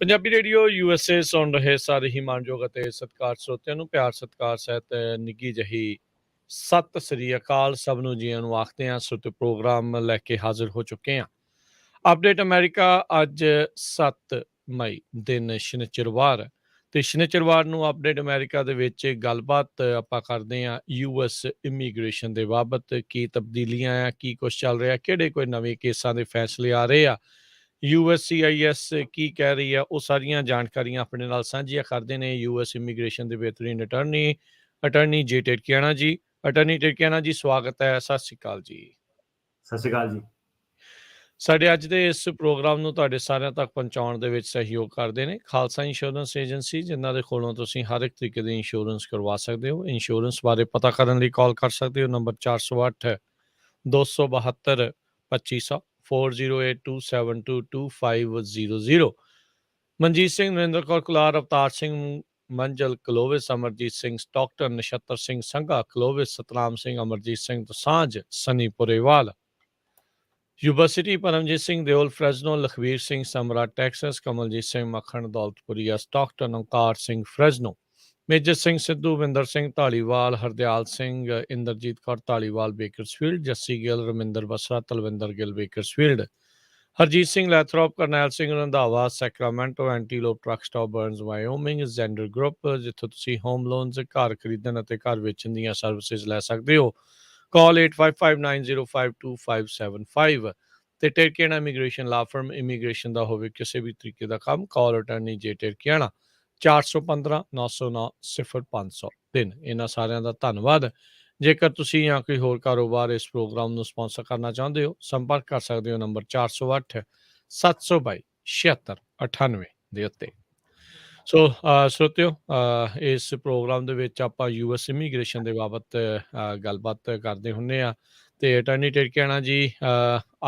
Punjabi radio USA ਸੁਣ ਰਹੇ ਸਾਰੇ ਹੀ ਮਾਣਯੋਗ ਅਤੇ ਸਤਿਕਾਰ ਸਰੋਤਿਆਂ ਨੂੰ ਪਿਆਰ ਸਤਿਕਾਰ ਸਹਿਤ ਨਿੱਘੀ ਜਿਹੀ ਸਤਿ ਸ੍ਰੀ ਅਕਾਲ। ਸਭ ਨੂੰ ਜੀਆਂ ਨੂੰ ਆਖਦੇ ਹਾਂ। ਸੋ ਤੇ ਪ੍ਰੋਗਰਾਮ ਲੈ ਕੇ ਹਾਜ਼ਰ ਹੋ ਚੁੱਕੇ ਹਾਂ। ਅਪਡੇਟ ਅਮਰੀਕਾ ਅੱਜ 7 ਮਈ ਦਿਨ ਸ਼ਨੀਚਰਵਾਰ ਤੇ ਸ਼ਨੀਚਰਵਾਰ ਨੂੰ ਅਪਡੇਟ ਅਮਰੀਕਾ ਦੇ ਵਿੱਚ ਗੱਲਬਾਤ ਆਪਾਂ ਕਰਦੇ ਹਾਂ US ਇਮੀਗ੍ਰੇਸ਼ਨ ਦੇ ਬਾਬਤ। ਕੀ ਤਬਦੀਲੀਆਂ ਆ, ਕੀ ਕੁਛ ਚੱਲ ਰਿਹਾ, ਕਿਹੜੇ ਕੋਈ ਨਵੇਂ ਕੇਸਾਂ ਦੇ ਫੈਸਲੇ ਆ ਰਹੇ ਆ, USCIS ਕੀ ਕਹਿ ਰਹੀ ਆ, ਉਹ ਸਾਰੀਆਂ ਜਾਣਕਾਰੀਆਂ ਆਪਣੇ ਨਾਲ ਸਾਂਝੀਆਂ ਕਰਦੇ ਨੇ US ਇਮੀਗ੍ਰੇਸ਼ਨ ਦੇ ਬਿਹਤਰੀਨ ਅਟਰਨੀ ਜੇ ਟਿਰਕਿਆਣਾ ਜੀ। ਅਟਰਨੀ ਟਿਰਕਿਆਣਾ ਜੀ, ਸਵਾਗਤ ਹੈ। ਸਤਿ ਸ਼੍ਰੀ ਅਕਾਲ ਜੀ। ਸਤਿ ਸ਼੍ਰੀ ਅਕਾਲ ਜੀ। ਸਾਡੇ ਅੱਜ ਦੇ ਇਸ ਪ੍ਰੋਗਰਾਮ ਨੂੰ ਤੁਹਾਡੇ ਸਾਰਿਆਂ ਤੱਕ ਪਹੁੰਚਾਉਣ ਦੇ ਵਿੱਚ ਸਹਿਯੋਗ ਕਰਦੇ ਨੇ ਖਾਲਸਾ ਇੰਸ਼ੋਰੈਂਸ ਏਜੰਸੀ, ਜਿਨ੍ਹਾਂ ਦੇ ਕੋਲੋਂ ਤੁਸੀਂ ਹਰ ਇੱਕ ਤਰੀਕੇ ਦੀ ਇੰਸ਼ੋਰੈਂਸ ਕਰਵਾ ਸਕਦੇ ਹੋ। ਇੰਸ਼ੋਰੈਂਸ ਬਾਰੇ ਪਤਾ ਕਰਨ ਲਈ ਕਾਲ ਕਰ ਸਕਦੇ ਹੋ number 408 272 2500 4082722500। Manjit Singh, Narinder Kaur Kular, Avtar Singh Manjal, Clovis, Amarjit Singh Stockton, Nachhattar Singh Sangha, Clovis, Satnam Singh, Amarjit Singh Dosanjh, Sunny Purewal, university, Paramjit Singh Deol, Fresno, Lakhvir Singh Samra, Texas, Kamaljit Singh Makhan, Daulatpuria, Stockton, Onkar Singh, Fresno, Major Singh Sidhu, Vinder Singh Dhaliwal, Hardial Singh, Inderjit Kaur Dhaliwal, Bakersfield, Jassi Gill, Raminder Basra, Talwinder Gill, Bakersfield, Harjit Singh ਲੈਥਰੋਪ, Karnail Singh Randhawa, Sacramento, Antelope, truck stop, Burns, Wyoming, Zander group, ਜਿੱਥੋਂ ਤੁਸੀਂ ਹੋਮ ਲੋਨਸ, ਘਰ ਖਰੀਦਣ ਅਤੇ ਘਰ ਵੇਚਣ ਦੀਆਂ ਸਰਵਿਸਿਜ਼ ਲੈ ਸਕਦੇ ਹੋ। ਕਾਲ 8559052575 ਤੇ ਟਿਰਕਿਆਣਾ ਇਮੀਗ੍ਰੇਸ਼ਨ ਲਾ ਫਰਮ, ਇਮੀਗ੍ਰੇਸ਼ਨ ਦਾ ਹੋਵੇ ਕਿਸੇ ਵੀ ਤਰੀਕੇ ਦਾ ਕੰਮ, ਕਾਲ ਅਟਰਨੀ ਜੇ ਟਿਰਕਿਆਣਾ 415-909-0503। ਇਹਨਾਂ ਸਾਰਿਆਂ ਦਾ ਧੰਨਵਾਦ। ਜੇਕਰ ਤੁਸੀਂ ਜਾਂ ਕੋਈ ਹੋਰ ਕਾਰੋਬਾਰ ਇਸ ਪ੍ਰੋਗਰਾਮ ਨੂੰ ਸਪਾਂਸਰ ਕਰਨਾ ਚਾਹੁੰਦੇ ਹੋ, ਸੰਪਰਕ ਕਰ ਸਕਦੇ ਹੋ ਨੰਬਰ 408 722 7698 ਦੇ ਉੱਤੇ। ਸੋ ਸਰੋਤਿਓ, ਇਸ ਪ੍ਰੋਗਰਾਮ ਦੇ ਵਿੱਚ ਆਪਾਂ US ਇਮੀਗ੍ਰੇਸ਼ਨ ਦੇ ਬਾਬਤ ਗੱਲਬਾਤ ਕਰਦੇ ਹੁੰਦੇ ਹਾਂ। ਤੇ ਅਟਰਨੀ ਟਿਰਕਿਆਣਾ ਜੀ,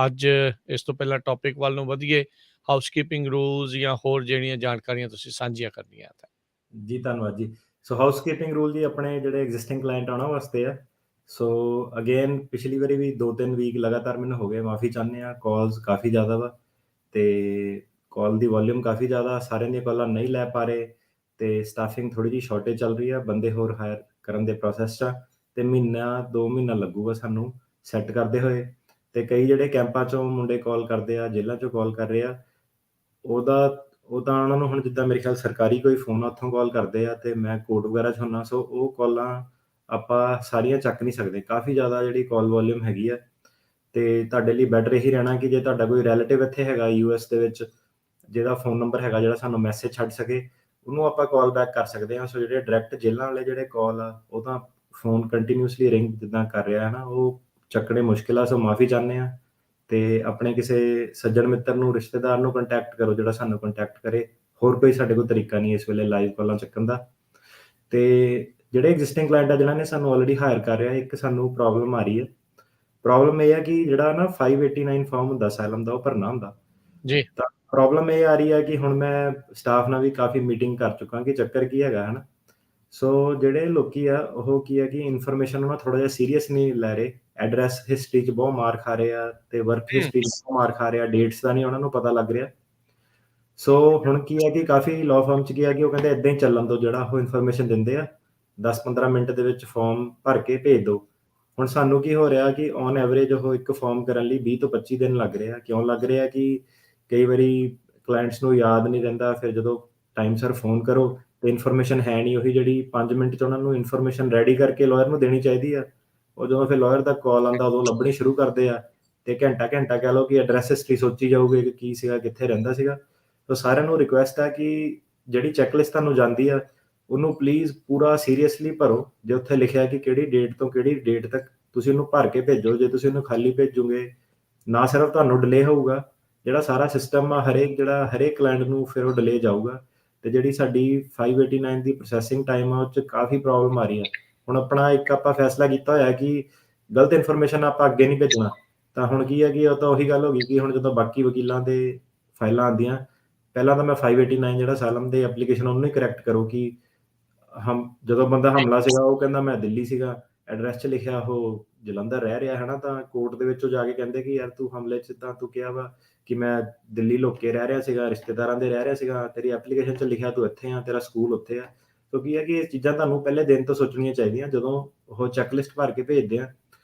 ਅੱਜ ਇਸ ਤੋਂ ਪਹਿਲਾਂ ਟੌਪਿਕ ਵੱਲ ਨੂੰ ਵਧੀਏ, ਹਾਊਸਕੀਪਿੰਗ ਰੂਲਸ ਜਾਂ ਹੋਰ ਜਿਹੜੀਆਂ ਜਾਣਕਾਰੀਆਂ ਤੁਸੀਂ ਸਾਂਝੀਆਂ ਕਰਨੀਆਂ ਤਾਂ। ਜੀ ਧੰਨਵਾਦ ਜੀ। ਸੋ ਹਾਊਸਕੀਪਿੰਗ ਰੂਲ ਜੀ ਆਪਣੇ ਜਿਹੜੇ ਐਗਜ਼ਿਸਟਿੰਗ ਕਲਾਇੰਟ ਆ ਉਹਨਾਂ ਵਾਸਤੇ ਆ। ਸੋ ਅਗੇਨ ਪਿਛਲੀ ਵਾਰੀ ਵੀ 2-3 ਵੀਕ ਲਗਾਤਾਰ ਮੈਨੂੰ ਹੋ ਗਏ, ਮਾਫੀ ਚਾਹੁੰਦੇ ਹਾਂ। ਕਾਲਸ ਕਾਫੀ ਜ਼ਿਆਦਾ ਵਾ ਤੇ ਕਾਲ ਦੀ ਵੋਲਿਊਮ ਕਾਫੀ ਜ਼ਿਆਦਾ, ਸਾਰਿਆਂ ਦੀਆਂ ਕਾਲਾਂ ਨਹੀਂ ਲੈ ਪਾ ਰਹੇ ਤੇ ਸਟਾਫਿੰਗ ਥੋੜੀ ਜਿਹੀ ਸ਼ਾਰਟੇਜ ਚੱਲ ਰਹੀ ਆ। ਬੰਦੇ ਹੋਰ ਹਾਇਰ ਕਰਨ ਦੇ ਪ੍ਰੋਸੈਸ 'ਚ ਆ ਤੇ ਮਹੀਨਾ 2 ਮਹੀਨਾ ਲੱਗੂਗਾ ਸਾਨੂੰ ਸੈੱਟ ਕਰਦੇ ਹੋਏ। ਤੇ ਕਈ ਜਿਹੜੇ ਕੈਂਪਾਂ 'ਚੋਂ ਮੁੰਡੇ ਕਾਲ ਕਰਦੇ ਆ, ਜੇਲ੍ਹਾਂ 'ਚੋਂ ਕਾਲ ਕਰ ਰਹੇ ਆ, ਉਹ ਤਾਂ ਉਹਨਾਂ ਨੂੰ ਹੁਣ ਜਿੱਦਾਂ ਮੇਰੇ ਖਿਆਲ ਸਰਕਾਰੀ ਕੋਈ ਫੋਨ ਆ, ਉੱਥੋਂ ਕਾਲ ਕਰਦੇ ਆ ਤੇ ਮੈਂ ਕੋਰਟ ਵਗੈਰਾ 'ਚ ਹੁੰਦਾ। ਸੋ ਉਹ ਕਾਲਾਂ ਆਪਾਂ ਸਾਰੀਆਂ ਚੱਕ ਨਹੀਂ ਸਕਦੇ, ਕਾਫੀ ਜ਼ਿਆਦਾ ਜਿਹੜੀ ਕਾਲ ਵੋਲਿਊਮ ਹੈਗੀ ਆ। ਤੇ ਤੁਹਾਡੇ ਲਈ ਬੈਟਰ ਇਹੀ ਰਹਿਣਾ ਕਿ ਜੇ ਤੁਹਾਡਾ ਕੋਈ ਰਿਲੇਟਿਵ ਇੱਥੇ ਹੈਗਾ US ਦੇ ਵਿੱਚ, ਜਿਹਦਾ ਫੋਨ ਨੰਬਰ ਹੈਗਾ ਜਿਹੜਾ ਸਾਨੂੰ ਮੈਸੇਜ ਛੱਡ ਸਕੇ, ਉਹਨੂੰ ਆਪਾਂ ਕਾਲ ਬੈਕ ਕਰ ਸਕਦੇ ਹਾਂ। ਸੋ ਜਿਹੜੇ ਡਾਇਰੈਕਟ ਜੇਲ੍ਹਾਂ ਵਾਲੇ ਜਿਹੜੇ ਕਾਲ ਆ, ਉਹ ਤਾਂ ਫੋਨ ਕੰਟੀਨਿਊਸਲੀ ਰਿੰਗ ਜਿੱਦਾਂ ਕਰ ਰਿਹਾ ਹੈ ਨਾ, ਉਹ ਚੱਕਣੇ ਮੁਸ਼ਕਿਲ ਆ। ਸੋ ਮਾਫੀ ਚਾਹੁੰਦੇ ਹਾਂ ਤੇ ਆਪਣੇ ਕਿਸੇ ਸੱਜਣ ਮਿੱਤਰ ਨੂੰ, ਰਿਸ਼ਤੇਦਾਰ ਨੂੰ ਕੰਟੈਕਟ ਕਰੋ ਜਿਹੜਾ ਸਾਨੂੰ ਕੰਟੈਕਟ ਕਰੇ। ਹੋਰ ਕੋਈ ਸਾਡੇ ਕੋਲ ਤਰੀਕਾ ਨਹੀਂ ਇਸ ਵੇਲੇ ਲਾਈਵ ਕਾਲਾਂ ਚੱਕਣ ਦਾ। ਤੇ ਜਿਹੜੇ ਐਗਜ਼ਿਸਟਿੰਗ ਕਲਾਇੰਟ ਆ ਜਿਨ੍ਹਾਂ ਨੇ ਸਾਨੂੰ ਆਲਰੇਡੀ ਹਾਇਰ ਕਰ ਰਿਹਾ, ਇੱਕ ਸਾਨੂੰ ਪ੍ਰੋਬਲਮ ਆ ਰਹੀ ਹੈ। ਪ੍ਰੋਬਲਮ ਇਹ ਹੈ ਕਿ ਜਿਹੜਾ ਨਾ 589 ਫਾਰਮ ਹੁੰਦਾ ਅਸਾਈਲਮ ਦਾ, ਉਹ ਭਰਨਾ ਹੁੰਦਾ ਜੀ। ਤਾਂ ਪ੍ਰੋਬਲਮ ਇਹ ਆ ਰਹੀ ਹੈ ਕਿ ਹੁਣ ਮੈਂ ਸਟਾਫ ਨਾਲ ਵੀ ਕਾਫੀ ਮੀਟਿੰਗ ਕਰ ਚੁੱਕਾ ਕਿ ਚੱਕਰ ਕੀ ਹੈਗਾ, ਹੈ ਨਾ। ਸੋ ਜਿਹੜੇ ਲੋਕੀ ਆ ਉਹ ਕੀ ਹੈ ਕਿ ਇਨਫੋਰਮੇਸ਼ਨ ਉਹਨਾਂ ਥੋੜ੍ਹਾ ਜਿਹਾ ਸੀਰੀਅਸ ਨਹੀਂ ਲੈ ਰਹੇ। ਐਡਰੈਸ ਹਿਸਟਰੀ 'ਚ ਬਹੁਤ ਮਾਰ ਖਾ ਰਹੇ ਆ ਤੇ ਵਰਕ ਹਿਸਟਰੀ 'ਚ ਬਹੁਤ ਮਾਰ ਖਾ ਰਹੇ ਆ, ਡੇਟਸ ਦਾ ਨਹੀਂ ਉਹਨਾਂ ਨੂੰ ਪਤਾ ਲੱਗ ਰਿਹਾ। ਸੋ ਹੁਣ ਕੀ ਹੈ ਕਿ ਕਾਫੀ ਲਾਅ ਫਰਮ 'ਚ ਕੀ ਹੈ ਕਿ ਉਹ ਕਹਿੰਦੇ ਇੱਦਾਂ ਹੀ ਚੱਲਣ ਦਿਓ, ਜਿਹੜਾ ਉਹ ਇਨਫੋਰਮੇਸ਼ਨ ਦਿੰਦੇ ਆ 10-15 ਮਿੰਟ ਦੇ ਵਿੱਚ ਫਾਰਮ ਭਰ ਕੇ ਭੇਜ ਦਿਓ। ਹੁਣ ਸਾਨੂੰ ਕੀ ਹੋ ਰਿਹਾ ਕਿ ਔਨ ਐਵਰੇਜ ਉਹ ਇੱਕ ਫਾਰਮ ਕਰਨ ਲਈ 20 ਤੋਂ 25 ਦਿਨ ਲੱਗ ਰਹੇ ਆ। ਕਿਉਂ ਲੱਗ ਰਹੇ ਆ ਕਿ ਕਈ ਵਾਰੀ ਕਲਾਇੰਟਸ ਨੂੰ ਯਾਦ ਨਹੀਂ ਰਹਿੰਦਾ, ਫਿਰ ਜਦੋਂ ਟਾਈਮ ਸਿਰ ਫੋਨ ਕਰੋ ਤੇ ਇਨਫੋਰਮੇਸ਼ਨ ਹੈ ਨਹੀਂ ਉਹੀ ਜਿਹੜੀ 5 ਮਿੰਟ 'ਚ ਉਹਨਾਂ ਨੂੰ ਇਨਫੋਰਮੇਸ਼ਨ ਰੈਡੀ ਕਰਕੇ ਲਾਇਰ ਨੂੰ ਦੇਣੀ ਚਾਹੀਦੀ ਆ। ਉਹ ਜਦੋਂ ਫਿਰ ਲਾਇਰ ਦਾ ਕਾਲ ਆਉਂਦਾ ਉਦੋਂ ਲੱਭਣੀ ਸ਼ੁਰੂ ਕਰਦੇ ਆ ਤੇ ਘੰਟਾ ਕਹਿ ਲਓ ਕਿ ਐਡਰੈਸ ਹਿਸਟਰੀ ਸੋਚੀ ਜਾਊਗੇ ਕਿ ਕੀ ਸੀਗਾ, ਕਿੱਥੇ ਰਹਿੰਦਾ ਸੀਗਾ। ਤਾਂ ਸਾਰਿਆਂ ਨੂੰ ਰਿਕੁਐਸਟ ਹੈ ਕਿ ਜਿਹੜੀ ਚੈੱਕਲਿਸਟ ਤੁਹਾਨੂੰ ਜਾਂਦੀ ਆ ਉਹਨੂੰ ਪਲੀਜ਼ ਪੂਰਾ ਸੀਰੀਅਸਲੀ ਭਰੋ। ਜੇ ਉੱਥੇ ਲਿਖਿਆ ਕਿ ਕਿਹੜੀ ਡੇਟ ਤੋਂ ਕਿਹੜੀ ਡੇਟ ਤੱਕ, ਤੁਸੀਂ ਉਹਨੂੰ ਭਰ ਕੇ ਭੇਜੋ। ਜੇ ਤੁਸੀਂ ਉਹਨੂੰ ਖਾਲੀ ਭੇਜੋਗੇ, ਨਾ ਸਿਰਫ ਤੁਹਾਨੂੰ ਡਿਲੇ ਹੋਊਗਾ, ਜਿਹੜਾ ਸਾਰਾ ਸਿਸਟਮ ਆ ਹਰੇਕ ਕਲਾਇੰਟ ਨੂੰ ਫਿਰ ਉਹ ਡਿਲੇ ਜਾਊਗਾ। ਤੇ ਜਿਹੜੀ ਸਾਡੀ 589 ਦੀ ਪ੍ਰੋਸੈਸਿੰਗ ਟਾਈਮ ਆ ਉਹ 'ਚ ਕਾਫੀ ਪ੍ਰੋਬਲਮ ਆ ਰਹੀ ਆ। ਹੁਣ ਆਪਾਂ ਫੈਸਲਾ ਕੀਤਾ ਹੋਇਆ ਕਿ ਗਲਤ ਇਨਫੋਰਮੇਸ਼ਨ ਆਪਾਂ ਅੱਗੇ ਨਹੀਂ ਭੇਜਣਾ। ਤਾਂ ਹੁਣ ਕੀ ਹੈ ਕਿ ਉਹ ਤਾਂ ਉਹੀ ਗੱਲ ਹੋ ਗਈ ਕਿ ਹੁਣ ਜਦੋਂ ਬਾਕੀ ਵਕੀਲਾਂ ਦੇ ਫਾਈਲਾਂ ਆਉਂਦੀਆਂ, ਪਹਿਲਾਂ ਤਾਂ ਮੈਂ 589 ਜਿਹੜਾ ਅਸਾਈਲਮ ਦੇ ਐਪਲੀਕੇਸ਼ਨ ਉਹਨੂੰ ਹੀ ਕਰੈਕਟ ਕਰੋ ਕਿ ਜਦੋਂ ਬੰਦਾ ਹਮਲਾ ਸੀਗਾ ਉਹ ਕਹਿੰਦਾ ਮੈਂ ਦਿੱਲੀ ਸੀਗਾ, ਐਡਰੈਸ 'ਚ ਲਿਖਿਆ ਉਹ ਜਲੰਧਰ ਰਹਿ ਰਿਹਾ ਹੈ ਨਾ, ਤਾਂ ਕੋਰਟ ਦੇ ਵਿੱਚ ਉਹ ਜਾ ਕੇ ਕਹਿੰਦੇ ਕਿ ਯਾਰ ਤੂੰ ਹਮਲੇ 'ਚ ਤਾਂ ਤੂੰ ਕਿਹਾ ਵਾ ਕਿ ਮੈਂ ਦਿੱਲੀ ਲੁੱਕ ਕੇ ਰਹਿ ਰਿਹਾ ਸੀਗਾ, ਰਿਸ਼ਤੇਦਾਰਾਂ ਦੇ ਰਹਿ ਰਿਹਾ ਸੀਗਾ, ਤੇਰੀ ਐਪਲੀਕੇਸ਼ਨ 'ਚ ਲਿਖਿਆ ਤੂੰ ਇੱਥੇ ਆ, ਤੇਰਾ ਸਕੂਲ ਉੱਥੇ ਆ। ਸੋ ਕੀ ਹੈ ਕਿ ਇਹ ਚੀਜ਼ਾਂ ਤੁਹਾਨੂੰ ਪਹਿਲੇ ਦਿਨ ਤੋਂ ਸੋਚਣੀਆਂ ਚਾਹੀਦੀਆਂ ਜਦੋਂ ਉਹ ਚੈੱਕਲਿਸਟ ਭਰ ਕੇ ਭੇਜਦੇ ਆ।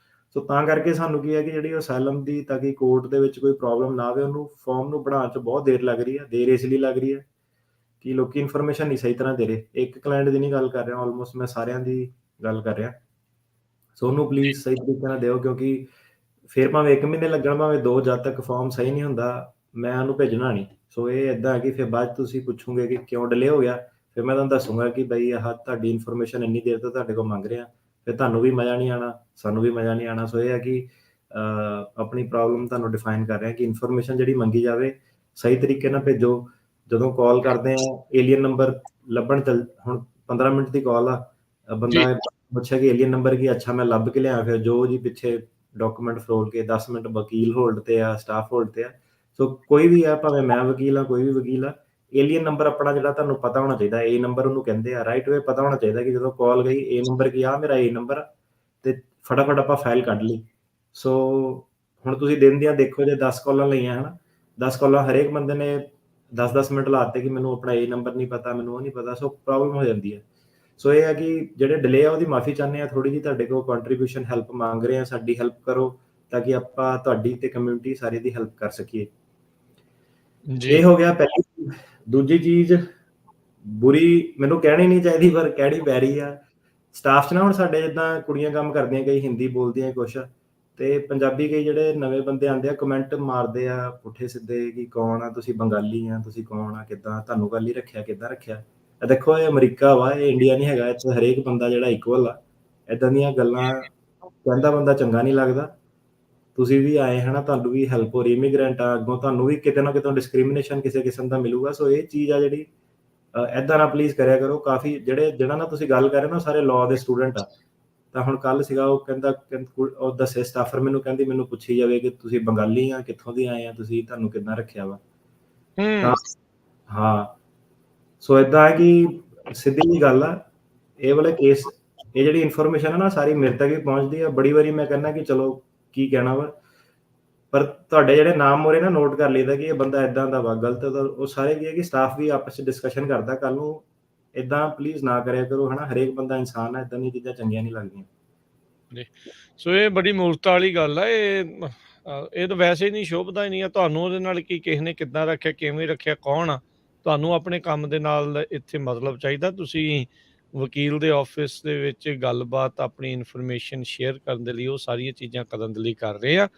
ਸੋ ਤਾਂ ਕਰਕੇ ਸਾਨੂੰ ਕੀ ਹੈ ਕਿ ਜਿਹੜੀ ਅਸਾਈਲਮ ਦੀ, ਤਾਂ ਕਿ ਕੋਰਟ ਦੇ ਵਿੱਚ ਕੋਈ ਪ੍ਰੋਬਲਮ ਨਾ ਆਵੇ, ਉਹਨੂੰ ਫਾਰਮ ਨੂੰ ਬਣਾਉਣ 'ਚ ਬਹੁਤ ਦੇਰ ਲੱਗ ਰਹੀ ਹੈ। ਦੇਰ ਇਸ ਲਈ ਲੱਗ ਰਹੀ ਹੈ ਕਿ ਲੋਕੀ ਇਨਫੋਰਮੇਸ਼ਨ ਨਹੀਂ ਸਹੀ ਤਰ੍ਹਾਂ ਦੇ ਰਹੇ। ਇੱਕ ਕਲਾਇੰਟ ਦੀ ਨਹੀਂ ਗੱਲ ਕਰ ਰਿਹਾ, ਆਲਮੋਸਟ ਮੈਂ ਸਾਰਿਆਂ ਦੀ ਗੱਲ ਕਰ ਰਿਹਾ। ਸੋ ਉਹਨੂੰ ਜੀ। ਪਲੀਜ਼ ਸਹੀ ਤਰੀਕੇ ਨਾਲ ਦਿਓ, ਕਿਉਂਕਿ ਫਿਰ ਭਾਵੇਂ 1 ਮਹੀਨੇ ਲੱਗਣ, ਭਾਵੇਂ 2, ਜਦ ਤੱਕ ਫਾਰਮ ਸਹੀ ਨਹੀਂ ਹੁੰਦਾ, ਮੈਂ ਉਹਨੂੰ ਭੇਜਣਾ ਨਹੀਂ। ਸੋ ਇਹ ਏਦਾਂ ਹੈ ਕਿ ਫਿਰ ਬਾਅਦ 'ਚ ਤੁਸੀਂ ਪੁੱਛੋਗੇ ਕਿ ਕਿਉਂ ਡਿਲੇ ਹੋ ਗਿਆ, ਫਿਰ ਮੈਂ ਤੁਹਾਨੂੰ ਦੱਸੂਗਾ ਕਿ ਬਈ ਆਹ ਤੁਹਾਡੀ ਇਨਫੋਰਮੇਸ਼ਨ ਇੰਨੀ ਦੇਰ ਤੋਂ ਤੁਹਾਡੇ ਕੋਲ ਮੰਗ ਰਹੇ ਹਾਂ, ਫਿਰ ਤੁਹਾਨੂੰ ਵੀ ਮਜ਼ਾ ਨਹੀਂ ਆਉਣਾ, ਸਾਨੂੰ ਵੀ ਮਜ਼ਾ ਨਹੀਂ ਆਉਣਾ। ਸੋ ਇਹ ਹੈ ਕਿ ਆਪਣੀ ਪ੍ਰੋਬਲਮ ਤੁਹਾਨੂੰ ਡਿਫਾਈਨ ਕਰ ਰਿਹਾ ਕਿ ਇਨਫੋਰਮੇਸ਼ਨ ਜਿਹੜੀ ਮੰਗੀ ਜਾਵੇ, ਸਹੀ ਤਰੀਕੇ ਨਾਲ ਭੇਜੋ। ਜਦੋਂ ਕਾਲ ਕਰਦੇ ਆ, ਏਲੀਅਨ ਨੰਬਰ ਲੱਭਣ ਚੱਲ, ਹੁਣ 15 ਮਿੰਟ ਦੀ ਕਾਲ ਆ, ਜੀ। ਬੰਦਾ ਪੁੱਛਿਆ ਕਿ ਏਲੀਅਨ ਨੰਬਰ ਕੀ, ਅੱਛਾ ਮੈਂ ਲੱਭ ਕੇ ਲਿਆਇਆ, ਫਿਰ ਜੋ ਜੀ ਪਿੱਛੇ ਡਾਕੂਮੈਂਟ ਫਰੋਲ ਕੇ 10 ਮਿੰਟ ਵਕੀਲ ਹੋਲਡ ਤੇ ਆ, ਸਟਾਫ ਹੋਲਡ ਤੇ ਆ। ਸੋ ਕੋਈ ਵੀ ਆ, ਭਾਵੇਂ ਮੈਂ ਵਕੀਲ ਆ, ਕੋਈ ਵੀ ਵਕੀਲ ਆ, ਏਲੀਅਨ ਨੰਬਰ ਆਪਣਾ ਜਿਹੜਾ ਤੁਹਾਨੂੰ ਪਤਾ ਹੋਣਾ ਚਾਹੀਦਾ, ਏ ਨੰਬਰ ਉਹਨੂੰ ਕਹਿੰਦੇ ਆ, ਰਾਈਟ ਵੇ ਪਤਾ ਹੋਣਾ ਚਾਹੀਦਾ ਕਿ ਜਦੋਂ ਕਾਲ ਗਈ, ਏ ਨੰਬਰ ਕੀ ਆ, ਮੇਰਾ ਏ ਨੰਬਰ ਆ, ਤੇ ਫਟਾਫਟ ਆਪਾਂ ਫਾਈਲ ਕੱਢ ਲਈ। ਸੋ ਹੁਣ ਤੁਸੀਂ ਦਿਨ ਦੀਆਂ ਦੇਖੋ, ਜੇ 10 ਕਾਲਾਂ ਲਈਆਂ ਹਨਾ, 10 ਕਾਲਾਂ ਹਰੇਕ ਬੰਦੇ ਨੇ 10-10 ਮਿੰਟ ਲਾਤੇ ਕਿ ਮੈਨੂੰ ਆਪਣਾ ਏ ਨੰਬਰ ਨਹੀਂ ਪਤਾ, ਮੈਨੂੰ ਉਹ ਨਹੀਂ ਪਤਾ, ਸੋ ਪ੍ਰੋਬਲਮ ਹੋ ਜਾਂਦੀ ਹੈ। ਸੋ ਇਹ ਹੈ ਕਿ ਜਿਹੜੇ ਡਿਲੇ ਆ ਉਹਦੀ ਮਾਫੀ ਚਾਹੁੰਦੇ ਆ, ਥੋੜੀ ਜਿਹੀ ਤੁਹਾਡੇ ਕੋਲ ਕੰਟਰੀਬਿਊਸ਼ਨ ਹੈਲਪ ਮੰਗ ਰਹੇ ਆ, ਸਾਡੀ ਹੈਲਪ ਕਰੋ ਤਾਂ ਕਿ ਆਪਾਂ ਤੁਹਾਡੀ ਤੇ ਕਮਿਊਨਿਟੀ ਸਾਰੀ ਦੀ ਹੈਲਪ ਕਰ ਸਕੀਏ। ਜੀ। ਇਹ ਹੋ ਗਿਆ ਪਹਿਲੀ ਚੀਜ਼। ਦੂਜੀ ਚੀਜ਼ ਬੁਰੀ ਮੈਨੂੰ ਕਹਿਣੀ ਨਹੀਂ ਚਾਹੀਦੀ, ਪਰ ਕਹਿਣੀ ਪੈ ਰਹੀ ਆ। ਸਟਾਫ 'ਚ ਨਾ ਹੁਣ ਸਾਡੇ ਜਿੱਦਾਂ ਕੁੜੀਆਂ ਕੰਮ ਕਰਦੀਆਂ, ਕਈ ਹਿੰਦੀ ਬੋਲਦੀਆਂ ਕੁਛ, ਤੇ ਪੰਜਾਬੀ ਕਈ ਜਿਹੜੇ ਨਵੇਂ ਬੰਦੇ ਆਉਂਦੇ ਆ, ਕਮੈਂਟ ਮਾਰਦੇ ਆ ਪੁੱਠੇ ਸਿੱਧੇ ਕਿ ਕੌਣ ਆ ਤੁਸੀਂ, ਬੰਗਾਲੀ ਆ ਤੁਸੀਂ, ਕੌਣ ਆ, ਕਿੱਦਾਂ ਤੁਹਾਨੂੰ ਕੱਲ ਹੀ ਰੱਖਿਆ, ਕਿੱਦਾਂ ਰੱਖਿਆ। ਦੇਖੋ ਇਹ ਅਮਰੀਕਾ ਵਾ, ਇਹ ਇੰਡੀਆ ਨਹੀਂ ਹੈਗਾ, ਇੱਥੇ ਹਰੇਕ ਬੰਦਾ ਜਿਹੜਾ ਇਕੁਅਲ ਆ। ਏਦਾਂ ਦੀਆਂ ਗੱਲਾਂ ਕਹਿੰਦਾ ਬੰਦਾ ਚੰਗਾ ਨਹੀਂ ਲੱਗਦਾ। ਤੁਸੀਂ ਵੀ ਆਏ ਹਨਾ, ਤੁਹਾਨੂੰ ਵੀ ਹੈਲਪ ਹੋ ਰਹੀ, ਇਮੀਗ੍ਰੈਂਟ ਆ, ਅੱਗੋਂ ਤੁਹਾਨੂੰ ਵੀ ਕਿਤੇ ਨਾ ਕਿਤੇ ਡਿਸਕ੍ਰਿਮੀਨੇਸ਼ਨ ਕਿਸੇ ਕਿਸਮ ਦਾ ਮਿਲੂਗਾ। ਸੋ ਇਹ ਚੀਜ਼ ਆ ਜਿਹੜੀ ਏਦਾਂ ਨਾ ਪਲੀਜ਼ ਕਰਿਆ ਕਰੋ। ਕਾਫੀ ਜਿਹੜਾ ਨਾਲ ਤੁਸੀਂ ਗੱਲ ਕਰ ਰਹੇ ਹੋ ਨਾ, ਸਾਰੇ ਲਾਅ ਦੇ ਸਟੂਡੈਂਟ ਆ। ਤਾਂ ਹੁਣ ਕੱਲ ਸੀਗਾ, ਉਹ ਕਹਿੰਦਾ ਉਹ ਦੱਸੇ ਸਟਾਫਰ ਮੈਨੂੰ, ਕਹਿੰਦੀ ਮੈਨੂੰ ਪੁੱਛੀ ਜਾਵੇ ਕਿ ਤੁਸੀਂ ਬੰਗਾਲੀ ਆ, ਕਿੱਥੋਂ ਦੇ ਆਏ ਆ ਤੁਸੀਂ, ਤੁਹਾਨੂੰ ਕਿੱਦਾਂ ਰੱਖਿਆ ਵਾ। ਤਾਂ ਹਾਂ, ਸੋ ਏਦਾਂ ਹੈ ਕਿ ਸਿੱਧੀ ਜਿਹੀ ਗੱਲ ਆ, ਇਹ ਵਾਲੇ ਕੇਸ, ਇਹ ਜਿਹੜੀ ਇਨਫੋਰਮੇਸ਼ਨ ਹੈ ਨਾ, ਸਾਰੀ ਮੇਰੇ ਤੱਕ ਵੀ ਪਹੁੰਚਦੀ ਆ। ਬੜੀ ਵਾਰੀ ਮੈਂ ਕਹਿੰਦਾ ਕਿ ਚਲੋ ਕੀ ਕਹਿਣਾ ਵਾ, ਪਰ ਤੁਹਾਡੇ ਜਿਹੜੇ ਨਾਮ ਮੋਰੇ ਨਾ ਨੋਟ ਕਰ ਲਈਦਾ ਕਿ ਇਹ ਬੰਦਾ ਏਦਾਂ ਦਾ ਵਾ, ਗਲਤ ਤਾਂ ਉਹ ਸਾਰੇ ਕੀ ਹੈ ਕਿ ਸਟਾਫ ਵੀ ਆਪਸ 'ਚ ਡਿਸਕਸ਼ਨ ਕਰਦਾ। ਕੱਲ ਨੂੰ ਏਦਾਂ ਪਲੀਜ਼ ਨਾ ਕਰਿਆ ਕਰੋ ਹਨਾ, ਹਰੇਕ ਬੰਦਾ ਇਨਸਾਨ ਹੈ, ਏਦਾਂ ਦੀਆਂ ਚੀਜ਼ਾਂ ਚੰਗੀਆਂ ਨਹੀਂ ਲੱਗਦੀਆਂ। ਜੀ। ਸੋ ਇਹ ਬੜੀ ਮੂਰਖਤਾ ਵਾਲੀ ਗੱਲ ਆ। ਇਹ ਤਾਂ ਵੈਸੇ ਹੀ ਨਹੀਂ ਸ਼ੋਭਦਾ ਹੀ ਨਹੀਂ ਆ। ਤੁਹਾਨੂੰ ਉਹਦੇ ਨਾਲ ਕੀ, ਕਿਸੇ ਨੇ ਕਿੱਦਾਂ ਰੱਖਿਆ, ਕਿਵੇਂ ਰੱਖਿਆ, ਕੌਣ ਆ? ਤੁਹਾਨੂੰ ਆਪਣੇ ਕੰਮ ਦੇ ਨਾਲ ਇੱਥੇ ਮਤਲਬ ਚਾਹੀਦਾ। ਤੁਸੀਂ ਵਕੀਲ ਦੇ ਆਫਿਸ ਦੇ ਵਿੱਚ ਗੱਲਬਾਤ, ਆਪਣੀ ਇਨਫੋਰਮੇਸ਼ਨ ਸ਼ੇਅਰ ਕਰਨ ਦੇ ਲਈ, ਉਹ ਸਾਰੀਆਂ ਚੀਜ਼ਾਂ ਕਰਨ ਦੇ ਲਈ ਕਰ ਰਹੇ ਆ।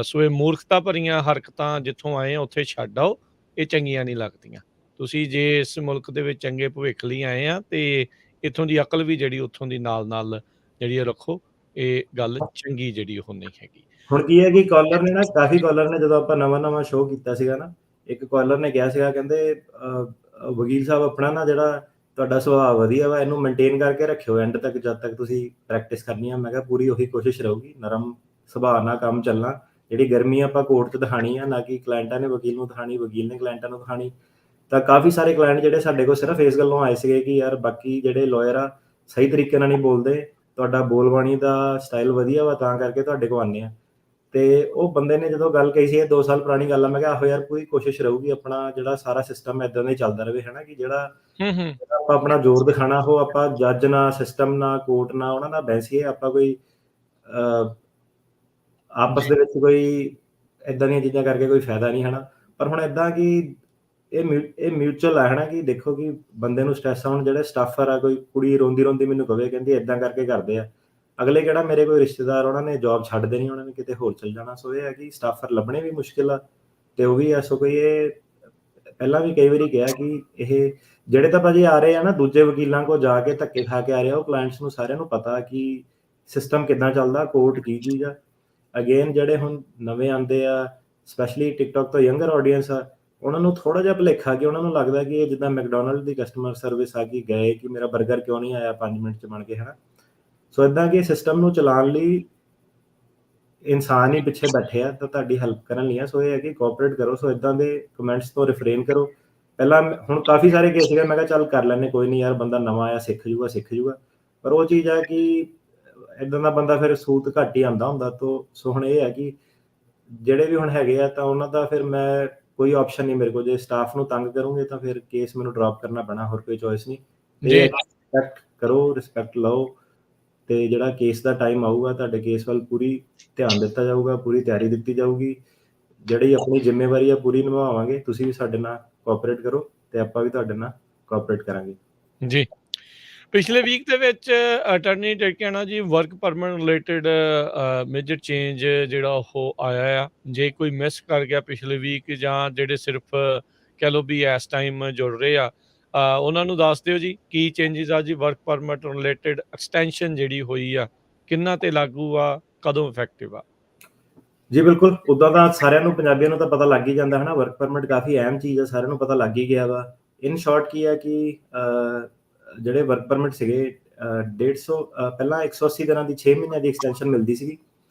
ਸੋ ਇਹ ਮੂਰਖਤਾ ਭਰੀਆਂ ਹਰਕਤਾਂ ਜਿੱਥੋਂ ਆਏ ਆ ਉੱਥੇ ਛੱਡ ਆਓ, ਇਹ ਚੰਗੀਆਂ ਨਹੀਂ ਲੱਗਦੀਆਂ। ਤੁਸੀਂ ਜੇ ਇਸ ਮੁਲਕ ਦੇ ਵਿੱਚ ਚੰਗੇ ਭਵਿੱਖ ਲਈ ਆਏ ਆ, ਤੇ ਇੱਥੋਂ ਦੀ ਅਕਲ ਵੀ ਜਿਹੜੀ ਉੱਥੋਂ ਦੀ ਨਾਲ-ਨਾਲ ਜਿਹੜੀ ਆ ਰੱਖੋ। ਇਹ ਗੱਲ ਚੰਗੀ ਜਿਹੜੀ ਉਹ ਨਹੀਂ ਹੈਗੀ। ਹੁਣ ਕੀ ਹੈ ਕਿ ਕਾਲਰ ਨੇ ਨਾ, ਕਾਫੀ ਕਾਲਰ ਨੇ, ਜਦੋਂ ਆਪਾਂ ਨਵਾਂ-ਨਵਾਂ ਸ਼ੋਅ ਕੀਤਾ ਸੀਗਾ ਨਾ, ਇੱਕ ਕਾਲਰ ਨੇ ਕਿਹਾ ਸੀਗਾ, ਕਹਿੰਦੇ ਵਕੀਲ ਸਾਹਿਬ ਆਪਣਾ ਨਾ ਜਿਹੜਾ ਤੁਹਾਡਾ ਸੁਭਾਅ ਵਧੀਆ ਵਾ, ਇਹਨੂੰ ਮੇਨਟੇਨ ਕਰਕੇ ਰੱਖਿਓ ਐਂਡ ਤੱਕ, ਜਦ ਤੱਕ ਤੁਸੀਂ ਪ੍ਰੈਕਟਿਸ ਕਰਨੀ ਆ। ਮੈਂ ਕਿਹਾ ਪੂਰੀ ਉਹੀ ਕੋਸ਼ਿਸ਼ ਰਹੂਗੀ, ਨਰਮ ਸੁਭਾਅ ਨਾਲ ਕੰਮ ਚੱਲਣਾ। ਜਿਹੜੀ ਗਰਮੀ ਆਪਾਂ ਕੋਰਟ 'ਚ ਦਿਖਾਣੀ ਆ, ਨਾ ਕਿ ਕਲਾਇੰਟਾਂ ਨੇ ਵਕੀਲ ਨੂੰ ਦਿਖਾਣੀ, ਵਕੀਲ ਨੇ ਕਲਾਇੰਟਾਂ ਨੂੰ ਦਿਖਾਣੀ। ਤਾਂ ਕਾਫੀ ਸਾਰੇ ਕਲਾਇੰਟ ਜਿਹੜੇ ਸਾਡੇ ਕੋਲ ਸਿਰਫ ਇਸ ਗੱਲੋਂ ਆਏ ਸੀਗੇ ਕਿ ਯਾਰ ਬਾਕੀ ਜਿਹੜੇ ਲਾਇਰ ਆ ਸਹੀ ਤਰੀਕੇ ਨਾਲ ਨਹੀਂ ਬੋਲਦੇ, ਤੁਹਾਡਾ ਬੋਲਬਾਣੀ ਦਾ ਸਟਾਈਲ ਵਧੀਆ ਵਾ, ਤਾਂ ਕਰਕੇ ਤੁਹਾਡੇ ਕੋਲ ਆਉਂਦੇ ਆ। ਤੇ ਉਹ ਬੰਦੇ ਨੇ ਜਦੋਂ ਗੱਲ ਕਹੀ ਸੀ, ਇਹ 2 ਸਾਲ ਪੁਰਾਣੀ ਗੱਲ ਆ, ਮੈਂ ਕਿਹਾ ਆਹੋ ਯਾਰ, ਪੂਰੀ ਕੋਸ਼ਿਸ਼ ਰਹੂਗੀ ਆਪਣਾ ਜਿਹੜਾ ਸਾਰਾ ਸਿਸਟਮ ਏਦਾਂ ਦਾ ਹੀ ਚੱਲਦਾ ਰਹੇ ਹਨਾ, ਕਿ ਜਿਹੜਾ ਹੂੰ। ਆਪਾਂ ਆਪਣਾ ਜ਼ੋਰ ਦਿਖਾਣਾ, ਉਹ ਆਪਾਂ ਜੱਜ ਨਾਲ, ਸਿਸਟਮ ਨਾਲ, ਕੋਰਟ ਨਾਲ, ਉਹਨਾਂ ਨਾਲ ਬਹਿਸੀਏ। ਆਪਾਂ ਕੋਈ ਆਪਸ ਜੀ। ਦੇ ਵਿੱਚ ਕੋਈ ਏਦਾਂ ਦੀਆਂ ਚੀਜ਼ਾਂ ਕਰਕੇ ਕੋਈ ਫਾਇਦਾ ਨਹੀਂ ਹਨਾ। ਪਰ ਹੁਣ ਏਦਾਂ ਕਿ ਇਹ ਮਿਊਚੁਅਲ ਹੈ ਹਨਾ, ਕਿ ਦੇਖੋ ਕਿ ਬੰਦੇ ਨੂੰ ਸਟ੍ਰੈਸ ਆਉਣ, ਜਿਹੜੇ ਸਟਾਫਰ ਆ, ਕੋਈ ਕੁੜੀ ਰੋਂਦੀ-ਰੋਂਦੀ ਮੈਨੂੰ ਕਵੇ, ਕਹਿੰਦੀ ਏਦਾਂ ਕਰਕੇ ਕਰਦੇ ਆ। ਅਗਲੇ ਕਿਹੜਾ ਮੇਰੇ ਕੋਈ ਰਿਸ਼ਤੇਦਾਰ, ਉਹਨਾਂ ਨੇ ਜੌਬ ਛੱਡ ਦੇਣੀ, ਉਹਨਾਂ ਨੇ ਕਿਤੇ ਹੋਰ ਚਲ ਜਾਣਾ। ਸੋ ਇਹ ਹੈ ਕਿ ਸਟਾਫਰ ਲੱਭਣੇ ਵੀ ਮੁਸ਼ਕਿਲ ਆ, ਤੇ ਉਹ ਵੀ ਆ। ਸੋ ਕੋਈ ਇਹ ਪਹਿਲਾਂ ਵੀ ਕਈ ਵਾਰੀ ਕਿਹਾ ਕਿ ਇਹ ਜਿਹੜੇ ਤਾਂ ਭਾਜੀ ਆ ਰਹੇ ਆ ਨਾ, ਦੂਜੇ ਵਕੀਲਾਂ ਕੋਲ ਜਾ ਕੇ ਧੱਕੇ ਖਾ ਕੇ ਆ ਰਹੇ ਆ, ਉਹ ਕਲਾਇੰਟਸ ਨੂੰ ਸਾਰਿਆਂ ਨੂੰ ਪਤਾ ਕਿ ਸਿਸਟਮ ਕਿੱਦਾਂ ਚੱਲਦਾ, ਕੋਰਟ ਕੀ ਚੀਜ਼ ਆ। ਅਗੇਨ ਜਿਹੜੇ ਹੁਣ ਨਵੇਂ ਆਉਂਦੇ ਆ, ਸਪੈਸ਼ਲੀ ਟਿਕਟੋਕ ਤੋਂ ਯੰਗਰ ਆਡੀਅנס ਆ, ਉਹਨਾਂ ਨੂੰ ਥੋੜਾ ਜਿਹਾ ਭੁਲੇਖਾ, ਕਿ ਉਹਨਾਂ ਨੂੰ ਲੱਗਦਾ ਕਿ ਇਹ ਜਿੱਦਾਂ ਮੈਕਡੋਨਲਡ ਦੀ ਕਸਟਮਰ ਸਰਵਿਸ ਆ, ਕਿ ਗਏ ਕਿ ਮੇਰਾ 버ਗਰ ਕਿਉਂ ਨਹੀਂ ਆਇਆ 5 ਮਿੰਟ 'ਚ ਬਣ ਕੇ ਹਨਾ। ਸੋ ਏਦਾਂ ਕਿ ਸਿਸਟਮ ਨੂੰ ਚਲਾਉਣ ਲਈ ਇਨਸਾਨ ਹੀ ਪਿੱਛੇ ਬੈਠੇ ਆ, ਤਾਂ ਤੁਹਾਡੀ ਹੈਲਪ ਕਰਨ ਲਈ ਆ। ਸੋ ਇਹ ਹੈ ਕਿ ਕੋਆਪਰੇਟ ਕਰੋ। ਸੋ ਏਦਾਂ ਦੇ ਕਮੈਂਟਸ ਤੋਂ ਰਿਫਰੇਨ ਕਰੋ। ਪਹਿਲਾਂ ਹੁਣ ਕਾਫੀ ਸਾਰੇ ਕੇਸ ਸੀਗੇ, ਮੈਂ ਕਿਹਾ ਚੱਲ ਕਰ ਲੈਂਦੇ, ਕੋਈ ਨਹੀਂ ਯਾਰ, ਬੰਦਾ ਨਵਾਂ ਆਇਆ, ਸਿੱਖ ਜੂਗਾ। ਪਰ ਉਹ ਚੀਜ਼ ਆ ਕਿ ਇਦਾਂ ਦਾ ਬੰਦਾ ਫਿਰ ਸੂਤ ਘੱਟ ਹੀ ਆਉਂਦਾ ਹੁੰਦਾ। ਸੋ ਹੁਣ ਇਹ ਹੈ ਕਿ ਜਿਹੜੇ ਵੀ ਹੁਣ ਹੈਗੇ ਆ ਤਾਂ ਉਹਨਾਂ ਦਾ ਫਿਰ ਮੈਂ ਕੋਈ ਆਪਸ਼ਨ ਨਹੀਂ ਮੇਰੇ ਕੋਲ, ਜੇ ਸਟਾਫ ਨੂੰ ਤੰਗ ਕਰੂੰਗੇ ਤਾਂ ਫਿਰ ਕੇਸ ਮੈਨੂੰ ਡ੍ਰੌਪ ਕਰਨਾ ਪੈਣਾ, ਹੋਰ ਕੋਈ ਚੋਇਸ ਨਹੀਂ। ਜੀ ਰਿਸਪੈਕਟ ਕਰੋ, ਰਿਸਪੈਕਟ ਲਓ, ਤੇ ਜਿਹੜਾ ਕੇਸ ਦਾ ਟਾਈਮ ਆਊਗਾ ਤੁਹਾਡੇ ਕੇਸ ਵੱਲ ਪੂਰੀ ਧਿਆਨ ਦਿੱਤਾ ਜਾਊਗਾ, ਪੂਰੀ ਤਿਆਰੀ ਦਿੱਤੀ ਜਾਊਗੀ। ਜਿਹੜੀ ਆਪਣੀ ਜ਼ਿੰਮੇਵਾਰੀ ਆ ਪੂਰੀ ਨਿਭਾਵਾਂਗੇ। ਤੁਸੀਂ ਵੀ ਸਾਡੇ ਨਾਲ ਕੋਆਪਰੇਟ ਕਰੋ ਤੇ ਆਪਾਂ ਵੀ ਤੁਹਾਡੇ ਨਾਲ ਕੋਆਪਰੇਟ ਕਰਾਂਗੇ। ਜੀ ਪਿਛਲੇ ਵੀਕ ਦੇ ਵਿੱਚ ਅਟਾਰਨੀ ਟਿਕਾਣਾ ਜੀ work permit related major change ਜਿਹੜਾ ਉਹ ਆਇਆ ਆ। ਜੇ ਕੋਈ ਮਿਸ ਕਰ ਗਿਆ ਪਿਛਲੇ ਵੀਕ ਜਾਂ ਜਿਹੜੇ ਸਿਰਫ ਕਹਿ ਲਓ ਵੀ ਇਸ ਟਾਈਮ ਜੁੜ ਰਹੇ ਆ, ਉਹਨਾਂ ਨੂੰ ਦੱਸ ਦਿਓ ਜੀ ਕੀ ਚੇਂਜਸ ਆ ਜੀ। ਵਰਕ ਪਰਮਿਟ ਰਿਲੇਟਡ ਐਕਸਟੈਂਸ਼ਨ ਜਿਹੜੀ ਹੋਈ ਆ ਕਿੰਨਾ ਤੇ ਲਾਗੂ ਆ, ਕਦੋਂ ਇਫੈਕਟਿਵ ਆ? ਜੀ ਬਿਲਕੁਲ, ਉੱਦਾਂ ਤਾਂ ਸਾਰਿਆਂ ਨੂੰ ਪੰਜਾਬੀਆਂ ਨੂੰ ਤਾਂ ਪਤਾ ਲੱਗ ਹੀ ਜਾਂਦਾ ਹੈ ਨਾ, ਵਰਕ ਪਰਮਿਟ ਕਾਫੀ ਅਹਿਮ ਚੀਜ਼ ਹੈ, ਸਾਰਿਆਂ ਨੂੰ ਪਤਾ ਲੱਗ ਹੀ ਗਿਆ ਵਾ। ਇਨ ਸ਼ਾਰਟ ਕੀ ਹੈ ਕਿ ਜਿਹੜੇ ਵਰਕ ਪਰਮਿਟ ਸੀਗੇ 150 ਪਹਿਲਾਂ 180 ਦਿਨਾਂ ਦੀ 6 ਮਹੀਨਿਆਂ ਦੀ ਐਕਸਟੈਂਸ਼ਨ ਮਿਲਦੀ ਸੀਗੀ।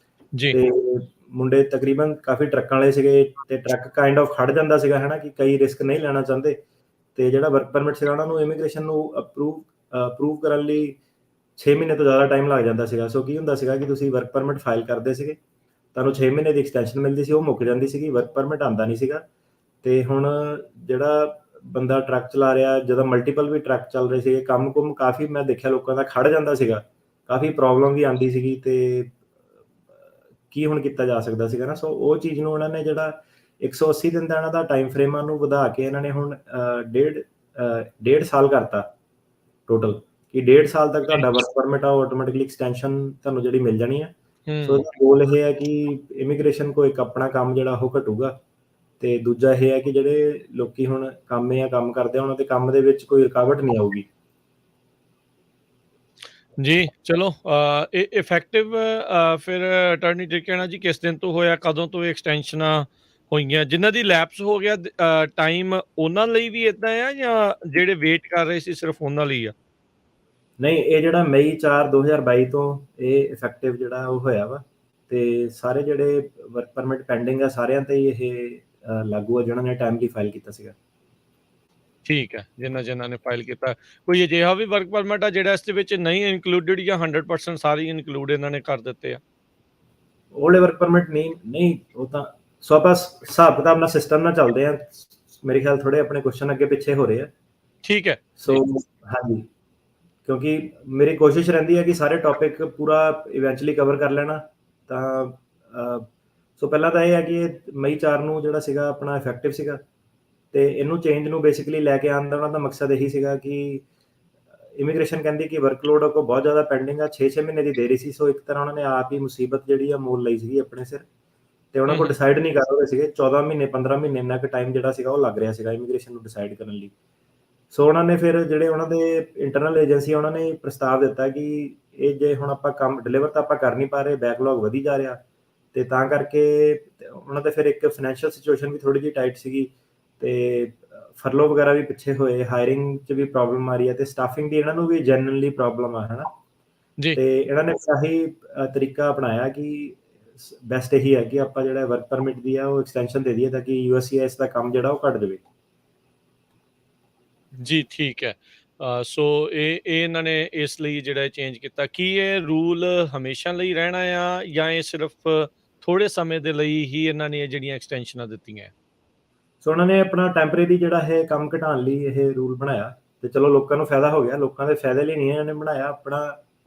ਜੀ ਤੇ ਮੁੰਡੇ ਤਕਰੀਬਨ ਕਾਫੀ ਟਰੱਕਾਂ ਵਾਲੇ ਸੀਗੇ ਤੇ ਟਰੱਕ ਕਾਈਂਡ ਆਫ ਖੜ ਜਾਂਦਾ ਸੀਗਾ ਹੈ ਨਾ, ਕਿ ਕਈ ਰਿਸਕ ਨਹੀਂ ਲੈਣਾ ਚਾਹੁੰਦੇ। ਤੇ ਜਿਹੜਾ ਵਰਕ ਪਰਮਿਟ ਸੀਗਾ ਉਹਨਾਂ ਨੂੰ ਇਮੀਗ੍ਰੇਸ਼ਨ ਨੂੰ ਅਪਰੂਵ ਕਰਨ ਲਈ 6 ਮਹੀਨੇ ਤੋਂ ਜ਼ਿਆਦਾ ਟਾਈਮ ਲੱਗ ਜਾਂਦਾ ਸੀਗਾ। ਸੋ ਕੀ ਹੁੰਦਾ ਸੀਗਾ ਕਿ ਤੁਸੀਂ ਵਰਕ ਪਰਮਿਟ ਫਾਈਲ ਕਰਦੇ ਸੀਗੇ, ਤੁਹਾਨੂੰ 6 ਮਹੀਨੇ ਦੀ ਐਕਸਟੈਂਸ਼ਨ ਮਿਲਦੀ ਸੀ, ਉਹ ਮੁੱਕ ਜਾਂਦੀ ਸੀਗੀ, ਵਰਕ ਪਰਮਿਟ ਆਉਂਦਾ ਨਹੀਂ ਸੀਗਾ। ਤੇ ਹੁਣ ਜਿਹੜਾ ਬੰਦਾ ਟਰੱਕ ਚਲਾ ਰਿਹਾ, ਜਦੋਂ ਮਲਟੀਪਲ ਵੀ ਟਰੱਕ ਚੱਲ ਰਹੇ ਸੀਗੇ, ਕੰਮ ਕਾਫੀ ਮੈਂ ਦੇਖਿਆ ਲੋਕਾਂ ਦਾ ਖੜ ਜਾਂਦਾ ਸੀਗਾ, ਕਾਫੀ ਪ੍ਰੋਬਲਮ ਵੀ ਆਉਂਦੀ ਸੀਗੀ। ਤੇ ਕੀ ਹੁਣ ਕੀਤਾ ਜਾ ਸਕਦਾ ਸੀਗਾ ਨਾ। ਸੋ ਉਹ ਚੀਜ਼ ਨੂੰ ਉਹਨਾਂ ਨੇ ਜਿਹੜਾ 180 ਦਿਨ ਦਾ ਇਹਨਾਂ ਦਾ ਟਾਈਮ ਫਰੇਮਾਂ ਨੂੰ ਵਧਾ ਕੇ ਇਹਨਾਂ ਨੇ ਹੁਣ ਡੇਢ ਸਾਲ ਕਰਤਾ ਟੋਟਲ, ਕਿ 1.5 ਸਾਲ ਤੱਕ ਤੁਹਾਡਾ ਵਰਕ ਪਰਮਿਟ ਆ ਆਟੋਮੈਟਿਕਲੀ ਐਕਸਟੈਂਸ਼ਨ ਤੁਹਾਨੂੰ ਜਿਹੜੀ ਮਿਲ ਜਾਣੀ ਆ। ਸੋ ਗੋਲ ਇਹ ਹੈ ਕਿ ਇਮੀਗ੍ਰੇਸ਼ਨ ਕੋ ਇੱਕ ਆਪਣਾ ਕੰਮ ਜਿਹੜਾ ਉਹ ਘਟੂਗਾ, ਤੇ ਦੂਜਾ ਇਹ ਹੈ ਕਿ ਜਿਹੜੇ ਲੋਕੀ ਹੁਣ ਕੰਮ ਕਰਦੇ ਆ ਉਹਨਾਂ ਦੇ ਕੰਮ ਦੇ ਵਿੱਚ ਕੋਈ ਰੁਕਾਵਟ ਨਹੀਂ ਆਊਗੀ। ਜੀ ਚਲੋ ਇਹ ਇਫੈਕਟਿਵ ਫਿਰ ਅਟਾਰਨੀ ਟਿਕਾਣਾ ਜੀ ਕਿਸ ਦਿਨ ਤੋਂ ਹੋਇਆ, ਕਦੋਂ ਤੋਂ ਐਕਸਟੈਂਸ਼ਨਾਂ ਹੋਈਆਂ? ਜਿਨ੍ਹਾਂ ਦੀ ਲੈਪਸ ਹੋ ਗਿਆ ਟਾਈਮ, ਉਹਨਾਂ ਲਈ ਵੀ ਇਦਾਂ ਆ ਜਾਂ ਜਿਹੜੇ ਵੇਟ ਕਰ ਰਹੇ ਸੀ ਸਿਰਫ ਉਹਨਾਂ ਲਈ ਆ? ਨਹੀਂ, ਇਹ ਜਿਹੜਾ ਮਈ 4 2022 ਤੋਂ ਇਹ ਇਫੈਕਟਿਵ ਜਿਹੜਾ ਉਹ ਹੋਇਆ ਵਾ, ਤੇ ਸਾਰੇ ਜਿਹੜੇ ਵਰਕ ਪਰਮਿਟ ਪੈਂਡਿੰਗ ਆ ਸਾਰਿਆਂ ਤੇ ਹੀ ਇਹ ਲਾਗੂ ਆ ਜਿਹਨਾਂ ਨੇ ਟਾਈਮਲੀ ਫਾਈਲ ਕੀਤਾ ਸੀਗਾ। ਠੀਕ ਹੈ, ਜਿਨ੍ਹਾਂ ਨੇ ਫਾਈਲ ਕੀਤਾ। ਕੋਈ ਅਜਿਹਾ ਵੀ ਵਰਕ ਪਰਮਿਟ ਆ ਜਿਹੜਾ ਇਸ ਦੇ ਵਿੱਚ ਨਹੀਂ ਇਨਕਲੂਡਡ ਜਾਂ 100% ਸਾਰੇ ਇਨਕਲੂਡ ਇਹਨਾਂ ਨੇ ਕਰ ਦਿੱਤੇ ਆ? ਉਹਲੇ ਵਰਕ ਪਰਮਿਟ ਨਹੀਂ, ਉਹ ਤਾਂ ਸੋ ਆਪਾਂ ਹਿਸਾਬ ਕਿਤਾਬ ਨਾਲ ਸਿਸਟਮ ਨਾਲ ਚੱਲਦੇ ਆ। ਮੇਰੇ ਖਿਆਲ ਥੋੜੇ ਆਪਣੇ ਕੁਐਸਚਨ ਅੱਗੇ ਪਿੱਛੇ ਹੋ ਰਹੇ ਆ। ਠੀਕ ਹੈ। ਸੋ ਹਾਂਜੀ, ਕਿਉਂਕਿ ਮੇਰੀ ਕੋਸ਼ਿਸ਼ ਰਹਿੰਦੀ ਹੈ ਕਿ ਸਾਰੇ ਟੌਪਿਕ ਪੂਰਾ ਇਵੈਂਚੁਅਲੀ ਕਵਰ ਕਰ ਲੈਣਾ। ਤਾਂ ਸੋ ਪਹਿਲਾਂ ਤਾਂ ਇਹ ਹੈ ਕਿ ਇਹ ਮਈ 4 ਨੂੰ ਜਿਹੜਾ ਸੀਗਾ ਆਪਣਾ ਇਫੈਕਟਿਵ ਸੀਗਾ, ਤੇ ਇਹਨੂੰ ਚੇਂਜ ਨੂੰ ਬੇਸਿਕਲੀ ਲੈ ਕੇ ਆਉਣ ਦਾ ਉਹਨਾਂ ਦਾ ਮਕਸਦ ਇਹੀ ਸੀਗਾ ਕਿ ਇਮੀਗ੍ਰੇਸ਼ਨ ਕਹਿੰਦੀ ਕਿ ਵਰਕਲੋਡ ਕੋ ਬਹੁਤ ਜ਼ਿਆਦਾ ਪੈਂਡਿੰਗ ਆ, 6 ਮਹੀਨੇ ਦੀ ਦੇਰੀ ਸੀ। ਸੋ ਇੱਕ ਤਰ੍ਹਾਂ ਉਹਨਾਂ ਨੇ ਆਪ ਹੀ ਮੁਸੀਬਤ ਜਿਹੜੀ ਆ ਮੋਲ ਲਈ ਸੀਗੀ ਆਪਣੇ ਸਿਰ, ਤੇ ਉਹਨਾਂ ਕੋਲ ਡਿਸਾਈਡ ਨਹੀਂ ਕਰ ਰਹੇ ਸੀਗੇ। 14 ਮਹੀਨੇ 15 ਮਹੀਨੇ ਇੰਨਾ ਕੁ ਟਾਈਮ ਜਿਹੜਾ ਸੀਗਾ ਉਹ ਲੱਗ ਰਿਹਾ ਸੀਗਾ ਇਮੀਗ੍ਰੇਸ਼ਨ ਨੂੰ ਡਿਸਾਈਡ ਕਰਨ ਲਈ। ਸੋ ਉਹਨਾਂ ਨੇ ਫਿਰ ਜਿਹੜੇ ਉਹਨਾਂ ਦੇ ਇੰਟਰਨਲ ਏਜੰਸੀ ਉਹਨਾਂ ਨੇ ਪ੍ਰਸਤਾਵ ਦਿੱਤਾ ਕਿ ਇਹ ਜੇ ਹੁਣ ਆਪਾਂ ਕੰਮ ਡਿਲੀਵਰ ਤਾਂ ਆਪਾਂ ਕਰ ਨਹੀਂ ਪਾ ਰਹੇ, ਬੈਕਲੌਗ ਵਧੀ ਜਾ ਰਿਹਾ, ਤੇ ਤਾਂ ਕਰਕੇ ਉਹਨਾਂ ਦੇ ਫਿਰ ਇੱਕ ਫਾਈਨੈਂਸ਼ੀਅਲ ਸਿਚੁਏਸ਼ਨ ਵੀ ਥੋੜੀ ਜਿਹੀ ਟਾਈਟ ਸੀਗੀ, ਤੇ ਫਰਲੋ ਵਗੈਰਾ ਵੀ ਪਿੱਛੇ ਹੋਏ, ਹਾਇਰਿੰਗ 'ਚ ਵੀ ਪ੍ਰੋਬਲਮ ਆ ਰਹੀ ਹੈ, ਤੇ ਸਟਾਫਿੰਗ ਦੀ ਇਹਨਾਂ ਨੂੰ ਵੀ ਜੈਨੂਇਨਲੀ ਪ੍ਰੋਬਲਮ ਆ, ਹੈ ਨਾ। ਤੇ ਇਹਨਾਂ ਨੇ ਆਹੀ ਤਰੀਕਾ ਅਪਣਾਇਆ ਕਿ ਬੈਸਟ ਇਹੀ ਹੈ ਕਿ ਆਪਾਂ ਜਿਹੜਾ ਵਰਕ ਪਰਮਿਟ ਦੀ ਆ ਉਹ ਐਕਸਟੈਂਸ਼ਨ ਦੇ ਦਈਏ ਤਾਂ ਕਿ USCIS ਦਾ ਕੰਮ ਜਿਹੜਾ ਉਹ ਘੱਟ ਜਾਵੇ। ਜੀ ਠੀਕ ਹੈ। ਸੋ ਇਹ ਇਹਨਾਂ ਨੇ ਇਸ ਲਈ ਜਿਹੜਾ ਚੇਂਜ ਕੀਤਾ। ਕੀ ਇਹ ਰੂਲ ਹਮੇਸ਼ਾ ਲਈ ਰਹਿਣਾ ਆ ਜਾਂ ਇਹ ਸਿਰਫ ਥੋੜੇ ਸਮੇਂ ਦੇ ਲਈ ਹੀ ਇਹਨਾਂ ਨੇ ਜਿਹੜੀਆਂ ਐਕਸਟੈਂਸ਼ਨਾਂ ਦਿੱਤੀਆਂ? ਸੋ ਉਹਨਾਂ ਨੇ ਆਪਣਾ ਟੈਂਪਰੇਰੀ ਜਿਹੜਾ ਇਹ ਕੰਮ ਘਟਾਉਣ ਲਈ ਇਹ ਰੂਲ ਬਣਾਇਆ, ਤੇ ਚਲੋ ਲੋਕਾਂ ਨੂੰ ਫਾਇਦਾ ਹੋ ਗਿਆ। ਲੋਕਾਂ ਦੇ ਫਾਇਦੇ ਲਈ ਨਹੀਂ ਇਹਨਾਂ ਨੇ ਬਣਾਇਆ,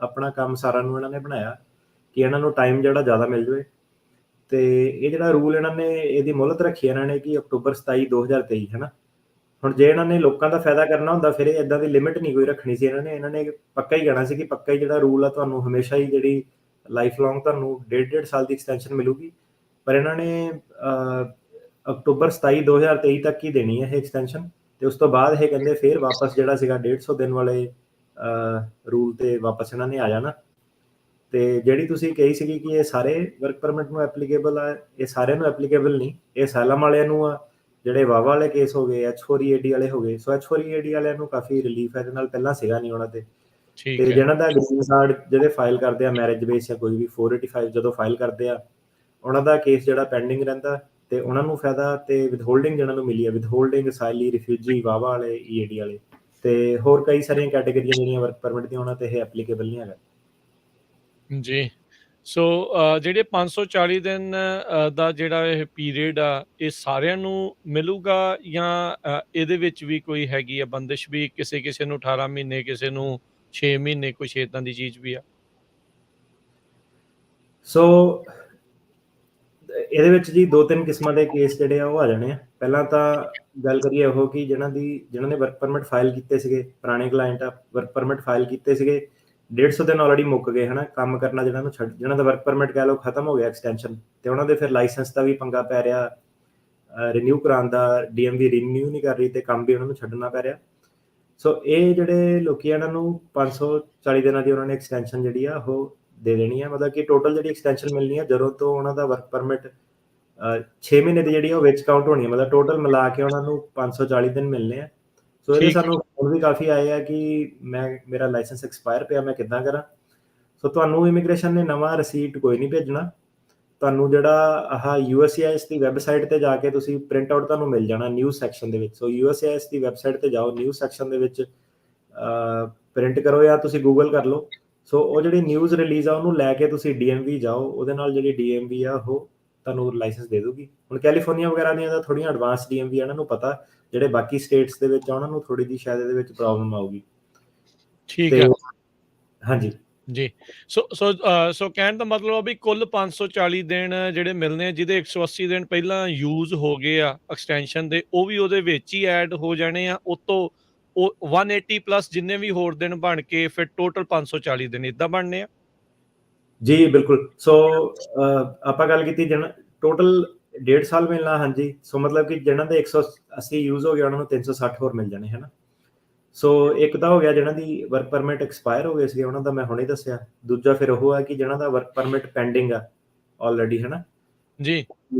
ਆਪਣਾ ਕੰਮ ਸਾਰਿਆਂ ਨੂੰ ਇਹਨਾਂ ਨੇ ਬਣਾਇਆ ਕਿ ਇਹਨਾਂ ਨੂੰ ਟਾਈਮ ਜਿਹੜਾ ਜ਼ਿਆਦਾ ਮਿਲ ਜਾਵੇ। ਤੇ ਇਹ ਜਿਹੜਾ ਰੂਲ ਇਹਨਾਂ ਨੇ ਇਹਦੀ ਮੁਹਲਤ ਰੱਖੀ ਇਹਨਾਂ ਨੇ ਕਿ ਅਕਤੂਬਰ 27 2023 ਹੈ ਨਾ। ਹੁਣ ਜੇ ਇਹਨਾਂ ਨੇ ਲੋਕਾਂ ਦਾ ਫਾਇਦਾ ਕਰਨਾ ਹੁੰਦਾ ਫਿਰ ਇਹ ਇਦਾਂ ਦੀ ਲਿਮਿਟ ਨਹੀਂ ਕੋਈ ਰੱਖਣੀ ਸੀ। ਇਹਨਾਂ ਨੇ ਪੱਕਾ ਹੀ ਕਹਿਣਾ ਸੀ ਕਿ ਪੱਕਾ ਹੀ ਜਿਹੜਾ ਰੂਲ ਆ ਤੁਹਾਨੂੰ ਹਮੇਸ਼ਾ ਹੀ ਜਿਹੜੀ ਲਾਈਫ ਲੌਂਗ ਤੁਹਾਨੂੰ 1.5 ਸਾਲ ਦੀ ਐਕਸਟੈਂਸ਼ਨ ਮਿਲੂਗੀ। ਪਰ ਇਹਨਾਂ ਨੇ ਅਕਤੂਬਰ 27 2023 ਤੱਕ ਹੀ ਦੇਣੀ ਹੈ ਇਹ ਐਕਸਟੈਂਸ਼ਨ, ਤੇ ਉਸ ਤੋਂ ਬਾਅਦ ਇਹ ਕਹਿੰਦੇ ਫਿਰ ਵਾਪਸ ਜਿਹੜਾ ਸੀਗਾ 150 ਦਿਨ ਵਾਲੇ ਰੂਲ ਤੇ ਵਾਪਸ ਇਹਨਾਂ ਨੇ ਆ ਜਾਣਾ। ਤੇ ਜਿਹੜੀ ਤੁਸੀਂ ਕਹੀ ਸੀਗੀ ਕਿ ਇਹ ਸਾਰੇ ਵਰਕ ਪਰਮਿਟ ਨੂੰ ਐਪਲੀਕੇਬਲ ਆ, ਇਹ ਸਾਰਿਆਂ ਨੂੰ ਐਪਲੀਕੇਬਲ ਨਹੀਂ, ਇਹ ਅਸਾਈਲਮ ਵਾਲਿਆਂ ਨੂੰ ਆ। ਜਿਹੜੇ ਵਾਵਾ ਵਾਲੇ ਕੇਸ ਹੋ ਗਏ, H4EAD ਵਾਲੇ ਹੋ ਗਏ। ਸੋ H4EAD ਵਾਲਿਆਂ ਨੂੰ ਕਾਫੀ ਰਿਲੀਫ ਹੈ ਇਹਦੇ ਨਾਲ, ਪਹਿਲਾਂ ਸੀਗਾ ਨਹੀਂ ਉਹਨਾਂ ਤੇ। ਤੇ ਜਿਹਨਾਂ ਦਾ ਗ੍ਰੀਨ ਕਾਰਡ ਜਿਹੜੇ ਫਾਈਲ ਕਰਦੇ ਆ ਮੈਰਿਜ ਬੇਸ ਜਾਂ ਕੋਈ ਵੀ 485 ਜਦੋਂ ਫਾਈਲ ਕਰਦੇ ਆ, ਉਹਨਾਂ ਦਾ ਕੇਸ ਜਿਹੜਾ ਪੈਂਡਿੰਗ ਰਹਿੰਦਾ ਤੇ ਉਹਨਾਂ ਨੂੰ ਫਾਇਦਾ। ਤੇ ਵਿਦਹੋਲਡਿੰਗ ਜਿਹਨਾਂ ਨੂੰ ਮਿਲੀ ਹੈ, ਵਿਦਹੋਲਡਿੰਗ, ਅਸਾਈਲੀ, ਰਿਫਿਊਜੀ, ਵਾਵਾ ਵਾਲੇ, EAD ਵਾਲੇ, ਤੇ ਹੋਰ ਕਈ ਸਾਰੀਆਂ ਕੈਟੇਗਰੀਆਂ ਜਿਹੜੀਆਂ ਵਰਕ ਪਰਮਿਟ ਦੀਆਂ ਉਹਨਾਂ ਤੇ ਇਹ ਐਪਲੀਕੇਬਲ ਨਹੀਂ ਹੈਗਾ। ਜੀ। ਸੋ ਜਿਹੜੇ 540 ਦਿਨ ਦਾ ਜਿਹੜਾ ਇਹ ਪੀਰੀਅਡ ਆ, ਇਹ ਸਾਰਿਆਂ ਨੂੰ ਮਿਲੂਗਾ ਜਾਂ ਇਹਦੇ ਵਿੱਚ ਵੀ ਕੋਈ ਹੈਗੀ ਆ ਬੰਦਿਸ਼ ਵੀ ਕਿਸੇ ਨੂੰ 18 ਮਹੀਨੇ, ਕਿਸੇ ਨੂੰ 6 ਮਹੀਨੇ, ਕੁਛ ਏਦਾਂ ਦੀ ਚੀਜ਼ ਵੀ ਆ? ਸੋ ਇਹਦੇ ਵਿੱਚ ਜੀ 2-3 ਕਿਸਮਾਂ ਦੇ ਕੇਸ ਜਿਹੜੇ ਆ ਉਹ ਆ ਜਾਣੇ ਆ। ਪਹਿਲਾਂ ਤਾਂ ਗੱਲ ਕਰੀਏ ਉਹ ਕਿ ਜਿਨ੍ਹਾਂ ਨੇ ਵਰਕ ਪਰਮਿਟ ਫਾਈਲ ਕੀਤੇ ਸੀਗੇ, ਪੁਰਾਣੇ ਕਲਾਇੰਟ ਆ, ਵਰਕ ਪਰਮਿਟ ਫਾਈਲ ਕੀਤੇ ਸੀਗੇ, 150 ਦਿਨ ਆਲਰੇਡੀ ਮੁੱਕ ਗਏ ਹਨਾ, ਕੰਮ ਕਰਨਾ ਜਿਹਨਾਂ ਦਾ ਵਰਕ ਪਰਮਿਟ ਕਹਿ ਲਓ ਖਤਮ ਹੋ ਗਿਆ ਐਕਸਟੈਂਸ਼ਨ, ਤੇ ਉਹਨਾਂ ਦੇ ਫਿਰ ਲਾਇਸੈਂਸ ਦਾ ਵੀ ਪੰਗਾ ਪੈ ਰਿਹਾ, ਰਿਨਿਊ ਕਰਾਉਣ ਦਾ, DMV ਰਿਨਿਊ ਨਹੀਂ ਕਰ ਰਹੀ ਤੇ ਕੰਮ ਵੀ ਉਹਨਾਂ ਨੂੰ ਛੱਡਣਾ ਪੈ ਰਿਹਾ। ਸੋ ਇਹ ਜਿਹੜੇ ਲੋਕੀ ਇਹਨਾਂ ਨੂੰ 540 ਦਿਨਾਂ ਦੀ ਉਹਨਾਂ ਨੇ ਐਕਸਟੈਂਸ਼ਨ ਜਿਹੜੀ ਆ ਉਹ ਦੇ ਦੇਣੀ ਆ, ਮਤਲਬ ਕਿ ਟੋਟਲ ਜਿਹੜੀ ਐਕਸਟੈਂਸ਼ਨ ਮਿਲਣੀ ਆ ਜਦੋਂ ਤੋਂ ਉਹਨਾਂ ਦਾ ਵਰਕ ਪਰਮਿਟ 6 ਮਹੀਨੇ ਦੀ ਜਿਹੜੀ ਉਹ ਵਿੱਚ ਕਾਊਂਟ ਹੋਣੀ ਹੈ, ਮਤਲਬ ਟੋਟਲ ਮਿਲਾ ਕੇ ਉਹਨਾਂ ਨੂੰ 540 ਦਿਨ ਮਿਲਣੇ ਆ। ਸੋ ਇਹਦੇ ਸਾਨੂੰ ਹੁਣ ਵੀ ਕਾਫੀ ਆਏ ਆ ਕਿ ਮੇਰਾ ਲਾਇਸੈਂਸ ਐਕਸਪਾਇਰ ਪਿਆ, ਮੈਂ ਕਿੱਦਾਂ ਕਰਾਂ। ਸੋ ਤੁਹਾਨੂੰ ਇਮੀਗ੍ਰੇਸ਼ਨ ਨੇ ਨਵਾਂ ਰਸੀਟ ਕੋਈ ਨਹੀਂ ਭੇਜਣਾ, ਤੁਹਾਨੂੰ ਜਿਹੜਾ ਆਹ USCIS ਦੀ ਵੈਬਸਾਈਟ ਤੇ ਜਾ ਕੇ ਤੁਸੀਂ ਪ੍ਰਿੰਟ ਆਊਟ ਤੁਹਾਨੂੰ ਮਿਲ ਜਾਣਾ ਨਿਊਜ਼ ਸੈਕਸ਼ਨ ਦੇ ਵਿੱਚ। ਸੋ USCIS ਦੀ ਵੈਬਸਾਈਟ ਤੇ ਜਾਓ, ਨਿਊਜ਼ ਸੈਕਸ਼ਨ ਦੇ ਵਿੱਚ ਪ੍ਰਿੰਟ ਕਰੋ ਜਾਂ ਤੁਸੀਂ ਗੂਗਲ ਕਰ ਲਓ। ਸੋ ਉਹ ਜਿਹੜੀ ਨਿਊਜ਼ ਰਿਲੀਜ਼ ਆ ਉਹਨੂੰ ਲੈ ਕੇ ਤੁਸੀਂ DMV ਜਾਓ, ਉਹਦੇ ਨਾਲ ਜਿਹੜੀ DMV ਆ ਉਹ ਤੁਹਾਨੂੰ ਲਾਇਸੈਂਸ ਦੇ ਦੂਗੀ। ਹੁਣ ਕੈਲੀਫੋਰਨੀਆ ਵਗੈਰਾ ਦੀਆਂ ਤਾਂ ਥੋੜ੍ਹੀਆਂ ਐਡਵਾਂਸ DMV ਇਹਨਾਂ ਨੂੰ ਪਤਾ, ਜਿਹੜੇ ਬਾਕੀ ਸਟੇਟਸ ਦੇ ਵਿੱਚ ਆ ਉਹਨਾਂ ਨੂੰ ਥੋੜੀ ਜਿਹੀ ਸ਼ਾਇਦ ਇਹਦੇ ਵਿੱਚ ਪ੍ਰੋਬਲਮ ਆਊਗੀ। ਠੀਕ ਹੈ ਹਾਂਜੀ ਜੀ। ਸੋ ਕਹਿਣ ਦਾ ਮਤਲਬ ਆ ਵੀ ਕੁੱਲ 540 ਦਿਨ ਜਿਹੜੇ ਮਿਲਣੇ, ਜਿਹਦੇ 180 ਦਿਨ ਪਹਿਲਾਂ ਯੂਜ਼ ਹੋ ਗਏ ਆ ਐਕਸਟੈਂਸ਼ਨ ਦੇ, ਉਹ ਵੀ ਉਹਦੇ ਵਿੱਚ ਹੀ ਐਡ ਹੋ ਜਾਣੇ ਆ। ਉਤੋਂ ਉਹ 180 ਪਲੱਸ ਜਿੰਨੇ ਵੀ ਹੋਰ ਦਿਨ ਬਣ ਕੇ ਫਿਰ ਟੋਟਲ 540 ਦਿਨ ਇਦਾਂ ਬਣਨੇ ਆ। ਜੀ ਬਿਲਕੁਲ। ਸੋ ਆਪਾਂ ਗੱਲ ਕੀਤੀ ਟੋਟਲ 1.5 ਸਾਲ ਮਿਲਣਾ। ਹਾਂਜੀ, ਸੋ ਮਤਲਬ ਕਿ ਜਿਹਨਾਂ ਦੇ 180 ਯੂਜ਼ ਹੋ ਗਿਆ ਉਹਨਾਂ ਨੂੰ 360 ਹੋਰ ਮਿਲ ਜਾਣੇ ਹਨਾ। ਸੋ ਇੱਕ ਤਾਂ ਹੋ ਗਿਆ ਜਿਹਨਾਂ ਦੀ ਵਰਕ ਪਰਮਿਟ ਐਕਸਪਾਇਰ ਹੋ ਗਏ ਸੀ, ਉਹਨਾਂ ਦਾ ਮੈਂ ਹੁਣੇ ਦੱਸਿਆ। ਦੂਜਾ ਫਿਰ ਉਹ ਹੈ ਕਿ ਜਿਹਨਾਂ ਦਾ ਵਰਕ ਪਰਮਿਟ ਪੈਂਡਿੰਗ ਆ ਆਲਰੇਡੀ ਹਨਾ ਜੀ,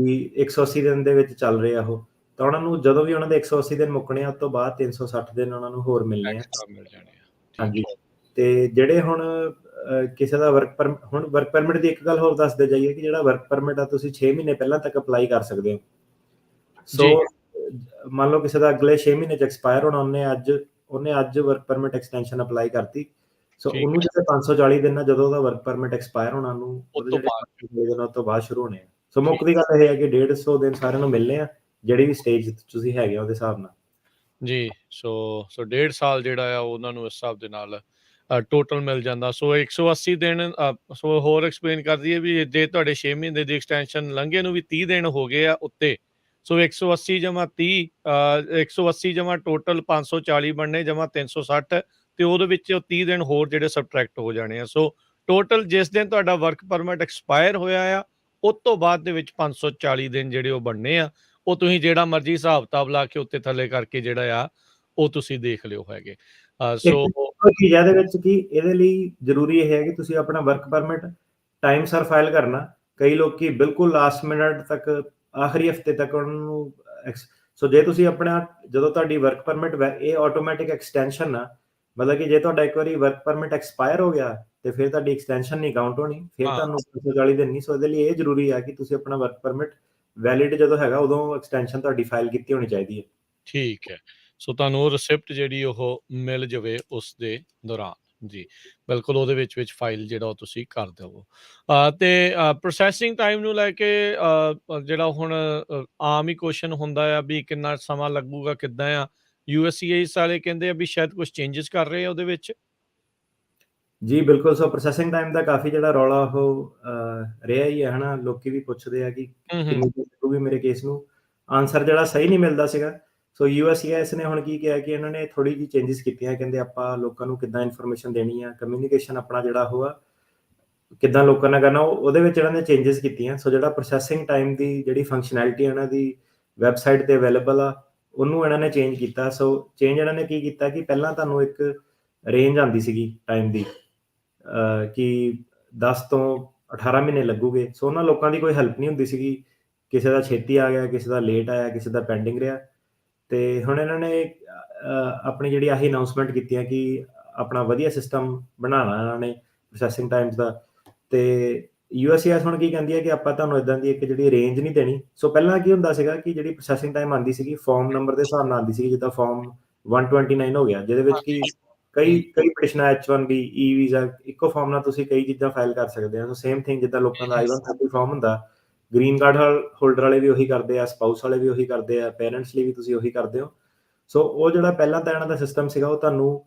180 ਦਿਨ ਦੇ ਵਿੱਚ ਚੱਲ ਰਹੇ ਆ ਉਹ, ਤਾਂ ਉਹਨਾਂ ਨੂੰ ਜਦੋਂ ਵੀ ਉਹਨਾਂ ਦੇ 180 ਦਿਨ ਮੁੱਕਣੇ ਆ ਉਸ ਤੋਂ ਬਾਅਦ 360 ਦਿਨ ਉਹਨਾਂ ਨੂੰ ਹੋਰ ਮਿਲਣੇ ਆ। ਮਿਲ ਜਾਣੇ ਆ। ਹਾਂਜੀ, ਤੇ ਜਿਹੜੇ ਹੁਣ ਕਿਸੇ ਦਾ ਹੁਣ ਵਰਕ ਪਰਮਿਟ ਦੀ ਇੱਕ ਗੱਲ ਹੋਰ ਦੱਸਦੇ ਜਾਈਏ ਕਿ ਜਿਹੜਾ ਵਰਕ ਪਰਮਿਟ ਆ ਤੁਸੀਂ 6 ਮਹੀਨੇ ਪਹਿਲਾਂ ਤੱਕ ਅਪਲਾਈ ਕਰ ਸਕਦੇ ਹੋ। ਸੋ ਮੰਨ ਲਓ ਕਿਸੇ ਦਾ ਅਗਲੇ 6 ਮਹੀਨੇ ਚ ਐਕਸਪਾਇਰ ਹੋਣਾ, ਉਹਨੇ ਅੱਜ ਵਰਕ ਪਰਮਿਟ ਐਕਸਟੈਂਸ਼ਨ ਅਪਲਾਈ ਕਰਤੀ। ਸੋ ਉਹਨੂੰ ਜਿਹੜੇ 540 ਦਿਨ ਆ ਜਦੋਂ ਉਹਦਾ ਵਰਕ ਪਰਮਿਟ ਐਕਸਪਾਇਰ ਹੋਣਾ, ਉਹਨੂੰ ਉਹਦੇ ਜਿਹੜੇ 540 ਦਿਨ ਤੋਂ ਬਾਅਦ ਸ਼ੁਰੂ ਹੋਣੇ ਆ। ਸੋ ਮੁੱਖ ਦੀ ਗੱਲ ਇਹ ਹੈ ਕਿ 150 ਦਿਨ ਸਾਰਿਆਂ ਨੂੰ ਮਿਲਣੇ ਆ, ਜਿਹੜੀ ਵੀ ਸਟੇਜ ਤੁਸੀਂ ਹੈਗੇ ਉਹਦੇ ਹਿਸਾਬ ਨਾਲ। ਜੀ, ਸੋ 1.5 ਸਾਲ ਜਿਹੜਾ ਆ ਉਹਨਾਂ ਨੂੰ ਇਸ ਹਿਸਾਬ ਦੇ ਨਾਲ ਟੋਟਲ ਮਿਲ ਜਾਂਦਾ। ਸੋ 180 ਦਿਨ ਸੋ ਹੋਰ ਐਕਸਪਲੇਨ ਕਰ ਦਈਏ ਵੀ ਜੇ ਤੁਹਾਡੇ 6 ਮਹੀਨੇ ਦੀ ਐਕਸਟੈਂਸ਼ਨ ਲੰਘੇ ਨੂੰ ਵੀ 30 ਦਿਨ ਹੋ ਗਏ ਆ ਉੱਤੇ, ਸੋ 180 ਜਮਾ 30 180 ਜਮਾ ਟੋਟਲ 540 ਬਣਨੇ ਜਮਾ 360, ਤੇ ਉਹਦੇ ਵਿੱਚ 30 ਦਿਨ ਹੋਰ ਜਿਹੜੇ ਸਬਟਰੈਕਟ ਹੋ ਜਾਣੇ ਆ। ਸੋ ਟੋਟਲ ਜਿਸ ਦਿਨ ਤੁਹਾਡਾ ਵਰਕ ਪਰਮਿਟ ਐਕਸਪਾਇਰ ਹੋਇਆ ਆ ਉਸ ਤੋਂ ਬਾਅਦ ਦੇ ਵਿੱਚ 540 ਦਿਨ ਜਿਹੜੇ ਉਹ ਬਣਨੇ ਆ। ਉਹ ਤੁਸੀਂ ਜਿਹੜਾ ਮਰਜ਼ੀ ਹਿਸਾਬ ਕਿਤਾਬ ਲਾ ਕੇ ਉੱਤੇ ਥੱਲੇ ਕਰਕੇ ਜਿਹੜਾ ਆ ਉਹ ਤੁਸੀਂ ਦੇਖ ਲਿਓ ਹੈਗੇ। ਸੋ ਚੀਜ਼ ਇਹਦੇ ਵਿੱਚ ਕਿ ਇਹਦੇ ਲਈ ਜ਼ਰੂਰੀ ਇਹ ਹੈ ਕਿ ਤੁਸੀਂ ਆਪਣਾ work permit time sir file ਕਰਨਾ। ਕਈ ਲੋਕੀ ਬਿਲਕੁਲ ਲਾਸਟ ਮਿੰਟ ਤੱਕ, ਆਖਰੀ ਹਫਤੇ ਤੱਕ ਉਹਨਾਂ ਨੂੰ ਸੋ ਜੇ ਤੁਸੀਂ ਆਪਣਾ ਜਦੋਂ ਤੁਹਾਡੀ ਵਰਕ ਪਰਮਿਟ ਇਹ ਆਟੋਮੈਟਿਕ ਐਕਸਟੈਂਸ਼ਨ ਆ, ਮਤਲਬ ਕਿ ਜੇ ਤੁਹਾਡਾ ਇੱਕ ਵਾਰੀ ਵਰਕ ਪਰਮਿਟ ਐਕਸਪਾਇਰ ਹੋ ਗਿਆ ਤੇ ਫਿਰ ਤੁਹਾਡੀ ਐਕਸਟੈਂਸ਼ਨ ਨਹੀਂ ਕਾਊਂਟ ਹੋਣੀ, ਫਿਰ ਤੁਹਾਨੂੰ 540 ਦਿਨ ਨਹੀਂ। ਸੋ ਇਹਦੇ ਲਈ ਇਹ ਜ਼ਰੂਰੀ ਹੈ ਕਿ ਤੁਸੀਂ ਆਪਣਾ ਵਰਕ ਪਰਮਿਟ ਵੈਲਿਡ ਜਦੋਂ ਹੈਗਾ ਉਦੋਂ ਐਕਸਟੈਂਸ਼ਨ ਤੁਹਾਡੀ ਫਾਈਲ ਕੀਤੀ ਹੋਣੀ ਚਾਹੀਦੀ ਹੈ। ਠੀਕ ਹੈ। ਸੋ ਤੁਹਾਨੂੰ ਉਹ ਰਿਸਿਪਟ ਜਿਹੜੀ ਉਹ ਮਿਲ ਜਾਵੇ ਉਸ ਦੇ ਦੌਰਾਨ। ਜੀ ਬਿਲਕੁਲ, ਉਹਦੇ ਵਿੱਚ ਫਾਈਲ ਜਿਹੜਾ ਉਹ ਤੁਸੀਂ ਕਰ ਦੇਵੋ। ਤੇ ਪ੍ਰੋਸੈਸਿੰਗ ਟਾਈਮ ਨੂੰ ਲੈ ਕੇ ਜਿਹੜਾ ਹੁਣ ਆਮ ਹੀ ਕੁਐਸਚਨ ਹੁੰਦਾ ਆ ਵੀ ਕਿੰਨਾ ਸਮਾਂ ਲੱਗੂਗਾ, ਕਿੱਦਾਂ ਆ। USCIS ਵਾਲੇ ਕਹਿੰਦੇ ਆ ਵੀ ਸ਼ਾਇਦ ਕੁਝ ਚੇਂਜਸ ਕਰ ਰਹੇ ਆ ਉਹਦੇ ਵਿੱਚ। ਜੀ ਬਿਲਕੁਲ। ਸੋ ਪ੍ਰੋਸੈਸਿੰਗ ਟਾਈਮ ਦਾ ਕਾਫੀ ਜਿਹੜਾ ਰੌਲਾ ਉਹ ਰਿਹਾ ਹੀ ਹੈ ਹਨਾ। ਲੋਕੀ ਵੀ ਪੁੱਛਦੇ ਆ ਕਿ ਕਿੰਨੀ ਦੇਰ ਲੱਗੂਗੀ ਮੇਰੇ ਕੇਸ ਨੂੰ। ਆਨਸਰ ਜਿਹੜਾ ਸਹੀ ਨਹੀਂ ਮਿਲਦਾ ਸੀਗਾ। ਸੋ USCIS ਨੇ ਹੁਣ ਕੀ ਕਿਹਾ ਕਿ ਇਹਨਾਂ ਨੇ ਥੋੜੀ ਜਿਹੀ ਚੇਂਜਸ ਕੀਤੀਆਂ। ਕਹਿੰਦੇ ਆਪਾਂ ਲੋਕਾਂ ਨੂੰ ਕਿੱਦਾਂ ਇਨਫੋਰਮੇਸ਼ਨ ਦੇਣੀ ਆ, ਕਮਿਊਨੀਕੇਸ਼ਨ ਆਪਣਾ ਜਿਹੜਾ ਉਹ ਆ ਕਿੱਦਾਂ ਲੋਕਾਂ ਨਾਲ ਕਰਨਾ, ਉਹਦੇ ਵਿੱਚ ਇਹਨਾਂ ਨੇ ਚੇਂਜਸ ਕੀਤੀਆਂ। ਸੋ ਜਿਹੜਾ ਪ੍ਰੋਸੈਸਿੰਗ ਟਾਈਮ ਦੀ ਜਿਹੜੀ ਫੰਕਸ਼ਨੈਲਿਟੀ ਇਹਨਾਂ ਦੀ ਵੈਬਸਾਈਟ ਤੇ ਅਵੇਲੇਬਲ ਆ, ਉਹਨੂੰ ਇਹਨਾਂ ਨੇ ਚੇਂਜ ਕੀਤਾ। ਸੋ ਚੇਂਜ ਇਹਨਾਂ ਨੇ ਕੀ ਕੀਤਾ ਕਿ ਪਹਿਲਾਂ ਤੁਹਾਨੂੰ ਇੱਕ ਰੇਂਜ ਆਉਂਦੀ ਸੀਗੀ ਟਾਈਮ ਦੀ ਕਿ 10 ਤੋਂ 18 ਮਹੀਨੇ ਲੱਗੂਗੇ। ਸੋ ਉਹਨਾਂ ਲੋਕਾਂ ਦੀ ਕੋਈ ਹੈਲਪ ਨਹੀਂ ਹੁੰਦੀ ਸੀਗੀ। ਕਿਸੇ ਦਾ ਛੇਤੀ ਆ ਗਿਆ, ਕਿਸੇ ਦਾ ਲੇਟ ਆਇਆ, ਕਿਸੇ ਦਾ ਪੈਂਡਿੰਗ ਰਿਹਾ। ਤੇ ਹੁਣ ਇਹਨਾਂ ਨੇ ਆਪਣੀ ਜਿਹੜੀ ਆਹੀ ਅਨਾਊਂਸਮੈਂਟ ਕੀਤੀ ਹੈ ਕਿ ਆਪਣਾ ਵਧੀਆ ਸਿਸਟਮ ਬਣਾਉਣਾ ਇਹਨਾਂ ਨੇ ਪ੍ਰੋਸੈਸਿੰਗ ਟਾਈਮਸ ਦਾ। ਤੇ USCIS ਹੁਣ ਕੀ ਕਹਿੰਦੀ ਹੈ ਕਿ ਆਪਾਂ ਤੁਹਾਨੂੰ ਇਦਾਂ ਦੀ ਇੱਕ ਜਿਹੜੀ ਰੇਂਜ ਨਹੀਂ ਦੇਣੀ। ਸੋ ਪਹਿਲਾਂ ਕੀ ਹੁੰਦਾ ਸੀਗਾ ਕਿ ਜਿਹੜੀ ਪ੍ਰੋਸੈਸਿੰਗ ਟਾਈਮ ਆਉਂਦੀ ਸੀਗੀ ਫਾਰਮ ਨੰਬਰ ਦੇ ਹਿਸਾਬ ਨਾਲ ਆਉਂਦੀ ਸੀਗੀ, ਜਿੱਦਾਂ ਫਾਰਮ 129 ਹੋ ਗਿਆ, ਜਿਹਦੇ ਵਿੱਚ ਕਿ ਕਈ ਪਟੀਸ਼ਨਾਂ H1B, ਈ ਵੀਜ਼ਾ ਇੱਕੋ ਫਾਰਮ ਨਾਲ ਤੁਸੀਂ ਕਈ ਚੀਜ਼ਾਂ ਫਾਈਲ ਕਰ ਸਕਦੇ ਹੋ। ਸੇਮ ਥਿੰਗ ਜਿੱਦਾਂ ਲੋਕਾਂ ਦਾ I-130 ਫਾਰਮ ਹੁੰਦਾ, ਗ੍ਰੀਨ ਕਾਰਡ ਹੋਲਡਰ ਵਾਲੇ ਵੀ ਉਹੀ ਕਰਦੇ ਆ, ਸਪਾਊਸ ਵਾਲੇ ਵੀ ਉਹੀ ਕਰਦੇ ਆ, ਪੇਰੈਂਟਸ ਲਈ ਵੀ ਤੁਸੀਂ ਉਹੀ ਕਰਦੇ ਹੋ। ਸੋ ਉਹ ਜਿਹੜਾ ਪਹਿਲਾਂ ਤਾਂ ਇਹਨਾਂ ਦਾ ਸਿਸਟਮ ਸੀਗਾ, ਉਹ ਤੁਹਾਨੂੰ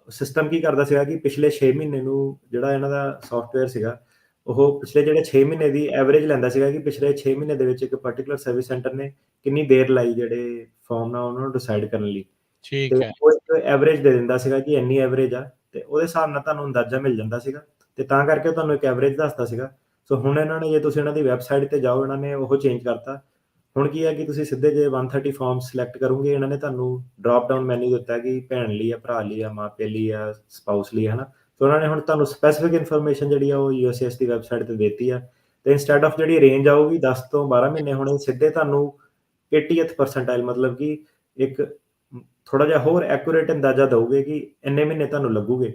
ਸਿਸਟਮ ਕੀ ਕਰਦਾ ਸੀਗਾ ਕਿ ਪਿਛਲੇ 6 ਮਹੀਨੇ ਨੂੰ ਜਿਹੜਾ ਇਹਨਾਂ ਦਾ ਸੌਫਟਵੇਅਰ ਸੀਗਾ, ਉਹ ਪਿਛਲੇ ਜਿਹੜੇ 6 ਮਹੀਨੇ ਦੀ ਐਵਰੇਜ ਲੈਂਦਾ ਸੀਗਾ ਕਿ ਪਿਛਲੇ 6 ਮਹੀਨੇ ਦੇ ਵਿੱਚ ਇੱਕ ਪਾਰਟਿਕੂਲਰ ਸਰਵਿਸ ਸੈਂਟਰ ਨੇ ਕਿੰਨੀ ਦੇਰ ਲਾਈ ਜਿਹੜੇ ਫਾਰਮ ਨਾਲ ਉਹਨਾਂ ਨੂੰ ਡਿਸਾਈਡ ਕਰਨ ਲਈ। ਠੀਕ ਤੇ ਹੈ। ਉਹ ਇੱਕ ਐਵਰੇਜ ਦੇ ਦਿੰਦਾ ਸੀਗਾ ਕਿ ਇੰਨੀ ਐਵਰੇਜ ਆ, ਤੇ ਉਹਦੇ ਹਿਸਾਬ ਨਾਲ ਤੁਹਾਨੂੰ ਅੰਦਾਜ਼ਾ ਮਿਲ ਜਾਂਦਾ ਸੀਗਾ, ਤੇ ਤਾਂ ਕਰਕੇ ਉਹ ਤੁਹਾਨੂੰ ਇੱਕ ਐਵਰੇਜ ਦੱਸਦਾ ਸੀਗਾ। ਸੋ ਹੁਣ ਇਹਨਾਂ ਨੇ, ਜੇ ਤੁਸੀਂ ਇਹਨਾਂ ਦੀ ਵੈਬਸਾਈਟ ਤੇ ਜਾਓ, ਇਹਨਾਂ ਨੇ ਉਹ ਚੇਂਜ ਕਰਤਾ। ਹੁਣ ਕੀ ਹੈ ਕਿ ਤੁਸੀਂ ਸਿੱਧੇ ਜੇ 130 ਫਾਰਮ ਸਿਲੈਕਟ ਕਰੋਗੇ, ਇਹਨਾਂ ਨੇ ਤੁਹਾਨੂੰ ਡ੍ਰੌਪ ਡਾਊਨ ਮੈਨੂ ਦਿੱਤਾ ਕਿ ਭੈਣ ਲਈ ਆ, ਭਰਾ ਲਈ ਆ, ਮਾਪੇ ਲਈ ਆ, ਸਪਾਊਸ ਲਈ, ਹਨਾ। ਸੋ ਉਹਨਾਂ ਨੇ ਹੁਣ ਤੁਹਾਨੂੰ ਸਪੈਸੀਫਿਕ ਇਨਫੋਰਮੇਸ਼ਨ ਜਿਹੜੀ ਆ ਉਹ USCIS ਦੀ ਵੈਬਸਾਈਟ ਤੇ ਦੇਤੀ ਆ, ਤੇ ਇੰਸਟੈਡ ਆਫ ਜਿਹੜੀ ਰੇਂਜ ਆਊਗੀ 10 ਤੋਂ 12 ਮਹੀਨੇ, ਹੁਣ ਸਿੱਧੇ ਤੁਹਾਨੂੰ 80th ਪਰਸੈਂਟਾਈਲ, ਮਤਲਬ ਕਿ ਇੱਕ ਥੋੜਾ ਜਿਹਾ ਹੋਰ ਐਕੂਰੇਟ ਅੰਦਾਜ਼ਾ ਦਊਗੇ ਕਿ ਇੰਨੇ ਮਹੀਨੇ ਤੁਹਾਨੂੰ ਲੱਗੂਗੇ।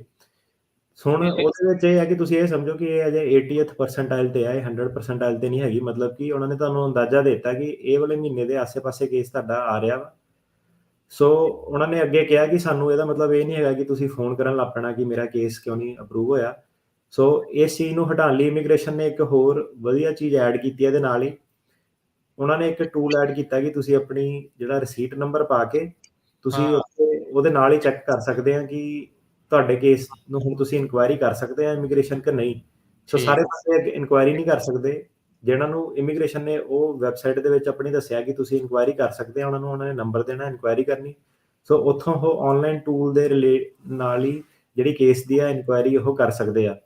ਹੁਣ ਉਹਦੇ ਵਿੱਚ ਇਹ ਹੈ ਕਿ ਤੁਸੀਂ ਇਹ ਸਮਝੋ ਕਿ ਇਹ ਅਜੇ 80th ਪਰਸੈਂਟਾਈਲ ਤੇ ਆ, ਇਹ 100 ਪਰਸੈਂਟਾਈਲ ਤੇ ਨਹੀਂ ਹੈਗੀ। ਮਤਲਬ ਕਿ ਉਹਨਾਂ ਨੇ ਤੁਹਾਨੂੰ ਅੰਦਾਜ਼ਾ ਦੇ ਦਿੱਤਾ ਕਿ ਇਹ ਵਾਲੇ ਮਹੀਨੇ ਦੇ ਆਸੇ-ਪਾਸੇ ਕੇਸ ਤੁਹਾਡਾ ਆ ਰਿਹਾ ਵਾ। ਸੋ ਉਹਨਾਂ ਨੇ ਅੱਗੇ ਕਿਹਾ ਕਿ ਸਾਨੂੰ ਇਹਦਾ ਮਤਲਬ ਇਹ ਨਹੀਂ ਹੈਗਾ ਕਿ ਤੁਸੀਂ ਫੋਨ ਕਰਨ ਲੱਗ ਪੈਣਾ ਕਿ ਮੇਰਾ ਕੇਸ ਕਿਉਂ ਨਹੀਂ ਅਪਰੂਵ ਹੋਇਆ। ਸੋ ਇਸ ਚੀਜ਼ ਨੂੰ ਹਟਾਉਣ ਲਈ ਇਮੀਗ੍ਰੇਸ਼ਨ ਨੇ ਇੱਕ ਹੋਰ ਵਧੀਆ ਚੀਜ਼ ਐਡ ਕੀਤੀ ਹੈ ਇਹਦੇ ਨਾਲ ਹੀ। ਉਹਨਾਂ ਨੇ ਇੱਕ ਟੂਲ ਐਡ ਕੀਤਾ ਕਿ ਤੁਸੀਂ ਆਪਣੀ ਜਿਹੜਾ ਰਿਸੀਟ ਨੰਬਰ ਪਾ ਕੇ ਤੁਸੀਂ ਉੱਥੇ ਉਹਦੇ ਨਾਲ ਹੀ ਚੈੱਕ ਕਰ ਸਕਦੇ ਆ ਕਿ ਤੁਹਾਡੇ ਕੇਸ ਨੂੰ ਹੁਣ ਤੁਸੀਂ ਇਨਕੁਆਇਰੀ ਕਰ ਸਕਦੇ ਆ ਇਮੀਗ੍ਰੇਸ਼ਨ ਕਿ ਨਹੀਂ। ਸੋ ਸਾਰੇ ਪਾਸੇ ਇਨਕੁਆਇਰੀ ਨਹੀਂ ਕਰ ਸਕਦੇ। ਜਿਹਨਾਂ ਨੂੰ ਇਮੀਗ੍ਰੇਸ਼ਨ ਨੇ ਉਹ ਵੈਬਸਾਈਟ ਦੇ ਵਿੱਚ ਆਪਣੀ ਦੱਸਿਆ ਕਿ ਤੁਸੀਂ ਇਨਕੁਆਇਰੀ ਕਰ ਸਕਦੇ ਆ, ਉਹਨਾਂ ਨੇ ਨੰਬਰ ਦੇਣਾ, ਇਨਕੁਆਇਰੀ ਕਰਨੀ। ਸੋ ਉੱਥੋਂ ਉਹ ਆਨਲਾਈਨ ਟੂਲ ਦੇ ਨਾਲ ਹੀ ਜਿਹੜੀ ਕੇਸ ਦੀ ਆ ਇਨਕੁਆਇਰੀ ਉਹ ਕਰ ਸਕਦੇ ਆ।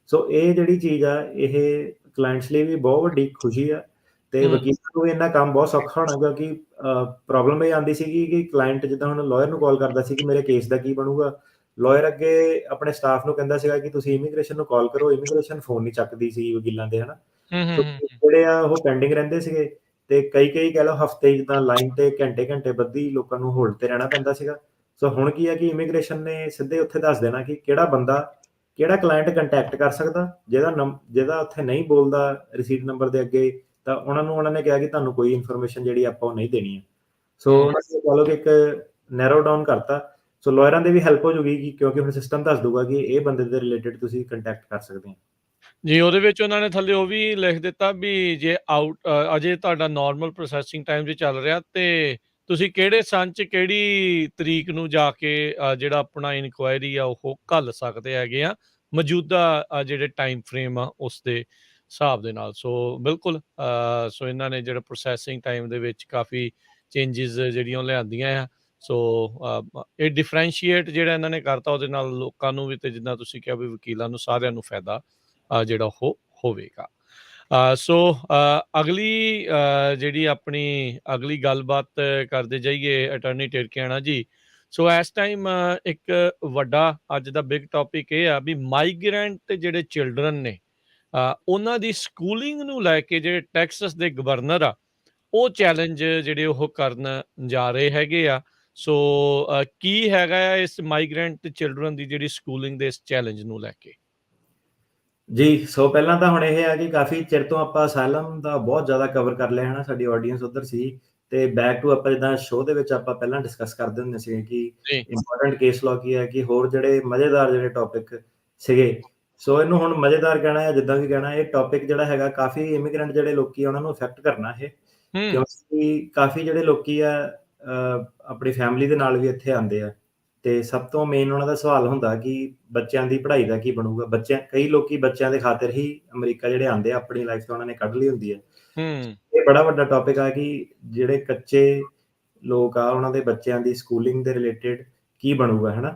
ਸੋ ਇਹ ਜਿਹੜੀ ਚੀਜ਼ ਆ, ਇਹ ਕਲਾਇੰਟਸ ਲਈ ਵੀ ਬਹੁਤ ਵੱਡੀ ਖੁਸ਼ੀ ਆ, ਤੇ ਵਕੀਲਾਂ ਨੂੰ ਵੀ ਇੰਨਾ ਕੰਮ ਬਹੁਤ ਸੌਖਾ ਹੋਣਾ, ਕਿਉਂਕਿ ਪ੍ਰੋਬਲਮ ਇਹ ਆਉਂਦੀ ਸੀਗੀ ਕਿ ਕਲਾਇੰਟ ਜਿੱਦਾਂ ਹੁਣ ਲਾਇਰ ਨੂੰ ਕਾਲ ਕਰਦਾ ਸੀ ਕਿ ਮੇਰੇ ਕੇਸ ਦਾ ਕੀ ਬਣੂਗਾ। ਲਾਇਰ ਅੱਗੇ ਆਪਣੇ ਸਟਾਫ ਨੂੰ ਕਹਿੰਦਾ ਸੀਗਾ ਕਿ ਤੁਸੀਂ ਇਮੀਗ੍ਰੇਸ਼ਨ ਨੂੰ ਕਾਲ ਕਰੋ, ਇਮੀਗ੍ਰੇਸ਼ਨ ਫੋਨ ਨਹੀਂ ਚੱਕਦੀ ਸੀ ਵਕੀਲਾਂ ਦੇ, ਹਨਾ। ਸੋ ਜਿਹੜੇ ਆ ਉਹ ਪੈਂਡਿੰਗ ਰਹਿੰਦੇ ਸੀਗੇ, ਤੇ ਕਈ ਕਹਿ ਲਓ ਹਫ਼ਤੇ ਜਿੱਦਾਂ ਲਾਈਨ ਤੇ ਘੰਟੇ ਬੱਧੀ ਲੋਕਾਂ ਨੂੰ ਹੋਲਡ ਤੇ ਰਹਿਣਾ ਪੈਂਦਾ ਸੀਗਾ। ਸੋ ਹੁਣ ਕੀ ਹੈ ਕਿ ਇਮੀਗ੍ਰੇਸ਼ਨ ਨੇ ਸਿੱਧੇ ਉੱਥੇ ਦੱਸ ਦੇਣਾ ਕਿ ਕਿਹੜਾ ਬੰਦਾ, ਕਿਹੜਾ ਕਲਾਇੰਟ ਕੰਟੈਕਟ ਕਰ ਸਕਦਾ, ਜਿਹਦਾ ਉੱਥੇ ਨਹੀਂ ਬੋਲਦਾ ਰਿਸੀਟ ਨੰਬਰ ਦੇ ਅੱਗੇ, ਤਾਂ ਉਹਨਾਂ ਨੇ ਕਿਹਾ ਕਿ ਤੁਹਾਨੂੰ ਕੋਈ ਇਨਫੋਰਮੇਸ਼ਨ ਜਿਹੜੀ ਆਪਾਂ ਉਹ ਨਹੀਂ ਦੇਣੀ ਹੈ। ਸੋ ਉਹਨਾਂ ਨੇ ਕਹ ਲਓ ਕਿ ਇੱਕ ਨੈਰੋ ਡਾਊਨ ਕਰਤਾ। ਸੋ ਲਾਇਰਾਂ ਦੀ ਵੀ ਹੈਲਪ ਹੋ ਜੂਗੀ ਕਿ ਕਿਉਂਕਿ ਹੁਣ ਸਿਸਟਮ ਦੱਸ ਦੂਗਾ ਕਿ ਇਹ ਬੰਦੇ ਦੇ ਰਿਲੇਟਡ ਤੁਸੀਂ ਕੰਟੈਕਟ ਕਰ ਸਕਦੇ ਹੋ। ਜੀ, ਉਹਦੇ ਵਿੱਚ ਉਹਨਾਂ ਨੇ ਥੱਲੇ ਉਹ ਵੀ ਲਿਖ ਦਿੱਤਾ ਵੀ ਜੇ ਅਜੇ ਤੁਹਾਡਾ ਨਾਰਮਲ ਪ੍ਰੋਸੈਸਿੰਗ ਟਾਈਮ 'ਚ ਚੱਲ ਰਿਹਾ, ਤੇ ਤੁਸੀਂ ਕਿਹੜੇ ਸੰਨ 'ਚ ਕਿਹੜੀ ਤਰੀਕ ਨੂੰ ਜਾ ਕੇ ਜਿਹੜਾ ਆਪਣਾ ਇਨਕੁਆਇਰੀ ਆ ਉਹ ਘੱਲ ਸਕਦੇ ਹੈਗੇ ਆ, ਮੌਜੂਦਾ ਜਿਹੜੇ ਟਾਈਮ ਫਰੇਮ ਆ ਉਸ ਦੇ ਹਿਸਾਬ ਦੇ ਨਾਲ। ਸੋ ਬਿਲਕੁਲ, ਸੋ ਇਹਨਾਂ ਨੇ ਜਿਹੜਾ ਪ੍ਰੋਸੈਸਿੰਗ ਟਾਈਮ ਦੇ ਵਿੱਚ ਕਾਫੀ ਚੇਂਜਿਸ ਜਿਹੜੀਆਂ ਉਹ ਲਿਆਂਦੀਆਂ ਆ। ਸੋ ਇਹ ਡਿਫਰੈਂਸ਼ੀਏਟ ਜਿਹੜਾ ਇਹਨਾਂ ਨੇ ਕਰਤਾ, ਉਹਦੇ ਨਾਲ ਲੋਕਾਂ ਨੂੰ ਵੀ, ਤੇ ਜਿੱਦਾਂ ਤੁਸੀਂ ਕਿਹਾ ਵੀ ਵਕੀਲਾਂ ਨੂੰ, ਸਾਰਿਆਂ ਨੂੰ ਫਾਇਦਾ ਜਿਹੜਾ ਉਹ ਹੋਵੇਗਾ। ਸੋ ਅਗਲੀ ਜਿਹੜੀ ਆਪਣੀ ਅਗਲੀ ਗੱਲਬਾਤ ਕਰਦੇ ਜਾਈਏ ਅਟਾਰਨੀ ਟਿਰਕਿਆਣਾ ਜੀ। ਸੋ ਇਸ ਟਾਈਮ ਇੱਕ ਵੱਡਾ ਅੱਜ ਦਾ ਬਿਗ ਟੌਪਿਕ ਇਹ ਆ ਵੀ ਮਾਈਗ੍ਰੈਂਟ ਜਿਹੜੇ ਚਿਲਡਰਨ ਨੇ, ਉਹਨਾਂ ਦੀ ਸਕੂਲਿੰਗ ਨੂੰ ਲੈ ਕੇ ਜਿਹੜੇ ਟੈਕਸਸ ਦੇ ਗਵਰਨਰ ਆ, ਉਹ ਚੈਲੰਜ ਜਿਹੜੇ ਉਹ ਕਰਨ ਜਾ ਰਹੇ ਹੈਗੇ ਆ। ਸੋ ਕੀ ਹੈਗਾ ਆ ਇਸ ਮਾਈਗ੍ਰੈਂਟ ਚਿਲਡਰਨ ਦੀ ਜਿਹੜੀ ਸਕੂਲਿੰਗ ਦੇ ਇਸ ਚੈਲੰਜ ਨੂੰ ਲੈ ਕੇ? ਜੀ, ਸੋ ਪਹਿਲਾਂ ਤਾਂ ਹੁਣ ਇਹ ਹੈ ਕਿ ਕਾਫੀ ਚਿਰ ਤੋਂ ਆਪਾਂ ਅਸਾਈਲਮ ਦਾ ਬਹੁਤ ਜ਼ਿਆਦਾ ਕਵਰ ਕਰ ਲਿਆ, ਹਨਾ। ਸਾਡੀ ਆਡੀਅנס ਉੱਧਰ ਸੀ, ਤੇ ਬੈਕ ਟੂ ਆਪਾਂ ਜਿੱਦਾਂ ਸ਼ੋਅ ਦੇ ਵਿੱਚ ਆਪਾਂ ਪਹਿਲਾਂ ਡਿਸਕਸ ਕਰਦੇ ਹੁੰਦੇ ਸੀਗੇ ਕਿ ਇੰਪੋਰਟੈਂਟ ਕੇਸ ਲਾਅ ਕੀ ਹੈ, ਕਿ ਹੋਰ ਜਿਹੜੇ ਮਜ਼ੇਦਾਰ ਜਿਹੜੇ ਟੌਪਿਕ ਸੀਗੇ। ਸੋ ਇਹਨੂੰ ਹੁਣ ਮਜ਼ੇਦਾਰ ਕਹਿਣਾ ਹੈ, ਜਿੱਦਾਂ ਵੀ ਕਹਿਣਾ, ਇਹ ਟੌਪਿਕ ਜਿਹੜਾ ਹੈਗਾ ਕਾਫੀ ਇਮੀਗ੍ਰੈਂਟ ਜਿਹੜੇ ਲੋਕੀ ਆ ਉਹਨਾਂ ਨੂੰ ਅਫੈਕਟ ਕਰਨਾ ਇਹ, ਕਿਉਂਕਿ ਕਾਫੀ ਜਿਹੜੇ ਲੋਕੀ ਆ ਆਪਣੀ ਫੈਮਿਲੀ ਦੇ ਨਾਲ ਵੀ ਇੱਥੇ ਆਉਂਦੇ ਆ, ਤੇ ਸਭ ਤੋਂ ਮੇਨ ਉਹਨਾਂ ਦਾ ਸਵਾਲ ਹੁੰਦਾ ਕਿ ਬੱਚਿਆਂ ਦੀ ਪੜ੍ਹਾਈ ਦਾ ਕੀ ਬਣੂਗਾ। ਕਈ ਲੋਕੀ ਬੱਚਿਆਂ ਦੇ ਖਾਤਰ ਹੀ ਅਮਰੀਕਾ ਜਿਹੜੇ ਆਉਂਦੇ ਆ, ਆਪਣੀ ਲਾਈਫ ਤਾਂ ਉਹਨਾਂ ਨੇ ਕੱਢ ਲਈ ਹੁੰਦੀ ਹੈ। ਇਹ ਬੜਾ ਵੱਡਾ ਟੌਪਿਕ ਆ ਕਿ ਜਿਹੜੇ ਕੱਚੇ ਲੋਕ ਆ, ਉਹਨਾਂ ਦੇ ਬੱਚਿਆਂ ਦੀ ਸਕੂਲਿੰਗ ਦੇ ਰਿਲੇਟਿਡ ਕੀ ਬਣੂਗਾ, ਹਨਾ।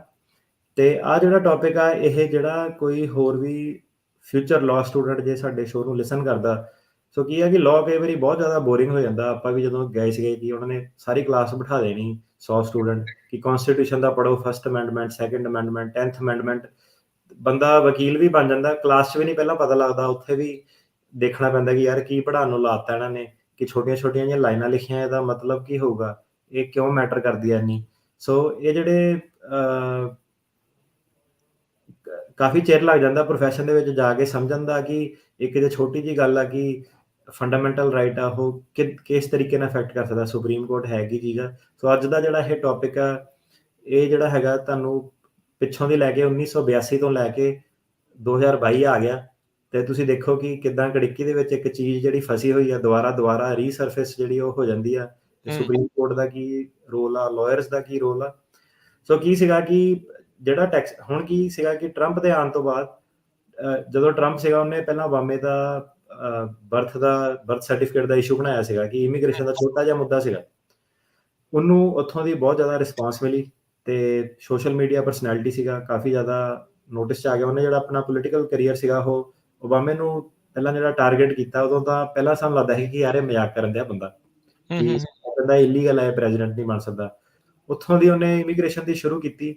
ਤੇ ਆਹ ਜਿਹੜਾ ਟੌਪਿਕ ਆ, ਇਹ ਜਿਹੜਾ ਕੋਈ ਹੋਰ ਵੀ ਫਿਊਚਰ ਲਾਅ ਸਟੂਡੈਂਟ ਜੇ ਸਾਡੇ ਸ਼ੋਅ ਨੂੰ ਲਿਸਨ ਕਰਦਾ, ਸੋ ਕੀ ਹੈ ਕਿ ਲਾਅ ਕਈ ਵਾਰੀ ਬਹੁਤ ਜ਼ਿਆਦਾ ਬੋਰਿੰਗ ਹੋ ਜਾਂਦਾ। ਆਪਾਂ ਵੀ ਜਦੋਂ ਗਏ ਸੀਗੇ ਕਿ ਉਹਨਾਂ ਨੇ ਸਾਰੀ ਕਲਾਸ ਬਿਠਾ ਦੇਣੀ 100 ਸਟੂਡੈਂਟ ਕਿ ਕੌਂਸਟੀਟਿਊਸ਼ਨ ਦਾ ਪੜ੍ਹੋ, first amendment, second amendment, 10th amendment. ਬੰਦਾ ਵਕੀਲ ਵੀ ਬਣ ਜਾਂਦਾ, ਕਲਾਸ 'ਚ ਵੀ ਨਹੀਂ ਪਹਿਲਾਂ ਪਤਾ ਲੱਗਦਾ, ਉੱਥੇ ਵੀ ਦੇਖਣਾ ਪੈਂਦਾ ਕਿ ਯਾਰ ਕੀ ਪੜ੍ਹਾਉਣ ਨੂੰ ਲਾਤਾ ਇਹਨਾਂ ਨੇ, ਕਿ ਛੋਟੀਆਂ-ਛੋਟੀਆਂ ਜਿਹੀਆਂ ਲਾਈਨਾਂ ਲਿਖੀਆਂ, ਇਹਦਾ ਮਤਲਬ ਕੀ ਹੋਊਗਾ, ਇਹ ਕਿਉਂ ਮੈਟਰ ਕਰਦੀ ਹੈ ਇੰਨੀ। ਸੋ ਇਹ ਜਿਹੜੇ ਕਾਫੀ ਚਿਰ ਲੱਗ ਜਾਂਦਾ ਪ੍ਰੋਫੈਸ਼ਨ ਦੇ ਵਿੱਚ ਜਾ ਕੇ ਸਮਝਣ ਦਾ ਕਿ ਇੱਕ ਜੇ ਛੋਟੀ ਜਿਹੀ ਗੱਲ ਆ ਕਿ ਫੰਡਾਮੈਂਟਲ ਰਾਈਟ ਆ ਉਹ ਕਿਸ ਤਰੀਕੇ ਨਾਲ ਅਫੈਕਟ ਕਰ ਸਕਦਾ, ਸੁਪਰੀਮ ਕੋਰਟ ਹੈ ਕੀ ਚੀਜ਼ ਆ। ਸੋ ਅੱਜ ਦਾ ਜਿਹੜਾ ਇਹ ਟੌਪਿਕ ਆ, ਇਹ ਜਿਹੜਾ ਹੈਗਾ ਤੁਹਾਨੂੰ ਪਿੱਛੋਂ ਦੀ ਲੈ ਕੇ 1982 ਤੋਂ ਲੈ ਕੇ 2022 ਆ ਗਿਆ ਤੇ ਤੁਸੀਂ ਦੇਖੋ ਕਿ ਕਿੱਦਾਂ ਕੜਿੱਕੀ ਦੇ ਵਿੱਚ ਇੱਕ ਚੀਜ਼ ਜਿਹੜੀ ਫਸੀ ਹੋਈ ਆ ਦੁਬਾਰਾ ਰੀਸਰਫੇਸ ਜਿਹੜੀ ਉਹ ਹੋ ਜਾਂਦੀ ਆ ਤੇ ਸੁਪਰੀਮ ਕੋਰਟ ਦਾ ਕੀ ਰੋਲ ਆ, ਲਾਇਰਸ ਦਾ ਕੀ ਰੋਲ ਆ। ਸੋ ਕੀ ਸੀਗਾ ਕਿ ਜਿਹੜਾ ਟੈਕਸ ਹੁਣ ਕੀ ਸੀਗਾ ਕਿ ਟਰੰਪ ਦੇ ਆਉਣ ਤੋਂ ਬਾਅਦ ਜਦੋਂ ਟਰੰਪ ਸੀਗਾ ਉਹਨੇ ਪਹਿਲਾਂ ਓਬਾਮੇ ਦਾ ਬਰਥ ਸਰਟੀਫਿਕੇਟ ਦਾ ਇਸ਼ੂ ਬਣਾਇਆ ਸੀਗਾ ਕਿ ਇਮੀਗ੍ਰੇਸ਼ਨ ਦਾ ਛੋਟਾ ਜਿਹਾ ਮੁੱਦਾ ਸੀਗਾ। ਉਹਨੂੰ ਉੱਥੋਂ ਦੀ ਬਹੁਤ ਜ਼ਿਆਦਾ ਰਿਸਪਾਂਸ ਮਿਲੀ ਤੇ ਸੋਸ਼ਲ ਮੀਡੀਆ ਪਰਸਨੈਲਿਟੀ ਸੀਗਾ, ਕਾਫੀ ਜ਼ਿਆਦਾ ਨੋਟਿਸ 'ਚ ਆ ਗਿਆ। ਉਹਨੇ ਜਿਹੜਾ ਆਪਣਾ ਪੋਲੀਟੀਕਲ ਕੈਰੀਅਰ ਸੀਗਾ ਉਹ ਓਬਾਮੇ ਨੂੰ ਪਹਿਲਾਂ ਜਿਹੜਾ ਟਾਰਗੇਟ ਕੀਤਾ, ਉਦੋਂ ਤਾਂ ਪਹਿਲਾਂ ਸਾਨੂੰ ਲੱਗਦਾ ਸੀ ਕਿ ਯਾਰ ਇਹ ਮਜ਼ਾਕ ਕਰਨ ਦਿਆ ਬੰਦਾ, ਕਿ ਬੰਦਾ ਇਲੀਗਲ ਹੈ, ਪ੍ਰੈਜ਼ੀਡੈਂਟ ਨਹੀਂ ਬਣ ਸਕਦਾ। ਉੱਥੋਂ ਦੀ ਉਹਨੇ ਇਮੀਗ੍ਰੇਸ਼ਨ ਦੀ ਸ਼ੁਰੂ ਕੀਤੀ।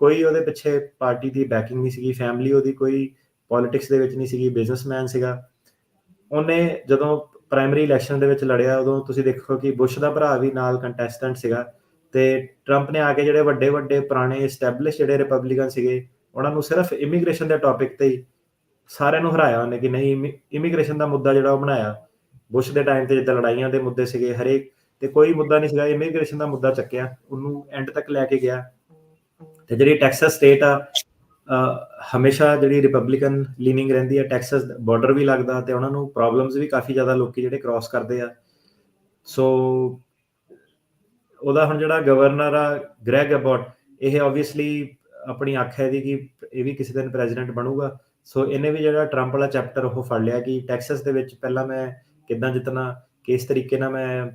ਕੋਈ ਉਹਦੇ ਪਿੱਛੇ ਪਾਰਟੀ ਦੀ ਬੈਕਿੰਗ ਨਹੀਂ ਸੀਗੀ, ਫੈਮਿਲੀ ਉਹਦੀ ਕੋਈ ਪੋਲਿਟਿਕਸ ਦੇ ਵਿੱਚ ਨਹੀਂ ਸੀਗੀ, ਬਿਜ਼ਨਸਮੈਨ ਸੀਗਾ। ਉਹਨੇ ਜਦੋਂ ਪ੍ਰਾਇਮਰੀ ਇਲੈਕਸ਼ਨ ਦੇ ਵਿੱਚ ਲੜਿਆ, ਉਦੋਂ ਤੁਸੀਂ ਦੇਖੋ ਕਿ ਬੁਸ਼ ਦਾ ਭਰਾ ਵੀ ਨਾਲ ਕੰਟੈਸਟੈਂਟ ਸੀਗਾ ਤੇ ਟਰੰਪ ਨੇ ਆ ਕੇ ਜਿਹੜੇ ਵੱਡੇ ਪੁਰਾਣੇ ਐਸਟੈਬਲਿਸ਼ ਜਿਹੜੇ ਰਿਪਬਲਿਕਨ ਸੀਗੇ, ਉਹਨਾਂ ਨੂੰ ਸਿਰਫ ਇਮੀਗ੍ਰੇਸ਼ਨ ਦੇ ਟੌਪਿਕ ਤੇ ਹੀ ਸਾਰਿਆਂ ਨੂੰ ਹਰਾਇਆ ਉਹਨੇ ਕਿ ਨਹੀਂ, ਇਮੀਗ੍ਰੇਸ਼ਨ ਦਾ ਮੁੱਦਾ ਜਿਹੜਾ ਉਹ ਬਣਾਇਆ। ਬੁਸ਼ ਦੇ ਟਾਈਮ ਤੇ ਜਿੱਦਾਂ ਲੜਾਈਆਂ ਦੇ ਮੁੱਦੇ ਸੀਗੇ ਹਰੇਕ, ਤੇ ਕੋਈ ਮੁੱਦਾ ਨਹੀਂ ਸੀਗਾ, ਇਮੀਗ੍ਰੇਸ਼ਨ ਦਾ ਮੁੱਦਾ ਚੱਕਿਆ, ਉਹਨੂੰ ਐਂਡ ਤੱਕ ਲੈ ਕੇ ਗਿਆ। ਤੇ ਜਿਹੜੀ ਟੈਕਸਸ ਸਟੇਟ ਆ ਹਮੇਸ਼ਾ ਜਿਹੜੀ ਰਿਪਬਲਿਕਨ ਲੀਨਿੰਗ ਰਹਿੰਦੀ ਹੈ। ਟੈਕਸਸ ਬਾਰਡਰ ਵੀ ਲੱਗਦਾ ਤੇ ਉਹਨਾਂ ਨੂੰ ਪ੍ਰੋਬਲਮਸ ਵੀ ਕਾਫੀ ਜ਼ਿਆਦਾ ਲੋਕੀ ਜਿਹੜੇ ਕ੍ਰਾਸ ਕਰਦੇ ਆ। ਸੋ ਉਹਦਾ ਹੁਣ ਜਿਹੜਾ ਗਵਰਨਰ ਆ ਗ੍ਰੈਗ ਅਬੋਟ, ਇਹ ਆਬਵੀਅਸਲੀ ਆਪਣੀ ਅੱਖ ਹੈ ਇਹਦੀ ਕਿ ਇਹ ਵੀ ਕਿਸੇ ਦਿਨ ਪ੍ਰੈਜ਼ੀਡੈਂਟ ਬਣੂਗਾ। ਸੋ ਇਹਨੇ ਵੀ ਜਿਹੜਾ ਟਰੰਪ ਵਾਲਾ ਚੈਪਟਰ ਉਹ ਫੜ ਲਿਆ ਕਿ ਟੈਕਸਸ ਦੇ ਵਿੱਚ ਪਹਿਲਾਂ ਮੈਂ ਕਿੱਦਾਂ ਜਿੱਤਣਾ, ਕਿਸ ਤਰੀਕੇ ਨਾਲ ਮੈਂ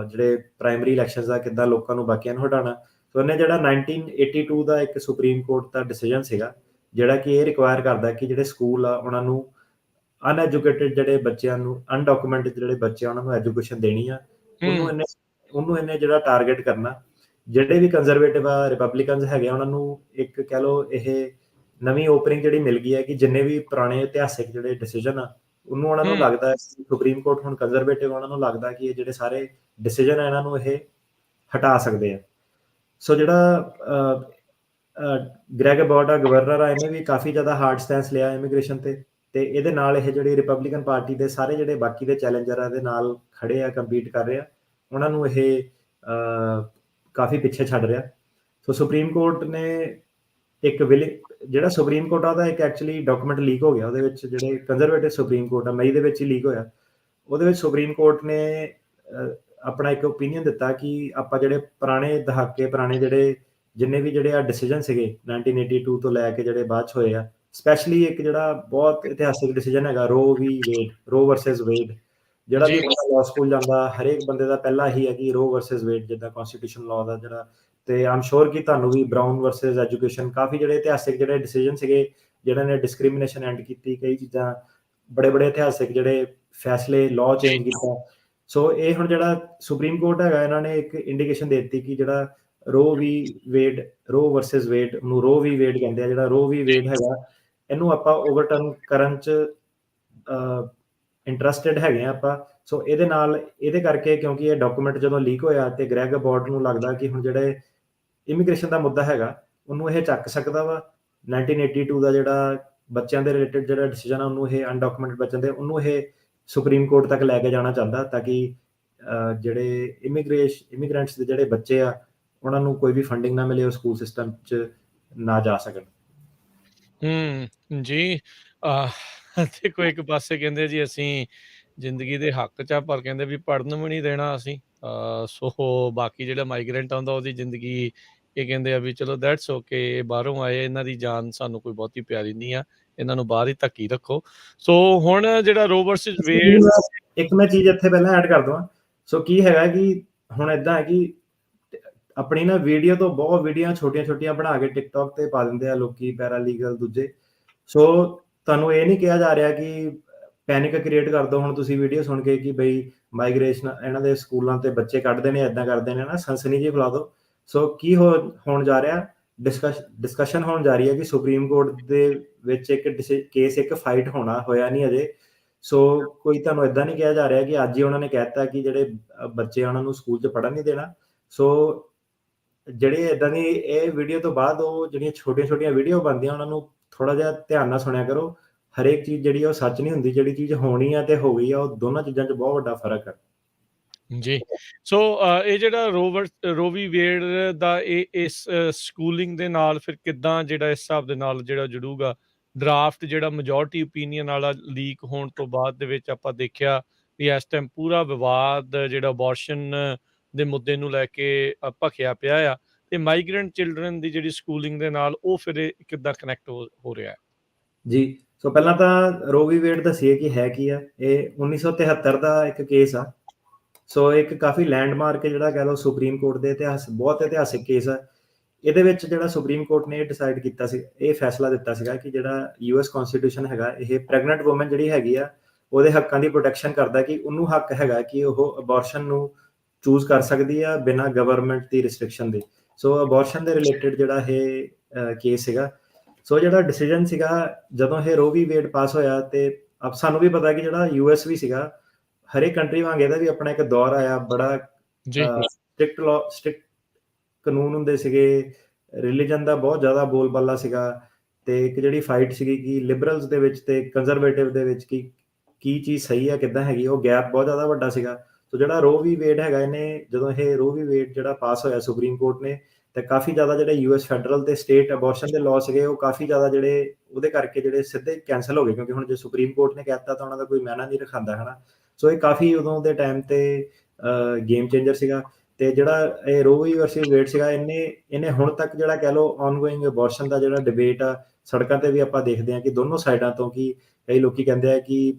ਜਿਹੜੇ ਪ੍ਰਾਇਮਰੀ ਇਲੈਕਸ਼ਨਸ ਦਾ ਕਿੱਦਾਂ ਲੋਕਾਂ ਨੂੰ ਬਾਕੀਆਂ ਨੂੰ ਹਟਾਉਣਾ। ਸੋ ਉਹਨੇ ਜਿਹੜਾ 1982 ਦਾ ਇੱਕ ਸੁਪਰੀਮ ਕੋਰਟ ਦਾ ਡਿਸੀਜਨ ਸੀਗਾ ਜਿਹੜਾ ਕਿ ਇਹ ਰਿਕੁਆਇਰ ਕਰਦਾ ਕਿ ਜਿਹੜੇ ਸਕੂਲ ਆ ਉਹਨਾਂ ਨੂੰ ਅਨਐਜੂਕੇਟਿਡ ਜਿਹੜੇ ਬੱਚਿਆਂ ਨੂੰ, ਅਨਡਾਕੂਮੈਂਟਡ ਜਿਹੜੇ ਬੱਚੇ ਆ ਉਹਨਾਂ ਨੂੰ ਐਜੂਕੇਸ਼ਨ ਦੇਣੀ ਆ। ਉਹਨੂੰ ਇਹਨੇ ਜਿਹੜਾ ਟਾਰਗੇਟ ਕਰਨਾ। ਜਿਹੜੇ ਵੀ ਕੰਜ਼ਰਵੇਟਿਵ ਆ ਰਿਪਬਲਿਕਨਸ ਹੈਗੇ ਆ ਉਹਨਾਂ ਨੂੰ ਇੱਕ ਕਹਿ ਲਓ ਇਹ ਨਵੀਂ ਓਪਨਿੰਗ ਜਿਹੜੀ ਮਿਲ ਗਈ ਹੈ ਕਿ ਜਿੰਨੇ ਵੀ ਪੁਰਾਣੇ ਇਤਿਹਾਸਿਕ ਜਿਹੜੇ ਡਿਸੀਜਨ ਆ ਉਹਨੂੰ ਉਹਨਾਂ ਨੂੰ ਲੱਗਦਾ ਸੁਪਰੀਮ ਕੋਰਟ ਹੁਣ ਕੰਜ਼ਰਵੇਟਿਵ, ਉਹਨਾਂ ਨੂੰ ਲੱਗਦਾ ਕਿ ਇਹ ਜਿਹੜੇ ਸਾਰੇ ਡਿਸੀਜਨ ਆ ਇਹਨਾਂ ਨੂੰ ਇਹ ਹਟਾ ਸਕਦੇ ਆ। ਸੋ ਜਿਹੜਾ ਗ੍ਰੈਗ ਅਬੋਟ ਆ ਗਵਰਨਰ ਆ, ਇਹਨੇ ਵੀ ਕਾਫੀ ਜ਼ਿਆਦਾ ਹਾਰਡ ਸਟੈਂਸ ਲਿਆ ਇਮੀਗ੍ਰੇਸ਼ਨ ਤੇ ਇਹਦੇ ਨਾਲ ਇਹ ਜਿਹੜੀ ਰਿਪਬਲਿਕਨ ਪਾਰਟੀ ਦੇ ਸਾਰੇ ਜਿਹੜੇ ਬਾਕੀ ਦੇ ਚੈਲੰਜਰ ਆ ਇਹਦੇ ਨਾਲ ਖੜੇ ਆ, ਕੰਪੀਟ ਕਰ ਰਹੇ ਆ, ਉਹਨਾਂ ਨੂੰ ਇਹ ਕਾਫੀ ਪਿੱਛੇ ਛੱਡ ਰਿਹਾ। ਸੋ ਸੁਪਰੀਮ ਕੋਰਟ ਨੇ ਇੱਕ ਜਿਹੜਾ ਸੁਪਰੀਮ ਕੋਰਟ ਆ ਉਹਦਾ ਇੱਕ ਐਕਚੁਅਲੀ ਡਾਕੂਮੈਂਟ ਲੀਕ ਹੋ ਗਿਆ। ਉਹਦੇ ਵਿੱਚ ਜਿਹੜੇ ਕੰਜ਼ਰਵੇਟਿਵ ਸੁਪਰੀਮ ਕੋਰਟ ਆ, ਮਈ ਦੇ ਵਿੱਚ ਹੀ ਲੀਕ ਹੋਇਆ। ਉਹਦੇ ਵਿੱਚ ਸੁਪਰੀਮ ਕੋਰਟ ਨੇ ਆਪਣਾ ਇੱਕ ਓਪੀਨੀਅਨ ਦਿੱਤਾ ਕਿ ਆਪਾਂ ਜਿਹੜੇ ਪੁਰਾਣੇ ਦਹਾਕੇ ਪੁਰਾਣੇ ਜਿਹੜੇ ਜਿੰਨੇ ਵੀ ਜਿਹੜੇ ਆ ਡਿਸੀਜਨ ਸੀਗੇ 1982 ਤੋਂ ਲੈ ਕੇ ਜਿਹੜੇ ਬਾਅਦ 'ਚ ਹੋਏ ਆ, ਸਪੈਸ਼ਲੀ ਇੱਕ ਜਿਹੜਾ ਬਹੁਤ ਇਤਿਹਾਸਿਕ ਡਿਸੀਜਨ ਹੈਗਾ ਰੋ ਵਰਸਸ ਵੇਡ। ਜਿਹੜਾ ਵੀ ਬੰਦਾ ਲਾਅ ਸਕੂਲ ਜਾਂਦਾ ਹਰੇਕ ਬੰਦੇ ਦਾ ਪਹਿਲਾ ਹੀ ਹੈ ਕਿ ਰੋ ਵਰਸਸ ਵੇਡ, ਜਿੱਦਾਂ ਕਨਸਟੀਟਿਊਸ਼ਨ ਲਾਅ ਦਾ ਜਿਹੜਾ। ਤੇ ਆਮ ਸ਼ੋਰ ਕਿ ਤੁਹਾਨੂੰ ਵੀ ਬਰਾਊਨ ਵਰਸਸ ਐਜੂਕੇਸ਼ਨ, ਕਾਫੀ ਜਿਹੜੇ ਇਤਿਹਾਸਿਕ ਜਿਹੜੇ ਡਿਸੀਜਨ ਸੀਗੇ ਜਿਹਨਾਂ ਨੇ ਡਿਸਕ੍ਰਿਮੀਨੇਸ਼ਨ ਐਂਡ ਕੀਤੀ, ਕਈ ਚੀਜ਼ਾਂ ਬੜੇ ਇਤਿਹਾਸਿਕ ਜਿਹੜੇ ਫੈਸਲੇ ਲਾਅ ਚੇਂਜ ਕੀਤਾ। ਸੋ ਇਹ ਹੁਣ ਜਿਹੜਾ ਸੁਪਰੀਮ ਕੋਰਟ ਹੈਗਾ ਇਹਨਾਂ ਨੇ ਇੱਕ ਇੰਡੀਕੇਸ਼ਨ ਦੇ ਦਿੱਤੀ ਕਿ ਜਿਹੜਾ ਰੋ ਵਰਸਸ ਵੇਡ ਨੂੰ ਰੋ ਵੀ ਵੇਡ ਕਹਿੰਦੇ ਆ, ਜਿਹੜਾ ਰੋ ਵੀ ਵੇਡ ਹੈਗਾ ਇਹਨੂੰ ਆਪਾਂ ਓਵਰਟਰਨ ਕਰਨ 'ਚ ਇੰਟਰਸਟਿਡ ਹੈਗੇ ਆ ਆਪਾਂ। ਸੋ ਇਹਦੇ ਕਰਕੇ ਕਿਉਂਕਿ ਇਹ ਡਾਕੂਮੈਂਟ ਜਦੋਂ ਲੀਕ ਹੋਇਆ ਤੇ ਗ੍ਰੈਗ ਅਬੋਟ ਨੂੰ ਲੱਗਦਾ ਕਿ ਹੁਣ ਜਿਹੜੇ ਇਮੀਗ੍ਰੇਸ਼ਨ ਦਾ ਮੁੱਦਾ ਹੈਗਾ ਉਹਨੂੰ ਇਹ ਚੱਕ ਸਕਦਾ ਵਾ। 1982 ਦਾ ਜਿਹੜਾ ਬੱਚਿਆਂ ਦੇ ਰਿਲੇਟਡ ਜਿਹੜਾ ਡਿਸੀਜਨ ਆ ਉਹਨੂੰ ਇਹ ਅਨਡਾਕੂਮੈਂਟਡ ਬੱਚਿਆਂ ਦੇ ਉਹਨੂੰ ਇਹ ਸੁਪਰੀਮ ਕੋਰਟ ਤੱਕ ਲੈ ਕੇ ਜਾਣਾ ਚਾਹੁੰਦਾ ਤਾਂ ਕਿ ਜਿਹੜੇ ਇਮੀਗ੍ਰੈਂਟਸ ਦੇ ਜਿਹੜੇ ਬੱਚੇ ਆ ਉਹਨਾਂ ਨੂੰ ਕੋਈ ਵੀ ਫੰਡਿੰਗ ਨਾ ਮਿਲੇ, ਉਹ ਸਕੂਲ ਸਿਸਟਮ 'ਚ ਨਾ ਜਾ ਸਕਣ। ਜੀ ਦੇਖੋ ਇੱਕ ਪਾਸੇ ਕਹਿੰਦੇ ਜੀ ਅਸੀਂ ਜ਼ਿੰਦਗੀ ਦੇ ਹੱਕ 'ਚ ਆ, ਪਰ ਕਹਿੰਦੇ ਵੀ ਪੜ੍ਹਨ ਵੀ ਨਹੀਂ ਦੇਣਾ ਅਸੀਂ। ਸੋ ਬਾਕੀ ਜਿਹੜਾ ਮਾਈਗ੍ਰੈਂਟ ਆਉਂਦਾ ਉਹਦੀ ਜ਼ਿੰਦਗੀ ਇਹ ਕਹਿੰਦੇ ਆ ਵੀ ਚਲੋ ਦੈਟਸ ਓਕੇ, ਬਾਹਰੋਂ ਆਏ, ਇਹਨਾਂ ਦੀ ਜਾਨ ਸਾਨੂੰ ਕੋਈ ਬਹੁਤੀ ਪਿਆਰੀ ਨਹੀਂ ਆ, ਇਹਨਾਂ ਨੂੰ ਬਾਹਰ ਹੀ ਧੱਕੀ ਰੱਖੋ। ਸੋ ਹੁਣ ਜਿਹੜਾ ਰੋ ਵਰਸਸ ਵੇਡ, ਇੱਕ ਮੈਂ ਚੀਜ਼ ਇੱਥੇ ਪਹਿਲਾਂ ਐਡ ਕਰ ਦਵਾਂ। ਸੋ ਕੀ ਹੈਗਾ ਕਿ ਹੁਣ ਏਦਾਂ ਹੈ ਕਿ ਆਪਣੀ ਨਾ ਵੀਡੀਓ ਤੋਂ ਬਹੁਤ ਵੀਡੀਓ ਛੋਟੀਆਂ ਬਣਾ ਕੇ ਟਿਕਟੌਕ ਤੇ ਪਾ ਦਿੰਦੇ ਆ ਲੋਕੀ, ਪੈਰਾਲੀਗਲ ਦੂਜੇ। ਸੋ ਤੁਹਾਨੂੰ ਇਹ ਨਹੀਂ ਕਿਹਾ ਜਾ ਰਿਹਾ ਕਿ ਪੈਨਿਕ ਕ੍ਰੀਏਟ ਕਰ ਦਿਓ ਹੁਣ ਤੁਸੀਂ ਵੀਡੀਓ ਸੁਣ ਕੇ ਕਿ ਬਈ ਮਾਈਗ੍ਰੇਸ਼ਨ ਇਹਨਾਂ ਦੇ ਸਕੂਲਾਂ ਤੇ ਬੱਚੇ ਕੱਢਦੇ ਨੇ, ਏਦਾਂ ਕਰਦੇ ਨੇ ਨਾ, ਸਨਸਨੀ ਜੀ ਫੈਲਾ ਦਿਓ। ਸੋ ਕੀ ਹੋਣ ਜਾ ਰਿਹਾ, ਡਿਸਕਸ਼ਨ ਹੋਣ ਜਾ ਰਹੀ ਹੈ ਕਿ ਸੁਪਰੀਮ ਕੋਰਟ ਦੇ ਵਿੱਚ ਇੱਕ ਫਾਈਟ ਹੋਇਆ ਨਹੀਂ ਅਜੇ। ਸੋ ਕੋਈ ਤੁਹਾਨੂੰ ਏਦਾਂ ਨਹੀਂ ਕਿਹਾ ਜਾ ਰਿਹਾ ਕਿ ਅੱਜ ਹੀ ਉਹਨਾਂ ਨੇ ਕਹਿਤਾ ਕਿ ਜਿਹੜੇ ਬੱਚੇ ਉਹਨਾਂ ਨੂੰ ਸਕੂਲ 'ਚ ਪੜ੍ਹਨ ਨਹੀਂ ਦੇਣਾ। ਸੋ ਜਿਹੜੇ ਏਦਾਂ ਦੀ ਇਹ ਵੀਡੀਓ ਤੋਂ ਬਾਅਦ ਉਹ ਜਿਹੜੀਆਂ ਛੋਟੀਆਂ ਵੀਡੀਓ ਬਣਦੀਆਂ ਉਹਨਾਂ ਨੂੰ ਥੋੜਾ ਜਿਹਾ ਧਿਆਨ ਨਾਲ ਸੁਣਿਆ ਕਰੋ। ਹਰੇਕ ਚੀਜ਼ ਜਿਹੜੀ ਉਹ ਸੱਚ ਨਹੀਂ ਹੁੰਦੀ, ਜਿਹੜੀ ਚੀਜ਼ ਹੋਣੀ ਆ ਤੇ ਹੋ ਗਈ ਆ, ਉਹ ਦੋਨਾਂ ਚੀਜ਼ਾਂ 'ਚ ਬਹੁਤ ਵੱਡਾ ਫਰਕ ਹੈ। ਜੀ। ਸੋ ਇਹ ਜਿਹੜਾ ਰੋਵੀ ਵੇਡ ਦਾ ਇਸ ਸਕੂਲਿੰਗ ਦੇ ਨਾਲ ਫਿਰ ਕਿੱਦਾਂ ਜਿਹੜਾ ਇਸ ਹਿਸਾਬ ਦੇ ਨਾਲ ਜਿਹੜਾ ਜੁੜੂਗਾ? ਡਰਾਫਟ ਜਿਹੜਾ ਮੈਜੋਰਟੀ ਓਪੀਨੀਅਨ ਵਾਲਾ ਲੀਕ ਹੋਣ ਤੋਂ ਬਾਅਦ ਦੇ ਵਿੱਚ ਆਪਾਂ ਦੇਖਿਆ ਵੀ ਇਸ ਟਾਈਮ ਪੂਰਾ ਵਿਵਾਦ ਜਿਹੜਾ ਅਬੋਰਸ਼ਨ ਦੇ ਮੁੱਦੇ ਨੂੰ ਲੈ ਕੇ ਭਖਿਆ ਪਿਆ ਆ, ਤੇ ਮਾਈਗ੍ਰੈਂਟ ਚਿਲਡਰਨ ਦੀ ਜਿਹੜੀ ਸਕੂਲਿੰਗ ਦੇ ਨਾਲ ਉਹ ਫਿਰ ਇਹ ਕਿੱਦਾਂ ਕਨੈਕਟ ਹੋ ਰਿਹਾ ਹੈ? ਜੀ, ਸੋ ਪਹਿਲਾਂ ਤਾਂ ਰੋ ਵੀ ਵੇਡ ਦੱਸੀਏ ਕਿ ਹੈ ਕੀ ਆ। ਇਹ 1973 ਦਾ ਇੱਕ ਕੇਸ ਆ। ਸੋ ਇੱਕ ਕਾਫੀ ਲੈਂਡਮਾਰਕ ਜਿਹੜਾ ਕਹਿ ਲਓ ਸੁਪਰੀਮ ਕੋਰਟ ਦੇ ਬਹੁਤ ਇਤਿਹਾਸਿਕ ਕੇਸ ਆ। ਇਹਦੇ ਵਿੱਚ ਜਿਹੜਾ ਸੁਪਰੀਮ ਕੋਰਟ ਨੇ ਇਹ ਡਿਸਾਈਡ ਕੀਤਾ ਸੀ, ਇਹ ਫੈਸਲਾ ਦਿੱਤਾ ਸੀਗਾ ਕਿ ਜਿਹੜਾ ਯੂਐਸ ਕਨਸਟੀਟਿਊਸ਼ਨ ਹੈਗਾ, ਇਹ ਪ੍ਰੈਗਨੈਂਟ ਵੂਮਨ ਜਿਹੜੀ ਹੈਗੀ ਆ ਉਹਦੇ ਹੱਕਾਂ ਦੀ ਪ੍ਰੋਟੈਕਸ਼ਨ ਕਰਦਾ, ਕਿ ਉਹਨੂੰ ਹੱਕ ਹੈਗਾ ਕਿ ਉਹ ਅਬੋਰਸ਼ਨ ਨੂੰ ਚੂਜ਼ ਕਰ ਸਕਦੀ ਆ ਬਿਨਾਂ ਗਵਰਨਮੈਂਟ ਦੀ ਰਿਸਟ੍ਰਿਕਸ਼ਨ ਦੇ। ਸੋ ਅਬੋਰਸ਼ਨ ਦੇ ਰਿਲੇਟਡ ਜਿਹੜਾ ਇਹ ਕੇਸ ਸੀਗਾ। ਸੋ ਜਿਹੜਾ ਡਿਸੀਜਨ ਸੀਗਾ ਜਦੋਂ ਇਹ ਰੋ ਵੀ ਵੇਡ ਪਾਸ ਹੋਇਆ, ਤੇ ਸਾਨੂੰ ਵੀ ਪਤਾ ਕਿ ਜਿਹੜਾ ਯੂਐਸ ਵੀ ਸੀਗਾ, ਹਰੇਕ ਕੰਟਰੀ ਵਾਂਗ ਇਹਦਾ ਵੀ ਆਪਣਾ ਇੱਕ ਦੌਰ ਆਇਆ, ਬੜਾ ਸਟ੍ਰਿਕਟ ਕਾਨੂੰਨ ਹੁੰਦੇ ਸੀਗੇ, ਰਿਲੀਜਨ ਦਾ ਬਹੁਤ ਜ਼ਿਆਦਾ ਬੋਲਬਾਲਾ ਸੀਗਾ, ਤੇ ਇੱਕ ਜਿਹੜੀ ਫਾਈਟ ਸੀਗੀ ਕਿ ਲਿਬਰਲਸ ਦੇ ਵਿੱਚ ਤੇ ਕੰਜ਼ਰਵੇਟਿਵ ਦੇ ਵਿੱਚ ਕੀ ਚੀਜ਼ ਸਹੀ ਆ ਕਿੱਦਾਂ ਹੈਗੀ, ਉਹ ਗੈਪ ਬਹੁਤ ਜ਼ਿਆਦਾ ਵੱਡਾ ਸੀਗਾ। ਸੋ ਜਿਹੜਾ ਰੋ ਵੀ ਵੇਡ ਹੈਗਾ, ਇਹਨੇ ਜਦੋਂ ਇਹ ਰੋ ਵੀ ਵੇਡ ਜਿਹੜਾ ਪਾਸ ਹੋਇਆ ਸੁਪਰੀਮ ਕੋਰਟ ਨੇ, ਤੇ ਕਾਫੀ ਜ਼ਿਆਦਾ ਜਿਹੜੇ ਯੂਐਸ ਫੈਡਰਲ ਤੇ ਸਟੇਟ ਅਬੋਰਸ਼ਨ ਦੇ ਲਾਅ ਸੀਗੇ ਉਹ ਕਾਫੀ ਜ਼ਿਆਦਾ ਜਿਹੜੇ ਉਹਦੇ ਕਰਕੇ ਜਿਹੜੇ ਸਿੱਧੇ ਕੈਂਸਲ ਹੋ ਗਏ, ਕਿਉਂਕਿ ਹੁਣ ਜੇ ਸੁਪਰੀਮ ਕੋਰਟ ਨੇ ਕਹਿਤਾ ਤਾਂ ਉਹਨਾਂ ਦਾ ਕੋਈ ਮਾਇਨਾ ਨਹੀਂ ਰਖਾਂਦਾ, ਹਨਾ। ਸੋ ਇਹ ਕਾਫੀ ਉਦੋਂ ਦੇ ਟਾਈਮ ਤੇ ਗੇਮ ਚੇਂਜਰ ਸੀਗਾ। ਤੇ ਜਿਹੜਾ ਇਹ ਰੋ ਵੀ ਵਰਸਸ ਵੇਡ ਸੀਗਾ, ਇਹਨੇ ਹੁਣ ਤੱਕ ਜਿਹੜਾ ਕਹਿ ਲਓ ਆਨਗੋਇੰਗ ਅਬੋਰਸ਼ਨ ਦਾ ਜਿਹੜਾ ਡਿਬੇਟ ਆ, ਸੜਕਾਂ ਤੇ ਵੀ ਆਪਾਂ ਦੇਖਦੇ ਹਾਂ ਕਿ ਦੋਨੋਂ ਸਾਈਡਾਂ ਤੋਂ ਕਿ ਕਈ ਲੋਕੀ ਕਹਿੰਦੇ ਆ ਕਿ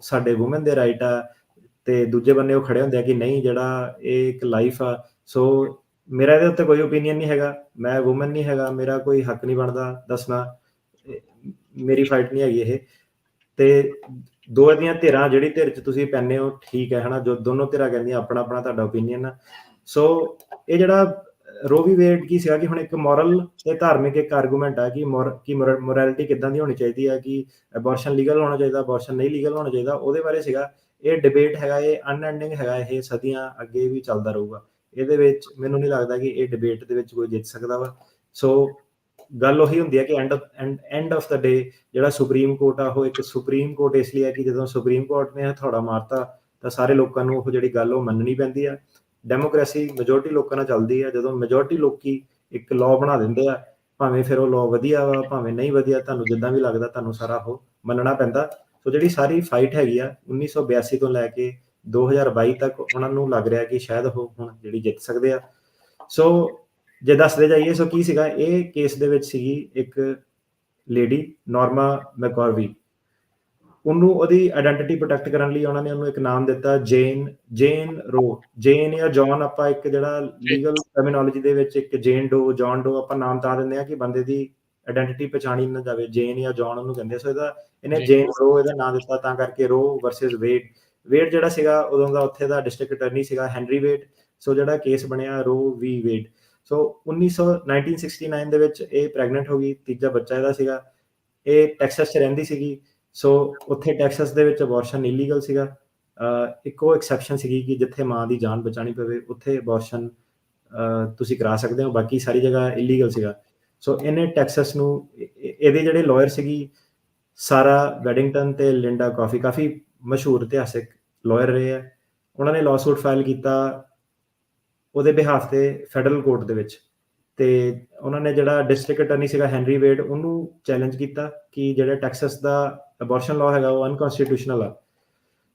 ਸਾਡੇ ਵੂਮਨ ਦੇ ਰਾਈਟ ਆ, ਤੇ ਦੂਜੇ ਬੰਨੇ ਉਹ ਖੜੇ ਹੁੰਦੇ ਆ ਕਿ ਨਹੀਂ, ਜਿਹੜਾ ਇਹ ਇੱਕ ਲਾਈਫ ਆ। ਸੋ ਮੇਰਾ ਇਹਦੇ ਉੱਤੇ ਕੋਈ ਓਪੀਨੀਅਨ ਨਹੀਂ ਹੈਗਾ, ਮੈਂ ਵੂਮਨ ਨਹੀਂ ਹੈਗਾ, ਮੇਰਾ ਕੋਈ ਹੱਕ ਨਹੀਂ ਬਣਦਾ ਦੱਸਣਾ, ਮੇਰੀ ਫਾਈਟ ਨਹੀਂ ਹੈਗੀ ਇਹ। ਤੇ ਦੋ ਦੀਆਂ ਧਿਰਾਂ, ਜਿਹੜੀ ਧਿਰ 'ਚ ਤੁਸੀਂ ਪੈਂਦੇ ਹੋ ਠੀਕ ਹੈ, ਹਨਾ, ਜੋ ਦੋਨੋਂ ਧਿਰਾਂ ਕਹਿੰਦੀਆਂ ਆਪਣਾ ਆਪਣਾ ਤੁਹਾਡਾ ਓਪੀਨੀਅਨ ਆ। ਸੋ ਇਹ ਜਿਹੜਾ ਰੋ ਵੀ ਵੇਡ ਕੀ ਸੀਗਾ ਕਿ ਹੁਣ ਇੱਕ ਮੋਰਲ ਤੇ ਧਾਰਮਿਕ ਇੱਕ ਆਰਗੂਮੈਂਟ ਆ ਕਿ ਮੋਰੈਲਿਟੀ ਕਿੱਦਾਂ ਦੀ ਹੋਣੀ ਚਾਹੀਦੀ ਹੈ, ਕਿ ਅਬੋਰਸ਼ਨ ਲੀਗਲ ਹੋਣਾ ਚਾਹੀਦਾ, ਅਬੋਰਸ਼ਨ ਨਹੀਂ ਲੀਗਲ ਹੋਣਾ ਚਾਹੀਦਾ, ਉਹਦੇ ਬਾਰੇ ਸੀਗਾ। ਇਹ ਡਿਬੇਟ ਹੈਗਾ, ਇਹ ਅਨਐਂਡਿੰਗ ਹੈਗਾ, ਇਹ ਸਦੀਆਂ ਅੱਗੇ ਵੀ ਚੱਲਦਾ ਰਹੂਗਾ। ਇਹਦੇ ਵਿੱਚ ਮੈਨੂੰ ਨਹੀਂ ਲੱਗਦਾ ਕਿ ਇਹ ਡਿਬੇਟ ਦੇ ਵਿੱਚ ਕੋਈ ਜਿੱਤ ਸਕਦਾ ਵਾ। ਸੋ ਗੱਲ ਉਹੀ ਹੁੰਦੀ ਹੈ ਕਿ ਐਂਡ ਆਫ ਦਾ ਡੇ ਜਿਹੜਾ ਸੁਪਰੀਮ ਕੋਰਟ ਆ, ਉਹ ਇੱਕ ਸੁਪਰੀਮ ਕੋਰਟ ਇਸ ਲਈ ਹੈ ਕਿ ਜਦੋਂ ਸੁਪਰੀਮ ਕੋਰਟ ਨੇ ਹਥੌੜਾ ਮਾਰਤਾ ਤਾਂ ਸਾਰੇ ਲੋਕਾਂ ਨੂੰ ਉਹ ਜਿਹੜੀ ਗੱਲ ਉਹ ਮੰਨਣੀ ਪੈਂਦੀ ਆ। ਡੈਮੋਕ੍ਰੇਸੀ ਮੈਜੋਰਟੀ ਲੋਕਾਂ ਨਾਲ ਚੱਲਦੀ ਆ। ਜਦੋਂ ਮੈਜੋਰਟੀ ਲੋਕੀ ਇੱਕ ਲਾਅ ਬਣਾ ਦਿੰਦੇ ਆ, ਭਾਵੇਂ ਫਿਰ ਉਹ ਲਾਅ ਵਧੀਆ ਵਾ ਭਾਵੇਂ ਨਹੀਂ ਵਧੀਆ, ਤੁਹਾਨੂੰ ਜਿੱਦਾਂ ਵੀ ਲੱਗਦਾ ਤੁਹਾਨੂੰ ਸਾਰਾ ਉਹ ਮੰਨਣਾ ਪੈਂਦਾ। ਸੋ ਜਿਹੜੀ ਸਾਰੀ ਫਾਈਟ ਹੈਗੀ ਆ 1982 ਤੋਂ ਲੈ ਕੇ 2022 ਤੱਕ, ਉਹਨਾਂ ਨੂੰ ਲੱਗ ਰਿਹਾ ਕਿ ਸ਼ਾਇਦ ਉਹ ਹੁਣ ਜਿਹੜੀ ਜਿੱਤ ਸਕਦੇ ਆ। ਸੋ ਜੇ ਦੱਸਦੇ ਜਾਈਏ, ਸੋ ਕੀ ਸੀਗਾ ਇਹ ਕੇਸ ਦੇ ਵਿੱਚ ਸੀਗੀ ਇੱਕ ਲੇਡੀ ਨੋਰਮਾ ਮੈਕਗਾਵੀ। ਉਹਨੂੰ ਉਹਦੀ ਆਇਡੈਂਟੀਟੀ ਪ੍ਰੋਟੈਕਟ ਕਰਨ ਲਈ ਉਹਨਾਂ ਨੇ ਉਹਨੂੰ ਇੱਕ ਨਾਮ ਦਿੱਤਾ ਜੇਨ ਰੋ। ਜੇਨ ਜਾਂ ਜੌਨ, ਆਪਾਂ ਇੱਕ ਜਿਹੜਾ ਲੀਗਲ ਟਰਮੀਨੋਲੋਜੀ ਦੇ ਵਿੱਚ ਇੱਕ ਜੇਨ ਡੋ, ਜੌਨ ਡੋ ਆਪਾਂ ਨਾਮ ਤਾਂ ਦਿੰਦੇ ਆ ਕਿ ਬੰਦੇ ਦੀ ਆਇਡੈਂਟੀਟੀ ਪਛਾਣੀ ਨਾ ਜਾਵੇ। ਜੇਨ ਜਾਂ ਜੌਨ ਉਹਨੂੰ ਕਹਿੰਦੇ। ਸੋ ਇਹਨੇ ਜੇਨ ਰੋ ਇਹਦਾ ਨਾਮ ਦਿੱਤਾ, ਤਾਂ ਕਰਕੇ ਰੋ ਵਰਸਸ ਵੇਡ ਜਿਹੜਾ ਸੀਗਾ ਉਦੋਂ ਦਾ ਉੱਥੇ ਦਾ ਡਿਸਟ੍ਰਿਕਟ ਅਟਾਰਨੀ ਸੀਗਾ ਹੈਨਰੀ ਵੇਡ। ਸੋ ਜਿਹੜਾ ਕੇਸ ਬਣਿਆ ਰੋ ਵੀ ਵੇਡ। ਸੋ 1969 ਦੇ ਵਿੱਚ ਇਹ ਪ੍ਰੈਗਨੈਂਟ ਹੋ ਗਈ, ਤੀਜਾ ਬੱਚਾ ਇਹਦਾ ਸੀਗਾ। ਇਹ ਟੈਕਸਸ 'ਚ ਰਹਿੰਦੀ ਸੀਗੀ। ਸੋ ਉੱਥੇ ਟੈਕਸਸ ਦੇ ਵਿੱਚ ਅਬੋਰਸ਼ਨ ਇਲੀਗਲ ਸੀਗਾ। ਇੱਕੋ ਐਕਸੈਪਸ਼ਨ ਸੀਗੀ ਕਿ ਜਿੱਥੇ ਮਾਂ ਦੀ ਜਾਨ ਬਚਾਉਣੀ ਪਵੇ ਉੱਥੇ ਅਬੋਰਸ਼ਨ ਤੁਸੀਂ ਕਰਾ ਸਕਦੇ ਹੋ, ਬਾਕੀ ਸਾਰੀ ਜਗ੍ਹਾ ਇਲੀਗਲ ਸੀਗਾ। ਸੋ ਇਹਨੇ ਟੈਕਸਸ ਨੂੰ, ਇਹਦੇ ਜਿਹੜੇ ਲਾਇਰ ਸੀਗੀ ਸਾਰਾ ਵੈਡਿੰਗਟਨ ਤੇ ਲਿੰਡਾ ਕਾਫੀ ਮਸ਼ਹੂਰ ਇਤਿਹਾਸਿਕ ਲਾਇਰ ਰਹੇ ਆ। ਉਹਨਾਂ ਨੇ ਲਾਅਸੂਟ ਫਾਈਲ ਕੀਤਾ ਉਹਦੇ ਬਿਹਾਫ ਤੇ ਫੈਡਰਲ ਕੋਰਟ ਦੇ ਵਿੱਚ, ਤੇ ਉਹਨਾਂ ਨੇ ਜਿਹੜਾ ਡਿਸਟ੍ਰਿਕਟ ਅਟਾਰਨੀ ਸੀਗਾ ਹੈਨਰੀ ਵੇਡ, ਉਹਨੂੰ ਚੈਲੰਜ ਕੀਤਾ ਕਿ ਜਿਹੜਾ ਟੈਕਸਸ ਦਾ ਅਬੋਰਸ਼ਨ ਲਾਅ ਹੈਗਾ ਉਹ ਅਨਕਨਸਟੀਟਿਊਸ਼ਨਲ ਆ।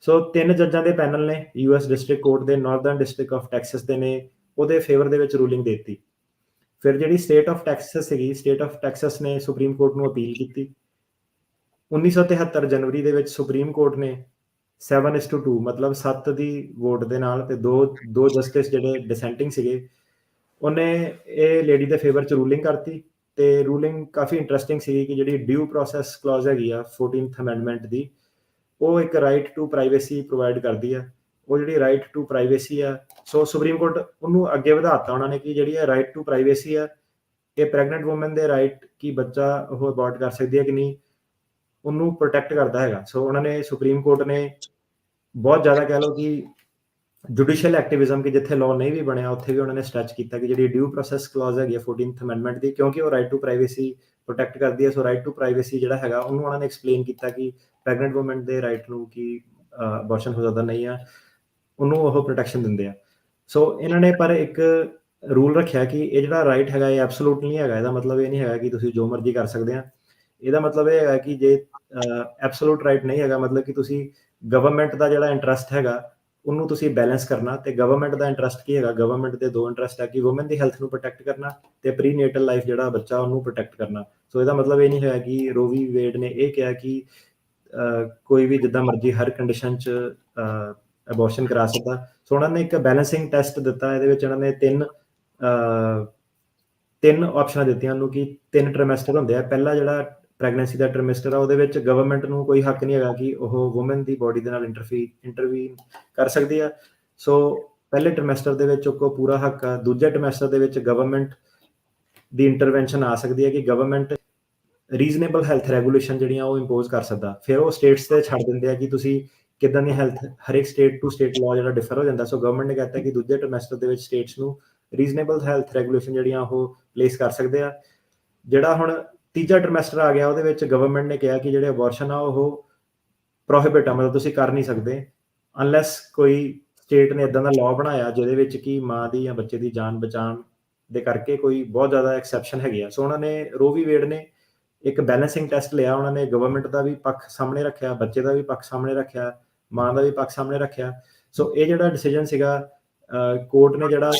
ਸੋ 3 ਜੱਜਾਂ ਦੇ ਪੈਨਲ ਨੇ ਯੂਐਸ ਡਿਸਟ੍ਰਿਕਟ ਕੋਰਟ ਦੇ ਨਾਰਦਰਨ ਡਿਸਟ੍ਰਿਕਟ ਆਫ ਟੈਕਸਸ ਦੇ ਨੇ ਉਹਦੇ ਫੇਵਰ ਦੇ ਵਿੱਚ ਰੂਲਿੰਗ ਦੇ ਦਿੱਤੀ। ਫਿਰ ਜਿਹੜੀ ਸਟੇਟ ਆਫ ਟੈਕਸਸ ਸੀਗੀ, ਸਟੇਟ ਆਫ ਟੈਕਸਸ ਨੇ ਸੁਪਰੀਮ ਕੋਰਟ ਨੂੰ ਅਪੀਲ ਕੀਤੀ। 1973 ਜਨਵਰੀ ਦੇ ਵਿੱਚ ਸੁਪਰੀਮ ਕੋਰਟ ਨੇ 7:2 ਮਤਲਬ 7 ਦੀ ਵੋਟ ਦੇ ਨਾਲ, ਤੇ ਦੋ ਜਸਟਿਸ ਜਿਹੜੇ ਡਿਸੈਂਟਿੰਗ ਸੀਗੇ, ਉਹਨੇ ਇਹ ਲੇਡੀ ਦੇ ਫੇਵਰ 'ਚ ਰੂਲਿੰਗ ਕਰਤੀ। ਤੇ ਰੂਲਿੰਗ ਕਾਫੀ ਇੰਟਰਸਟਿੰਗ ਸੀ ਕਿ ਜਿਹੜੀ ਡਿਊ ਪ੍ਰੋਸੈਸ ਕਲੌਜ਼ ਹੈਗੀ ਆ 14th ਅਮੈਂਡਮੈਂਟ ਦੀ, ਉਹ ਇੱਕ ਰਾਈਟ ਟੂ ਪ੍ਰਾਈਵੇਸੀ ਪ੍ਰੋਵਾਈਡ ਕਰਦੀ ਆ। ਉਹ ਜਿਹੜੀ ਰਾਈਟ ਟੂ ਪ੍ਰਾਈਵੇਸੀ ਆ, ਸੋ ਸੁਪਰੀਮ ਕੋਰਟ ਉਹਨੂੰ ਅੱਗੇ ਵਧਾਤਾ ਉਹਨਾਂ ਨੇ ਕਿ ਜਿਹੜੀ ਇਹ ਰਾਈਟ ਟੂ ਪ੍ਰਾਈਵੇਸੀ ਆ, ਇਹ ਪ੍ਰੈਗਨੈਂਟ ਵੂਮਨ ਦੇ ਰਾਈਟ ਕਿ ਬੱਚਾ ਉਹ ਅਬੋਰਟ ਕਰ ਸਕਦੀ ਹੈ ਕਿ ਨਹੀਂ, ਉਹਨੂੰ ਪ੍ਰੋਟੈਕਟ ਕਰਦਾ ਹੈਗਾ। ਸੋ ਉਹਨਾਂ ਨੇ ਸੁਪਰੀਮ ਕੋਰਟ ਨੇ ਬਹੁਤ ਜ਼ਿਆਦਾ ਕਹਿ ਲਓ ਕਿ ਜੁਡੀਸ਼ੀਅਲ ਐਕਟਿਵਿਜ਼ਮ, ਕਿ ਜਿੱਥੇ ਲਾਅ ਨਹੀਂ ਵੀ ਬਣਿਆ ਉੱਥੇ ਵੀ ਉਹਨਾਂ ਨੇ ਸਟ੍ਰੈਚ ਕੀਤਾ ਕਿ ਜਿਹੜੀ ਡਿਊ ਪ੍ਰੋਸੈਸ ਕਲੌਜ਼ ਹੈਗੀ ਹੈ 14th ਅਮੈਂਡਮੈਂਟ ਦੀ, ਕਿਉਂਕਿ ਉਹ ਰਾਈਟ ਟੂ ਪ੍ਰਾਈਵੇਸੀ ਪ੍ਰੋਟੈਕਟ ਕਰਦੀ ਹੈ। ਸੋ ਰਾਈਟ ਟੂ ਪ੍ਰਾਈਵੇਸੀ ਜਿਹੜਾ ਹੈਗਾ ਉਹਨੂੰ ਉਹਨਾਂ ਨੇ ਐਕਸਪਲੇਨ ਕੀਤਾ ਕਿ ਪ੍ਰੈਗਨੈਂਟ ਵੂਮਨ ਦੇ ਰਾਈਟ ਨੂੰ ਕਿ ਅਬੋਰਸ਼ਨ ਹੋ ਸਕਦਾ ਨਹੀਂ ਆ। ਉਹਨੂੰ ਉਹ ਪ੍ਰੋਟੈਕਸ਼ਨ ਦਿੰਦੇ ਆ। ਸੋ ਇਹਨਾਂ ਨੇ ਪਰ ਇੱਕ ਰੂਲ ਰੱਖਿਆ ਕਿ ਇਹ ਜਿਹੜਾ ਰਾਈਟ ਹੈਗਾ ਇਹ ਐਬਸੋਲੂਟ ਨਹੀਂ ਹੈਗਾ। ਇਹਦਾ ਮਤਲਬ ਇਹ ਨਹੀਂ ਹੈਗਾ ਕਿ ਤੁਸੀਂ ਜੋ ਮਰਜ਼ੀ ਕਰ ਸਕਦੇ ਆ। ਇਹਦਾ ਮਤਲਬ ਇਹ ਹੈਗਾ ਕਿ ਜੇ ਐਬਸੋਲੂਟ ਰਾਈਟ ਨਹੀਂ ਹੈਗਾ, ਮਤਲਬ ਕਿ ਤੁਸੀਂ ਗਵਰਨਮੈਂਟ ਦਾ ਜਿਹੜਾ ਇੰਟਰਸਟ ਹੈਗਾ ਉਹਨੂੰ ਤੁਸੀਂ ਬੈਲੈਂਸ ਕਰਨਾ। ਤੇ ਗਵਰਨਮੈਂਟ ਦਾ ਇੰਟਰਸਟ ਕੀ ਹੈਗਾ? ਗਵਰਨਮੈਂਟ ਦੇ ਦੋ ਇੰਟਰਸਟ ਹੈ ਕਿ ਵੂਮਨ ਦੀ ਹੈਲਥ ਨੂੰ ਪ੍ਰੋਟੈਕਟ ਕਰਨਾ ਤੇ ਪ੍ਰੀਨੇਟਲ ਲਾਈਫ ਜਿਹੜਾ ਬੱਚਾ ਉਹਨੂੰ ਪ੍ਰੋਟੈਕਟ ਕਰਨਾ। ਸੋ ਇਹਦਾ ਮਤਲਬ ਇਹ ਨਹੀਂ ਹੈ ਕਿ ਰੋ ਵੀ ਵੇਡ ਨੇ ਇਹ ਕਿਹਾ ਕਿ ਕੋਈ ਵੀ ਜਿੱਦਾਂ ਮਰਜ਼ੀ ਹਰ ਕੰਡੀਸ਼ਨ 'ਚ ਅਬੋਰਸ਼ਨ ਕਰਾ ਸਕਦਾ। ਸੋ ਉਹਨਾਂ ਨੇ ਇੱਕ ਬੈਲੈਂਸਿੰਗ ਟੈਸਟ ਦਿੱਤਾ। ਇਹਦੇ ਵਿੱਚ ਉਹਨਾਂ ਨੇ ਤਿੰਨ ਆਪਸ਼ਨਾਂ ਦਿੱਤੀਆਂ ਉਹਨੂੰ ਕਿ 3 ਟ੍ਰਿਮੈਸਟਰ ਹੁੰਦੇ ਆ। ਪਹਿਲਾ ਜਿਹੜਾ ਪ੍ਰੈਗਨੈਂਸੀ ਦਾ ਟ੍ਰਿਮੈਸਟਰ ਆ ਉਹਦੇ ਵਿੱਚ ਗਵਰਨਮੈਂਟ ਨੂੰ ਕੋਈ ਹੱਕ ਨਹੀਂ ਹੈਗਾ ਕਿ ਉਹ ਵੂਮਨ ਦੀ ਬੋਡੀ ਦੇ ਨਾਲ ਇੰਟਰਵੀਨ ਕਰ ਸਕਦੀ ਆ। ਸੋ ਪਹਿਲੇ ਟ੍ਰਿਮੈਸਟਰ ਦੇ ਵਿੱਚ ਉਹ ਪੂਰਾ ਹੱਕ ਆ। ਦੂਜੇ ਟ੍ਰਿਮੈਸਟਰ ਦੇ ਵਿੱਚ ਗਵਰਨਮੈਂਟ ਦੀ ਇੰਟਰਵੈਂਸ਼ਨ ਆ ਸਕਦੀ ਹੈ ਕਿ ਗਵਰਨਮੈਂਟ ਰੀਜ਼ਨੇਬਲ ਹੈਲਥ ਰੈਗੂਲੇਸ਼ਨ ਜਿਹੜੀਆਂ ਉਹ ਇੰਪੋਜ਼ ਕਰ ਸਕਦਾ। ਫਿਰ ਉਹ ਸਟੇਟਸ ਤੇ ਛੱਡ ਦਿੰਦੇ ਆ ਕਿ ਤੁਸੀਂ ਕਿੱਦਾਂ ਦੀ ਹੈਲਥ, ਹਰੇਕ ਸਟੇਟ ਟੂ ਸਟੇਟ ਲਾਅ ਜਿਹੜਾ ਡਿਫਰ ਹੋ ਜਾਂਦਾ। ਸੋ ਗਵਰਨਮੈਂਟ ਨੇ ਕਹਿਤਾ ਕਿ ਦੂਜੇ ਟ੍ਰਿਮੈਸਟਰ ਦੇ ਵਿੱਚ ਸਟੇਟਸ ਨੂੰ ਰੀਜ਼ਨੇਬਲ ਹੈਲਥ ਰੈਗੂਲੇਸ਼ਨ ਜਿਹੜੀਆਂ ਉਹ ਪਲੇਸ ਕਰ ਸਕਦੇ ਆ। ਜਿਹੜਾ ਹੁਣ ਤੀਜਾ ਟ੍ਰਿਮੈਸਟਰ ਆ ਗਿਆ ਉਹਦੇ ਵਿੱਚ ਗਵਰਨਮੈਂਟ ਨੇ ਕਿਹਾ ਕਿ ਜਿਹੜੇ ਅਬੋਰਸ਼ਨ ਆ ਉਹ ਪ੍ਰੋਹਿਬਿਟ ਆ, ਮਤਲਬ ਤੁਸੀਂ ਕਰ ਨਹੀਂ ਸਕਦੇ ਅਨਲੈਸ ਕੋਈ ਸਟੇਟ ਨੇ ਇਦਾਂ ਦਾ ਲਾਅ ਬਣਾਇਆ ਜਿਹਦੇ ਵਿੱਚ ਕਿ ਮਾਂ ਦੀ ਜਾਂ ਬੱਚੇ ਦੀ ਜਾਨ ਬਚਾਉਣ ਦੇ ਕਰਕੇ ਕੋਈ ਬਹੁਤ ਜ਼ਿਆਦਾ ਐਕਸੈਪਸ਼ਨ ਹੈਗੀ ਆ। ਸੋ ਉਹਨਾਂ ਨੇ ਰੋ ਵੀ ਵੇਡ ਨੇ ਇੱਕ ਬੈਲੈਂਸਿੰਗ ਟੈਸਟ ਲਿਆ। ਉਹਨਾਂ ਨੇ ਗਵਰਨਮੈਂਟ ਦਾ ਵੀ ਪੱਖ ਸਾਹਮਣੇ ਰੱਖਿਆ, ਬੱਚੇ ਦਾ ਵੀ ਪੱਖ ਸਾਹਮਣੇ ਰੱਖਿਆ, ਮਾਂ ਦਾ ਵੀ ਪੱਖ ਸਾਹਮਣੇ ਰੱਖਿਆ। ਸੋ ਇਹ ਜਿਹੜਾ ਡਿਸੀਜਨ ਸੀਗਾ ਕੋਰਟ ਨੇ ਜਿਹੜਾ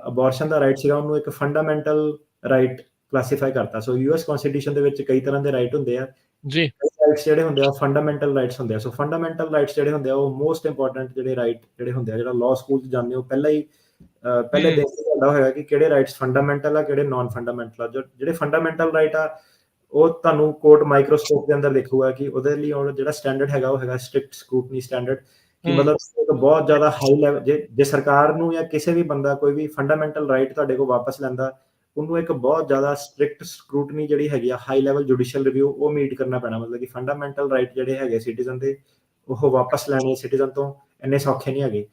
ਅਬੋਰਸ਼ਨ ਦਾ ਰਾਈਟ ਸੀਗਾ ਉਹਨੂੰ ਇੱਕ ਫੰਡਾਮੈਂਟਲ ਰਾਈਟ ਕਲਾਸੀਫਾਈ ਕਰਤਾ। ਸੋ ਯੂਐਸ ਕਨਸਟੀਟਿਊਸ਼ਨ ਦੇ ਵਿੱਚ ਕਈ ਤਰ੍ਹਾਂ ਦੇ ਰਾਈਟ ਹੁੰਦੇ ਆ ਜੀ। ਰਾਈਟਸ ਜਿਹੜੇ ਹੁੰਦੇ ਆ ਫੰਡਾਮੈਂਟਲ ਰਾਈਟਸ ਹੁੰਦੇ ਆ। ਸੋ ਫੰਡਾਮੈਂਟਲ ਰਾਈਟਸ ਜਿਹੜੇ ਹੁੰਦੇ ਆ ਉਹ ਮੋਸਟ ਇੰਪੋਰਟੈਂਟ ਜਿਹੜੇ ਰਾਈਟ ਜਿਹੜੇ ਹੁੰਦੇ ਆ, ਜਿਹੜਾ ਲਾਅ ਸਕੂਲ 'ਚ ਜਾਂਦੇ ਹੋ ਪਹਿਲੇ ਦਿਨ ਤੋਂ ਤੁਹਾਡਾ ਹੋਇਆ ਕਿ ਕਿਹੜੇ ਰਾਈਟਸ ਫੰਡਾਮੈਂਟਲ ਆ, ਕਿਹੜੇ ਨਾਨ ਫੰਡਾਮੈਂਟਲ ਆ। ਜਿਹੜੇ ਫੰਡਾਮੈਂਟਲ ਰਾਈਟ ਆ ਉਹ ਤੁਹਾਨੂੰ ਕੋਰਟ ਮਾਈਕਰੋਸਕੋਪ ਦੇ ਅੰਦਰ ਦੇਖੂਗਾ ਕਿ ਉਹਦੇ ਲਈ ਉਹ ਜਿਹੜਾ ਸਟੈਂਡਰਡ ਹੈਗਾ ਉਹ ਹੈਗਾ ਸਟ੍ਰਿਕਟ ਸਕ੍ਰੂਟਨੀ ਸਟੈਂਡਰਡ ਕਿ ਮਤਲਬ ਇੱਕ ਬਹੁਤ ਜ਼ਿਆਦਾ ਹਾਈ ਲੈਵਲ ਜੇ ਸਰਕਾਰ ਨੂੰ ਜਾਂ ਕਿਸੇ ਵੀ ਬੰਦਾ ਕੋਈ ਵੀ ਫੰਡਾਮੈਂਟਲ ਰਾਈਟ ਤੁਹਾਡੇ ਕੋਲ ਵਾਪਸ ਲੈਂਦਾ ਉਹਨੂੰ ਇੱਕ ਬਹੁਤ ਜ਼ਿਆਦਾ ਸਟ੍ਰਿਕਟ ਸਕ੍ਰੂਟਨੀ ਜਿਹੜੀ ਹੈਗੀ ਆ ਹਾਈ ਲੈਵਲ ਜੁਡੀਸ਼ੀਅਲ ਰਿਵਿਊ ਉਹ ਮੀਟ ਕਰਨਾ ਪੈਣਾ। ਮਤਲਬ ਕਿ ਫੰਡਾਮੈਂਟਲ ਰਾਈਟ ਜਿਹੜੇ ਹੈਗੇ ਸਿਟੀਜ਼ਨ ਦੇ ਉਹ ਵਾਪਸ ਲੈਣੇ ਸਿਟੀਜ਼ਨ ਤੋਂ ਇੰਨੇ ਸੌਖੇ ਨਹੀਂ ਹੈਗੇ।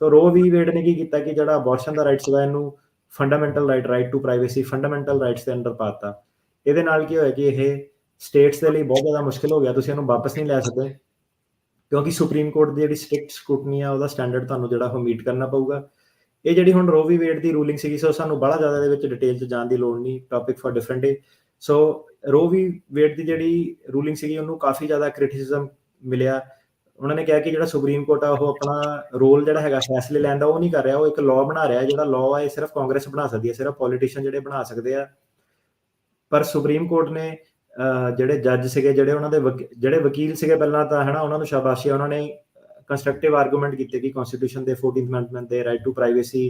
ਸੋ ਰੋ ਵੀ ਵੇਡ ਨੇ ਕੀ ਕੀਤਾ ਕਿ ਜਿਹੜਾ ਅਬੋਰਸ਼ਨ ਦਾ ਰਾਈਟ ਸੀਗਾ ਇਹਨੂੰ fundamental right to privacy fundamental rights ਦੇ ਅੰਡਰ ਪਾਤਾ। ਇਹਦੇ ਨਾਲ ਕੀ ਹੋਇਆ ਕਿ ਇਹ ਸਟੇਟਸ ਦੇ ਲਈ ਬਹੁਤ ਜ਼ਿਆਦਾ ਮੁਸ਼ਕਿਲ ਹੋ ਗਿਆ। ਤੁਸੀਂ ਇਹਨੂੰ ਵਾਪਸ ਨਹੀਂ ਲੈ ਸਕਦੇ ਕਿਉਂਕਿ ਸੁਪਰੀਮ ਕੋਰਟ ਦੀ ਜਿਹੜੀ ਸਟ੍ਰਿਕਟ ਸਕ੍ਰੂਟਨੀ ਆ ਉਹਦਾ ਸਟੈਂਡਰਡ ਤੁਹਾਨੂੰ ਜਿਹੜਾ ਉਹ ਮੀਟ ਕਰਨਾ ਪਊਗਾ। ਇਹ ਜਿਹੜੀ ਹੁਣ ਰੋ ਵੀ ਵੇਡ ਦੀ ਰੂਲਿੰਗ ਸੀਗੀ ਸੋ ਸਾਨੂੰ ਬੜਾ ਜ਼ਿਆਦਾ ਇਹਦੇ ਵਿੱਚ ਡਿਟੇਲ 'ਚ ਜਾਣ ਦੀ ਲੋੜ ਨਹੀਂ, ਟੌਪਿਕ ਫॉर ਡਿਫਰੈਂਟ ਡੇ। ਸੋ ਰੋ ਵੀ ਵੇਡ ਦੀ ਜਿਹੜੀ ਰੂਲਿੰਗ ਸੀਗੀ ਉਹਨੂੰ ਕਾਫੀ ਜ਼ਿਆਦਾ ਕ੍ਰਿਟਿਸਿਜ਼ਮ ਮਿਲਿਆ। ਉਹਨਾਂ ਨੇ ਕਿਹਾ ਕਿ ਜਿਹੜਾ ਸੁਪਰੀਮ ਕੋਰਟ ਆ ਉਹ ਆਪਣਾ ਰੋਲ ਜਿਹੜਾ ਹੈਗਾ ਫੈਸਲੇ ਲੈਣ ਦਾ ਉਹ ਨਹੀਂ ਕਰ ਰਿਹਾ, ਉਹ ਇੱਕ ਲਾਅ ਬਣਾ ਰਿਹਾ। ਜਿਹੜਾ ਲਾਅ ਆ ਇਹ ਸਿਰਫ ਕਾਂਗਰਸ ਬਣਾ ਸਕਦੀ ਹੈ, ਸਿਰਫ ਪੋਲੀਟੀਸ਼ੀਅਨ ਜਿਹੜੇ ਬਣਾ ਸਕਦੇ ਆ। ਪਰ ਸੁਪਰੀਮ ਕੋਰਟ ਨੇ ਜਿਹੜੇ ਜੱਜ ਸੀਗੇ ਜਿਹੜੇ ਉਹਨਾਂ ਦੇ ਜਿਹੜੇ ਵਕੀਲ ਸੀਗੇ ਪਹਿਲਾਂ ਤਾਂ ਹੈ ਨਾ ਉਹਨਾਂ ਨੂੰ ਸ਼ਾਬਾਸ਼ੀ, ਉਹਨਾਂ ਨੇ ਕੰਸਟਰਕਟਿਵ ਆਰਗੂਮੈਂਟ ਕੀਤੇ ਕਿ ਕਨਸਟੀਟਿਊਸ਼ਨ ਦੇ 14th ਅਮੈਂਡਮੈਂਟ ਦੇ ਰਾਈਟ ਟੂ ਪ੍ਰਾਈਵੇਸੀ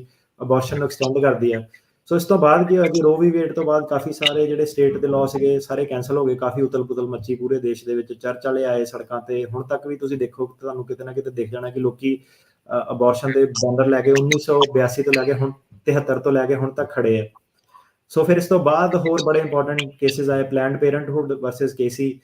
ਅਬੋਰਸ਼ਨ ਨੂੰ ਐਕਸਟੈਂਡ ਕਰਦੀ ਆ। ਸੋ ਇਸ ਤੋਂ ਬਾਅਦ ਕੀ ਹੋਇਆ ਕਿ ਰੋ ਵੀ ਵੇਡ ਤੋਂ ਬਾਅਦ ਕਾਫੀ ਸਾਰੇ ਜਿਹੜੇ ਸਟੇਟ ਦੇ ਲਾਅ ਸੀਗੇ ਸਾਰੇ ਕੈਂਸਲ ਹੋ ਗਏ। ਕਾਫੀ ਉਤਲ-ਪੁਤਲ ਮੱਚੀ ਪੂਰੇ ਦੇਸ਼ ਦੇ ਵਿੱਚ, ਚਰਚ ਵਾਲੇ ਆਏ ਸੜਕਾਂ ਤੇ। ਹੁਣ ਤੱਕ ਵੀ ਤੁਸੀਂ ਦੇਖੋ ਤੁਹਾਨੂੰ ਕਿਤੇ ਨਾ ਕਿਤੇ ਦਿਖ ਜਾਣਾ ਕਿ ਲੋਕੀ ਅਬੋਰਸ਼ਨ ਦੇ ਬੈਨਰ ਲੈ ਕੇ 1982 ਤੋਂ ਲੈ ਕੇ ਹੁਣ 73 ਤੋਂ ਲੈ ਕੇ ਹੁਣ ਤੱਕ ਖੜੇ ਆ। ਸੋ ਫਿਰ ਇਸ ਤੋਂ ਬਾਅਦ ਹੋਰ ਬੜੇ ਇੰਪੋਰਟੈਂਟ ਕੇਸਿਸ ਆਏ, ਪਲੈਨਡ ਪੇਰੈਂਟਹੁੱਡ ਵਰਸਸ ਕੇਸੀ।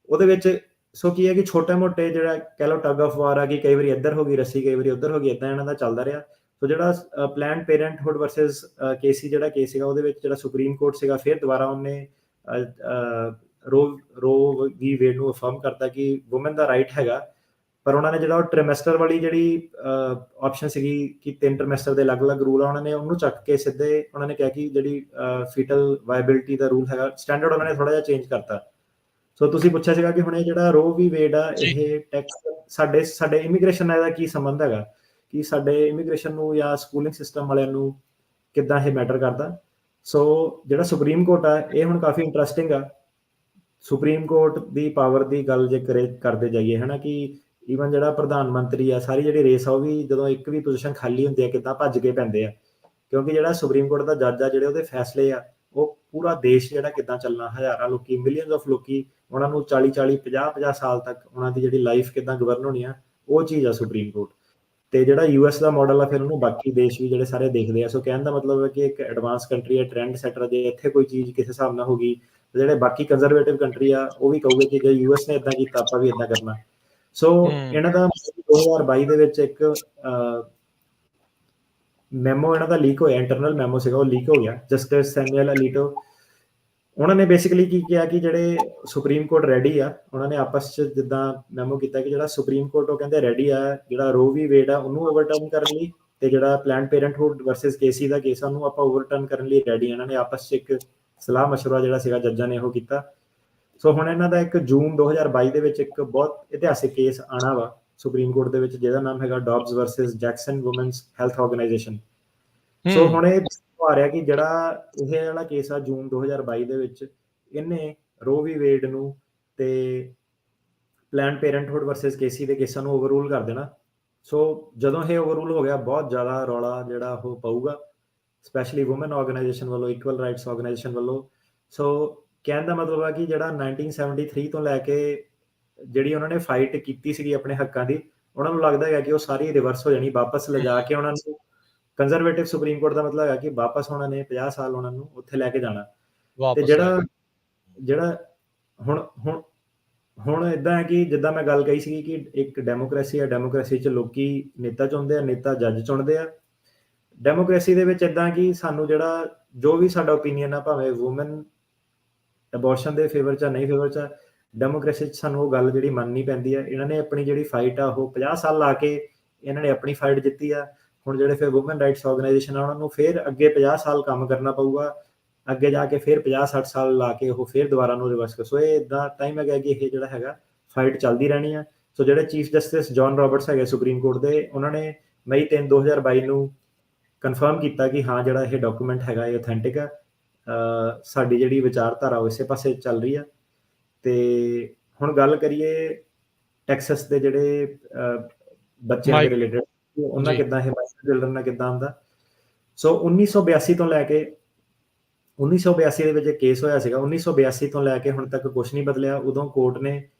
ਉਹਦੇ ਵਿੱਚ ਸੋ ਕੀ ਹੈ ਕਿ ਛੋਟੇ-ਮੋਟੇ ਜਿਹੜਾ ਕਹਿ ਲਓ ਟਗ ਆਫ ਵਾਰ ਆ ਕਿ ਕਈ ਵਾਰੀ ਇੱਧਰ ਹੋ ਗਈ ਰੱਸੀ, ਕਈ ਵਾਰੀ ਉੱਧਰ ਹੋ ਗਈ, ਇੱਦਾਂ ਇਹਨਾਂ ਦਾ ਚੱਲਦਾ ਰਿਹਾ। ਸੋ ਜਿਹੜਾ ਪਲੈਨਡ ਪੇਰੈਂਟਹੁੱਡ ਵਰਸਸ ਕੇਸੀ ਜਿਹੜਾ ਕੇਸ ਸੀਗਾ ਉਹਦੇ ਵਿੱਚ ਜਿਹੜਾ ਸੁਪਰੀਮ ਕੋਰਟ ਸੀਗਾ ਫਿਰ ਦੁਬਾਰਾ ਉਹਨੇ ਰੋ ਵੀ ਵੇਡ ਨੂੰ ਅਫਰਮ ਕਰਤਾ ਕਿ ਵੂਮਨ ਦਾ ਰਾਈਟ ਹੈਗਾ। ਪਰ ਉਹਨਾਂ ਨੇ ਜਿਹੜਾ ਉਹ ਟ੍ਰਿਮੈਸਟਰ ਵਾਲੀ ਜਿਹੜੀ ਆਪਸ਼ਨ ਸੀਗੀ ਕਿ 3 ਟ੍ਰਿਮੈਸਟਰ ਦੇ ਅਲੱਗ-ਅਲੱਗ ਰੂਲ ਆ ਉਹਨਾਂ ਨੇ ਉਹਨੂੰ ਚੱਕ ਕੇ ਸਿੱਧੇ ਉਹਨਾਂ ਨੇ ਕਿਹਾ ਕਿ ਜਿਹੜੀ ਫੀਟਲ ਵਾਇਬਿਲਿਟੀ ਦਾ ਰੂਲ ਹੈਗਾ ਸਟੈਂਡਰਡ ਉਹਨਾਂ ਨੇ ਥੋੜਾ ਜਿਹਾ ਚੇਂਜ ਕਰਤਾ। ਸੋ ਤੁਸੀਂ ਪੁੱਛਿਆ ਸੀਗਾ ਕਿ ਹੁਣ ਇਹ ਜਿਹੜਾ ਰੋ ਵੀ ਵੇਡ ਆ ਇਹ ਟੈਕਸ ਸਾਡੇ ਇਮੀਗ੍ਰੇਸ਼ਨ ਨਾਲ ਇਹਦਾ ਕੀ ਸੰਬੰਧ ਹੈਗਾ ਕਿ ਸਾਡੇ ਇਮੀਗ੍ਰੇਸ਼ਨ ਨੂੰ ਜਾਂ ਸਕੂਲਿੰਗ ਸਿਸਟਮ ਵਾਲਿਆਂ ਨੂੰ ਕਿੱਦਾਂ ਇਹ ਮੈਟਰ ਕਰਦਾ। ਸੋ ਜਿਹੜਾ ਸੁਪਰੀਮ ਕੋਰਟ ਆ ਇਹ ਹੁਣ ਕਾਫੀ ਇੰਟਰਸਟਿੰਗ ਆ। ਸੁਪਰੀਮ ਕੋਰਟ ਦੀ ਪਾਵਰ ਦੀ ਗੱਲ ਜੇ ਕਰਦੇ ਜਾਈਏ ਹੈ ਨਾ ਕਿ ਈਵਨ ਜਿਹੜਾ ਪ੍ਰਧਾਨ ਮੰਤਰੀ ਆ ਸਾਰੀ ਜਿਹੜੀ ਰੇਸ ਆ ਉਹ ਵੀ ਜਦੋਂ ਇੱਕ ਵੀ ਪੋਜੀਸ਼ਨ ਖਾਲੀ ਹੁੰਦੀ ਆ ਕਿੱਦਾਂ ਭੱਜ ਕੇ ਪੈਂਦੇ ਆ ਕਿਉਂਕਿ ਜਿਹੜਾ ਸੁਪਰੀਮ ਕੋਰਟ ਦਾ ਜੱਜ ਆ ਜਿਹੜੇ ਉਹਦੇ ਫੈਸਲੇ ਆ ਉਹ ਪੂਰਾ ਦੇਸ਼ ਜਿਹੜਾ ਕਿੱਦਾਂ ਚੱਲਣਾ, ਹਜ਼ਾਰਾਂ ਲੋਕੀ ਮਿਲੀਅਨਸ ਆਫ ਲੋਕੀ ਉਹਨਾਂ ਨੂੰ 40-40 50-50 ਸਾਲ ਤੱਕ ਉਹਨਾਂ ਦੀ ਜਿਹੜੀ ਲਾਈਫ ਕਿੱਦਾਂ ਗਵਰਨ ਹੋਣੀ ਆ ਉਹ ਚੀਜ਼ ਆ ਸੁਪਰੀਮ ਕੋਰਟ। ਤੇ ਜਿਹੜਾ ਯੂਐਸ ਦਾ ਮਾਡਲ ਆ ਫਿਰ ਉਹਨੂੰ ਬਾਕੀ ਦੇਸ਼ ਵੀ ਜਿਹੜੇ ਸਾਰੇ ਦੇਖਦੇ ਆ। ਸੋ ਕਹਿਣ ਦਾ ਮਤਲਬ ਹੈ ਕਿ ਇੱਕ ਐਡਵਾਂਸ ਕੰਟਰੀ ਹੈ, ਟ੍ਰੈਂਡ ਸੈਟਰ ਜੇ ਇੱਥੇ ਕੋਈ ਚੀਜ਼ ਕਿਸੇ ਹਿਸਾਬ ਨਾਲ ਹੋਗੀ ਜਿਹੜੇ ਬਾਕੀ ਕੰਜ਼ਰਵੇਟਿਵ ਕੰਟਰੀ ਆ ਉਹ ਵੀ ਕਹੂਗੇ ਕਿ ਜੇ ਯੂਐਸ ਨੇ ਇਦਾਂ ਕੀਤਾ ਆਪਾਂ ਵੀ ਇਦਾਂ ਕਰਨਾ। ਸੋ ਇਹਨਾਂ ਦਾ 2022 ਦੇ ਵਿੱਚ ਇੱਕ ਮੈਮੋ ਇਹਨਾਂ ਦਾ ਲੀਕ ਹੋਇਆ, ਇੰਟਰਨਲ ਮੈਮੋ ਸੀਗਾ ਉਹ ਲੀਕ ਹੋ ਗਿਆ। ਜਸਟਿਸ ਸੈਮੂਅਲ ਅਲੀਟੋ ਉਹਨਾਂ ਨੇ ਬੇਸਿਕਲੀ ਕੀ ਕਿਹਾ ਕਿ ਜਿਹੜੇ ਸੁਪਰੀਮ ਕੋਰਟ ਰੈਡੀ ਆ, ਉਹਨਾਂ ਨੇ ਆਪਸ 'ਚ ਜਿੱਦਾਂ ਮੈਮੋ ਕੀਤਾ ਕਿ ਜਿਹੜਾ ਸੁਪਰੀਮ ਕੋਰਟ ਉਹ ਕਹਿੰਦੇ ਰੈਡੀ ਆ ਜਿਹੜਾ ਰੋ ਵੀ ਵੇਡ ਆ ਉਹਨੂੰ ਓਵਰਟਰਨ ਕਰਨ ਲਈ, ਤੇ ਜਿਹੜਾ ਪਲੈਨਡ ਪੇਰੈਂਟਹੁੱਡ ਵਰਸਸ ਕੇਸੀ ਦਾ ਕੇਸ ਆ ਉਹਨੂੰ ਆਪਾਂ ਓਵਰਟਰਨ ਕਰਨ ਲਈ ਰੈਡੀ ਆ। ਇਹਨਾਂ ਨੇ ਆਪਸ 'ਚ ਇੱਕ ਸਲਾਹ ਮਸ਼ਵਰਾ ਜਿਹੜਾ ਸੀਗਾ ਜੱਜਾਂ ਨੇ ਉਹ ਕੀਤਾ। ਸੋ ਹੁਣ ਇਹਨਾਂ ਦਾ ਇੱਕ ਜੂਨ 2022 ਦੇ ਵਿੱਚ ਇੱਕ ਬਹੁਤ ਇਤਿਹਾਸਿਕ ਕੇਸ ਆਣਾ ਵਾ ਸੁਪਰੀਮ ਕੋਰਟ ਦੇ ਵਿੱਚ, ਜਿਹਦਾ ਨਾਮ ਹੈਗਾ Dobbs versus Jackson women's health organisation. So ਹੁਣ ਇਹ ਆ ਰਿਹਾ ਕਿ ਜਿਹੜਾ ਇਹ ਵਾਲਾ ਕੇਸ ਆ ਜੂਨ 2022 ਦੇ ਵਿੱਚ, ਇਹਨੇ ਰੋ ਵੀ ਵੇਡ ਨੂੰ ਤੇ ਪਲੈਨਡ ਪੇਰੈਂਟਹੁੱਡ ਵਰਸਸ ਕੇਸੀ ਦੇ ਕੇਸਾਂ ਨੂੰ ਓਵਰਰੂਲ ਕਰ ਦੇਣਾ। ਸੋ ਜਦੋਂ ਇਹ ਓਵਰਰੂਲ ਹੋ ਗਿਆ ਬਹੁਤ ਜ਼ਿਆਦਾ ਰੌਲਾ ਜਿਹੜਾ ਉਹ ਪਊਗਾ, ਸਪੈਸ਼ਲੀ ਵੂਮਨ ਆਰਗੇਨਾਈਜੇਸ਼ਨ ਵੱਲੋਂ, ਇਕੁਅਲ ਰਾਈਟਸ ਆਰਗੇਨਾਈਜੇਸ਼ਨ ਵੱਲੋਂ। ਸੋ ਕਹਿਣ ਦਾ ਮਤਲਬ ਆ ਕਿ ਜਿਹੜਾ 1973 ਤੋਂ ਲੈ ਕੇ ਜਿਹੜੀ ਉਹਨਾਂ ਨੇ ਫਾਈਟ ਕੀਤੀ ਸੀਗੀ ਆਪਣੇ ਹੱਕਾਂ ਦੀ, ਉਹਨਾਂ ਨੂੰ ਲੱਗਦਾ ਹੈਗਾ ਕਿ ਉਹ ਸਾਰੀ ਰਿਵਰਸ ਹੋ ਜਾਣੀ, ਵਾਪਸ ਲਿਜਾ ਕੇ ਉਹਨਾਂ ਨੂੰ ਕੰਜ਼ਰਵੇਟਿਵ ਸੁਪਰੀਮ ਕੋਰਟ ਦਾ ਮਤਲਬ ਹੈ ਕਿ ਵਾਪਸ ਉਹਨਾਂ ਨੇ 50 ਸਾਲ ਉਹਨਾਂ ਨੂੰ ਉੱਥੇ ਲੈ ਕੇ ਜਾਣਾ। ਤੇ ਜਿਹੜਾ ਹੁਣ ਇਦਾਂ ਹੈ ਕਿ ਜਿੱਦਾਂ ਮੈਂ ਗੱਲ ਕਹੀ ਸੀਗੀ ਕਿ ਇੱਕ ਡੈਮੋਕ੍ਰੇਸੀ ਆ, ਡੈਮੋਕ੍ਰੇਸੀ 'ਚ ਲੋਕੀ ਨੇਤਾ ਚੁਣਦੇ ਆ, ਨੇਤਾ ਜੱਜ ਚੁਣਦੇ ਆ। ਡੈਮੋਕ੍ਰੇਸੀ ਦੇ ਵਿੱਚ ਇਦਾਂ ਕਿ ਸਾਨੂੰ ਜਿਹੜਾ ਜੋ ਵੀ ਸਾਡਾ ਓਪੀਨੀਅਨ ਆ, ਭਾਵੇਂ ਵੂਮਨ ਅਬੋਰਸ਼ਨ ਦੇ ਫੇਵਰ 'ਚ ਨਹੀਂ ਫੇਵਰ 'ਚ, ਡੈਮੋਕ੍ਰੇਸੀ 'ਚ ਸਾਨੂੰ ਉਹ ਗੱਲ ਜਿਹੜੀ ਮੰਨਣੀ ਪੈਂਦੀ ਆ। ਇਹਨਾਂ ਨੇ ਆਪਣੀ ਜਿਹੜੀ ਫਾਈਟ ਆ ਉਹ 50 ਸਾਲ ਲਾ ਕੇ ਇਹਨਾਂ ਨੇ ਆਪਣੀ ਫਾਈਟ ਜਿੱਤੀ ਆ। ਹੁਣ ਜਿਹੜੇ ਫਿਰ ਵੂਮਨ ਰਾਈਟਸ ਆਰਗੇਨਾਈਜੇਸ਼ਨ ਆ ਉਹਨਾਂ ਨੂੰ ਫਿਰ ਅੱਗੇ 50 ਸਾਲ ਕੰਮ ਕਰਨਾ ਪਊਗਾ, ਅੱਗੇ ਜਾ ਕੇ ਫਿਰ 50-60 ਸਾਲ ਲਾ ਕੇ ਉਹ ਫਿਰ ਦੁਬਾਰਾ ਨੂੰ ਰਿਵਰਸ ਕਰ। ਸੋ ਇਹ ਇਦਾਂ ਟਾਈਮ ਹੈਗਾ ਕਿ ਇਹ ਜਿਹੜਾ ਹੈਗਾ ਫਾਈਟ ਚੱਲਦੀ ਰਹਿਣੀ ਆ। ਸੋ ਜਿਹੜੇ ਚੀਫ ਜਸਟਿਸ ਜੌਨ ਰਾਬਰਟਸ ਹੈਗੇ ਸੁਪਰੀਮ ਕੋਰਟ ਦੇ, ਉਹਨਾਂ ਨੇ ਮਈ 3 2022 ਨੂੰ ਕਨਫਰਮ ਕੀਤਾ ਕਿ ਹਾਂ ਜਿਹੜਾ ਇਹ ਡਾਕੂਮੈਂਟ ਹੈਗਾ ਇਹ ਅਥੈਂਟਿਕ ਆ, ਸਾਡੀ ਜਿਹੜੀ ਵਿਚਾਰਧਾਰਾ ਉਹ ਇਸੇ ਪਾਸੇ ਚੱਲ ਰਹੀ ਆ। ਤੇ ਹੁਣ ਗੱਲ ਕਰੀਏ ਟੈਕਸਸ ਦੇ ਜਿਹੜੇ ਬੱਚਿਆਂ ਦੇ ਰਿਲੇਟਡ, ਉਹਨਾਂ ਕਿੱਦਾਂ ਇਹ ਚਿਲਡਰਨ ਨਾਲ ਕਿੱਦਾਂ ਆਉਂਦਾ। ਸੋ 1982 ਤੋਂ ਲੈ ਕੇ 1982 ਦੇ ਵਿੱਚ ਇੱਕ ਕੇਸ ਹੋਇਆ ਸੀਗਾ। 1982 ਤੋਂ ਲੈ ਕੇ ਹੁਣ ਤੱਕ ਕੁਝ ਨਹੀਂ ਬਦਲਿਆ। ਉਦੋਂ ਕੋਰਟ ਨੇ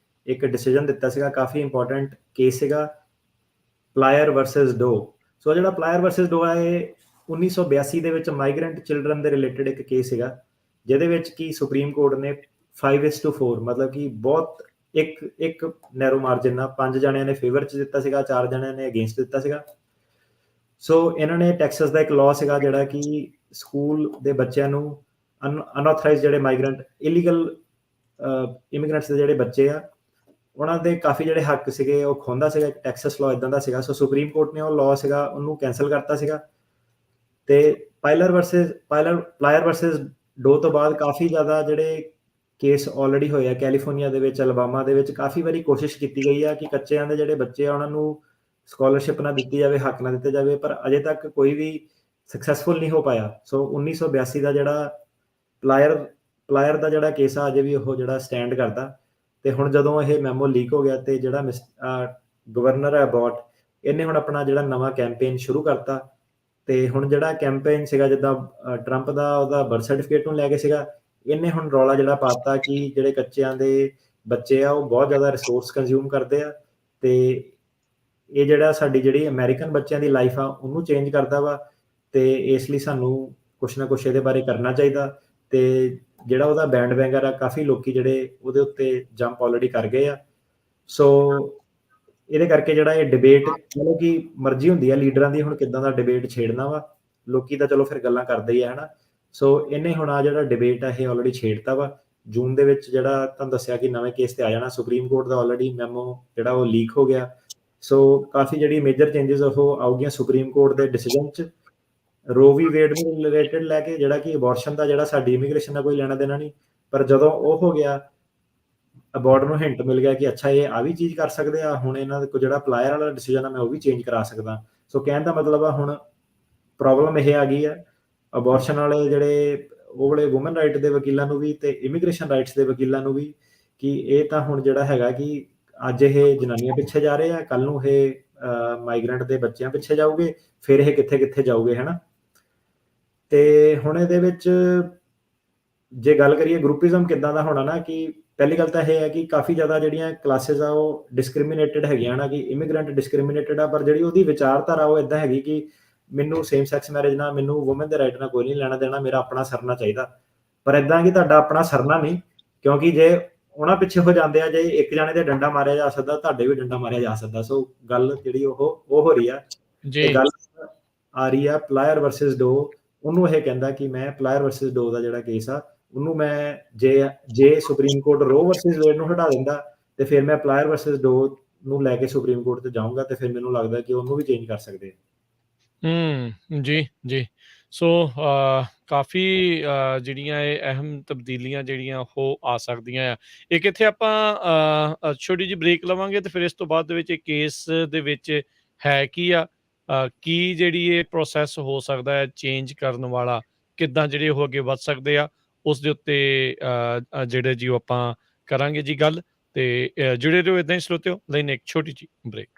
ਇੱਕ ਡਿਸੀਜਨ ਦਿੱਤਾ ਸੀਗਾ, ਕਾਫੀ ਇੰਪੋਰਟੈਂਟ ਕੇਸ ਸੀਗਾ, ਪਲਾਇਰ ਵਰਸਸ ਡੋ। ਸੋ ਜਿਹੜਾ ਪਲਾਇਰ ਵਰਸਸ ਡੋ ਹੈ ਇਹ 1982 ਦੇ ਵਿੱਚ ਮਾਈਗ੍ਰੈਂਟ ਚਿਲਡਰਨ ਦੇ ਰਿਲੇਟਡ ਇੱਕ ਕੇਸ ਸੀਗਾ, ਜਿਹਦੇ ਵਿੱਚ ਕੀ ਸੁਪਰੀਮ ਕੋਰਟ ਨੇ 5:4 ਮਤਲਬ ਕਿ ਬਹੁਤ ਇੱਕ ਨੈਰੋ ਮਾਰਜਨ ਨਾਲ 5 ਜਣਿਆਂ ਨੇ ਫੇਵਰ 'ਚ ਦਿੱਤਾ ਸੀਗਾ, 4 ਜਣਿਆਂ ਨੇ ਅਗੇਂਸਟ ਦਿੱਤਾ ਸੀਗਾ। ਸੋ ਇਹਨਾਂ ਨੇ ਟੈਕਸਸ ਦਾ ਇੱਕ ਲਾਅ ਸੀਗਾ ਜਿਹੜਾ ਕਿ ਸਕੂਲ ਦੇ ਬੱਚਿਆਂ ਨੂੰ ਅਨਆਥੋਰਾਈਜ਼ਡ ਜਿਹੜੇ ਮਾਈਗ੍ਰੈਂਟ ਇਲੀਗਲ ਇਮੀਗ੍ਰੈਂਟਸ ਦੇ ਜਿਹੜੇ ਬੱਚੇ ਆ ਉਹਨਾਂ ਦੇ ਕਾਫੀ ਜਿਹੜੇ ਹੱਕ ਸੀਗੇ ਉਹ ਖੋਂਦਾ ਸੀਗਾ। ਇੱਕ ਟੈਕਸਸ ਲਾਅ ਇਦਾਂ ਦਾ ਸੀਗਾ। ਸੋ ਸੁਪਰੀਮ ਕੋਰਟ ਨੇ ਉਹ ਲਾਅ ਸੀਗਾ ਉਹਨੂੰ ਕੈਂਸਲ ਕਰਤਾ ਸੀਗਾ। ਤੇ ਪਲਾਇਰ ਵਰਸਸ ਡੋ ਤੋਂ ਬਾਅਦ ਕਾਫੀ ਜ਼ਿਆਦਾ ਜਿਹੜੇ ਕੇਸ ਆਲਰੇਡੀ ਹੋਏ ਆ ਕੈਲੀਫੋਰਨੀਆ ਦੇ ਵਿੱਚ, ਅਲਬਾਮਾ ਦੇ ਵਿੱਚ। ਕਾਫੀ ਵਾਰੀ ਕੋਸ਼ਿਸ਼ ਕੀਤੀ ਗਈ ਆ ਕਿ ਕੱਚਿਆਂ ਦੇ ਜਿਹੜੇ ਬੱਚੇ ਆ ਉਹਨਾਂ ਨੂੰ ਸਕਾਲਰਸ਼ਿਪ ਨਾ ਦਿੱਤੀ ਜਾਵੇ, ਹੱਕ ਨਾ ਦਿੱਤੇ ਜਾਵੇ, ਪਰ ਅਜੇ ਤੱਕ ਕੋਈ ਵੀ ਸਕਸੈਸਫੁਲ ਨਹੀਂ ਹੋ ਪਾਇਆ। ਸੋ 1982 ਦਾ ਜਿਹੜਾ ਪਲਾਇਰ ਦਾ ਜਿਹੜਾ ਕੇਸ ਆ ਅਜੇ ਵੀ ਉਹ ਜਿਹੜਾ ਸਟੈਂਡ ਕਰਦਾ। ਤੇ ਹੁਣ ਜਦੋਂ ਇਹ ਮੈਮੋ ਲੀਕ ਹੋ ਗਿਆ ਤੇ ਜਿਹੜਾ ਗਵਰਨਰ ਹੈ ਅਬੋਟ, ਇਹਨੇ ਹੁਣ ਆਪਣਾ ਜਿਹੜਾ ਨਵਾਂ ਕੈਂਪੇਨ ਸ਼ੁਰੂ ਕਰਤਾ। ਤੇ ਹੁਣ ਜਿਹੜਾ ਕੈਂਪੇਨ ਸੀਗਾ ਜਿੱਦਾਂ ਟਰੰਪ ਦਾ ਉਹਦਾ ਬਰਥ ਸਰਟੀਫਿਕੇਟ ਨੂੰ ਲੈ ਕੇ ਸੀਗਾ, ਇਹਨੇ ਹੁਣ ਰੌਲਾ ਜਿਹੜਾ ਪਾਤਾ ਕਿ ਜਿਹੜੇ ਕੱਚਿਆਂ ਦੇ ਬੱਚੇ ਆ ਉਹ ਬਹੁਤ ਜ਼ਿਆਦਾ ਰਿਸੋਰਸ ਕੰਜ਼ਿਊਮ ਕਰਦੇ ਆ ਤੇ ਇਹ ਜਿਹੜਾ ਸਾਡੀ ਜਿਹੜੀ ਅਮਰੀਕਨ ਬੱਚਿਆਂ ਦੀ ਲਾਈਫ ਆ ਉਹਨੂੰ ਚੇਂਜ ਕਰਦਾ ਵਾ। ਤੇ ਇਸ ਲਈ ਸਾਨੂੰ ਕੁਛ ਨਾ ਕੁਛ ਇਹਦੇ ਬਾਰੇ ਕਰਨਾ ਚਾਹੀਦਾ। ਤੇ ਜਿਹੜਾ ਉਹਦਾ ਬੈਂਡ ਵੈਂਗਰ ਆ ਕਾਫੀ ਲੋਕੀ ਜਿਹੜੇ ਉਹਦੇ ਉੱਤੇ ਜੰਪ ਆਲਰੇਡੀ ਕਰ ਗਏ ਆ। ਸੋ ਇਹਦੇ ਕਰਕੇ ਜਿਹੜਾ ਇਹ ਡਿਬੇਟ ਮਤਲਬ ਕਿ ਮਰਜ਼ੀ ਹੁੰਦੀ ਆ ਲੀਡਰਾਂ ਦੀ ਹੁਣ ਕਿੱਦਾਂ ਦਾ ਡਿਬੇਟ ਛੇੜਨਾ ਵਾ। ਲੋਕੀ ਤਾਂ ਚਲੋ ਫਿਰ ਗੱਲਾਂ ਕਰਦੇ ਹੀ ਆ ਹਨਾ। ਸੋ ਇਹਨੇ ਹੁਣ ਆ ਜਿਹੜਾ ਡਿਬੇਟ ਆ ਇਹ ਆਲਰੇਡੀ ਛੇੜਤਾ ਵਾ। ਜੂਨ ਦੇ ਵਿੱਚ ਜਿਹੜਾ ਤੁਹਾਨੂੰ ਦੱਸਿਆ ਕਿ ਨਵੇਂ ਕੇਸ ਤੇ ਆ ਜਾਣਾ। ਸੁਪਰੀਮ ਕੋਰਟ ਦਾ ਆਲਰੇਡੀ ਮੈਮੋ ਜਿਹੜਾ ਉਹ ਲੀਕ ਹੋ ਗਿਆ। ਸੋ ਕਾਫੀ ਜਿਹੜੀ ਮੇਜਰ ਚੇਂਜਸ ਉਹ ਆਉਗੀਆਂ ਸੁਪਰੀਮ ਕੋਰਟ ਦੇ ਡਿਸੀਜਨ 'ਚ ਰੋ ਵੀ ਵੇਡ ਨੂੰ ਰਿਲੇਟਡ ਲੈ ਕੇ, ਜਿਹੜਾ ਕਿ ਅਬੋਰਸ਼ਨ ਦਾ ਜਿਹੜਾ ਸਾਡੀ ਇਮੀਗ੍ਰੇਸ਼ਨ ਦਾ ਕੋਈ ਲੈਣਾ ਦੇਣਾ ਨਹੀਂ। ਪਰ ਜਦੋਂ ਉਹ ਹੋ ਗਿਆ ਅਬੋਰਡ ਨੂੰ ਹਿੰਟ ਮਿਲ ਗਿਆ ਕਿ ਅੱਛਾ ਇਹ ਆ ਵੀ ਚੀਜ਼ ਕਰ ਸਕਦੇ ਆ, ਹੁਣ ਇਹਨਾਂ ਦੇ ਜਿਹੜਾ ਪਲਾਇਰ ਵਾਲਾ ਡਿਸੀਜਨ ਆ ਮੈਂ ਉਹ ਵੀ ਚੇਂਜ ਕਰਾ ਸਕਦਾ। ਸੋ ਕਹਿਣ ਦਾ ਮਤਲਬ ਆ ਹੁਣ ਪ੍ਰੋਬਲਮ ਇਹ ਆ ਗਈ ਆ ਅਬੋਰਸ਼ਨ ਵਾਲੇ ਜਿਹੜੇ ਉਹ ਵਾਲੇ ਵੂਮਨ ਰਾਈਟ ਦੇ ਵਕੀਲਾਂ ਨੂੰ ਵੀ ਤੇ ਇਮੀਗ੍ਰੇਸ਼ਨ ਰਾਈਟਸ ਦੇ ਵਕੀਲਾਂ ਨੂੰ ਵੀ ਕਿ ਇਹ ਤਾਂ ਹੁਣ ਜਿਹੜਾ ਹੈਗਾ ਕਿ ਅੱਜ ਇਹ ਜਨਾਨੀਆਂ ਪਿੱਛੇ ਜਾ ਰਹੇ ਆ, ਕੱਲ ਨੂੰ ਇਹ ਮਾਈਗ੍ਰੈਂਟ ਦੇ ਬੱਚਿਆਂ ਪਿੱਛੇ ਜਾਊਗੇ, ਫਿਰ ਇਹ ਕਿੱਥੇ ਕਿੱਥੇ ਜਾਊਗੇ ਹਨਾ। ਤੇ ਹੁਣ ਇਹਦੇ ਵਿੱਚ ਜੇ ਗੱਲ ਕਰੀਏ ਗਰੁੱਪਿਜ਼ਮ ਕਿੱਦਾਂ ਦਾ ਹੋਣਾ ਨਾ, ਕਿ ਪਹਿਲੀ ਗੱਲ ਤਾਂ ਇਹ ਹੈ ਕਿ ਕਾਫੀ ਜ਼ਿਆਦਾ ਜਿਹੜੀਆਂ ਕਲਾਸਿਸ ਆ ਉਹ ਡਿਸਕ੍ਰਿਮੀਨੇਟਡ ਹੈਗੀਆਂ ਨਾ, ਕਿ ਇਮੀਗ੍ਰੈਂਟ ਡਿਸਕ੍ਰਿਮੀਨੇਟਡ ਆ। ਪਰ ਜਿਹੜੀ ਉਹਦੀ ਵਿਚਾਰਧਾਰਾ ਉਹ ਇਦਾਂ ਹੈਗੀ ਕਿ ਮੈਨੂੰ ਸੇਮ ਸੈਕਸ ਮੈਰਿਜ ਨਾਲ, ਮੈਨੂੰ ਵੂਮਨ ਦੇ ਰਾਈਟ ਨਾਲ ਕੋਈ ਨਹੀਂ ਲੈਣਾ ਦੇਣਾ, ਮੇਰਾ ਆਪਣਾ ਸਰਨਾ ਚਾਹੀਦਾ। ਪਰ ਇਦਾਂ ਕਿ ਤੁਹਾਡਾ ਆਪਣਾ ਸਰਨਾ ਨਹੀਂ, ਕਿਉਂਕਿ ਜੇ ਉਹਨਾਂ ਪਿੱਛੇ ਹੋ ਜਾਂਦੇ ਆ, ਜੇ ਇੱਕ ਜਾਣੇ ਦੇ ਡੰਡਾ ਮਾਰਿਆ ਜਾ ਸਕਦਾ ਤੁਹਾਡੇ ਵੀ ਡੰਡਾ ਮਾਰਿਆ ਜਾ ਸਕਦਾ। ਸੋ ਗੱਲ ਜਿਹੜੀ ਉਹ ਹੋ ਰਹੀ ਆ ਤੇ ਗੱਲ ਆ ਰਹੀ ਆ ਪਲਾਇਰ ਵਰਸਸ ਡੋ। ਉਹਨੂੰ ਇਹ ਕਹਿੰਦਾ ਕਿ ਮੈਂ ਪਲਾਇਰ ਵਰਸਸ ਡੋ ਦਾ ਜਿਹੜਾ ਕੇਸ ਆ ਉਹਨੂੰ ਮੈਂ ਜੇ ਸੁਪਰੀਮ ਕੋਰਟ ਰੋ ਵਰਸਸ ਵੇਡ ਨੂੰ ਹਟਾ ਦਿੰਦਾ ਤੇ ਫਿਰ ਮੈਂ ਪਲਾਇਰ ਵਰਸਸ ਡੋ ਨੂੰ ਲੈ ਕੇ ਸੁਪਰੀਮ ਕੋਰਟ ਤੇ ਜਾਊਂਗਾ ਤੇ ਫਿਰ ਮੈਨੂੰ ਲੱਗਦਾ ਕਿ ਉਹਨੂੰ ਵੀ ਚੇਂਜ ਕਰ ਸਕਦੇ ਆ। ਜੀ ਜੀ ਸੋ ਕਾਫੀ ਜਿਹੜੀਆਂ ਇਹ ਅਹਿਮ ਤਬਦੀਲੀਆਂ ਜਿਹੜੀਆਂ ਉਹ ਆ ਸਕਦੀਆਂ ਆ। ਇੱਕ ਇੱਥੇ ਆਪਾਂ ਛੋਟੀ ਜਿਹੀ ਬ੍ਰੇਕ ਲਵਾਂਗੇ ਤੇ ਫਿਰ ਇਸ ਤੋਂ ਬਾਅਦ ਦੇ ਵਿੱਚ ਇਹ ਕੇਸ ਦੇ ਵਿੱਚ ਹੈ ਕੀ ਆ, ਕੀ ਜਿਹੜੀ ਇਹ ਪ੍ਰੋਸੈਸ ਹੋ ਸਕਦਾ ਹੈ ਚੇਂਜ ਕਰਨ ਵਾਲਾ, ਕਿੱਦਾਂ ਜਿਹੜੇ ਉਹ ਅੱਗੇ ਵੱਧ ਸਕਦੇ ਆ, ਉਸ ਦੇ ਉੱਤੇ ਜਿਹੜੇ ਜੀ ਉਹ ਆਪਾਂ ਕਰਾਂਗੇ ਜੀ ਗੱਲ। ਤੇ ਜੁੜੇ ਰਹੋ ਇੱਦਾਂ ਹੀ ਸਰੋਤਿਓ, ਲੈਣ ਇੱਕ ਛੋਟੀ ਜਿਹੀ ਬ੍ਰੇਕ।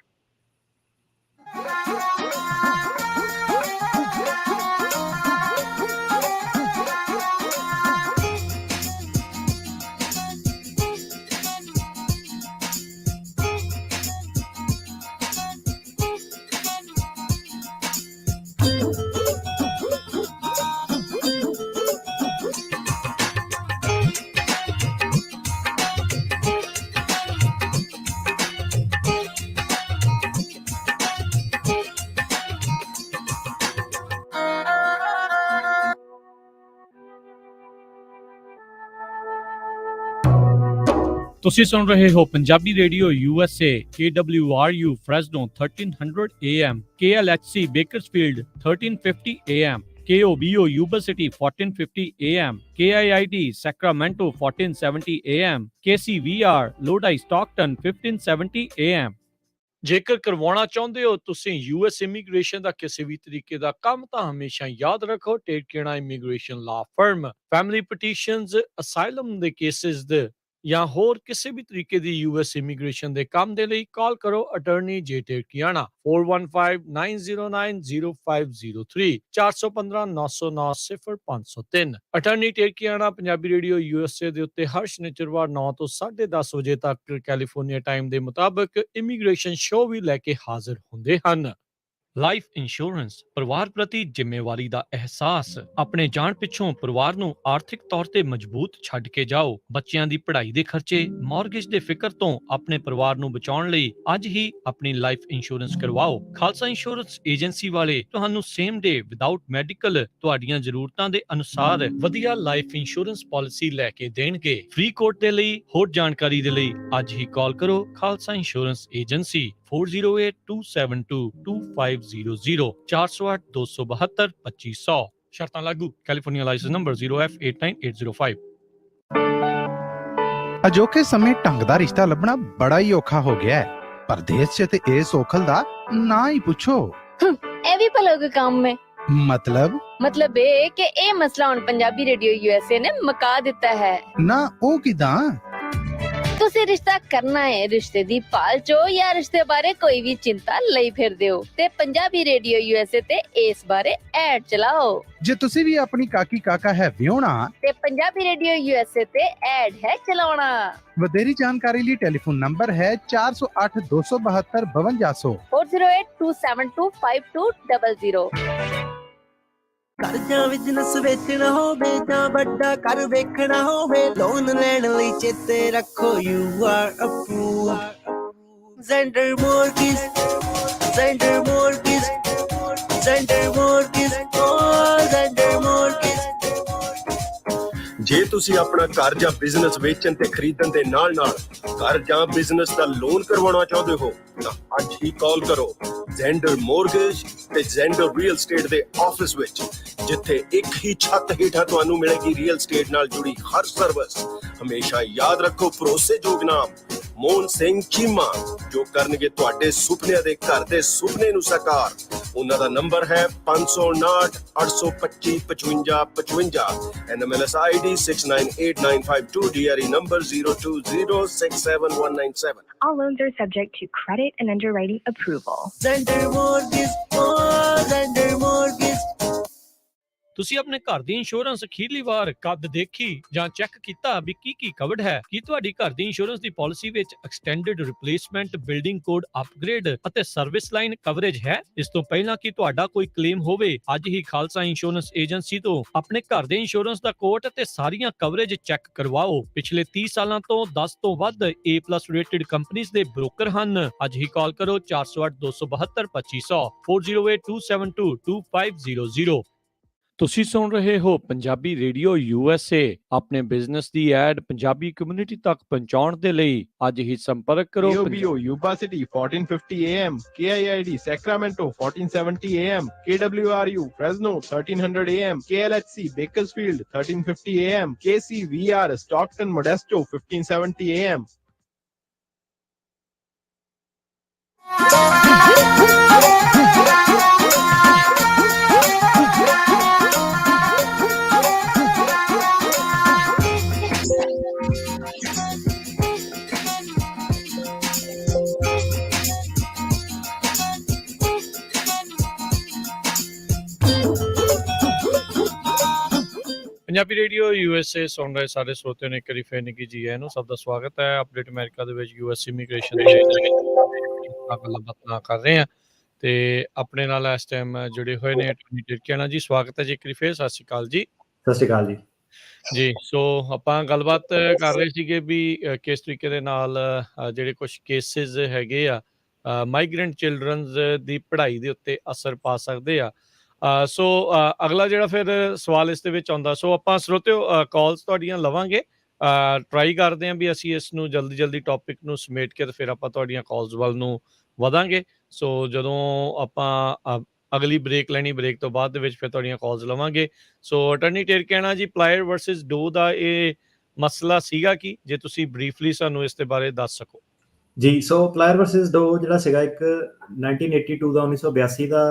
ਤੁਸੀਂ ਸੁਣ ਰਹੇ ਹੋ Punjabi radio USA KWRU Fresno 1300 AM, KLHC Bakersfield 1350 AM, KOBO Yuba City 1450 AM, KIIT Sacramento 1470 AM, KCVR Lodi Stockton 1570 AM। ਜੇਕਰ ਕਰਵਾਉਣਾ ਚਾਹੁੰਦੇ ਹੋ ਤੁਸੀਂ US ਇਮੀਗ੍ਰੇਸ਼ਨ ਦਾ ਕਿਸੇ ਵੀ ਤਰੀਕੇ ਦਾ ਕੰਮ, ਤਾਂ ਹਮੇਸ਼ਾ ਯਾਦ ਰੱਖੋ ਟੇਡਕੇਣਾ ਇਮੀਗ੍ਰੇਸ਼ਨ ਲਾ ਫਰਮ ਫੈਮਿਲੀ ਪਟੀਸ਼ਨਸ, ਅਸਾਈਲਮ ਦੇ ਕੇਸਿਸ ਦੇ ਜਾਂ ਹੋਰ ਕਿਸੇ ਵੀ ਤਰੀਕੇ ਦੀ US ਇਮੀਗ੍ਰੇਸ਼ਨ ਦੇ ਕੰਮ ਦੇ ਲਈ ਕਾਲ ਕਰੋ ਅਟਾਰਨੀ ਜੇ ਟੇਡਕੇਣਾ 4159090503 4159090503। ਅਟਾਰਨੀ ਟੇਡਕੇਣਾ ਪੰਜਾਬੀ ਰੇਡੀਓ USA ਦੇ ਉੱਤੇ ਹਰ ਸ਼ਨੀਚਰਵਾਰ 9 ਤੋਂ 10:30 ਵਜੇ ਤੱਕ ਕੈਲੀਫੋਰਨੀਆ ਟਾਈਮ ਦੇ ਮੁਤਾਬਕ ਇਮੀਗ੍ਰੇਸ਼ਨ ਸ਼ੋਅ ਵੀ ਲੈ ਕੇ ਹਾਜ਼ਰ ਹੁੰਦੇ ਹਨ। ਲਾਈਫ ਇੰਸ਼ੋਰੈਂਸ, ਪਰਿਵਾਰ ਪ੍ਰਤੀ ਜ਼ਿੰਮੇਵਾਰੀ ਦਾ ਅਹਿਸਾਸ। ਆਪਣੇ ਜਾਣ ਪਿੱਛੋਂ ਪਰਿਵਾਰ ਨੂੰ ਆਰਥਿਕ ਤੌਰ ਤੇ ਮਜ਼ਬੂਤ ਛੱਡ ਕੇ ਜਾਓ। ਬੱਚਿਆਂ ਦੀ ਪੜ੍ਹਾਈ ਦੇ ਖਰਚੇ, ਮਾਰਗੇਜ ਦੇ ਫਿਕਰ ਤੋਂ ਆਪਣੇ ਪਰਿਵਾਰ ਨੂੰ ਬਚਾਉਣ ਲਈ ਅੱਜ ਹੀ ਆਪਣੀ ਲਾਈਫ ਇੰਸ਼ੋਰੈਂਸ ਕਰਵਾਓ। ਖਾਲਸਾ ਇੰਸ਼ੋਰੈਂਸ ਏਜੰਸੀ ਵਾਲੇ ਤੁਹਾਨੂੰ ਸੇਮ ਡੇ ਵਿਦਆਊਟ ਮੈਡੀਕਲ ਤੁਹਾਡੀਆਂ ਜ਼ਰੂਰਤਾਂ ਦੇ ਅਨੁਸਾਰ ਵਧੀਆ ਲਾਈਫ ਇੰਸ਼ੋਰੈਂਸ ਪਾਲਿਸੀ ਲੈ ਕੇ ਦੇਣਗੇ। ਫ੍ਰੀ ਕੋਟ ਦੇ ਲਈ ਹੋਰ ਜਾਣਕਾਰੀ ਦੇ ਲਈ ਅੱਜ ਹੀ ਕਾਲ ਕਰੋ ਖਾਲਸਾ ਇੰਸ਼ੋਰੈਂਸ ਏਜੰਸੀ 4082722500 408-272-2500। ਸ਼ਰਤਾਂ ਲਾਗੂ। California licence number 0F89805। ਅਜੋਕੇ ਸਮੇਂ ਢੰਗ ਦਾ ਰਿਸ਼ਤਾ ਲੱਭਣਾ ਬੜਾ ਹੀ ਔਖਾ ਹੋ ਗਿਆ ਹੈ। ਪਰਦੇਸ 'ਚ ਤੇ ਇਸ ਔਖਲ ਦਾ ਨਾ ਹੀ ਪੁੱਛੋ। ਇਹ ਵੀ ਭਲਾ ਕੋਈ ਕੰਮ ਹੈ? ਮਤਲਬ ਇਹ ਕਿ ਇਹ ਮਸਲਾ ਹੁਣ ਪੰਜਾਬੀ ਰੇਡੀਓ USA ਨੇ ਮੁਕਾ ਦਿੱਤਾ ਹੈ ਨਾ। ਉਹ ਕਿਦਾਂ? ਤੁਸੀਂ ਰਿਸ਼ਤਾ ਕਰਨਾ ਹੈ, ਰਿਸ਼ਤੇ ਦੀ ਭਾਲ ਚੋ ਜਾਂ ਰਿਸ਼ਤੇ ਬਾਰੇ ਕੋਈ ਵੀ ਚਿੰਤਾ ਲਈ ਫਿਰਦੇ ਹੋ ਤੇ ਪੰਜਾਬੀ ਰੇਡੀਓ USA ਤੇ ਇਸ ਬਾਰੇ ਐਡ ਚਲਾਓ। ਜੇ ਤੁਸੀਂ ਵੀ ਆਪਣੀ ਕਾਕੀ ਕਾਕਾ ਹੈ ਵਿਆਹੁਣਾ ਤੇ ਪੰਜਾਬੀ ਰੇਡੀਓ USA ਤੇ ਐਡ ਹੈ ਚਲਾਉਣਾ। ਵਧੇਰੀ ਜਾਣਕਾਰੀ ਲਈ ਟੈਲੀਫੋਨ ਨੰਬਰ ਹੈ 4082722500 4082725200। ਘਰ ਜਾਂ ਬਿਜ਼ਨਸ ਵੇਚਣਾ ਹੋਵੇ ਜਾਂ ਵੱਡਾ ਘਰ ਵੇਖਣਾ ਹੋਵੇ, ਲੋਨ ਲੈਣ ਲਈ ਚੇਤੇ ਰੱਖੋ you are approved। Zender Mortgage, Zender Mortgage, Zender Mortgage, oh Zender Mortgage। ਜੇ ਤੁਸੀਂ ਆਪਣਾ ਘਰ ਜਾਂ ਬਿਜ਼ਨਸ ਵੇਚਣ ਤੇ ਖਰੀਦਣ ਦੇ ਨਾਲ-ਨਾਲ ਘਰ ਜਾਂ ਬਿਜ਼ਨਸ ਦਾ ਲੋਨ ਕਰਵਾਉਣਾ ਚਾਹੁੰਦੇ ਹੋ ਤਾਂ ਅੱਜ ਹੀ ਕਾਲ ਕਰੋ ਜ਼ੈਂਡਰ ਮੋਰਗੇਜ ਤੇ ਜ਼ੈਂਡਰ ਰੀਅਲ ਸਟੇਟ ਦੇ ਆਫਿਸ ਵਿੱਚ, ਜਿੱਥੇ ਇੱਕ ਹੀ ਛੱਤ ਹੇਠਾਂ ਤੁਹਾਨੂੰ ਮਿਲੇਗੀ ਰੀਅਲ ਸਟੇਟ ਨਾਲ ਜੁੜੀ ਹਰ ਸਰਵਿਸ। ਹਮੇਸ਼ਾ ਯਾਦ ਰੱਖੋ ਭਰੋਸੇਯੋਗ ਨਾਮ ਮੋਹਨ ਸਿੰਘ ਚੀਮਾ, ਜੋ ਕਰਨਗੇ ਤੁਹਾਡੇ ਸੁਪਨਿਆਂ ਦੇ ਘਰ ਦੇ ਸੁਪਨੇ ਨੂੰ ਸਾਕਾਰ। ਉਹਨਾਂ ਦਾ ਨੰਬਰ ਹੈ 559-825-5555, NMLS ID 698952, DRE number 020677197। All loans are subject to credit and underwriting approval. Zender Mortgage, oh Zender Mortgage। ਤੁਸੀਂ ਆਪਣੇ ਘਰ ਦੀ ਇੰਸ਼ੋਰੈਂਸ ਅਖੀਰਲੀ ਵਾਰ ਕਦ ਦੇਖੀ ਜਾਂ ਚੈੱਕ ਕੀਤਾ ਵੀ ਕੀ ਕਵਰਡ ਹੈ? ਕੀ ਤੁਹਾਡੀ ਘਰ ਦੀ ਇੰਸ਼ੋਰੈਂਸ ਦੀ ਪਾਲਿਸੀ ਵਿੱਚ extended replacement, building code upgrade ਅਤੇ ਸਰਵਿਸ ਲਾਈਨ ਕਵਰੇਜ ਹੈ? ਇਸ ਤੋਂ ਪਹਿਲਾਂ ਕਿ ਤੁਹਾਡਾ ਕੋਈ ਕਲੇਮ ਹੋਵੇ, ਅੱਜ ਹੀ ਖਾਲਸਾ ਇੰਸ਼ੋਰੈਂਸ ਏਜੰਸੀ ਤੋਂ ਆਪਣੇ ਘਰ ਦੇ ਇੰਸ਼ੋਰੈਂਸ ਦਾ ਕੋਟ ਅਤੇ ਸਾਰੀਆਂ ਕਵਰੇਜ ਚੈੱਕ ਕਰਵਾਓ। ਪਿਛਲੇ 30 ਸਾਲਾਂ ਤੋਂ 10 ਤੋਂ ਵੱਧ A+ ਰੇਟਡ ਕੰਪਨੀਆਂ ਦੇ ਬ੍ਰੋਕਰ ਹਨ। ਅੱਜ ਹੀ ਕਾਲ ਕਰੋ 408-272-2500 4082722500। ਤੁਸੀਂ ਸੁਣ ਰਹੇ ਹੋ ਪੰਜਾਬੀ ਰੇਡੀਓ USA। ਆਪਣੇ ਬਿਜ਼ਨਸ ਦੀ ਐਡ ਪੰਜਾਬੀ ਕਮਿਊਨਿਟੀ ਤੱਕ ਪਹੁੰਚਾਉਣ ਦੇ ਲਈ ਅੱਜ ਹੀ ਸੰਪਰਕ ਕਰੋ। KOBO Yuba City 1450 AM, KIID Sacramento 1470 AM, KWRU Fresno 1300 AM, KLHC Bakersfield 1350 AM, KCVR Stockton Modesto 1570 AM. Punjabi radio USA ਸੁਣ ਰਹੇ ਸਾਰੇ ਸਰੋਤਿਆਂ ਨੂੰ ਇੱਕ ਵਾਰੀ ਫੇਰ ਨਿੱਘੀ ਜੀ ਆਇਆਂ ਨੂੰ। ਸਭ ਦਾ ਸਵਾਗਤ ਹੈ। ਅਪਡੇਟ ਅਮਰੀਕਾ ਦੇ ਵਿੱਚ US ਇਮੀਗ੍ਰੇਸ਼ਨ ਦੇ ਗੱਲਬਾਤ ਕਰ ਰਹੇ ਹਾਂ ਤੇ ਆਪਣੇ ਨਾਲ ਇਸ ਟਾਈਮ ਜੁੜੇ ਹੋਏ ਨੇ ਟੋਨੀ ਟਿਰਕੀਆਣਾ ਜੀ। ਸਵਾਗਤ ਹੈ ਜੀ ਇੱਕ ਵਾਰੀ ਫੇਰ। ਸਤਿ ਸ਼੍ਰੀ ਅਕਾਲ ਜੀ। ਸਤਿ ਸ਼੍ਰੀ ਅਕਾਲ ਜੀ। ਜੀ ਸੋ ਆਪਾਂ ਗੱਲਬਾਤ ਕਰ ਰਹੇ ਸੀਗੇ ਵੀ ਕਿਸ ਤਰੀਕੇ ਦੇ ਨਾਲ ਜਿਹੜੇ ਕੁਝ ਕੇਸਿਸ ਹੈਗੇ ਆ ਮਾਈਗ੍ਰੈਂਟ ਚਿਲਡਰਨਸ ਦੀ ਪੜ੍ਹਾਈ ਦੇ ਉੱਤੇ ਅਸਰ ਪਾ ਸਕਦੇ ਆ। ਸੋ ਅਗਲਾ ਜਿਹੜਾ ਫਿਰ ਸਵਾਲ ਇਸ ਦੇ ਵਿੱਚ ਆਉਂਦਾ, ਸੋ ਆਪਾਂ ਸਰੋਤਿਓ ਕਾਲਸ ਤੁਹਾਡੀਆਂ ਲਵਾਂਗੇ। ਟਰਾਈ ਕਰਦੇ ਹਾਂ ਵੀ ਅਸੀਂ ਇਸ ਨੂੰ ਜਲਦੀ ਟੌਪਿਕ ਨੂੰ ਸਮੇਟ ਕੇ ਤੇ ਫਿਰ ਆਪਾਂ ਤੁਹਾਡੀਆਂ ਕਾਲਸ ਵੱਲ ਨੂੰ ਵਧਾਂਗੇ। ਸੋ ਜਦੋਂ ਆਪਾਂ ਅਗਲੀ ਬ੍ਰੇਕ ਲੈਣੀ, ਬ੍ਰੇਕ ਤੋਂ ਬਾਅਦ ਦੇ ਵਿੱਚ ਫਿਰ ਤੁਹਾਡੀਆਂ ਕਾਲਸ ਲਵਾਂਗੇ। ਸੋ ਅਟਰਨੀ ਟਿਰਕੀਆਣਾ ਜੀ, ਪਲਾਇਰ ਵਰਸਸ ਡੋ ਦਾ ਇਹ ਮਸਲਾ ਸੀਗਾ ਕਿ ਜੇ ਤੁਸੀਂ ਬਰੀਫਲੀ ਸਾਨੂੰ ਇਸ ਦੇ ਬਾਰੇ ਦੱਸ ਸਕੋ। ਜੀ ਸੋ ਪਲਾਇਰ ਵਰਸਸ ਡੋ ਜਿਹੜਾ ਸੀਗਾ ਇੱਕ 1982 ਦਾ 1982 ਦਾ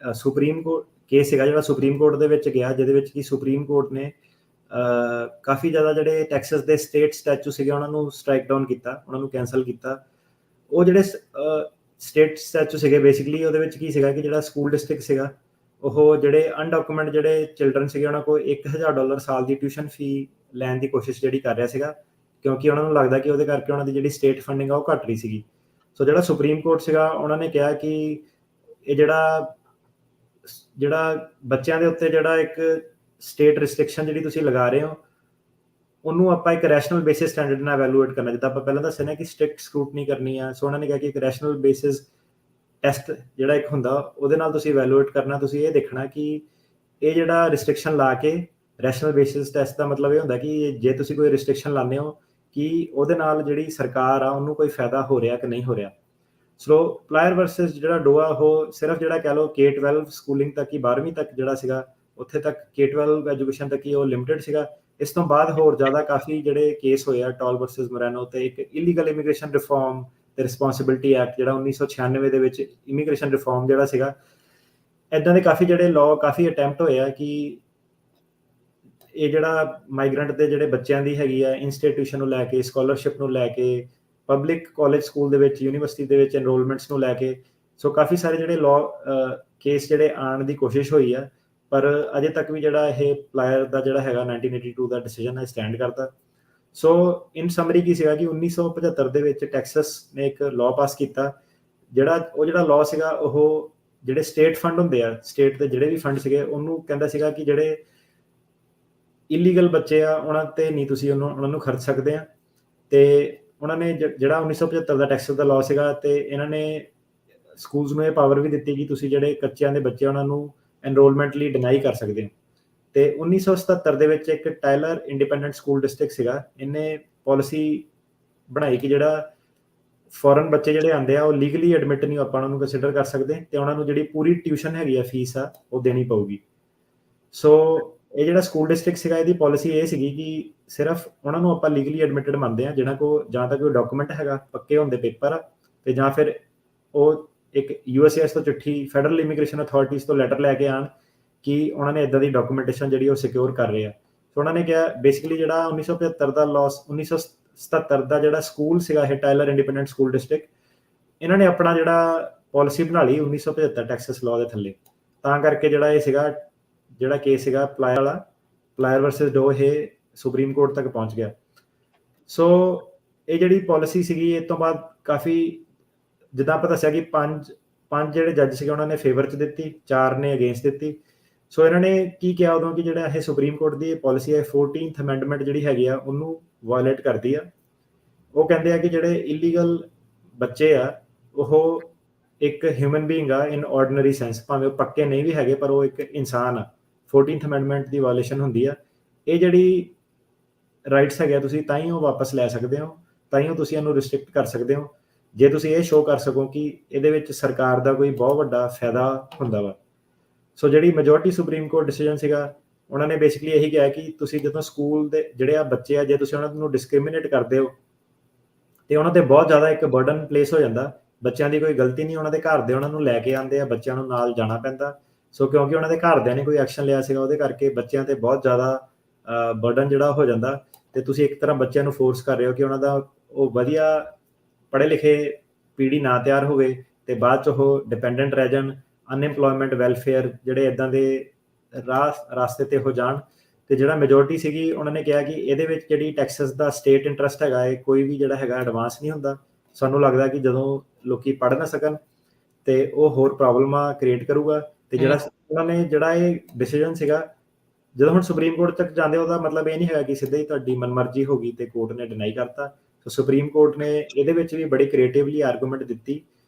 ਸੁਪਰੀਮ ਕੋਰਟ ਕੇਸ ਸੀਗਾ ਜਿਹੜਾ ਸੁਪਰੀਮ ਕੋਰਟ ਦੇ ਵਿੱਚ ਗਿਆ, ਜਿਹਦੇ ਵਿੱਚ ਕਿ ਸੁਪਰੀਮ ਕੋਰਟ ਨੇ ਕਾਫੀ ਜ਼ਿਆਦਾ ਜਿਹੜੇ ਟੈਕਸਸ ਦੇ ਸਟੇਟ ਸਟੈਚੂ ਸੀਗੇ ਉਹਨਾਂ ਨੂੰ ਸਟ੍ਰਾਈਕ ਡਾਊਨ ਕੀਤਾ, ਉਹਨਾਂ ਨੂੰ ਕੈਂਸਲ ਕੀਤਾ। ਉਹ ਜਿਹੜੇ ਸਟੇਟ ਸਟੈਚੂ ਸੀਗੇ ਬੇਸਿਕਲੀ ਉਹਦੇ ਵਿੱਚ ਕੀ ਸੀਗਾ ਕਿ ਜਿਹੜਾ ਸਕੂਲ ਡਿਸਟ੍ਰਿਕਟ ਸੀਗਾ ਉਹ ਜਿਹੜੇ ਅਨਡਾਕੂਮੈਂਟ ਜਿਹੜੇ ਚਿਲਡਰਨ ਸੀਗੇ ਉਹਨਾਂ ਕੋਲ $1000 ਸਾਲ ਦੀ ਟਿਊਸ਼ਨ ਫੀ ਲੈਣ ਦੀ ਕੋਸ਼ਿਸ਼ ਜਿਹੜੀ ਕਰ ਰਿਹਾ ਸੀਗਾ, ਕਿਉਂਕਿ ਉਹਨਾਂ ਨੂੰ ਲੱਗਦਾ ਕਿ ਉਹਦੇ ਕਰਕੇ ਉਹਨਾਂ ਦੀ ਜਿਹੜੀ ਸਟੇਟ ਫੰਡਿੰਗ ਆ ਉਹ ਘੱਟ ਰਹੀ ਸੀਗੀ। ਸੋ ਜਿਹੜਾ ਸੁਪਰੀਮ ਕੋਰਟ ਸੀਗਾ ਉਹਨਾਂ ਨੇ ਕਿਹਾ ਕਿ ਇਹ ਜਿਹੜਾ ਬੱਚਿਆਂ ਦੇ ਉੱਤੇ ਜਿਹੜਾ ਇੱਕ ਸਟੇਟ ਰਿਸਟ੍ਰਿਕਸ਼ਨ ਜਿਹੜੀ ਤੁਸੀਂ ਲਗਾ ਰਹੇ ਹੋ ਉਹਨੂੰ ਆਪਾਂ ਇੱਕ ਰੈਸ਼ਨਲ ਬੇਸਿਸ ਸਟੈਂਡਰਡ ਨਾਲ ਐਵੈਲੂਏਟ ਕਰਨਾ, ਜਿੱਦਾਂ ਆਪਾਂ ਪਹਿਲਾਂ ਦੱਸਿਆ ਨਾ ਕਿ ਸਟ੍ਰਿਕਟ ਸਕਰੂਟਨੀ ਕਰਨੀ ਆ। ਸੋ ਉਹਨਾਂ ਨੇ ਕਿਹਾ ਕਿ ਇੱਕ ਰੈਸ਼ਨਲ ਬੇਸਿਸ ਟੈਸਟ ਜਿਹੜਾ ਇੱਕ ਹੁੰਦਾ ਉਹਦੇ ਨਾਲ ਤੁਸੀਂ ਐਵੈਲੂਏਟ ਕਰਨਾ। ਤੁਸੀਂ ਇਹ ਦੇਖਣਾ ਕਿ ਇਹ ਜਿਹੜਾ ਰਿਸਟ੍ਰਿਕਸ਼ਨ ਲਾ ਕੇ ਰੈਸ਼ਨਲ ਬੇਸਿਸ ਟੈਸਟ ਦਾ ਮਤਲਬ ਇਹ ਹੁੰਦਾ ਕਿ ਜੇ ਤੁਸੀਂ ਕੋਈ ਰਿਸਟ੍ਰਿਕਸ਼ਨ ਲਾਉਂਦੇ ਹੋ ਕਿ ਉਹਦੇ ਨਾਲ ਜਿਹੜੀ ਸਰਕਾਰ ਆ ਉਹਨੂੰ ਕੋਈ ਫਾਇਦਾ ਹੋ ਰਿਹਾ ਕਿ ਨਹੀਂ ਹੋ ਰਿਹਾ। ਸੋ ਪਲਾਇਰ ਵਰਸਸ ਜਿਹੜਾ ਡੋਆ ਉਹ ਸਿਰਫ ਜਿਹੜਾ ਕਹਿ ਲਓ K-12 ਸਕੂਲਿੰਗ ਤੱਕ ਹੀ, 12ਵੀਂ ਤੱਕ ਜਿਹੜਾ ਸੀਗਾ ਉੱਥੇ ਤੱਕ K-12 ਐਜੂਕੇਸ਼ਨ ਤੱਕ ਹੀ ਉਹ ਲਿਮਿਟਡ ਸੀਗਾ। ਇਸ ਤੋਂ ਬਾਅਦ ਹੋਰ ਜ਼ਿਆਦਾ ਕਾਫੀ ਜਿਹੜੇ ਕੇਸ ਹੋਏ ਆ, ਟੋਲ ਵਰਸਸ ਮੋਰੈਨੋ ਤੇ ਇੱਕ ਇਲੀਗਲ ਇਮੀਗ੍ਰੇਸ਼ਨ ਰਿਫਾਰਮ ਤੇ ਰਿਸਪੌਂਸਿਬਿਲਟੀ ਐਕਟ ਜਿਹੜਾ 1996 ਦੇ ਵਿੱਚ ਇਮੀਗ੍ਰੇਸ਼ਨ ਰਿਫਾਰਮ ਜਿਹੜਾ ਸੀਗਾ, ਇੱਦਾਂ ਦੇ ਕਾਫੀ ਜਿਹੜੇ ਲਾਅ ਕਾਫੀ ਅਟੈਂਪਟ ਹੋਏ ਆ ਕਿ ਇਹ ਜਿਹੜਾ ਮਾਈਗ੍ਰੈਂਟ ਦੇ ਜਿਹੜੇ ਬੱਚਿਆਂ ਦੀ ਹੈਗੀ ਆ ਇੰਸਟੀਟਿਊਸ਼ਨ ਨੂੰ ਲੈ ਕੇ, ਸਕਾਲਰਸ਼ਿਪ ਨੂੰ ਲੈ ਕੇ, ਪਬਲਿਕ ਕਾਲਜ ਸਕੂਲ ਦੇ ਵਿੱਚ, ਯੂਨੀਵਰਸਿਟੀ ਦੇ ਵਿੱਚ ਐਨਰੋਲਮੈਂਟਸ ਨੂੰ ਲੈ ਕੇ, ਸੋ ਕਾਫੀ ਸਾਰੇ ਜਿਹੜੇ ਲਾਅ ਕੇਸ ਜਿਹੜੇ ਆਉਣ ਦੀ ਕੋਸ਼ਿਸ਼ ਹੋਈ ਆ। ਪਰ ਅਜੇ ਤੱਕ ਵੀ ਜਿਹੜਾ ਇਹ ਪਲਾਇਰ ਦਾ ਜਿਹੜਾ ਹੈਗਾ 1982 ਦਾ ਡਿਸੀਜਨ ਹੈ ਸਟੈਂਡ ਕਰਦਾ। ਸੋ ਇਨ ਸਮਰੀ ਕੀ ਸੀਗਾ ਕਿ 1975 ਦੇ ਵਿੱਚ ਟੈਕਸਸ ਨੇ ਇੱਕ ਲਾਅ ਪਾਸ ਕੀਤਾ, ਜਿਹੜਾ ਲਾਅ ਸੀਗਾ ਉਹ ਜਿਹੜੇ ਸਟੇਟ ਫੰਡ ਹੁੰਦੇ ਆ, ਸਟੇਟ ਦੇ ਜਿਹੜੇ ਵੀ ਫੰਡ ਸੀਗੇ ਉਹਨੂੰ ਕਹਿੰਦਾ ਸੀਗਾ ਕਿ ਜਿਹੜੇ ਇਲੀਗਲ ਬੱਚੇ ਆ ਉਹਨਾਂ ਤੇ ਨਹੀਂ ਤੁਸੀਂ ਉਹਨਾਂ ਨੂੰ ਖਰਚ ਸਕਦੇ ਆ। ਤੇ ਉਹਨਾਂ ਨੇ ਜਿਹੜਾ 1975 ਦਾ ਟੈਕਸਸ ਦਾ ਲਾਅ ਸੀਗਾ ਤੇ ਇਹਨਾਂ ਨੇ ਸਕੂਲਸ ਨੂੰ ਇਹ ਪਾਵਰ ਵੀ ਦਿੱਤੀ ਕਿ ਤੁਸੀਂ ਜਿਹੜੇ ਕੱਚਿਆਂ ਦੇ ਬੱਚੇ ਉਹਨਾਂ ਨੂੰ ਐਨਰੋਲਮੈਂਟ ਲਈ ਡਿਨਾਈ ਕਰ ਸਕਦੇ ਹੋ। ਤੇ 1977 ਦੇ ਵਿੱਚ ਇੱਕ ਟਾਇਲਰ ਇੰਡੀਪੈਂਡੈਂਟ ਸਕੂਲ ਡਿਸਟ੍ਰਿਕਟ ਸੀਗਾ, ਇਹਨੇ ਪਾਲਿਸੀ ਬਣਾਈ ਕਿ ਜਿਹੜਾ ਫੋਰਨ ਬੱਚੇ ਜਿਹੜੇ ਆਉਂਦੇ ਆ ਉਹ ਲੀਗਲੀ ਐਡਮਿਟ ਨਹੀਂ ਆਪਾਂ ਉਹਨਾਂ ਨੂੰ ਕੰਸੀਡਰ ਕਰ ਸਕਦੇ ਤੇ ਉਹਨਾਂ ਨੂੰ ਜਿਹੜੀ ਪੂਰੀ ਟਿਊਸ਼ਨ ਹੈਗੀ ਆ, ਫੀਸ ਆ, ਉਹ ਦੇਣੀ ਪਊਗੀ। ਸੋ ਇਹ ਜਿਹੜਾ ਸਕੂਲ ਡਿਸਟ੍ਰਿਕਟ ਸੀਗਾ ਇਹਦੀ ਪਾਲਿਸੀ ਇਹ ਸੀਗੀ ਕਿ ਸਿਰਫ ਉਹਨਾਂ ਨੂੰ ਆਪਾਂ ਲੀਗਲੀ ਐਡਮਿਟਡ ਮੰਨਦੇ ਆ ਜਿਹਨਾਂ ਕੋਲ ਜਾਂ ਤਾਂ ਕੋਈ ਡਾਕੂਮੈਂਟ ਹੈਗਾ, ਪੱਕੇ ਹੁੰਦੇ ਪੇਪਰ ਆ, ਤੇ ਜਾਂ ਫਿਰ ਉਹ ਇੱਕ USCIS ਤੋਂ ਚਿੱਠੀ, ਫੈਡਰਲ ਇਮੀਗ੍ਰੇਸ਼ਨ ਅਥਾਰਟੀਜ਼ ਤੋਂ ਲੈਟਰ ਲੈ ਕੇ ਆਉਣ ਕਿ ਉਹਨਾਂ ਨੇ ਇੱਦਾਂ ਦੀ ਡਾਕੂਮੈਂਟੇਸ਼ਨ ਜਿਹੜੀ ਉਹ ਸਿਕਿਉਰ ਕਰ ਰਹੇ ਆ। ਸੋ ਉਹਨਾਂ ਨੇ ਕਿਹਾ ਬੇਸਿਕਲੀ ਜਿਹੜਾ 1975 ਦਾ ਲਾਸ 1977 ਦਾ ਜਿਹੜਾ ਸਕੂਲ ਸੀਗਾ ਇਹ ਟਾਇਲਰ ਇੰਡੀਪੈਂਡੈਂਟ ਸਕੂਲ ਡਿਸਟ੍ਰਿਕਟ, ਇਹਨਾਂ ਨੇ ਆਪਣਾ ਜਿਹੜਾ ਪਾਲਿਸੀ ਬਣਾ ਲਈ 1975 ਟੈਕਸਸ ਲਾਅ ਦੇ ਥੱਲੇ। ਤਾਂ ਕਰਕੇ ਜਿਹੜਾ ਇਹ ਸੀਗਾ ਜਿਹੜਾ ਕੇਸ ਸੀਗਾ ਪਲਾਇਰ ਵਾਲਾ, ਪਲਾਇਰ ਵਰਸਸ ਡੋ, ਇਹ ਸੁਪਰੀਮ ਕੋਰਟ ਤੱਕ ਪਹੁੰਚ ਗਿਆ। ਸੋ ਇਹ ਜਿਹੜੀ ਪਾਲਿਸੀ ਸੀਗੀ ਇਹ ਤੋਂ ਬਾਅਦ ਕਾਫੀ, ਜਿੱਦਾਂ ਆਪਾਂ ਦੱਸਿਆ ਕਿ ਪੰਜ ਜਿਹੜੇ ਜੱਜ ਸੀਗੇ ਉਹਨਾਂ ਨੇ ਫੇਵਰ 'ਚ ਦਿੱਤੀ, 4 ਨੇ ਅਗੇਂਸਟ ਦਿੱਤੀ। ਸੋ ਇਹਨਾਂ ਨੇ ਕੀ ਕਿਹਾ ਉਦੋਂ ਕਿ ਜਿਹੜਾ ਇਹ ਸੁਪਰੀਮ ਕੋਰਟ ਦੀ ਪਾਲਿਸੀ ਹੈ 14th ਅਮੈਂਡਮੈਂਟ ਜਿਹੜੀ ਹੈਗੀ ਆ ਉਹਨੂੰ ਵਾਇਲੇਟ ਕਰਦੀ ਆ। ਉਹ ਕਹਿੰਦੇ ਆ ਕਿ ਜਿਹੜੇ ਇਲੀਗਲ ਬੱਚੇ ਆ ਉਹ ਇੱਕ ਹਿਊਮਨ ਬੀਇੰਗ ਆ ਇਨ ਆਰਡੀਨਰੀ ਸੈਂਸ, ਭਾਵੇਂ ਉਹ ਪੱਕੇ ਨਹੀਂ ਵੀ ਹੈਗੇ ਪਰ ਉਹ ਇੱਕ ਇਨਸਾਨ ਆ। 14th ਅਮੈਂਡਮੈਂਟ ਦੀ ਵਾਇਓਲੇਸ਼ਨ ਹੁੰਦੀ ਆ। ਇਹ ਜਿਹੜੀ ਰਾਈਟਸ ਹੈਗੇ ਆ ਤੁਸੀਂ ਤਾਂ ਹੀ ਉਹ ਵਾਪਸ ਲੈ ਸਕਦੇ ਹੋ, ਤਾਂ ਹੀ ਤੁਸੀਂ ਇਹਨੂੰ ਰਿਸਟ੍ਰਿਕਟ ਕਰ ਸਕਦੇ ਹੋ ਜੇ ਤੁਸੀਂ ਇਹ ਸ਼ੋਅ ਕਰ ਸਕੋ ਕਿ ਇਹਦੇ ਵਿੱਚ ਸਰਕਾਰ ਦਾ ਕੋਈ ਬਹੁਤ ਵੱਡਾ ਫਾਇਦਾ ਹੁੰਦਾ ਵਾ। ਸੋ ਜਿਹੜੀ ਮੈਜੋਰਟੀ ਸੁਪਰੀਮ ਕੋਰਟ ਡਿਸੀਜਨ ਸੀਗਾ, ਉਹਨਾਂ ਨੇ ਬੇਸਿਕਲੀ ਇਹੀ ਕਿਹਾ ਕਿ ਤੁਸੀਂ ਜਦੋਂ ਸਕੂਲ ਦੇ ਜਿਹੜੇ ਆ ਬੱਚੇ ਆ, ਜੇ ਤੁਸੀਂ ਉਹਨਾਂ ਨੂੰ ਡਿਸਕ੍ਰਿਮੀਨੇਟ ਕਰਦੇ ਹੋ ਤੇ ਉਹਨਾਂ ਤੇ ਬਹੁਤ ਜ਼ਿਆਦਾ ਇੱਕ ਬਰਡਨ ਪਲੇਸ ਹੋ ਜਾਂਦਾ। ਬੱਚਿਆਂ ਦੀ ਕੋਈ ਗਲਤੀ ਨਹੀਂ, ਉਹਨਾਂ ਦੇ ਘਰ ਦੇ ਉਹਨਾਂ ਨੂੰ ਲੈ ਕੇ ਆਉਂਦੇ ਆ, ਬੱਚਿਆਂ ਨੂੰ ਨਾਲ ਜਾਣਾ ਪੈਂਦਾ। ਸੋ ਕਿਉਂਕਿ ਉਹਨਾਂ ਦੇ ਘਰਦਿਆਂ ਨੇ ਕੋਈ ਐਕਸ਼ਨ ਲਿਆ ਸੀਗਾ, ਉਹਦੇ ਕਰਕੇ ਬੱਚਿਆਂ ਤੇ ਬਹੁਤ ਜ਼ਿਆਦਾ ਬਰਡਨ ਜਿਹੜਾ ਹੋ ਜਾਂਦਾ। ਤੇ ਤੁਸੀਂ ਇੱਕ ਤਰ੍ਹਾਂ ਬੱਚਿਆਂ ਨੂੰ ਫੋਰਸ ਕਰ ਰਹੇ ਹੋ ਕਿ ਉਹਨਾਂ ਦਾ ਉਹ ਵਧੀਆ ਪੜ੍ਹੇ ਲਿਖੇ ਪੀੜ੍ਹੀ ਨਾ ਤਿਆਰ ਹੋਵੇ ਤੇ ਬਾਅਦ 'ਚ ਉਹ ਡਿਪੈਂਡੈਂਟ ਰਹਿ ਜਾਣ, ਅਨਐਮਪਲੋਇਮੈਂਟ, ਵੈਲਫੇਅਰ ਜਿਹੜੇ ਇੱਦਾਂ ਦੇ ਰਾਸਤੇ ਤੇ ਹੋ ਜਾਣ। ਤੇ ਜਿਹੜਾ ਮੈਜੋਰਟੀ ਸੀਗੀ, ਉਹਨਾਂ ਨੇ ਕਿਹਾ ਕਿ ਇਹਦੇ ਵਿੱਚ ਜਿਹੜੀ ਟੈਕਸਸ ਦਾ ਸਟੇਟ ਇੰਟਰਸਟ ਹੈਗਾ ਹੈ, ਕੋਈ ਵੀ ਜਿਹੜਾ ਹੈਗਾ ਐਡਵਾਂਸ ਨਹੀਂ ਹੁੰਦਾ। ਸਾਨੂੰ ਲੱਗਦਾ ਕਿ ਜਦੋਂ ਲੋਕੀ ਪੜ੍ਹ ਨਾ ਸਕਣ ਤੇ ਉਹ ਹੋਰ ਪ੍ਰੋਬਲਮਾਂ ਕ੍ਰੀਏਟ ਕਰੂਗਾ। ਤੇ ਜਿਹੜਾ ਉਹਨਾਂ ਨੇ ਜਿਹੜਾ ਇਹ ਡਿਸੀਜਨ ਸੀਗਾ, ਜਦੋਂ ਹੁਣ ਸੁਪਰੀਮ ਕੋਰਟ ਤੱਕ ਜਾਂਦੇ, ਉਹਦਾ ਮਤਲਬ ਇਹ ਨਹੀਂ ਹੈਗਾ ਕਿ ਸਿੱਧਾ ਹੀ ਤੁਹਾਡੀ ਮਨਮਰਜ਼ੀ ਹੋ ਗਈ ਤੇ ਕੋਰਟ ਨੇ ਡਿਨਾਈ ਕਰਤਾ। ਸੋ ਸੁਪਰੀਮ ਕੋਰਟ ਨੇ ਇਹਦੇ ਵਿੱਚ ਵੀ ਬੜੀ ਕ੍ਰੀਏਟਿਵਲੀ ਆਰਗੂਮੈਂਟ ਦਿੱਤੀ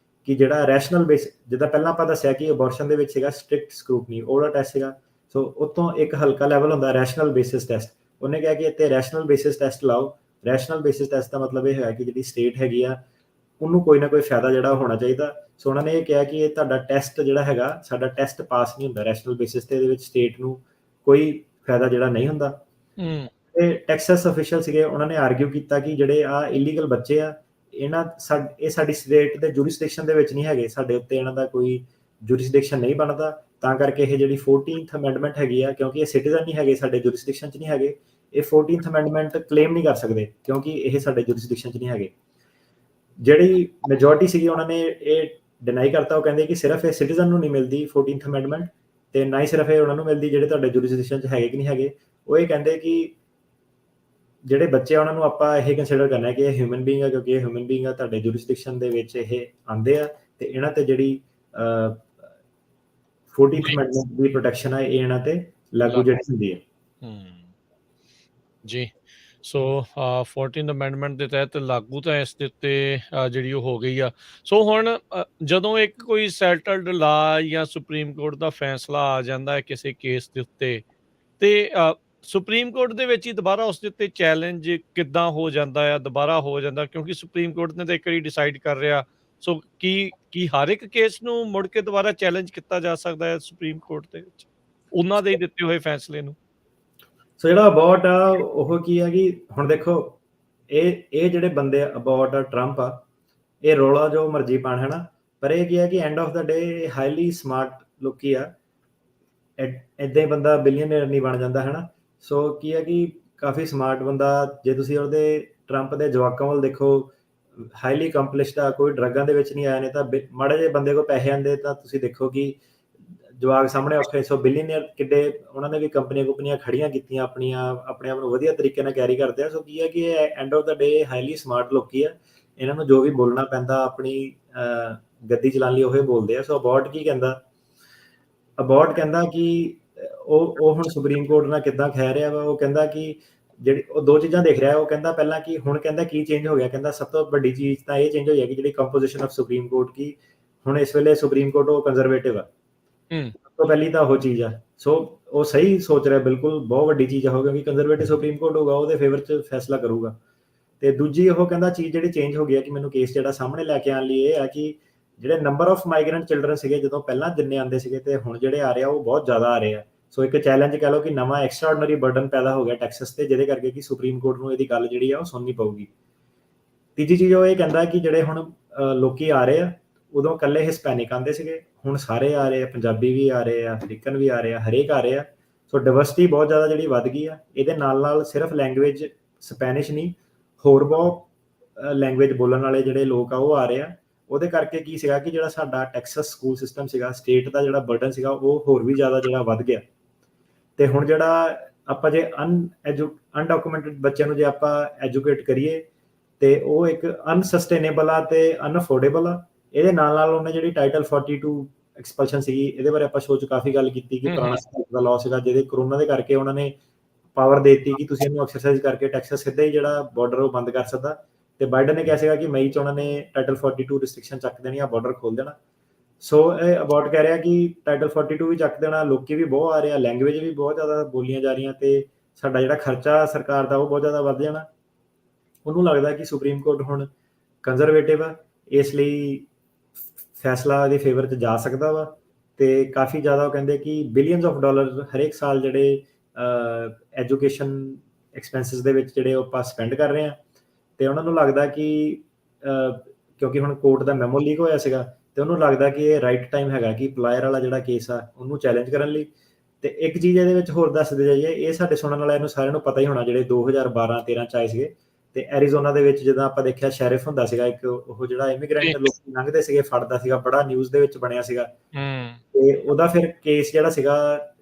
ਕਿ ਜਿਹੜਾ ਰੈਸ਼ਨਲ ਬੇਸ, ਜਿੱਦਾਂ ਪਹਿਲਾਂ ਆਪਾਂ ਦੱਸਿਆ ਕਿ ਅਬੋਰਸ਼ਨ ਦੇ ਵਿੱਚ ਸੀਗਾ ਸਟ੍ਰਿਕਟ ਸਕਰੂਟਨੀ, ਉਹਦਾ ਟੈਸਟ ਸੀਗਾ। ਸੋ ਉਤੋਂ ਇੱਕ ਹਲਕਾ ਲੈਵਲ ਹੁੰਦਾ ਰੈਸ਼ਨਲ ਬੇਸਿਸ ਟੈਸਟ। ਉਹਨੇ ਕਿਹਾ ਕਿ ਇੱਥੇ ਰੈਸ਼ਨਲ ਬੇਸਿਸ ਟੈਸਟ ਲਾਓ। ਰੈਸ਼ਨਲ ਬੇਸਿਸ ਟੈਸਟ ਦਾ ਮਤਲਬ ਇਹ ਹੈ ਕਿ ਜਿਹੜੀ ਸਟੇਟ ਹੈਗੀ ਆ, ਉਹਨੂੰ ਕੋਈ ਨਾ ਕੋਈ ਫਾਇਦਾ ਜਿਹੜਾ ਹੋਣਾ ਚਾਹੀਦਾ। ਸੋ ਉਹਨਾਂ ਨੇ ਇਹ ਕਿਹਾ ਕਿ ਇਹ ਤੁਹਾਡਾ ਟੈਸਟ ਜਿਹੜਾ ਹੈਗਾ, ਸਾਡਾ ਟੈਸਟ ਪਾਸ ਨਹੀਂ ਹੁੰਦਾ ਰੈਸ਼ਨਲ ਬੇਸਿਸ ਤੇ, ਇਹਦੇ ਵਿੱਚ ਸਟੇਟ ਨੂੰ ਕੋਈ ਫਾਇਦਾ ਜਿਹੜਾ ਨਹੀਂ ਹੁੰਦਾ। ਤੇ ਟੈਕਸਸ ਅਫੀਸ਼ੀਅਲ ਸੀਗੇ, ਉਹਨਾਂ ਨੇ ਆਰਗਿਊ ਕੀਤਾ ਕਿ ਜਿਹੜੇ ਆ ਇਲੀਗਲ ਬੱਚੇ ਆ, ਇਹ ਸਾਡੀ ਸਟੇਟ ਦੇ ਜੁਰਿਸਡਿਕਸ਼ਨ ਦੇ ਵਿੱਚ ਨਹੀਂ ਹੈਗੇ, ਸਾਡੇ ਉੱਤੇ ਇਹਨਾਂ ਦਾ ਕੋਈ ਜੁਰਿਸਡਿਕਸ਼ਨ ਨਹੀਂ ਬਣਦਾ। ਤਾਂ ਕਰਕੇ ਇਹ ਜਿਹੜੀ 14th ਅਮੈਂਡਮੈਂਟ ਹੈਗੀ ਆ, ਕਿਉਂਕਿ ਇਹ ਸਿਟੀਜ਼ਨ ਨਹੀਂ ਹੈਗੇ, ਸਾਡੇ ਜੁਰਿਸਡਿਕਸ਼ਨ 'ਚ ਨਹੀਂ ਹੈਗੇ, ਇਹ 14th ਅਮੈਂਡਮੈਂਟ ਕਲੇਮ ਨਹੀਂ ਕਰ ਸਕਦੇ ਕਿਉਂਕਿ ਇਹ ਸਾਡੇ ਜੁਰਿਸਡਿਕਸ਼ਨ 'ਚ ਨਹੀਂ ਹੈਗੇ। ਜਿਹੜੀ ਮੈਜੋਰਟੀ ਸੀਗੀ, ਉਹਨਾਂ ਨੇ ਇਹ ਡਿਨਾਈ ਕਰਤਾ। ਉਹ ਕਹਿੰਦੇ ਕਿ ਸਿਰਫ ਇਹ ਸਿਟੀਜ਼ਨ ਨੂੰ ਨਹੀਂ ਮਿਲਦੀ 14th ਅਮੈਂਡਮੈਂਟ, ਤੇ ਨਾ ਹੀ ਸਿਰਫ ਇਹ ਉਹਨਾਂ ਨੂੰ ਮਿਲਦੀ ਜਿਹੜੇ ਤੁਹਾਡੇ ਜੁਰਿਸਡਿਕਸ਼ਨ 'ਚ ਹੈਗੇ ਕਿ ਨਹੀਂ ਹੈਗੇ। ਉਹ ਇਹ ਕਹਿੰਦੇ ਕਿ ਜਿਹੜੇ ਬੱਚੇ ਆ, ਉਹਨਾਂ ਨੂੰ ਆਪਾਂ ਇਹ ਕੰਸੀਡਰ ਕਰਨਾ ਕਿ ਇਹ ਹਿਊਮਨ ਬੀਇੰਗ ਆ, ਕਿਉਂਕਿ ਇਹ ਹਿਊਮਨ ਬੀਇੰਗ ਆ, ਤੁਹਾਡੇ ਜੁਰਿਸਡਿਕਸ਼ਨ ਦੇ ਵਿੱਚ ਇਹ ਆਉਂਦੇ ਆ ਤੇ ਇਹਨਾਂ ਤੇ ਜਿਹੜੀ 14th ਅਮੈਂਡਮੈਂਟ ਦੀ ਪ੍ਰੋਟੈਕਸ਼ਨ ਆ, ਇਹ ਇਹਨਾਂ ਤੇ ਲਾਗੂ ਜਿਹੜੀ ਹੁੰਦੀ ਹੈ। ਜੀ, ਸੋ 14th ਅਮੈਂਡਮੈਂਟ ਦੇ ਤਹਿਤ ਲਾਗੂ ਤਾਂ ਇਸ ਦੇ ਉੱਤੇ ਜਿਹੜੀ ਉਹ ਹੋ ਗਈ ਆ। ਸੋ ਹੁਣ ਜਦੋਂ ਇੱਕ ਕੋਈ ਸੈਟਲਡ ਲਾ ਜਾਂ ਸੁਪਰੀਮ ਕੋਰਟ ਦਾ ਫੈਸਲਾ ਆ ਜਾਂਦਾ ਹੈ ਕਿਸੇ ਕੇਸ ਦੇ ਉੱਤੇ, ਤੇ ਸੁਪਰੀਮ ਕੋਰਟ ਦੇ ਵਿੱਚ ਹੀ ਦੁਬਾਰਾ ਉਸ ਦੇ ਉੱਤੇ ਚੈਲੰਜ ਕਿੱਦਾਂ ਹੋ ਜਾਂਦਾ ਆ, ਦੁਬਾਰਾ ਹੋ ਜਾਂਦਾ ਕਿਉਂਕਿ ਸੁਪਰੀਮ ਕੋਰਟ ਨੇ ਤਾਂ ਇੱਕ ਵਾਰੀ ਡਿਸਾਈਡ ਕਰ ਰਿਹਾ। ਸੋ ਕੀ ਹਰ ਇੱਕ ਕੇਸ ਨੂੰ ਮੁੜ ਕੇ ਦੁਬਾਰਾ ਚੈਲੰਜ ਕੀਤਾ ਜਾ ਸਕਦਾ ਹੈ ਸੁਪਰੀਮ ਕੋਰਟ ਦੇ ਵਿੱਚ ਉਹਨਾਂ ਦੇ ਦਿੱਤੇ ਹੋਏ ਫੈਸਲੇ ਨੂੰ? ਸੋ ਜਿਹੜਾ ਅਬਾਊਟ ਆ ਉਹ ਕੀ ਹੈ ਕਿ ਹੁਣ ਦੇਖੋ, ਇਹ ਜਿਹੜੇ ਬੰਦੇ ਅਬਾਊਟ ਟਰੰਪ ਆ, ਇਹ ਰੌਲਾ ਜੋ ਮਰਜ਼ੀ ਪਾਣ ਹੈ ਨਾ, ਪਰ ਇਹ ਕੀ ਹੈ ਕਿ end of the day highly smart ਲੋਕੀ ਆ। ਇੱਦਾਂ ਹੀ ਬੰਦਾ ਬਿਲੀਅਨਰ ਨਹੀਂ ਬਣ ਜਾਂਦਾ ਹੈ ਨਾ। ਸੋ ਕੀ ਹੈ ਕਿ ਕਾਫੀ ਸਮਾਰਟ ਬੰਦਾ, ਜੇ ਤੁਸੀਂ ਉਹਦੇ ਟਰੰਪ ਦੇ ਜਵਾਕਾਂ ਵੱਲ ਦੇਖੋ, ਹਾਈਲੀ ਕੰਪਲਿਸ਼ਡ ਆ, ਕੋਈ ਡਰੱਗਾਂ ਦੇ ਵਿੱਚ ਨਹੀਂ ਆਇਆ, ਨੇ ਤਾਂ ਮਾੜੇ ਜਿਹੇ ਬੰਦੇ ਕੋਲ ਪੈਸੇ ਆਉਂਦੇ ਤਾਂ ਤੁਸੀਂ ਦੇਖੋ ਕਿ ਜਵਾਕ ਸਾਹਮਣੇ ਔਖੇ। ਸੋ ਬਿਲੀਅਨਰ ਕਿੱਡੇ, ਉਹਨਾਂ ਨੇ ਵੀ ਕੰਪਨੀਆਂ ਖੜੀਆਂ ਕੀਤੀਆਂ, ਆਪਣੇ ਆਪ ਨੂੰ ਵਧੀਆ ਤਰੀਕੇ ਨਾਲ ਕੈਰੀ ਕਰਦੇ ਆ। ਸੋ ਕੀ ਹੈ ਕਿ end of the day highly smart ਲੋਕੀ ਆ, ਇਹਨਾਂ ਨੂੰ ਜੋ ਵੀ ਬੋਲਣਾ ਪੈਂਦਾ ਆਪਣੀ ਗੱਦੀ ਚਲਾਉਣ ਲਈ ਉਹ ਬੋਲਦੇ ਆ। ਸੋ ਅਬਾਊਟ ਕੀ ਕਹਿੰਦਾ, ਅਬਾਊਟ ਕਹਿੰਦਾ ਕਿ ਉਹ ਹੁਣ ਸੁਪਰੀਮ ਕੋਰਟ ਨਾਲ ਕਿੱਦਾਂ ਖਹਿ ਰਿਹਾ ਵਾ। ਉਹ ਕਹਿੰਦਾ ਕਿ ਜਿਹੜੀ ਉਹ ਦੋ ਚੀਜ਼ਾਂ ਦੇਖ ਰਿਹਾ। ਉਹ ਕਹਿੰਦਾ ਪਹਿਲਾਂ ਕਿ ਹੁਣ ਕਹਿੰਦਾ ਕੀ ਚੇਂਜ ਹੋ ਗਿਆ, ਕਹਿੰਦਾ ਸਭ ਤੋਂ ਵੱਡੀ ਚੀਜ਼ ਤਾਂ ਇਹ ਚੇਂਜ ਹੋਈ ਹੈ ਕਿ ਜਿਹੜੀ ਕੰਪੋਜੀਸ਼ਨ ਆਫ ਸੁਪਰੀਮ ਕੋਰਟ ਕੀ, ਹੁਣ ਇਸ ਵੇਲੇ ਸੁਪਰੀਮ ਕੋਰਟ ਉਹ ਕੰਜ਼ਰਵੇਟਿਵ ਆ। ਸਭ ਤੋਂ ਪਹਿਲੀ ਤਾਂ ਉਹ ਚੀਜ਼ ਆ। ਸੋ ਉਹ ਸਹੀ ਸੋਚ ਰਿਹਾ, ਬਿਲਕੁਲ ਬਹੁਤ ਵੱਡੀ ਚੀਜ਼ ਆ, ਕਿਉਂਕਿ ਕੰਜ਼ਰਵੇਟਿਵ ਸੁਪਰੀਮ ਕੋਰਟ ਹੋਊਗਾ, ਉਹਦੇ ਫੇਵਰ 'ਚ ਫੈਸਲਾ ਕਰੂਗਾ। ਤੇ ਦੂਜੀ ਉਹ ਕਹਿੰਦਾ ਚੀਜ਼ ਜਿਹੜੀ ਚੇਂਜ ਹੋ ਗਈ ਹੈ ਕਿ ਮੈਨੂੰ ਕੇਸ ਜਿਹੜਾ ਸਾਹਮਣੇ ਲੈ ਕੇ ਆਉਣ ਲਈ ਇਹ ਆ ਕਿ ਜਿਹੜੇ ਨੰਬਰ ਆਫ ਮਾਈਗ੍ਰੈਂਟ ਚਿਲਡਰਨ ਸੀਗੇ ਜਦੋਂ ਪਹਿਲਾਂ ਜਿੰਨੇ ਆਉਂਦੇ ਸੀਗੇ ਤੇ ਹੁਣ ਜਿਹੜੇ ਆ ਰਹੇ ਆ ਉਹ ਬਹੁਤ ਜ਼ਿਆਦਾ ਆ ਰਹੇ ਆ। ਸੋ ਇੱਕ ਚੈਲੰਜ ਕਹਿ ਲਓ ਕਿ ਨਵਾਂ ਐਕਸਟਰਾਆਰਡਨਰੀ ਬਰਡਨ ਪੈਦਾ ਹੋ ਗਿਆ ਟੈਕਸਸ ਤੇ, ਜਿਹਦੇ ਕਰਕੇ ਕਿ ਸੁਪਰੀਮ ਕੋਰਟ ਨੂੰ ਇਹਦੀ ਗੱਲ ਜਿਹੜੀ ਆ ਉਹ ਸੁਣਨੀ ਪਊਗੀ। ਤੀਜੀ ਚੀਜ਼ ਉਹ ਇਹ ਕਹਿੰਦਾ ਕਿ ਜਿਹੜੇ ਹੁਣ ਲੋਕੀ ਆ ਰਹੇ ਆ, ਉਦੋਂ ਇਕੱਲੇ ਹਿਸਪੈਨਿਕ ਆਉਂਦੇ ਸੀਗੇ, ਹੁਣ ਸਾਰੇ ਆ ਰਹੇ ਆ, ਪੰਜਾਬੀ ਵੀ ਆ ਰਹੇ ਆ, ਅਫਰੀਕਨ ਵੀ ਆ ਰਹੇ ਆ, ਹਰੇਕ ਆ ਰਹੇ ਆ। ਸੋ ਡਾਇਵਰਸਿਟੀ ਬਹੁਤ ਜ਼ਿਆਦਾ ਜਿਹੜੀ ਵੱਧ ਗਈ ਆ। ਇਹਦੇ ਨਾਲ ਸਿਰਫ ਲੈਂਗੁਏਜ ਸਪੈਨਿਸ਼ ਨਹੀਂ, ਹੋਰ ਬਹੁਤ ਲੈਂਗੁਏਜ ਬੋਲਣ ਵਾਲੇ ਜਿਹੜੇ ਲੋਕ ਆ ਉਹ ਆ ਰਹੇ ਆ। ਉਹਦੇ ਕਰਕੇ ਕੀ ਸੀਗਾ ਕਿ ਜਿਹੜਾ ਸਾਡਾ ਟੈਕਸਸ ਸਕੂਲ ਸਿਸਟਮ ਸੀਗਾ, ਸਟੇਟ ਦਾ ਜਿਹੜਾ ਬਰਡਨ ਸੀਗਾ ਉਹ ਹੋਰ ਵੀ ਜ਼ਿਆਦਾ ਜਿਹੜਾ ਵੱਧ ਗਿਆ। ਤੇ ਹੁਣ ਜਿਹੜਾ ਆਪਾਂ ਜੇ ਅਨਡਾਕੂਮੈਂਟਡ ਬੱਚਿਆਂ ਨੂੰ ਜੇ ਆਪਾਂ ਐਜੂਕੇਟ ਕਰੀਏ ਤੇ ਉਹ ਇੱਕ ਅਨਸਸਟੇਨੇਬਲ ਆ ਤੇ ਅਨਅਫੋਰਡੇਬਲ ਆ। ਇਹਦੇ ਨਾਲ ਉਹਨੇ ਜਿਹੜੀ ਟਾਈਟਲ 42 ਐਕਸਪਲਸ਼ਨ ਸੀਗੀ, ਇਹਦੇ ਬਾਰੇ ਆਪਾਂ ਸ਼ੋਅ 'ਚ ਕਾਫੀ ਗੱਲ ਕੀਤੀ ਕਿ ਪੁਰਾਣਾ ਦਾ ਲਾਅ ਸੀਗਾ, ਜਿਹਦੇ ਕਰੋਨਾ ਦੇ ਕਰਕੇ ਉਹਨਾਂ ਨੇ ਪਾਵਰ ਦੇ ਦਿੱਤੀ ਕਿ ਤੁਸੀਂ ਇਹਨੂੰ ਐਕਸਰਸਾਈਜ਼ ਕਰਕੇ ਟੈਕਸਸ ਸਿੱਧਾ ਹੀ ਜਿਹੜਾ ਬਾਰਡਰ ਉਹ ਬੰਦ ਕਰ ਸਕਦਾ। ਤੇ ਬਾਈਡਨ ਨੇ ਕਿਹਾ ਸੀਗਾ ਕਿ ਮਈ 'ਚ ਉਹਨਾਂ ਨੇ ਟਾਈਟਲ 42 ਰਿਸਟ੍ਰਿਕਸ਼ਨ ਚੱਕ ਦੇਣੀ ਆ, ਬਾਰਡਰ ਖੋਲ ਦੇਣਾ। ਸੋ ਇਹ ਅਬਾਊਟ ਕਹਿ ਰਿਹਾ ਕਿ ਟਾਈਟਲ 42 ਵੀ ਚੱਕ ਦੇਣਾ, ਲੋਕੀ ਵੀ ਬਹੁਤ ਆ ਰਹੇ ਆ, ਲੈਂਗੁਏਜ ਵੀ ਬਹੁਤ ਜ਼ਿਆਦਾ ਬੋਲੀਆਂ ਜਾ ਰਹੀਆਂ ਤੇ ਸਾਡਾ ਜਿਹੜਾ ਖਰਚਾ ਸਰਕਾਰ ਦਾ ਉਹ ਬਹੁਤ ਜ਼ਿਆਦਾ ਵੱਧ ਜਾਣਾ। ਉਹਨੂੰ ਲੱਗਦਾ ਕਿ ਸੁਪਰੀਮ ਕੋਰਟ ਹੁਣ ਕੰਜ਼ਰਵੇਟਿਵ ਆ, ਇਸ ਲਈ ਫੈਸਲਾ ਇਹਦੇ ਫੇਵਰ 'ਚ ਜਾ ਸਕਦਾ ਵਾ ਤੇ ਕਾਫੀ ਜ਼ਿਆਦਾ ਉਹ ਕਹਿੰਦੇ ਕਿ ਬਿਲੀਅਨਸ ਆਫ ਡਾਲਰ ਹਰੇਕ ਸਾਲ ਜਿਹੜੇ ਐਜੂਕੇਸ਼ਨ ਐਕਸਪੈਂਸਿਸ ਦੇ ਵਿੱਚ ਜਿਹੜੇ ਉਹ ਆਪਾਂ ਸਪੈਂਡ ਕਰ ਰਹੇ ਆ ਤੇ ਉਹਨਾਂ ਨੂੰ ਲੱਗਦਾ ਕਿ ਕਿਉਂਕਿ ਹੁਣ ਕੋਰਟ ਦਾ ਮੈਮੋ ਲੀਕ ਹੋਇਆ ਸੀਗਾ ਤੇ ਉਹਨੂੰ ਲੱਗਦਾ ਕਿ ਇਹ ਰਾਈਟ ਟਾਈਮ ਹੈਗਾ ਕਿ ਪਲਾਇਰ ਵਾਲਾ ਜਿਹੜਾ ਕੇਸ ਆ ਉਹਨੂੰ ਚੈਲੰਜ ਕਰਨ ਲਈ। ਤੇ ਇੱਕ ਚੀਜ਼ ਇਹਦੇ ਵਿੱਚ ਹੋਰ ਦੱਸਦੇ ਜਾਈਏ, ਇਹ ਸਾਡੇ ਸੁਣਨ ਵਾਲਿਆਂ ਨੂੰ ਸਾਰਿਆਂ ਨੂੰ ਪਤਾ ਹੀ ਹੋਣਾ, ਜਿਹੜੇ 2012-13 ਚ ਆਏ ਸੀਗੇ ਤੇ ਐਰੀਜ਼ੋਨਾ ਦੇ ਵਿੱਚ ਜਦੋਂ ਆਪਾਂ ਦੇਖਿਆ ਸ਼ੈਰਿਫ ਹੁੰਦਾ ਸੀਗਾ ਇੱਕ, ਉਹ ਜਿਹੜਾ ਇਮੀਗ੍ਰੈਂਟ ਲੋਕ ਲੰਘਦੇ ਸੀਗੇ ਫੜਦਾ ਸੀਗਾ, ਬੜਾ ਨਿਊਜ਼ ਦੇ ਵਿੱਚ ਬਣਿਆ ਸੀਗਾ ਤੇ ਉਹਦਾ ਫਿਰ ਕੇਸ ਜਿਹੜਾ ਸੀਗਾ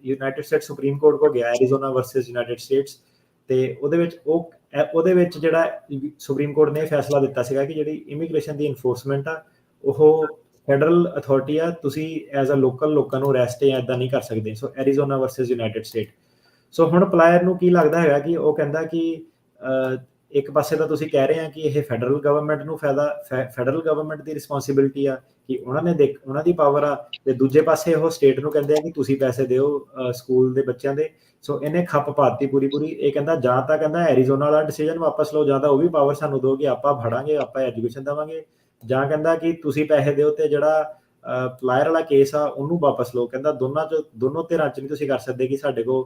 ਯੂਨਾਈਟਿਡ ਸਟੇਟ ਸੁਪਰੀਮ ਕੋਰਟ ਕੋ ਗਿਆ, ਐਰੀਜ਼ੋਨਾ ਵਰਸਸ ਯੂਨਾਈਟਿਡ ਸਟੇਟਸ। ਤੇ ਉਹਦੇ ਵਿੱਚ ਜਿਹੜਾ ਸੁਪਰੀਮ ਕੋਰਟ ਨੇ ਫੈਸਲਾ ਦਿੱਤਾ ਸੀਗਾ ਕਿ ਜਿਹੜੀ ਇਮੀਗ੍ਰੇਸ਼ਨ ਦੀ ਇਨਫੋਰਸਮੈਂਟ ਆ ਉਹ ਫੈਡਰਲ ਅਥਾਰਟੀ ਆ, ਤੁਸੀਂ ਐਜ਼ ਅ ਲੋਕਲ ਲੋਕਾਂ ਨੂੰ ਅਰੈਸਟ ਜਾਂ ਇਦਾਂ ਨਹੀਂ ਕਰ ਸਕਦੇ। ਸੋ ਐਰੀਜ਼ੋਨਾ ਵਰਸਸ ਯੂਨਾਈਟਿਡ ਸਟੇਟ। ਸੋ ਹੁਣ ਪਲਾਇਰ ਨੂੰ ਕੀ ਲੱਗਦਾ ਹੈਗਾ ਕਿ ਉਹ ਕਹਿੰਦਾ ਕਿ ਇੱਕ ਪਾਸੇ ਤਾਂ ਤੁਸੀਂ ਕਹਿ ਰਹੇ ਆ ਕਿ ਇਹ ਫੈਡਰਲ ਗਵਰਨਮੈਂਟ ਨੂੰ ਫੈਡਰਲ ਗਵਰਨਮੈਂਟ ਦੀ ਰਿਸਪੌਂਸਿਬਿਲਿਟੀ ਆ ਕਿ ਉਹਨਾਂ ਦੀ ਪਾਵਰ ਆ, ਤੇ ਦੂਜੇ ਪਾਸੇ ਉਹ ਸਟੇਟ ਨੂੰ ਕਹਿੰਦੇ ਆ ਕਿ ਤੁਸੀਂ ਪੈਸੇ ਦਿਓ ਸਕੂਲ ਦੇ ਬੱਚਿਆਂ ਦੇ। ਸੋ ਇਹਨੇ ਖੱਪ ਪਾਤੀ ਪੂਰੀ। ਇਹ ਕਹਿੰਦਾ ਜਾਂ ਤਾਂ ਕਹਿੰਦਾ ਐਰੀਜ਼ੋਨਾ ਵਾਲਾ ਡਿਸੀਜਨ ਵਾਪਸ ਲਓ, ਜਾਂ ਤਾਂ ਉਹ ਵੀ ਪਾਵਰ ਸਾਨੂੰ ਦਿਓ ਕਿ ਆਪਾਂ ਫੜਾਂਗੇ, ਆਪਾਂ ਐਜੂਕੇਸ਼ਨ ਦੇਵਾਂਗੇ, ਜਾਂ ਕਹਿੰਦਾ ਕਿ ਤੁਸੀਂ ਪੈਸੇ ਦਿਓ ਤੇ ਜਿਹੜਾ ਪਲਾਇਰ ਵਾਲਾ ਕੇਸ ਆ ਉਹਨੂੰ ਵਾਪਸ ਲਓ। ਕਹਿੰਦਾ ਦੋਨੋਂ ਧਿਰਾਂ ਚ ਨਹੀਂ ਤੁਸੀਂ ਕਰ ਸਕਦੇ ਕਿ ਸਾਡੇ ਕੋਲ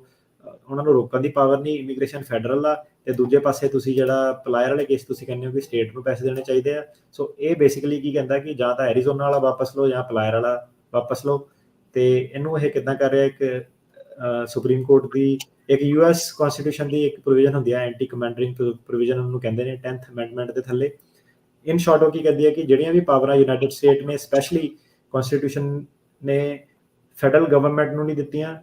ਉਹਨਾਂ ਨੂੰ ਰੋਕਣ ਦੀ ਪਾਵਰ ਨਹੀਂ, ਇਮੀਗ੍ਰੇਸ਼ਨ ਫੈਡਰਲ ਆ ਤੇ ਦੂਜੇ ਪਾਸੇ ਤੁਸੀਂ ਜਿਹੜਾ ਪਲਾਇਰ ਵਾਲੇ ਕੇਸ ਤੁਸੀਂ ਕਹਿੰਦੇ ਹੋ ਕਿ ਸਟੇਟ ਨੂੰ ਪੈਸੇ ਦੇਣੇ ਚਾਹੀਦੇ ਆ। ਸੋ ਇਹ ਬੇਸਿਕਲੀ ਕੀ ਕਹਿੰਦਾ ਕਿ ਜਾਂ ਤਾਂ ਐਰੀਜ਼ੋਨਾ ਵਾਲਾ ਵਾਪਸ ਲਓ ਜਾਂ ਪਲਾਇਰ ਵਾਲਾ ਵਾਪਸ ਲਓ। ਤੇ ਇਹਨੂੰ ਇਹ ਕਿੱਦਾਂ ਕਰ ਰਿਹਾ, ਇੱਕ ਸੁਪਰੀਮ ਕੋਰਟ ਦੀ ਇੱਕ ਯੂਐਸ ਕਨਸਟੀਟਿਊਸ਼ਨ ਦੀ ਇੱਕ ਪ੍ਰੋਵੀਜ਼ਨ ਹੁੰਦੀ ਹੈ, ਐਂਟੀ ਕਮੈਂਡਰਿੰਗ ਪ੍ਰੋਵੀਜ਼ਨ ਉਹਨੂੰ ਕਹਿੰਦੇ ਨੇ, 10th ਅਮੈਂਡਮੈਂਟ ਦੇ ਥੱਲੇ। ਇਨ ਸ਼ਾਰਟ ਉਹ ਕੀ ਕਹਿੰਦੀ ਹੈ ਕਿ ਜਿਹੜੀਆਂ ਵੀ ਪਾਵਰਾਂ ਯੂਨਾਈਟਿਡ ਸਟੇਟ ਨੇ ਸਪੈਸ਼ਲੀ ਕਨਸਟੀਟਿਊਸ਼ਨ ਨੇ ਫੈਡਰਲ ਗਵਰਨਮੈਂਟ ਨੂੰ ਨਹੀਂ ਦਿੱਤੀਆਂ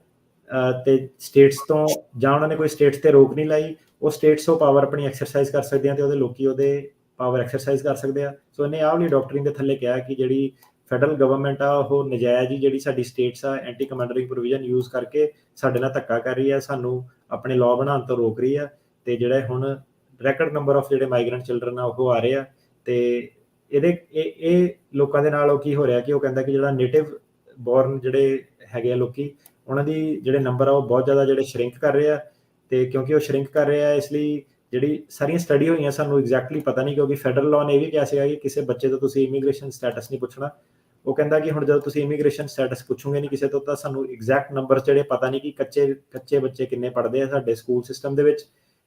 ਤੇ ਸਟੇਟਸ ਤੋਂ, ਜਾਂ ਉਹਨਾਂ ਨੇ ਕੋਈ ਸਟੇਟਸ ਤੇ ਰੋਕ ਨਹੀਂ ਲਾਈ, ਉਹ ਸਟੇਟਸ ਉਹ ਪਾਵਰ ਆਪਣੀ ਐਕਸਰਸਾਈਜ਼ ਕਰ ਸਕਦੇ ਆ ਤੇ ਉਹਦੇ ਲੋਕੀ ਉਹਦੇ ਪਾਵਰ ਐਕਸਰਸਾਈਜ਼ ਕਰ ਸਕਦੇ ਆ। ਸੋ ਇਹਨੇ ਆਹ ਵਾਲੀ ਡਾਕਟਰਿਨ ਦੇ ਥੱਲੇ ਕਿਹਾ ਕਿ ਜਿਹੜੀ ਫੈਡਰਲ ਗਵਰਨਮੈਂਟ ਆ ਉਹ ਨਜਾਇਜ਼ ਹੀ ਜਿਹੜੀ ਸਾਡੀ ਸਟੇਟਸ ਆ ਐਂਟੀ ਕਮੈਂਡਰਿੰਗ ਪ੍ਰੋਵੀਜ਼ਨ ਯੂਜ਼ ਕਰਕੇ ਸਾਡੇ ਨਾਲ ਧੱਕਾ ਕਰ ਰਹੀ ਆ, ਸਾਨੂੰ ਆਪਣੇ ਲਾਅ ਬਣਾਉਣ ਤੋਂ ਰੋਕ ਰਹੀ ਆ। ਤੇ ਜਿਹੜੇ ਹੁਣ ਰੈਕਡ ਨੰਬਰ ਆਫ ਜਿਹੜੇ ਮਾਈਗ੍ਰੈਂਟ ਚਿਲਡਰਨ ਆ ਉਹ ਆ ਰਹੇ ਆ ਤੇ ਇਹ ਲੋਕਾਂ ਦੇ ਨਾਲ ਉਹ ਕੀ ਹੋ ਰਿਹਾ ਕਿ ਉਹ ਕਹਿੰਦਾ ਕਿ ਜਿਹੜਾ ਨੇਟਿਵ ਬੋਰਨ ਜਿਹੜੇ ਹੈਗੇ ਆ ਲੋਕੀ, ਉਹਨਾਂ ਦੀ ਜਿਹੜੇ ਨੰਬਰ ਆ ਉਹ ਬਹੁਤ ਜ਼ਿਆਦਾ ਜਿਹੜੇ ਸ਼ਰਿੰਕ ਕਰ ਰਹੇ ਆ। ਤੇ ਕਿਉਂਕਿ ਉਹ ਸ਼ਰਿੰਕ ਕਰ ਰਹੇ ਆ ਇਸ ਲਈ ਜਿਹੜੀ ਸਾਰੀਆਂ ਸਟੱਡੀ ਹੋਈਆਂ ਸਾਨੂੰ ਐਗਜ਼ੈਕਟਲੀ ਪਤਾ ਨਹੀਂ, ਕਿਉਂਕਿ ਫੈਡਰਲ ਲਾਅ ਨੇ ਇਹ ਵੀ ਕਿਹਾ ਸੀਗਾ ਕਿ ਕਿਸੇ ਬੱਚੇ ਤੋਂ ਤੁਸੀਂ ਇਮੀਗ੍ਰੇਸ਼ਨ ਸਟੇਟਸ ਨਹੀਂ ਪੁੱਛਣਾ। ਉਹ ਕਹਿੰਦਾ ਕਿ ਹੁਣ ਜਦੋਂ ਤੁਸੀਂ ਇਮੀਗ੍ਰੇਸ਼ਨ ਸਟੇਟਸ ਪੁੱਛੋਗੇ ਨਹੀਂ ਕਿਸੇ ਤੋਂ ਤਾਂ ਸਾਨੂੰ ਐਗਜ਼ੈਕਟ ਨੰਬਰ ਜਿਹੜੇ ਪਤਾ ਨਹੀਂ ਕਿ ਕੱਚੇ ਬੱਚੇ ਕਿੰਨੇ ਪੜ੍ਹਦੇ ਆ ਸਾਡੇ ਸਕੂਲ ਸਿਸਟਮ ਦੇ ਵਿੱਚ।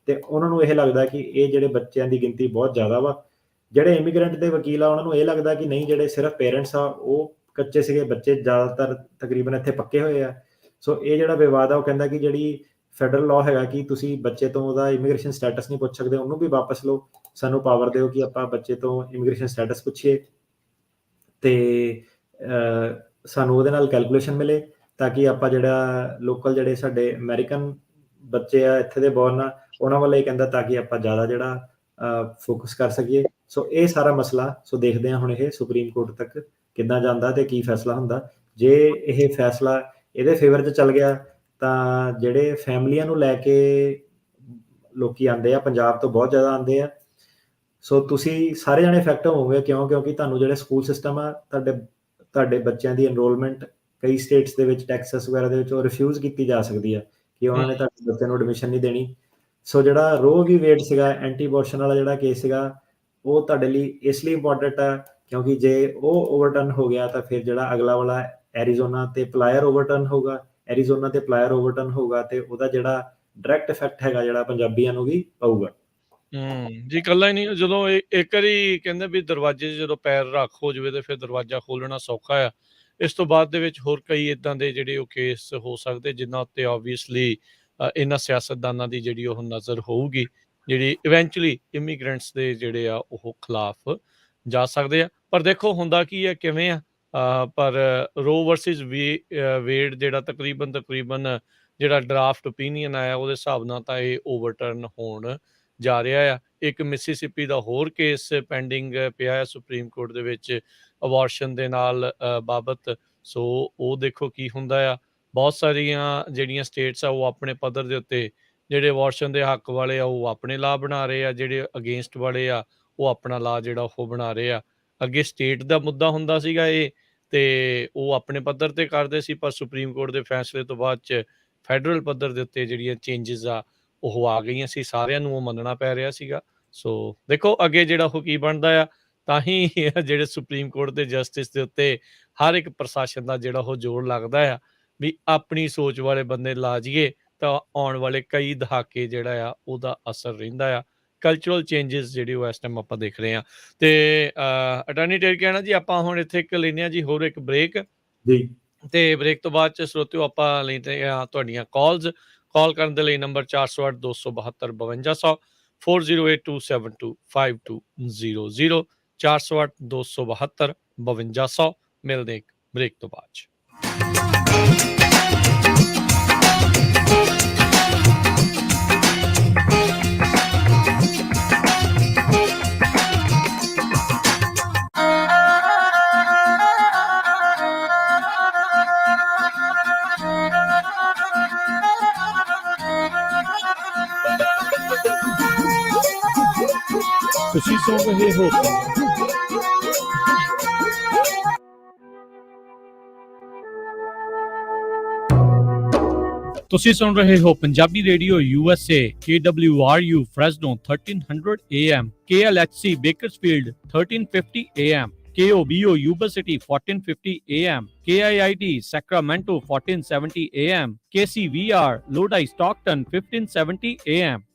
ਤੇ ਉਹਨਾਂ ਨੂੰ ਇਹ ਲੱਗਦਾ ਕਿ ਇਹ ਜਿਹੜੇ ਬੱਚਿਆਂ ਦੀ ਗਿਣਤੀ ਬਹੁਤ ਜ਼ਿਆਦਾ ਵਾ। ਜਿਹੜੇ ਇਮੀਗ੍ਰੈਂਟ ਦੇ ਵਕੀਲ ਆ ਉਹਨਾਂ ਨੂੰ ਇਹ ਲੱਗਦਾ ਕਿ ਨਹੀਂ, ਜਿਹੜੇ ਸਿਰਫ ਪੇਰੈਂਟਸ ਆ ਉਹ ਕੱਚੇ ਸੀਗੇ, ਬੱਚੇ ਜ਼ਿਆਦਾਤਰ ਤਕਰੀਬਨ ਇੱਥੇ ਪੱਕੇ ਹੋਏ ਆ। ਸੋ ਇਹ ਜਿਹੜਾ ਵਿਵਾਦ ਆ ਉਹ ਕਹਿੰਦਾ ਕਿ ਜਿਹੜੀ ਫੈਡਰਲ ਲਾਅ ਹੈਗਾ ਕਿ ਤੁਸੀਂ ਬੱਚੇ ਤੋਂ ਉਹਦਾ ਇਮੀਗ੍ਰੇਸ਼ਨ ਸਟੇਟਸ ਨਹੀਂ ਪੁੱਛ ਸਕਦੇ, ਉਹਨੂੰ ਵੀ ਵਾਪਸ ਲਓ, ਸਾਨੂੰ ਪਾਵਰ ਦਿਓ ਕਿ ਆਪਾਂ ਬੱਚੇ ਤੋਂ ਇਮੀਗ੍ਰੇਸ਼ਨ ਸਟੇਟਸ ਪੁੱਛੀਏ ਤੇ ਸਾਨੂੰ ਉਹਦੇ ਨਾਲ ਕੈਲਕੂਲੇਸ਼ਨ ਮਿਲੇ ਤਾਂ ਕਿ ਆਪਾਂ ਜਿਹੜਾ ਲੋਕਲ ਜਿਹੜੇ ਸਾਡੇ ਅਮਰੀਕਨ ਬੱਚੇ ਆ ਇੱਥੇ ਦੇ ਬੋਰਨ ਆ ਉਹਨਾਂ ਵੱਲ ਇਹ ਕਹਿੰਦਾ ਤਾਂ ਕਿ ਆਪਾਂ ਜ਼ਿਆਦਾ ਜਿਹੜਾ ਫੋਕਸ ਕਰ ਸਕੀਏ। ਸੋ ਇਹ ਸਾਰਾ ਮਸਲਾ ਸੋ ਦੇਖਦੇ ਹਾਂ ਹੁਣ ਇਹ ਸੁਪਰੀਮ ਕੋਰਟ ਤੱਕ ਕਿੱਦਾਂ ਜਾਂਦਾ ਤੇ ਕੀ ਫੈਸਲਾ ਹੁੰਦਾ। ਜੇ ਇਹ ਫੈਸਲਾ ਇਹਦੇ ਫੇਵਰ 'ਚ ਚੱਲ ਗਿਆ ਤਾਂ ਜਿਹੜੇ ਫੈਮਲੀਆਂ ਨੂੰ ਲੈ ਕੇ ਲੋਕੀ ਆਉਂਦੇ ਆ, ਪੰਜਾਬ ਤੋਂ ਬਹੁਤ ਜ਼ਿਆਦਾ ਆਉਂਦੇ ਆ। ਸੋ ਤੁਸੀਂ ਸਾਰੇ ਜਾਣੇ ਇਫੈਕਟ ਹੋਵੋਗੇ, ਕਿਉਂਕਿ ਤੁਹਾਨੂੰ ਜਿਹੜੇ ਸਕੂਲ ਸਿਸਟਮ ਆ ਤੁਹਾਡੇ ਬੱਚਿਆਂ ਦੀ ਐਨਰੋਲਮੈਂਟ ਕਈ ਸਟੇਟਸ ਦੇ ਵਿੱਚ, ਟੈਕਸਸ ਵਗੈਰਾ ਦੇ ਵਿੱਚ ਉਹ ਰਿਫਿਊਜ਼ ਕੀਤੀ ਜਾ ਸਕਦੀ ਆ ਕਿ ਉਹਨਾਂ ਨੇ ਤੁਹਾਡੇ ਬੱਚਿਆਂ ਨੂੰ ਐਡਮਿਸ਼ਨ ਨਹੀਂ ਦੇਣੀ। ਸੋ ਜਿਹੜਾ ਰੋ ਵੀ ਵੇਡ ਸੀਗਾ, ਐਂਟੀ ਅਬੋਰਸ਼ਨ ਵਾਲਾ ਜਿਹੜਾ ਕੇਸ ਸੀਗਾ, ਉਹ ਤੁਹਾਡੇ ਲਈ ਇਸ ਲਈ ਇੰਪੋਰਟੈਂਟ ਆ ਕਿਉਂਕਿ ਜੇ ਉਹ ਓਵਰਟਰਨ ਹੋ ਗਿਆ ਤਾਂ ਫਿਰ ਜਿਹੜਾ ਅਗਲਾ ਵਾਲਾ ਐਰੀਜ਼ੋਨਾ ਤੇ ਪਲਾਇਰ ਓਵਰਟਰਨ ਹੋਊਗਾ, ਐਰੀਜ਼ੋਨਾ ਤੇ ਪਲਾਇਰ ਓਵਰਟਰਨ ਹੋਊਗਾ ਤੇ ਉਹਦਾ ਜਿਹੜਾ ਡਾਇਰੈਕਟ ਇਫੈਕਟ ਹੈਗਾ ਜਿਹੜਾ ਪੰਜਾਬੀਆਂ ਨੂੰ ਵੀ ਪਊਗਾ। ਜੀ ਇਕੱਲਾ ਹੀ ਨਹੀਂ, ਜਦੋਂ ਇੱਕ ਵਾਰੀ ਕਹਿੰਦੇ ਵੀ ਦਰਵਾਜ਼ੇ 'ਚ ਜਦੋਂ ਪੈਰ ਰੱਖ ਹੋ ਜਾਵੇ ਤੇ ਫਿਰ ਦਰਵਾਜ਼ਾ ਖੋਲ੍ਹਣਾ ਸੌਖਾ ਆ। ਇਸ ਤੋਂ ਬਾਅਦ ਦੇ ਵਿੱਚ ਹੋਰ ਕਈ ਇੱਦਾਂ ਦੇ ਜਿਹੜੇ ਉਹ ਕੇਸ ਹੋ ਸਕਦੇ ਜਿਨ੍ਹਾਂ ਉੱਤੇ ਓਬਵੀਅਸਲੀ ਇਹਨਾਂ ਸਿਆਸਤਦਾਨਾਂ ਦੀ ਜਿਹੜੀ ਉਹ ਨਜ਼ਰ ਹੋਊਗੀ, ਜਿਹੜੀ ਇਵੈਂਚੁਅਲੀ ਇਮੀਗ੍ਰੈਂਟਸ ਦੇ ਜਿਹੜੇ ਆ ਉਹ ਖਿਲਾਫ ਜਾ ਸਕਦੇ ਆ। ਪਰ ਦੇਖੋ ਹੁੰਦਾ ਕੀ ਹੈ, ਕਿਵੇਂ ਆ। ਪਰ ਰੋ ਵਰਸਿਸ ਵੇਡ ਜਿਹੜਾ ਤਕਰੀਬਨ ਜਿਹੜਾ ਡਰਾਫਟ ਓਪੀਨੀਅਨ ਆਇਆ ਉਹਦੇ ਹਿਸਾਬ ਨਾਲ ਤਾਂ ਇਹ ਓਵਰਟਰਨ ਹੋਣ ਜਾ ਰਿਹਾ ਆ। ਇੱਕ ਮਿਸੀਸਿਪੀ ਦਾ ਹੋਰ ਕੇਸ ਪੈਂਡਿੰਗ ਪਿਆ ਹੈ ਸੁਪਰੀਮ ਕੋਰਟ ਦੇ ਵਿੱਚ ਅਬੋਰਸ਼ਨ ਦੇ ਨਾਲ ਬਾਬਤ। ਸੋ ਉਹ ਦੇਖੋ ਕੀ ਹੁੰਦਾ ਆ। ਬਹੁਤ ਸਾਰੀਆਂ ਜਿਹੜੀਆਂ ਸਟੇਟਸ ਆ ਉਹ ਆਪਣੇ ਪੱਧਰ ਦੇ ਉੱਤੇ ਜਿਹੜੇ ਅਬੋਰਸ਼ਨ ਦੇ ਹੱਕ ਵਾਲੇ ਆ ਉਹ ਆਪਣੇ ਲਾਅ ਬਣਾ ਰਹੇ ਆ, ਜਿਹੜੇ ਅਗੇਂਸਟ ਵਾਲੇ ਆ ਉਹ ਆਪਣਾ ਲਾਅ ਜਿਹੜਾ ਉਹ ਬਣਾ ਰਹੇ ਆ। ਅੱਗੇ ਸਟੇਟ ਦਾ ਮੁੱਦਾ ਹੁੰਦਾ ਸੀਗਾ ਇਹ, ਤੇ ਉਹ ਆਪਣੇ ਪੱਧਰ ਤੇ ਕਰਦੇ ਸੀ, ਪਰ ਸੁਪਰੀਮ ਕੋਰਟ ਦੇ ਫੈਸਲੇ ਤੋਂ ਬਾਅਦ ਚ ਫੈਡਰਲ ਪੱਧਰ ਦੇ ਉੱਤੇ ਜਿਹੜੀਆਂ ਚੇਂਜਸ ਆ ਉਹ ਆ ਗਈਆਂ ਸੀ, ਸਾਰਿਆਂ ਨੂੰ ਉਹ ਮੰਨਣਾ ਪੈ ਰਿਹਾ ਸੀਗਾ। ਸੋ ਦੇਖੋ ਅੱਗੇ ਜਿਹੜਾ ਉਹ ਕੀ ਬਣਦਾ ਆ। ਤਾਂ ਹੀ ਜਿਹੜੇ ਸੁਪਰੀਮ ਕੋਰਟ ਦੇ ਜਸਟਿਸ ਦੇ ਉੱਤੇ ਹਰ ਇੱਕ ਪ੍ਰਸ਼ਾਸਨ ਦਾ ਜਿਹੜਾ ਉਹ ਜ਼ੋਰ ਲੱਗਦਾ ਆ ਵੀ ਆਪਣੀ ਸੋਚ ਵਾਲੇ ਬੰਦੇ ਲਾ ਜਾਈਏ ਤਾਂ ਆਉਣ ਵਾਲੇ ਕਈ ਦਹਾਕੇ ਜਿਹੜਾ ਆ ਉਹਦਾ ਅਸਰ ਰਹਿੰਦਾ ਆ। ਕਲਚਰਲ ਚੇਂਜਸ ਜਿਹੜੇ ਉਹ ਇਸ ਟਾਈਮ ਆਪਾਂ ਦੇਖ ਰਹੇ ਹਾਂ। ਤੇ ਅਟਾਰਨੀ ਟੇਰਕੀਆਣਾ ਜੀ, ਆਪਾਂ ਹੁਣ ਇੱਥੇ ਇੱਕ ਲੈਂਦੇ ਹਾਂ ਜੀ ਹੋਰ ਇੱਕ ਬ੍ਰੇਕ, ਜੀ ਤੇ ਬ੍ਰੇਕ ਤੋਂ ਬਾਅਦ ਚ ਸਰੋਤਿਓ ਆਪਾਂ ਲੈਂਦੇ ਹਾਂ ਤੁਹਾਡੀਆਂ ਕਾਲਸ। ਕਾਲ ਕਰਨ ਦੇ ਲਈ ਨੰਬਰ 408 272 5200 4082725200 408 272 5200। ਮਿਲਦੇ ਇੱਕ ਬ੍ਰੇਕ ਤੋਂ ਬਾਅਦ ਚ। ਤੁਸੀਂ ਸੁਣ ਰਹੇ ਹੋ Punjabi radio USA, KWRU Fresno 1300 AM, KLHC Bakersfield 1350 AM, KOBO Yuba City 1450 AM, KIIT Sacramento 1470 AM, KCVR Lodi Stockton 1570 AM।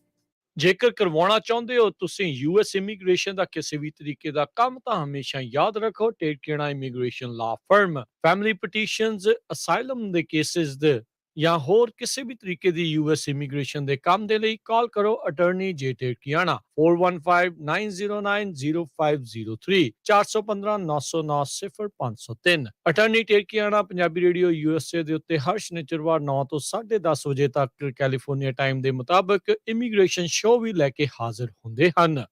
ਜੇਕਰ ਕਰਵਾਉਣਾ ਚਾਹੁੰਦੇ ਹੋ ਤੁਸੀਂ US ਇਮੀਗ੍ਰੇਸ਼ਨ ਦਾ ਕਿਸੇ ਵੀ ਤਰੀਕੇ ਦਾ ਕੰਮ, ਤਾਂ ਹਮੇਸ਼ਾ ਯਾਦ ਰੱਖੋ ਟੇਰਕੀਆਣਾ ਇਮੀਗ੍ਰੇਸ਼ਨ ਲਾ ਫਰਮ। ਫੈਮਿਲੀ ਪਟੀਸ਼ਨਸ, ਅਸਾਈਲਮ ਦੇ ਕੇਸਿਸ ਦੇ ਜਾਂ ਹੋਰ ਕਿਸੇ ਵੀ ਤਰੀਕੇ ਦੀ US ਇਮੀਗ੍ਰੇਸ਼ਨ ਦੇ ਕੰਮ ਦੇ ਲਈ ਕਾਲ ਕਰੋ ਅਟਾਰਨੀ ਜੇ ਟੇਰਕੀਆਣਾ 4159090503 415 909 0503। ਅਟਾਰਨੀ ਟੇਰਕੀਆਣਾ ਪੰਜਾਬੀ ਰੇਡੀਓ USA ਦੇ ਉੱਤੇ ਹਰ ਸ਼ਨੀਚਰਵਾਰ 9 ਤੋਂ 10:30 ਵਜੇ ਤੱਕ ਕੈਲੀਫੋਰਨੀਆ ਟਾਈਮ ਦੇ ਮੁਤਾਬਕ ਇਮੀਗ੍ਰੇਸ਼ਨ ਸ਼ੋਅ ਵੀ ਲੈ ਕੇ ਹਾਜ਼ਰ ਹੁੰਦੇ ਹਨ।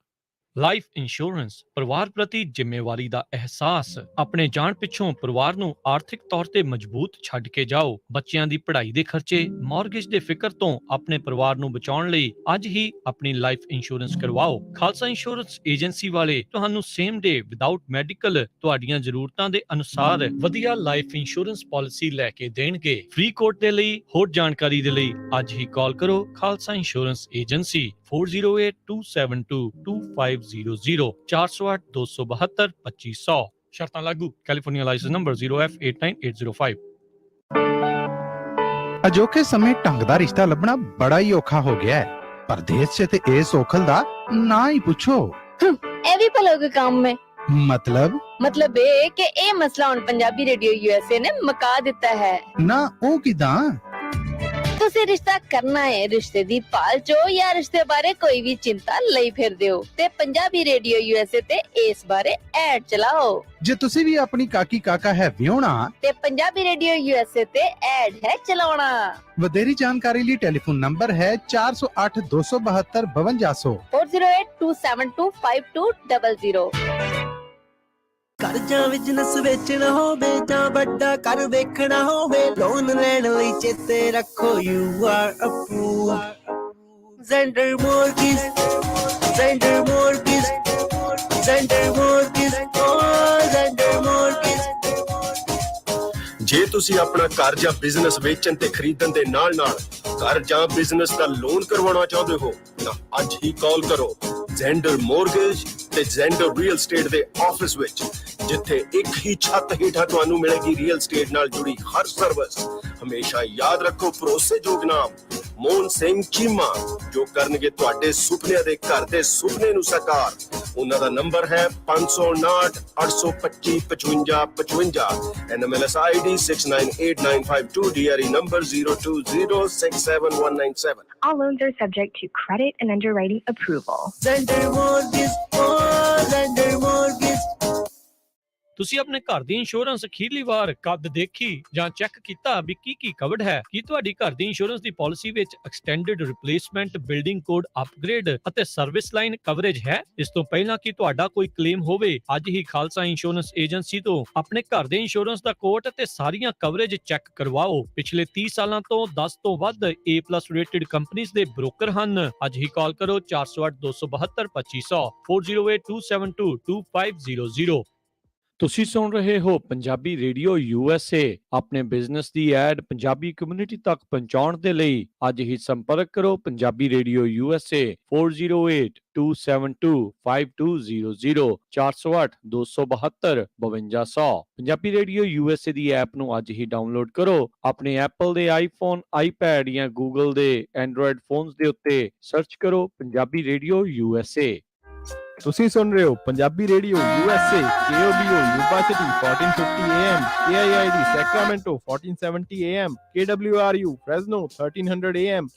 ਲਾਈਫ ਇੰਸ਼ੋਰੈਂਸ, ਪਰਿਵਾਰ ਪ੍ਰਤੀ ਜ਼ਿੰਮੇਵਾਰੀ ਦਾ ਅਹਿਸਾਸ। ਆਪਣੇ ਜਾਣ ਪਿੱਛੋਂ ਪਰਿਵਾਰ ਨੂੰ ਆਰਥਿਕ ਤੌਰ ਤੇ ਮਜ਼ਬੂਤ ਛੱਡ ਕੇ ਜਾਓ। ਬੱਚਿਆਂ ਦੀ ਪੜ੍ਹਾਈ ਦੇ ਖਰਚੇ, ਮਾਰਗੇਜ ਦੇ ਫਿਕਰ ਤੋਂ ਆਪਣੇ ਪਰਿਵਾਰ ਨੂੰ ਬਚਾਉਣ ਲਈ ਅੱਜ ਹੀ ਆਪਣੀ ਲਾਈਫ ਇੰਸ਼ੋਰੈਂਸ ਕਰਵਾਓ। ਖਾਲਸਾ ਇੰਸ਼ੋਰੈਂਸ ਏਜੰਸੀ ਵਾਲੇ ਤੁਹਾਨੂੰ ਸੇਮ ਡੇ ਵਿਦਆਊਟ ਮੈਡੀਕਲ ਤੁਹਾਡੀਆਂ ਜ਼ਰੂਰਤਾਂ ਦੇ ਅਨੁਸਾਰ ਵਧੀਆ ਲਾਈਫ ਇੰਸ਼ੋਰੈਂਸ ਪਾਲਿਸੀ ਲੈ ਕੇ ਦੇਣਗੇ। ਫ੍ਰੀ ਕੋਟ ਦੇ ਲਈ ਹੋਰ ਜਾਣਕਾਰੀ ਦੇ ਲਈ ਅੱਜ ਹੀ ਕਾਲ ਕਰੋ ਖਾਲਸਾ ਇੰਸ਼ੋਰੈਂਸ ਏਜੰਸੀ 4082722500 408 272 2500। ਸ਼ਰਤਾਂ ਲਾਗੂ। California licence number 0F89805। ਅਜੋਕੇ ਸਮੇਂ ਢੰਗ ਦਾ ਰਿਸ਼ਤਾ ਲੱਭਣਾ ਬੜਾ ਹੀ ਔਖਾ ਹੋ ਗਿਆ ਹੈ। ਪਰਦੇਸ 'ਚ ਤੇ ਇਸ ਔਖਲ ਦਾ ਨਾ ਹੀ ਪੁੱਛੋ। ਇਹ ਵੀ ਭਲਾ ਕੋਈ ਕੰਮ ਹੈ? ਮਤਲਬ ਇਹ ਕਿ ਇਹ ਮਸਲਾ ਹੁਣ ਪੰਜਾਬੀ ਰੇਡੀਓ USA ਨੇ ਮੁਕਾ ਦਿੱਤਾ ਹੈ। ਨਾ ਉਹ ਕਿਦਾਂ? ਤੁਸੀਂ ਰਿਸ਼ਤਾ ਕਰਨਾ ਹੈ, ਰਿਸ਼ਤੇ ਦੀ ਭਾਲ ਚੋ ਜਾਂ ਰਿਸ਼ਤੇ ਬਾਰੇ ਕੋਈ ਵੀ ਚਿੰਤਾ ਲਈ ਫਿਰਦੇ ਹੋ ਤੇ ਪੰਜਾਬੀ ਰੇਡੀਓ USA ਤੇ ਇਸ ਬਾਰੇ ਐਡ ਚਲਾਓ। ਜੇ ਤੁਸੀਂ ਵੀ ਆਪਣੀ ਕਾਕੀ ਕਾਕਾ ਹੈ ਵਿਆਹੁਣਾ ਤੇ ਪੰਜਾਬੀ ਰੇਡੀਓ USA ਤੇ ਐਡ ਹੈ ਚਲਾਉਣਾ। ਵਧੇਰੀ ਜਾਣਕਾਰੀ ਲਈ ਟੈਲੀਫੋਨ ਨੰਬਰ ਹੈ 408 272 5200 4082725200। ਘਰ ਜਾਂ ਬਿਜ਼ਨਸ ਵੇਚਣਾ ਹੋਵੇ ਜਾਂ ਵੱਡਾ ਘਰ ਵੇਖਣਾ ਹੋਵੇ, ਲੋਨ ਲੈਣ ਲਈ ਚੇਤੇ ਰੱਖੋ you are approved। Zender Mortgage, Zender Mortgage, Zender Mortgage, oh Zender Mortgage। ਜੇ ਤੁਸੀਂ ਆਪਣਾ ਘਰ ਜਾਂ ਬਿਜ਼ਨਸ ਵੇਚਣ ਤੇ ਖਰੀਦਣ ਦੇ ਨਾਲ-ਨਾਲ ਘਰ ਜਾਂ ਬਿਜ਼ਨਸ ਦਾ ਲੋਨ ਕਰਵਾਉਣਾ ਚਾਹੁੰਦੇ ਹੋ ਤਾਂ ਅੱਜ ਹੀ ਕਾਲ ਕਰੋ ਜ਼ੈਂਡਰ ਮੋਰਗੇਜ ਤੇ ਜ਼ੈਂਡਰ ਰੀਅਲ ਸਟੇਟ ਦੇ ਆਫਿਸ ਵਿੱਚ, ਜਿੱਥੇ ਇੱਕ ਹੀ ਛੱਤ ਹੇਠਾਂ ਤੁਹਾਨੂੰ ਮਿਲੇਗੀ ਰੀਅਲ ਸਟੇਟ ਨਾਲ ਜੁੜੀ ਹਰ ਸਰਵਿਸ। ਹਮੇਸ਼ਾ ਯਾਦ ਰੱਖੋ ਭਰੋਸੇਯੋਗ ਨਾਮ ਮੋਹਨ ਸਿੰਘ ਚੀਮਾ, ਜੋ ਕਰਨਗੇ ਤੁਹਾਡੇ ਸੁਪਨਿਆਂ ਦੇ ਘਰ ਦੇ ਸੁਪਨੇ ਨੂੰ ਸਾਕਾਰ। ਉਹਨਾਂ ਦਾ ਨੰਬਰ ਹੈ 559 825 5555, NMLS ID 698952, DRE number 020671197। All loans are subject to credit and underwriting approval. Zender Mortgage, oh Zender Mortgage। ਤੁਸੀਂ ਆਪਣੇ ਘਰ ਦੀ ਇੰਸ਼ੋਰੈਂਸ ਅਖੀਰਲੀ ਵਾਰ ਕਦ ਦੇਖੀ ਜਾਂ ਚੈੱਕ ਕੀਤਾ ਵੀ ਕੀ ਕਵਰਡ ਹੈ? ਕੀ ਤੁਹਾਡੀ ਘਰ ਦੀ ਇੰਸ਼ੋਰੈਂਸ ਦੀ ਪਾਲਿਸੀ ਵਿੱਚ extended replacement, building code upgrade ਅਤੇ ਸਰਵਿਸ ਲਾਈਨ ਕਵਰੇਜ ਹੈ? ਇਸ ਤੋਂ ਪਹਿਲਾਂ ਕਿ ਤੁਹਾਡਾ ਕੋਈ ਕਲੇਮ ਹੋਵੇ, ਅੱਜ ਹੀ ਖਾਲਸਾ ਇੰਸ਼ੋਰੈਂਸ ਏਜੰਸੀ ਤੋਂ ਆਪਣੇ ਘਰ ਦੇ ਇੰਸ਼ੋਰੈਂਸ ਦਾ ਕੋਟ ਅਤੇ ਸਾਰੀਆਂ ਕਵਰੇਜ ਚੈੱਕ ਕਰਵਾਓ। ਪਿਛਲੇ 30 ਸਾਲਾਂ ਤੋਂ 10 ਤੋਂ ਵੱਧ A+ ਰੇਟਡ ਕੰਪਨੀਆਂ ਦੇ ਬ੍ਰੋਕਰ ਹਨ। ਅੱਜ ਹੀ ਕਾਲ ਕਰੋ 408 272 2500 4082722500। ਤੁਸੀਂ ਸੁਣ ਰਹੇ ਹੋ ਪੰਜਾਬੀ ਰੇਡੀਓ USA। ਆਪਣੇ ਬਿਜ਼ਨਸ ਦੀ ਐਡ ਪੰਜਾਬੀ ਕਮਿਊਨਿਟੀ ਤੱਕ ਪਹੁੰਚਾਉਣ ਦੇ ਲਈ ਅੱਜ ਹੀ ਸੰਪਰਕ ਕਰੋ Punjabi radio USA 4082725200 408 272 5200। Punjabi radio USA ਦੀ ਐਪ ਨੂੰ ਅੱਜ ਹੀ ਡਾਊਨਲੋਡ ਕਰੋ। ਆਪਣੇ ਐਪਲ ਦੇ ਆਈਫੋਨ, ਆਈਪੈਡ ਜਾਂ ਗੂਗਲ ਦੇ ਐਂਡਰੋਇਡ ਫੋਨਸ ਦੇ ਉੱਤੇ ਸਰਚ ਕਰੋ ਪੰਜਾਬੀ ਰੇਡੀਓ USA। ਤੁਸੀਂ ਸੁਣ ਰਹੇ ਹੋ Punjabi radio USA KOBO university 1450 AM KIID Sacramento 1470 AM KWRU Fresno 1300 AM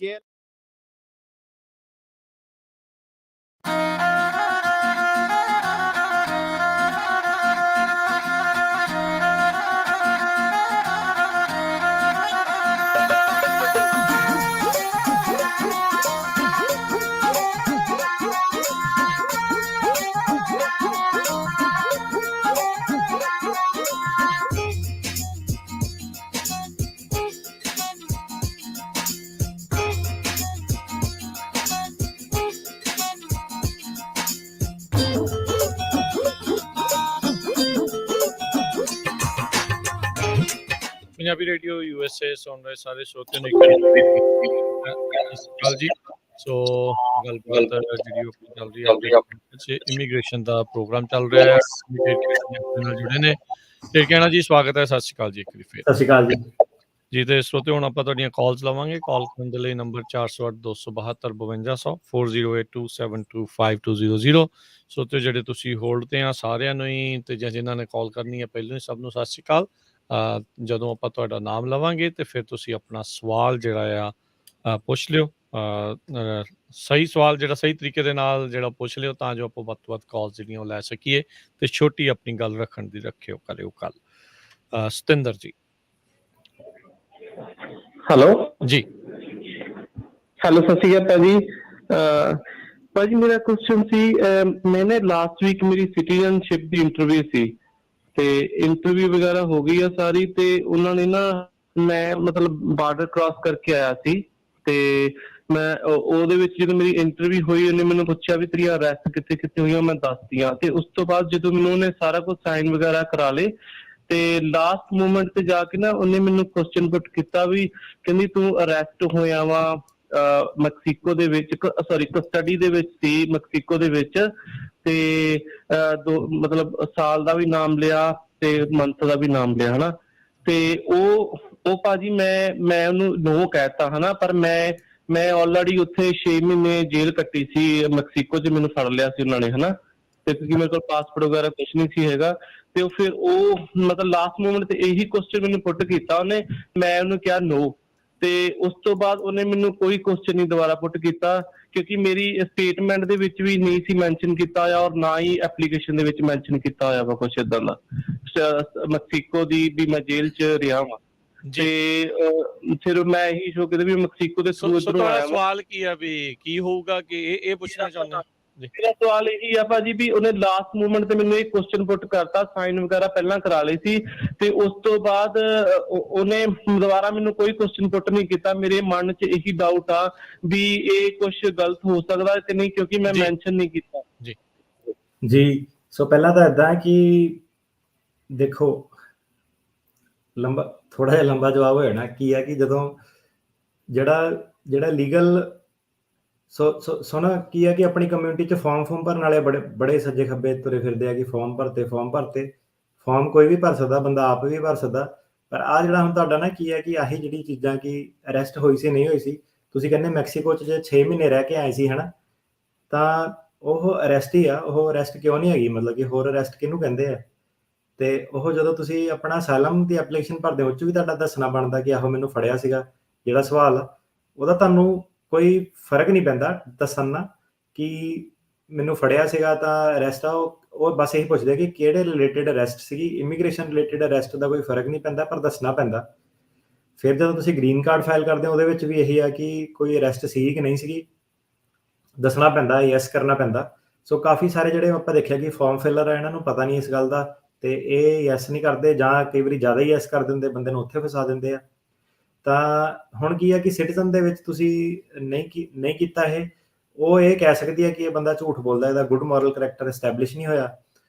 Punjabi radio USA ਸੁਣ ਰਹੇ ਸਾਰੇ ਸਰੋਤਿਆਂ ਨੂੰ ਸਤਿ ਸ਼੍ਰੀ ਅਕਾਲ ਜੀ। ਸੋ ਗੱਲਬਾਤ ਜਿਹੜੀ ਉਹ ਚੱਲ ਰਹੀ ਹੈ, ਇਮੀਗ੍ਰੇਸ਼ਨ ਦਾ ਪ੍ਰੋਗਰਾਮ ਚੱਲ ਰਿਹਾ ਹੈ, ਨਾਲ ਜੁੜੇ ਨੇ। ਤੇ ਕਹਿਣਾ ਜੀ ਸਵਾਗਤ ਹੈ, ਸਤਿ ਸ਼੍ਰੀ ਅਕਾਲ ਜੀ ਇੱਕ ਵਾਰੀ ਫਿਰ। ਸਤਿ ਸ਼੍ਰੀ ਅਕਾਲ ਜੀ। ਜੀ ਤੇ ਸਰੋਤੇ ਹੁਣ ਆਪਾਂ ਤੁਹਾਡੀਆਂ ਕਾਲਸ ਲਵਾਂਗੇ। ਕਾਲ ਕਰਨ ਦੇ ਲਈ ਨੰਬਰ 408 272 5200 4082725200। ਸਰੋਤੇ ਜਿਹੜੇ ਤੁਸੀਂ ਹੋਲਡ ਤੇ ਆ ਸਾਰਿਆਂ ਨੂੰ ਹੀ, ਤੇ ਜਿਨ੍ਹਾਂ ਨੇ ਕਾਲ ਕਰਨੀ ਹੈ ਪਹਿਲਾਂ ਹੀ ਸਭ ਨੂੰ ਸਤਿ ਸ਼੍ਰੀ ਅਕਾਲ। ਜਦੋਂ ਆਪਾਂ ਤੁਹਾਡਾ ਨਾਮ ਲਵਾਂਗੇ ਤੇ ਫਿਰ ਤੁਸੀਂ ਆਪਣਾ ਸਵਾਲ ਜਿਹੜਾ ਆ ਪੁੱਛ ਲਿਓ। ਸਹੀ ਸਵਾਲ ਜਿਹੜਾ ਸਹੀ ਤਰੀਕੇ ਦੇ ਨਾਲ ਜਿਹੜਾ ਪੁੱਛ ਲਿਓ, ਤਾਂ ਜੋ ਆਪਾਂ ਵੱਧ ਤੋਂ ਵੱਧ ਕਾਲਸ ਜਿਹੜੀਆਂ ਉਹ ਲੈ ਸਕੀਏ ਤੇ ਛੋਟੀ ਆਪਣੀ ਗੱਲ ਰੱਖਣ ਦੀ ਕਰਿਓ ਕੱਲ। ਸਤਿੰਦਰ ਜੀ। ਹੈਲੋ ਜੀ ਹੈਲੋ, ਸਤਿ ਸ਼੍ਰੀ ਅਕਾਲ ਭਾਜੀ। ਭਾਜੀ ਮੇਰਾ ਕੁਐਸਚਨ ਸੀ, ਮੈਨੇ ਲਾਸਟ ਵੀਕ ਮੇਰੀ ਸਿਟੀਜ਼ਨਸ਼ਿਪ ਦੀ ਇੰਟਰਵਿਊ ਸੀ ਤੇ ਇੰਟਰਵਿਊ ਵਗੈਰਾ ਹੋ ਗਈ ਆ ਸਾਰੀ, ਤੇ ਉਹਨਾਂ ਨੇ ਨਾ, ਮੈਂ ਮਤਲਬ ਬਾਰਡਰ ਕ੍ਰਾਸ ਕਰਕੇ ਆਇਆ ਸੀ ਤੇ ਮੈਂ ਉਹਦੇ ਵਿੱਚ ਜਦੋਂ ਮੇਰੀ ਇੰਟਰਵਿਊ ਹੋਈ, ਉਹਨੇ ਮੈਨੂੰ ਪੁੱਛਿਆ ਵੀ ਤੇਰੀਆਂ ਅਰੈਸਟ ਕਿੱਥੇ ਕਿੱਥੇ ਹੋਈਆਂ, ਮੈਂ ਦੱਸਤੀਆਂ। ਤੇ ਉਸ ਤੋਂ ਬਾਅਦ ਜਦੋਂ ਮੈਨੂੰ ਉਹਨੇ ਸਾਰਾ ਕੁਝ ਸਾਈਨ ਵਗੈਰਾ ਕਰਾ ਲਏ ਤੇ ਲਾਸਟ ਮੂਮੈਂਟ ਤੇ ਜਾ ਕੇ ਨਾ ਉਹਨੇ ਮੈਨੂੰ ਕੁਐਸਚਨ ਪੁੱਟ ਕੀਤਾ ਵੀ ਕਹਿੰਦੀ ਤੂੰ ਅਰੈਸਟ ਹੋਇਆ ਵਾ ਮੈਕਸੀਕੋ ਦੇ ਵਿੱਚ, ਸੌਰੀ ਕਸਟਡੀ ਦੇ ਵਿੱਚ ਸੀ ਮੈਕਸੀਕੋ ਦੇ ਵਿੱਚ, ਤੇ ਮਤਲਬ ਸਾਲ ਦਾ ਵੀ ਨਾਮ ਲਿਆ ਤੇ ਮੰਥ ਦਾ ਵੀ ਨਾਮ ਲਿਆ ਹਨਾ। ਤੇ ਉਹ ਭਾਜੀ ਮੈਂ ਉਹਨੂੰ ਨੋ ਕਹਿਤਾ ਹਨਾ, ਪਰ ਮੈਂ ਆਲਰੇਡੀ ਉੱਥੇ 6 ਮਹੀਨੇ ਜੇਲ੍ਹ ਕੱਟੀ ਸੀ ਮੈਕਸੀਕੋ 'ਚ, ਮੈਨੂੰ ਫੜ ਲਿਆ ਸੀ ਉਹਨਾਂ ਨੇ ਹਨਾ। ਤੇ ਕਿਉਂਕਿ ਮੇਰੇ ਕੋਲ ਪਾਸਪੋਰਟ ਵਗੈਰਾ ਕੁਛ ਨਹੀਂ ਸੀ ਹੈਗਾ, ਤੇ ਉਹ ਫਿਰ ਮਤਲਬ ਲਾਸਟ ਮੂਮੈਂਟ ਤੇ ਇਹੀ ਕੁਐਸਚਨ ਮੈਨੂੰ ਪੁੱਟ ਕੀਤਾ ਉਹਨੇ, ਮੈਂ ਉਹਨੂੰ ਕਿਹਾ ਨੋ। ਤੇ ਉਸ ਤੋਂ ਬਾਅਦ ਉਹਨੇ ਮੈਨੂੰ ਕੋਈ ਕੁਐਸਚਨ ਨਹੀਂ ਦੁਬਾਰਾ ਪੁੱਟ ਕੀਤਾ, ਕਿਉਂਕਿ ਮੇਰੀ ਸਟੇਟਮੈਂਟ ਦੇ ਵਿੱਚ ਵੀ ਨਹੀਂ ਸੀ ਮੈਂਸ਼ਨ ਕੀਤਾ ਹੋਇਆ, ਔਰ ਨਾ ਹੀ ਐਪਲੀਕੇਸ਼ਨ ਦੇ ਵਿੱਚ ਮੈਂਸ਼ਨ ਕੀਤਾ ਹੋਇਆ ਵਾ ਕੁਛ ਏਦਾਂ ਦਾ ਮੈਕਸੀਕੋ ਦੀ ਵੀ ਮੈਂ ਜੇਲ੍ਹ 'ਚ ਰਿਹਾ ਵਾਂ। ਤੇ ਫਿਰ ਮੈਂ ਇਹੀ ਸੋਚਦਾ ਵੀ ਮੈਕਸੀਕੋ ਦੇ ਥਰੂ ਇੱਧਰੋਂ ਆਇਆ। ਸਵਾਲ ਕੀ ਆ ਵੀ ਕੀ ਹੋਊਗਾ ਕਿ ਇਹ ਪੁੱਛਣਾ ਚਾਹੁੰਦਾ? ਮੇਰਾ ਸਵਾਲ ਇਹੀ ਆ ਭਾਜੀ ਵੀ ਉਹਨੇ ਲਾਸਟ ਮੂਮੈਂਟ ਤੇ ਮੈਨੂੰ ਇਹ ਕੁਐਸਚਨ ਪੁੱਟ ਕਰਤਾ, ਸਾਈਨ ਵਗੈਰਾ ਪਹਿਲਾਂ ਕਰਾ ਲਏ ਸੀ, ਤੇ ਉਸ ਤੋਂ ਬਾਅਦ ਉਹਨੇ ਦੁਬਾਰਾ ਮੈਨੂੰ ਕੋਈ ਕੁਐਸਚਨ ਪੁੱਟ ਨਹੀਂ ਕੀਤਾ। ਮੇਰੇ ਮਨ 'ਚ ਇਹੀ ਡਾਊਟ ਆ ਵੀ ਇਹ ਕੁਛ ਗਲਤ ਹੋ ਸਕਦਾ ਕਿ ਨਹੀਂ, ਕਿਉਂਕਿ ਮੈਂ ਮੈਂਸ਼ਨ ਨਹੀਂ ਕੀਤਾ। ਜੀ ਸੋ ਪਹਿਲਾਂ ਤਾਂ ਏਦਾਂ ਕਿ ਦੇਖੋ, ਥੋੜਾ ਜਿਹਾ ਲੰਬਾ ਜਵਾਬ ਹੋ ਜਾਣਾ। ਕੀ ਹੈ ਕਿ ਜਦੋਂ ਜਿਹੜਾ ਲੀਗਲ ਸੁਣ ਕੀ ਹੈ ਕਿ ਆਪਣੀ ਕਮਿਊਨਿਟੀ 'ਚ ਫਾਰਮ ਭਰਨ ਵਾਲੇ ਬੜੇ ਸੱਜੇ ਖੱਬੇ ਤੁਰੇ ਫਿਰਦੇ ਆ ਕਿ ਫਾਰਮ ਭਰਤੇ ਫਾਰਮ ਕੋਈ ਵੀ ਭਰ ਸਕਦਾ, ਬੰਦਾ ਆਪ ਵੀ ਭਰ ਸਕਦਾ। ਪਰ ਆਹ ਜਿਹੜਾ ਹੁਣ ਤੁਹਾਡਾ ਨਾ ਕੀ ਹੈ ਕਿ ਆਹੀ ਜਿਹੜੀ ਚੀਜ਼ਾਂ ਕਿ ਅਰੈਸਟ ਹੋਈ ਸੀ ਨਹੀਂ ਹੋਈ ਸੀ, ਤੁਸੀਂ ਕਹਿੰਦੇ ਮੈਕਸੀਕੋ 'ਚ ਜੇ 6 ਮਹੀਨੇ ਰਹਿ ਕੇ ਆਏ ਸੀ ਹੈ ਨਾ, ਤਾਂ ਉਹ ਅਰੈਸਟ ਹੀ ਆ। ਉਹ ਅਰੈਸਟ ਕਿਉਂ ਨਹੀਂ ਹੈਗੀ, ਮਤਲਬ ਕਿ ਹੋਰ ਅਰੈਸਟ ਕਿਹਨੂੰ ਕਹਿੰਦੇ ਆ? ਤੇ ਉਹ ਜਦੋਂ ਤੁਸੀਂ ਆਪਣਾ ਅਸਾਈਲਮ ਦੀ ਐਪਲੀਕੇਸ਼ਨ ਭਰਦੇ ਹੋ, ਉਹ 'ਚ ਵੀ ਤੁਹਾਡਾ ਦੱਸਣਾ ਬਣਦਾ ਕਿ ਆਹੋ ਮੈਨੂੰ ਫੜਿਆ ਸੀਗਾ। ਜਿਹੜਾ ਸਵਾਲ ਆ ਉਹਦਾ ਤੁਹਾਨੂੰ ਕੋਈ ਫਰਕ ਨਹੀਂ ਪੈਂਦਾ ਦੱਸਣ ਨਾਲ ਕਿ ਮੈਨੂੰ ਫੜਿਆ ਸੀਗਾ ਤਾਂ ਅਰੈਸਟ ਆ। ਉਹ ਬਸ ਇਹੀ ਪੁੱਛਦੇ ਕਿ ਕਿਹੜੇ ਰਿਲੇਟਿਡ ਅਰੈਸਟ ਸੀਗੀ। ਇਮੀਗ੍ਰੇਸ਼ਨ ਰਿਲੇਟਿਡ ਅਰੈਸਟ ਦਾ ਕੋਈ ਫਰਕ ਨਹੀਂ ਪੈਂਦਾ, ਪਰ ਦੱਸਣਾ ਪੈਂਦਾ। ਫਿਰ ਜਦੋਂ ਤੁਸੀਂ ਗ੍ਰੀਨ ਕਾਰਡ ਫਾਈਲ ਕਰਦੇ ਹੋ, ਉਹਦੇ ਵਿੱਚ ਵੀ ਇਹੀ ਆ ਕਿ ਕੋਈ ਅਰੈਸਟ ਸੀਗੀ ਕਿ ਨਹੀਂ ਸੀਗੀ, ਦੱਸਣਾ ਪੈਂਦਾ, ਯੈਸ ਕਰਨਾ ਪੈਂਦਾ। ਸੋ ਕਾਫੀ ਸਾਰੇ ਜਿਹੜੇ ਆਪਾਂ ਦੇਖਿਆ ਕਿ ਫਾਰਮ ਫਿਲਰ ਆ, ਇਹਨਾਂ ਨੂੰ ਪਤਾ ਨਹੀਂ ਇਸ ਗੱਲ ਦਾ, ਤੇ ਇਹ ਯੈਸ ਨਹੀਂ ਕਰਦੇ, ਜਾਂ ਕਈ ਵਾਰੀ ਜ਼ਿਆਦਾ ਹੀ ਯੈਸ ਕਰ ਦਿੰਦੇ, ਬੰਦੇ ਨੂੰ ਉੱਥੇ ਫਸਾ ਦਿੰਦੇ ਆ। ਤਾਂ ਹੁਣ ਕੀ ਹੈ ਕਿ ਸਿਟੀਜ਼ਨ ਦੇ ਵਿੱਚ ਤੁਸੀਂ ਨਹੀਂ ਕੀਤਾ ਉਹ ਇਹ ਕਹਿ ਸਕਦੀ ਹੈ ਕਿ ਇਹ ਬੰਦਾ ਝੂਠ ਬੋਲਦਾ, ਇਹਦਾ ਗੁੱਡ ਮੋਰਲ ਕਰੈਕਟਰ ਐਸਟੈਬਲਿਸ਼ ਨਹੀਂ ਹੋਇਆ।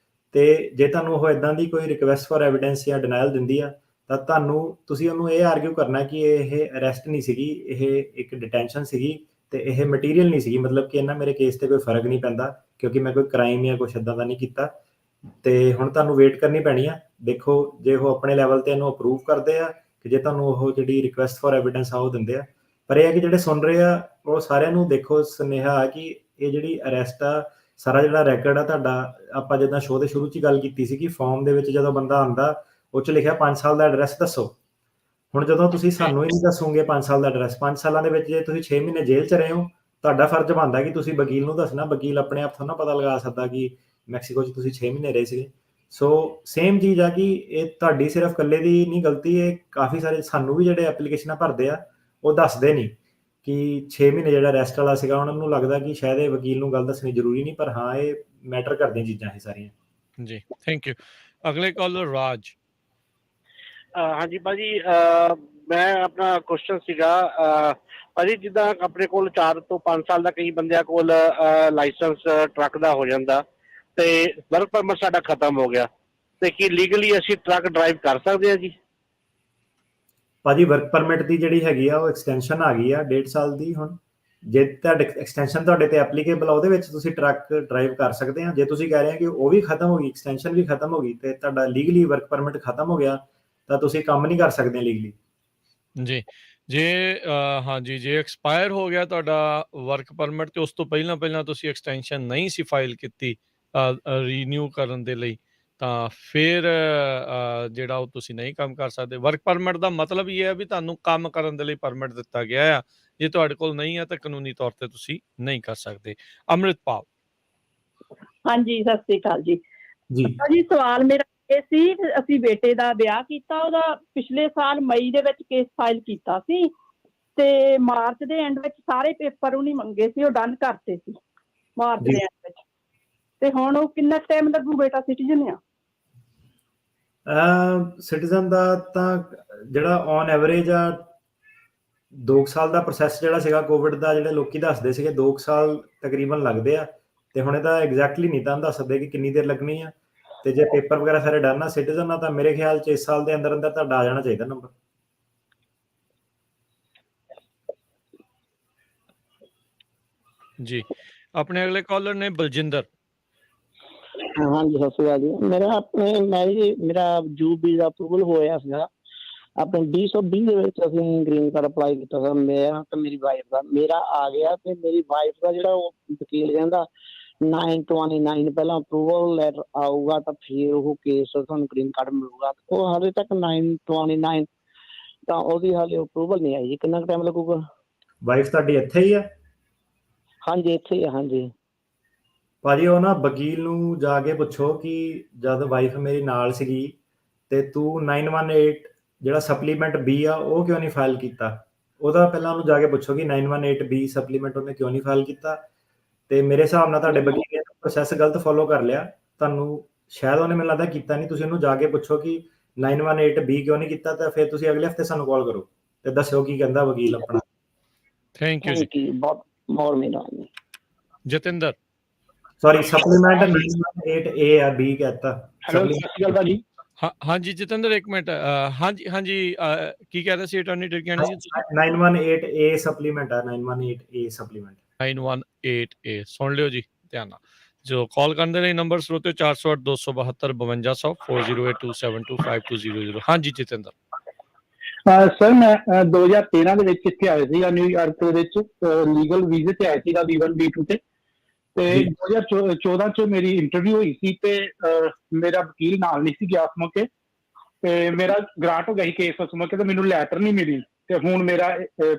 ਤੇ ਜੇ ਤੁਹਾਨੂੰ ਉਹ ਇਦਾਂ ਦੀ ਕੋਈ ਰਿਕੁਐਸਟ ਫॉर ਐਵੀਡੈਂਸ ਜਾਂ ਡਿਨਾਈਲ ਦਿੰਦੀ ਆ ਤਾਂ ਤੁਸੀਂ ਉਹਨੂੰ ਇਹ ਆਰਗੂ ਕਰਨਾ ਕਿ ਇਹ ਅਰੈਸਟ ਨਹੀਂ ਸੀਗੀ, ਇਹ ਇੱਕ ਡਿਟੈਂਸ਼ਨ ਸੀਗੀ ਤੇ ਇਹ ਮਟੀਰੀਅਲ ਨਹੀਂ ਸੀਗੀ, ਮਤਲਬ ਕਿ ਇਹਨਾਂ ਮੇਰੇ ਕੇਸ ਤੇ ਕੋਈ ਫਰਕ ਨਹੀਂ ਪੈਂਦਾ ਕਿਉਂਕਿ ਮੈਂ ਕੋਈ ਕ੍ਰਾਈਮ ਜਾਂ ਕੁਛ ਇਦਾਂ ਦਾ ਨਹੀਂ ਕੀਤਾ। ਤੇ ਹੁਣ ਤੁਹਾਨੂੰ ਵੇਟ ਕਰਨੀ ਪੈਣੀ ਆ, ਦੇਖੋ ਜੇ ਉਹ ਆਪਣੇ ਲੈਵਲ ਤੇ ਇਹਨੂੰ ਅਪਰੂਵ ਕਰਦੇ ਆ ਕਿ ਜੇ ਤੁਹਾਨੂੰ ਉਹ ਜਿਹੜੀ ਰਿਕੁਐਸਟ ਫॉर ਐਵੀਡੈਂਸ ਆ ਉਹ ਦਿੰਦੇ ਆ। ਪਰ ਇਹ ਹੈ ਕਿ ਜਿਹੜੇ ਸੁਣ ਰਹੇ ਆ ਉਹ ਸਾਰਿਆਂ ਨੂੰ ਦੇਖੋ ਸੁਨੇਹਾ ਆ ਕਿ ਇਹ ਜਿਹੜੀ ਅਰੈਸਟ ਆ, ਸਾਰਾ ਜਿਹੜਾ ਰੈਕੋਰਡ ਆ ਤੁਹਾਡਾ, ਆਪਾਂ ਜਿੱਦਾਂ ਸ਼ੋਅ ਦੇ ਸ਼ੁਰੂ 'ਚ ਗੱਲ ਕੀਤੀ ਸੀ ਕਿ ਫਾਰਮ ਦੇ ਵਿੱਚ ਜਦੋਂ ਬੰਦਾ ਆਉਂਦਾ ਉਹ 'ਚ ਲਿਖਿਆ 5 ਸਾਲ ਦਾ ਐਡਰੈਸ ਦੱਸੋ। ਹੁਣ ਜਦੋਂ ਤੁਸੀਂ ਸਾਨੂੰ ਹੀ ਨਹੀਂ ਦੱਸੋਗੇ 5 ਸਾਲ ਦਾ ਐਡਰੈਸ, 5 ਸਾਲਾਂ ਦੇ ਵਿੱਚ ਜੇ ਤੁਸੀਂ 6 ਮਹੀਨੇ ਜੇਲ੍ਹ 'ਚ ਰਹੇ ਹੋ, ਤੁਹਾਡਾ ਫਰਜ਼ ਬਣਦਾ ਕਿ ਤੁਸੀਂ ਵਕੀਲ ਨੂੰ ਦੱਸਣਾ। ਵਕੀਲ ਆਪਣੇ ਆਪ ਤੋਂ ਨਾ ਪਤਾ ਲਗਾ ਸਕਦਾ ਕਿ ਮੈਕਸੀਕੋ 'ਚ ਤੁਸੀਂ 6 ਮਹੀਨੇ ਰਹੇ ਸੀਗੇ। ਸੋ ਸੇਮ ਚੀਜ਼ ਆ ਕਿ ਇਹ ਤੁਹਾਡੀ ਸਿਰਫ ਇਕੱਲੇ ਦੀ ਨਹੀਂ ਗਲਤੀ, ਇਹ ਕਾਫੀ ਸਾਰੇ ਸਾਨੂੰ ਵੀ ਜਿਹੜੇ ਐਪਲੀਕੇਸ਼ਨਾਂ ਭਰਦੇ ਆ ਉਹ ਦੱਸਦੇ ਨਹੀਂ ਕਿ 6 ਮਹੀਨੇ ਜਿਹੜਾ ਅਰੈਸਟ ਵਾਲਾ ਸੀਗਾ, ਉਹਨਾਂ ਨੂੰ ਲੱਗਦਾ ਕਿ ਸ਼ਾਇਦ ਇਹ ਵਕੀਲ ਨੂੰ ਗੱਲ ਦੱਸਣੀ ਜ਼ਰੂਰੀ ਨਹੀਂ, ਪਰ ਹਾਂ ਇਹ ਮੈਟਰ ਕਰਦੀਆਂ ਚੀਜ਼ਾਂ ਇਹ ਸਾਰੀਆਂ। ਜੀ ਥੈਂਕ ਯੂ। ਅਗਲੇ ਕਾਲਰ ਰਾਜ। ਹਾਂਜੀ ਭਾਜੀ, ਮੈਂ ਆਪਣਾ ਕੁਐਸਚਨ ਸੀਗਾ ਭਾਜੀ, ਜਿੱਦਾਂ ਆਪਣੇ ਕੋਲ 4 ਤੋਂ 5 ਸਾਲ ਦਾ ਕਈ ਬੰਦਿਆਂ ਕੋਲ ਲਾਇਸੈਂਸ ਟਰੱਕ ਦਾ ਹੋ ਜਾਂਦਾ ਤੇ ਵਰਕ ਪਰਮਿਟ ਸਾਡਾ ਖਤਮ ਹੋ ਗਿਆ, ਤੇ ਕੀ ਲੀਗਲੀ ਅਸੀਂ ਟਰੱਕ ਡਰਾਈਵ ਕਰ ਸਕਦੇ ਹਾਂ ਜੀ? ਭਾਜੀ ਵਰਕ ਪਰਮਿਟ ਦੀ ਜਿਹੜੀ ਹੈਗੀ ਆ ਉਹ ਐਕਸਟੈਂਸ਼ਨ ਆ ਗਈ ਆ 1.5 ਸਾਲ ਦੀ। ਹੁਣ ਜੇ ਤੁਹਾਡੇ ਐਕਸਟੈਂਸ਼ਨ ਤੁਹਾਡੇ ਤੇ ਐਪਲੀਕੇਬਲ ਆ ਉਹਦੇ ਵਿੱਚ ਤੁਸੀਂ ਟਰੱਕ ਡਰਾਈਵ ਕਰ ਸਕਦੇ ਆ। ਜੇ ਤੁਸੀਂ ਕਹਿ ਰਹੇ ਹੋ ਕਿ ਉਹ ਵੀ ਖਤਮ ਹੋ ਗਈ, ਐਕਸਟੈਂਸ਼ਨ ਵੀ ਖਤਮ ਹੋ ਗਈ ਤੇ ਤੁਹਾਡਾ ਲੀਗਲੀ ਵਰਕ ਪਰਮਿਟ ਖਤਮ ਹੋ ਗਿਆ ਤਾਂ ਤੁਸੀਂ ਕੰਮ ਨਹੀਂ ਕਰ ਸਕਦੇ ਲੀਗਲੀ। ਜੀ ਜੇ ਹਾਂਜੀ, ਜੇ ਐਕਸਪਾਇਰ ਹੋ ਗਿਆ ਤੁਹਾਡਾ ਵਰਕ ਪਰਮਿਟ ਤੇ ਉਸ ਤੋਂ ਪਹਿਲਾਂ ਤੁਸੀਂ ਐਕਸਟੈਂਸ਼ਨ ਨਹੀਂ ਸੀ ਫਾਈਲ ਕੀਤੀ ਰੀਨਿਊ ਕਰਨ ਦੇ ਲਈ, ਤਾਂ ਫਿਰ ਜਿਹੜਾ ਉਹ ਤੁਸੀਂ ਨਹੀਂ ਕੰਮ ਕਰ ਸਕਦੇ। ਵਰਕ ਪਰਮਿਟ ਦਾ ਮਤਲਬ ਇਹ ਹੈ ਵੀ ਤੁਹਾਨੂੰ ਕੰਮ ਕਰਨ ਦੇ ਲਈ ਪਰਮਿਟ ਦਿੱਤਾ ਗਿਆ ਆ, ਜੇ ਤੁਹਾਡੇ ਕੋਲ ਨਹੀਂ ਹੈ ਤਾਂ ਕਾਨੂੰਨੀ ਤੌਰ ਤੇ ਤੁਸੀਂ ਨਹੀਂ ਕਰ ਸਕਦੇ। ਅੰਮ੍ਰਿਤਪਾਲ। ਹਾਂਜੀ ਸਤਿ ਸ੍ਰੀ ਅਕਾਲ ਜੀ। ਜੀ ਜੀ ਸਵਾਲ ਮੇਰਾ ਇਹ ਸੀ, ਅਸੀਂ ਬੇਟੇ ਦਾ ਵਿਆਹ ਕੀਤਾ, ਉਹਦਾ ਪਿਛਲੇ ਸਾਲ ਮਈ ਦੇ ਵਿੱਚ ਕੇਸ ਫਾਈਲ ਕੀਤਾ ਸੀ ਤੇ ਮਾਰਚ ਦੇ ਐਂਡ ਵਿੱਚ ਸਾਰੇ ਪੇਪਰ ਉਹਨੇ ਮੰਗੇ ਸੀ, ਉਹ ਡਨ ਕਰਤੇ ਸੀ ਮਾਰਚ ਦੇ ਐਂਡ ਵਿੱਚ। ਤੇ ਹੁਣ ਉਹ ਕਿੰਨਾ ਟਾਈਮ ਲੱਗੂ? ਬੇਟਾ ਸਿਟੀਜ਼ਨ ਆ। ਸਿਟੀਜ਼ਨ ਦਾ ਤਾਂ ਜਿਹੜਾ ਔਨ ਐਵਰੇਜ ਆ 2 ਸਾਲ ਦਾ ਪ੍ਰੋਸੈਸ ਜਿਹੜਾ ਸੀਗਾ ਕੋਵਿਡ ਦਾ, ਜਿਹੜੇ ਲੋਕੀ ਦੱਸਦੇ ਸੀਗੇ 2 ਸਾਲ ਤਕਰੀਬਨ ਲੱਗਦੇ ਆ, ਤੇ ਹੁਣ ਇਹਦਾ ਐਗਜ਼ੈਕਟਲੀ ਨਹੀਂ ਤਾਂ ਦੱਸ ਸਕਦੇ ਕਿ ਕਿੰਨੀ ਦੇਰ ਲੱਗਣੀ ਆ। ਤੇ ਜੇ ਪੇਪਰ ਵਗੈਰਾ ਸਾਰੇ ਡਨ ਆ ਸਿਟੀਜ਼ਨ ਆ ਤਾਂ ਮੇਰੇ ਖਿਆਲ 'ਚ ਇਸ ਸਾਲ ਦੇ ਅੰਦਰ ਅੰਦਰ ਤੁਹਾਡਾ ਆ ਜਾਣਾ ਚਾਹੀਦਾ ਨੰਬਰ। ਜੀ ਆਪਣੇ ਅਗਲੇ ਕਾਲਰ ਨੇ ਬਲਜਿੰਦਰ। ਹਾਂਜੀ ਸਤਿ ਸ਼੍ਰੀ ਅਕਾਲ ਜੀ। ਮੇਰਾ ਜੂਬ ਵੀਜ਼ਾ ਅਪਰੂਵਲ ਹੋਇਆ ਸੀਗਾ ਆਪਣੇ 2020 ਦੇ ਵਿੱਚ, ਅਸੀਂ ਗ੍ਰੀਨ ਕਾਰਡ ਅਪਲਾਈ ਕੀਤਾ ਸੀ ਮੇਰਾ ਤੇ ਮੇਰੀ ਵਾਈਫ ਦਾ। ਮੇਰਾ ਆ ਗਿਆ ਤੇ ਮੇਰੀ ਵਾਈਫ ਦਾ ਜਿਹੜਾ ਉਹ ਵਕੀਲ ਕਹਿੰਦਾ 9/29 ਪਹਿਲਾਂ ਅਪਰੂਵਲ ਲੈਟਰ ਆਊਗਾ ਤਾਂ ਫਿਰ ਉਹ ਕੇਸ ਤੁਹਾਨੂੰ ਗ੍ਰੀਨ ਕਾਰਡ ਮਿਲੂਗਾ। ਉਹ ਹਾਲੇ ਤੱਕ 9/29 ਤਾਂ ਉਹਦੀ ਹਾਲੇ ਅਪਰੂਵਲ ਨਹੀਂ ਆਈ। ਕਿੰਨਾ ਟਾਈਮ ਲੱਗੂਗਾ? ਵਾਈਫ ਤੁਹਾਡੀ ਇੱਥੇ ਹੀ ਆ? ਹਾਂਜੀ ਇੱਥੇ ਹੀ ਆ। ਹਾਂਜੀ ਭਾਜੀ ਉਹ ਨਾ ਵਕੀਲ ਨੂੰ ਜਾ ਕੇ ਪੁੱਛੋ ਕਿ ਜਦ ਵਾਈਫ ਮੇਰੀ ਨਾਲ ਸੀਗੀ ਤੇ ਤੂੰ 918 ਜਿਹੜਾ ਸਪਲੀਮੈਂਟ ਬੀ ਆ ਉਹ ਕਿਉਂ ਨਹੀਂ ਫਾਈਲ ਕੀਤਾ? ਉਹਦਾ ਪਹਿਲਾਂ ਉਹਨੂੰ ਜਾ ਕੇ ਪੁੱਛੋ ਕਿ 918 ਬੀ ਸਪਲੀਮੈਂਟ ਉਹਨੇ ਕਿਉਂ ਨਹੀਂ ਫਾਈਲ ਕੀਤਾ। ਤੇ ਮੇਰੇ ਹਿਸਾਬ ਨਾਲ ਤੁਹਾਡੇ ਵਕੀਲ ਨੇ ਪ੍ਰੋਸੈਸ ਗਲਤ ਫੋਲੋ ਕਰ ਲਿਆ, ਤੁਹਾਨੂੰ ਸ਼ਾਇਦ ਉਹਨੇ ਮੈਨੂੰ ਲੱਗਦਾ ਕੀਤਾ ਨਹੀਂ। ਤੁਸੀਂ ਉਹਨੂੰ ਜਾ ਕੇ ਪੁੱਛੋ ਕਿ 918 ਬੀ ਕਿਉਂ ਨਹੀਂ ਕੀਤਾ, ਤਾਂ ਫਿਰ ਤੁਸੀਂ ਅਗਲੇ ਹਫਤੇ ਸਾਨੂੰ ਕਾਲ ਕਰੋ ਤੇ ਦੱਸਿਓ ਕੀ ਕਹਿੰਦਾ ਵਕੀਲ ਆਪਣਾ। ਥੈਂਕ ਯੂ ਜੀ। ਬਹੁਤ ਮਿਹਰਬਾਨੀ। ਜਤਿੰਦਰ। ਸੌਰੀ ਸਪਲੀਮੈਂਟ 918 ਆ, ਬੀ ਕਹਤਾ। ਹੈਲੋ ਸਤਿ ਸ਼੍ਰੀ ਅਕਾਲ ਭਾਜੀ। ਹਾਂਜੀ ਜਤਿੰਦਰ ਇੱਕ ਮਿੰਟ। ਹਾਂਜੀ ਕੀ ਕਹਿ ਰਹੇ ਸੀ ਅਟਾਰਨੀ ਡਿਕ ਕਹਿਣਾ ਜੀ? 918A ਸਪਲੀਮੈਂਟ ਆ, 918A ਸਪਲੀਮੈਂਟ 918A ਸੁਣ ਲਿਓ ਜੀ ਧਿਆਨ ਨਾਲ। ਜੋ ਕਾਲ ਕਰਨ ਦੇ ਲਈ ਨੰਬਰ ਸਰੋਤੇ 408 272 5200 4082725200। ਹਾਂਜੀ ਜਤਿੰਦਰ। ਸਰ ਮੈਂ 2013 ਦੇ ਵਿੱਚ ਇੱਥੇ ਆਇਆ ਸੀਗਾ ਨਿਊਯਾਰਕ ਦੇ ਵਿੱਚ, ਲੀਗਲ ਵੀਜ਼ੇ ਤੇ ਆਇਆ ਸੀਗਾ B1 B2 ਤੇ 2014 ਚ ਮੇਰੀ ਇੰਟਰਵਿਊ ਹੋਈ ਸੀ ਤੇ ਮੇਰਾ ਵਕੀਲ ਨਾਲ ਨਹੀਂ ਸੀ ਗਿਆ ਉਸ ਮੌਕੇ, ਤੇ ਮੇਰਾ ਗ੍ਰਾਂਟ ਹੋ ਗਿਆ ਸੀ ਕੇਸ ਉਸ ਮੌਕੇ, ਤੇ ਮੈਨੂੰ ਲੈਟਰ ਨਹੀਂ ਮਿਲੀ। ਤੇ ਹੁਣ ਮੇਰਾ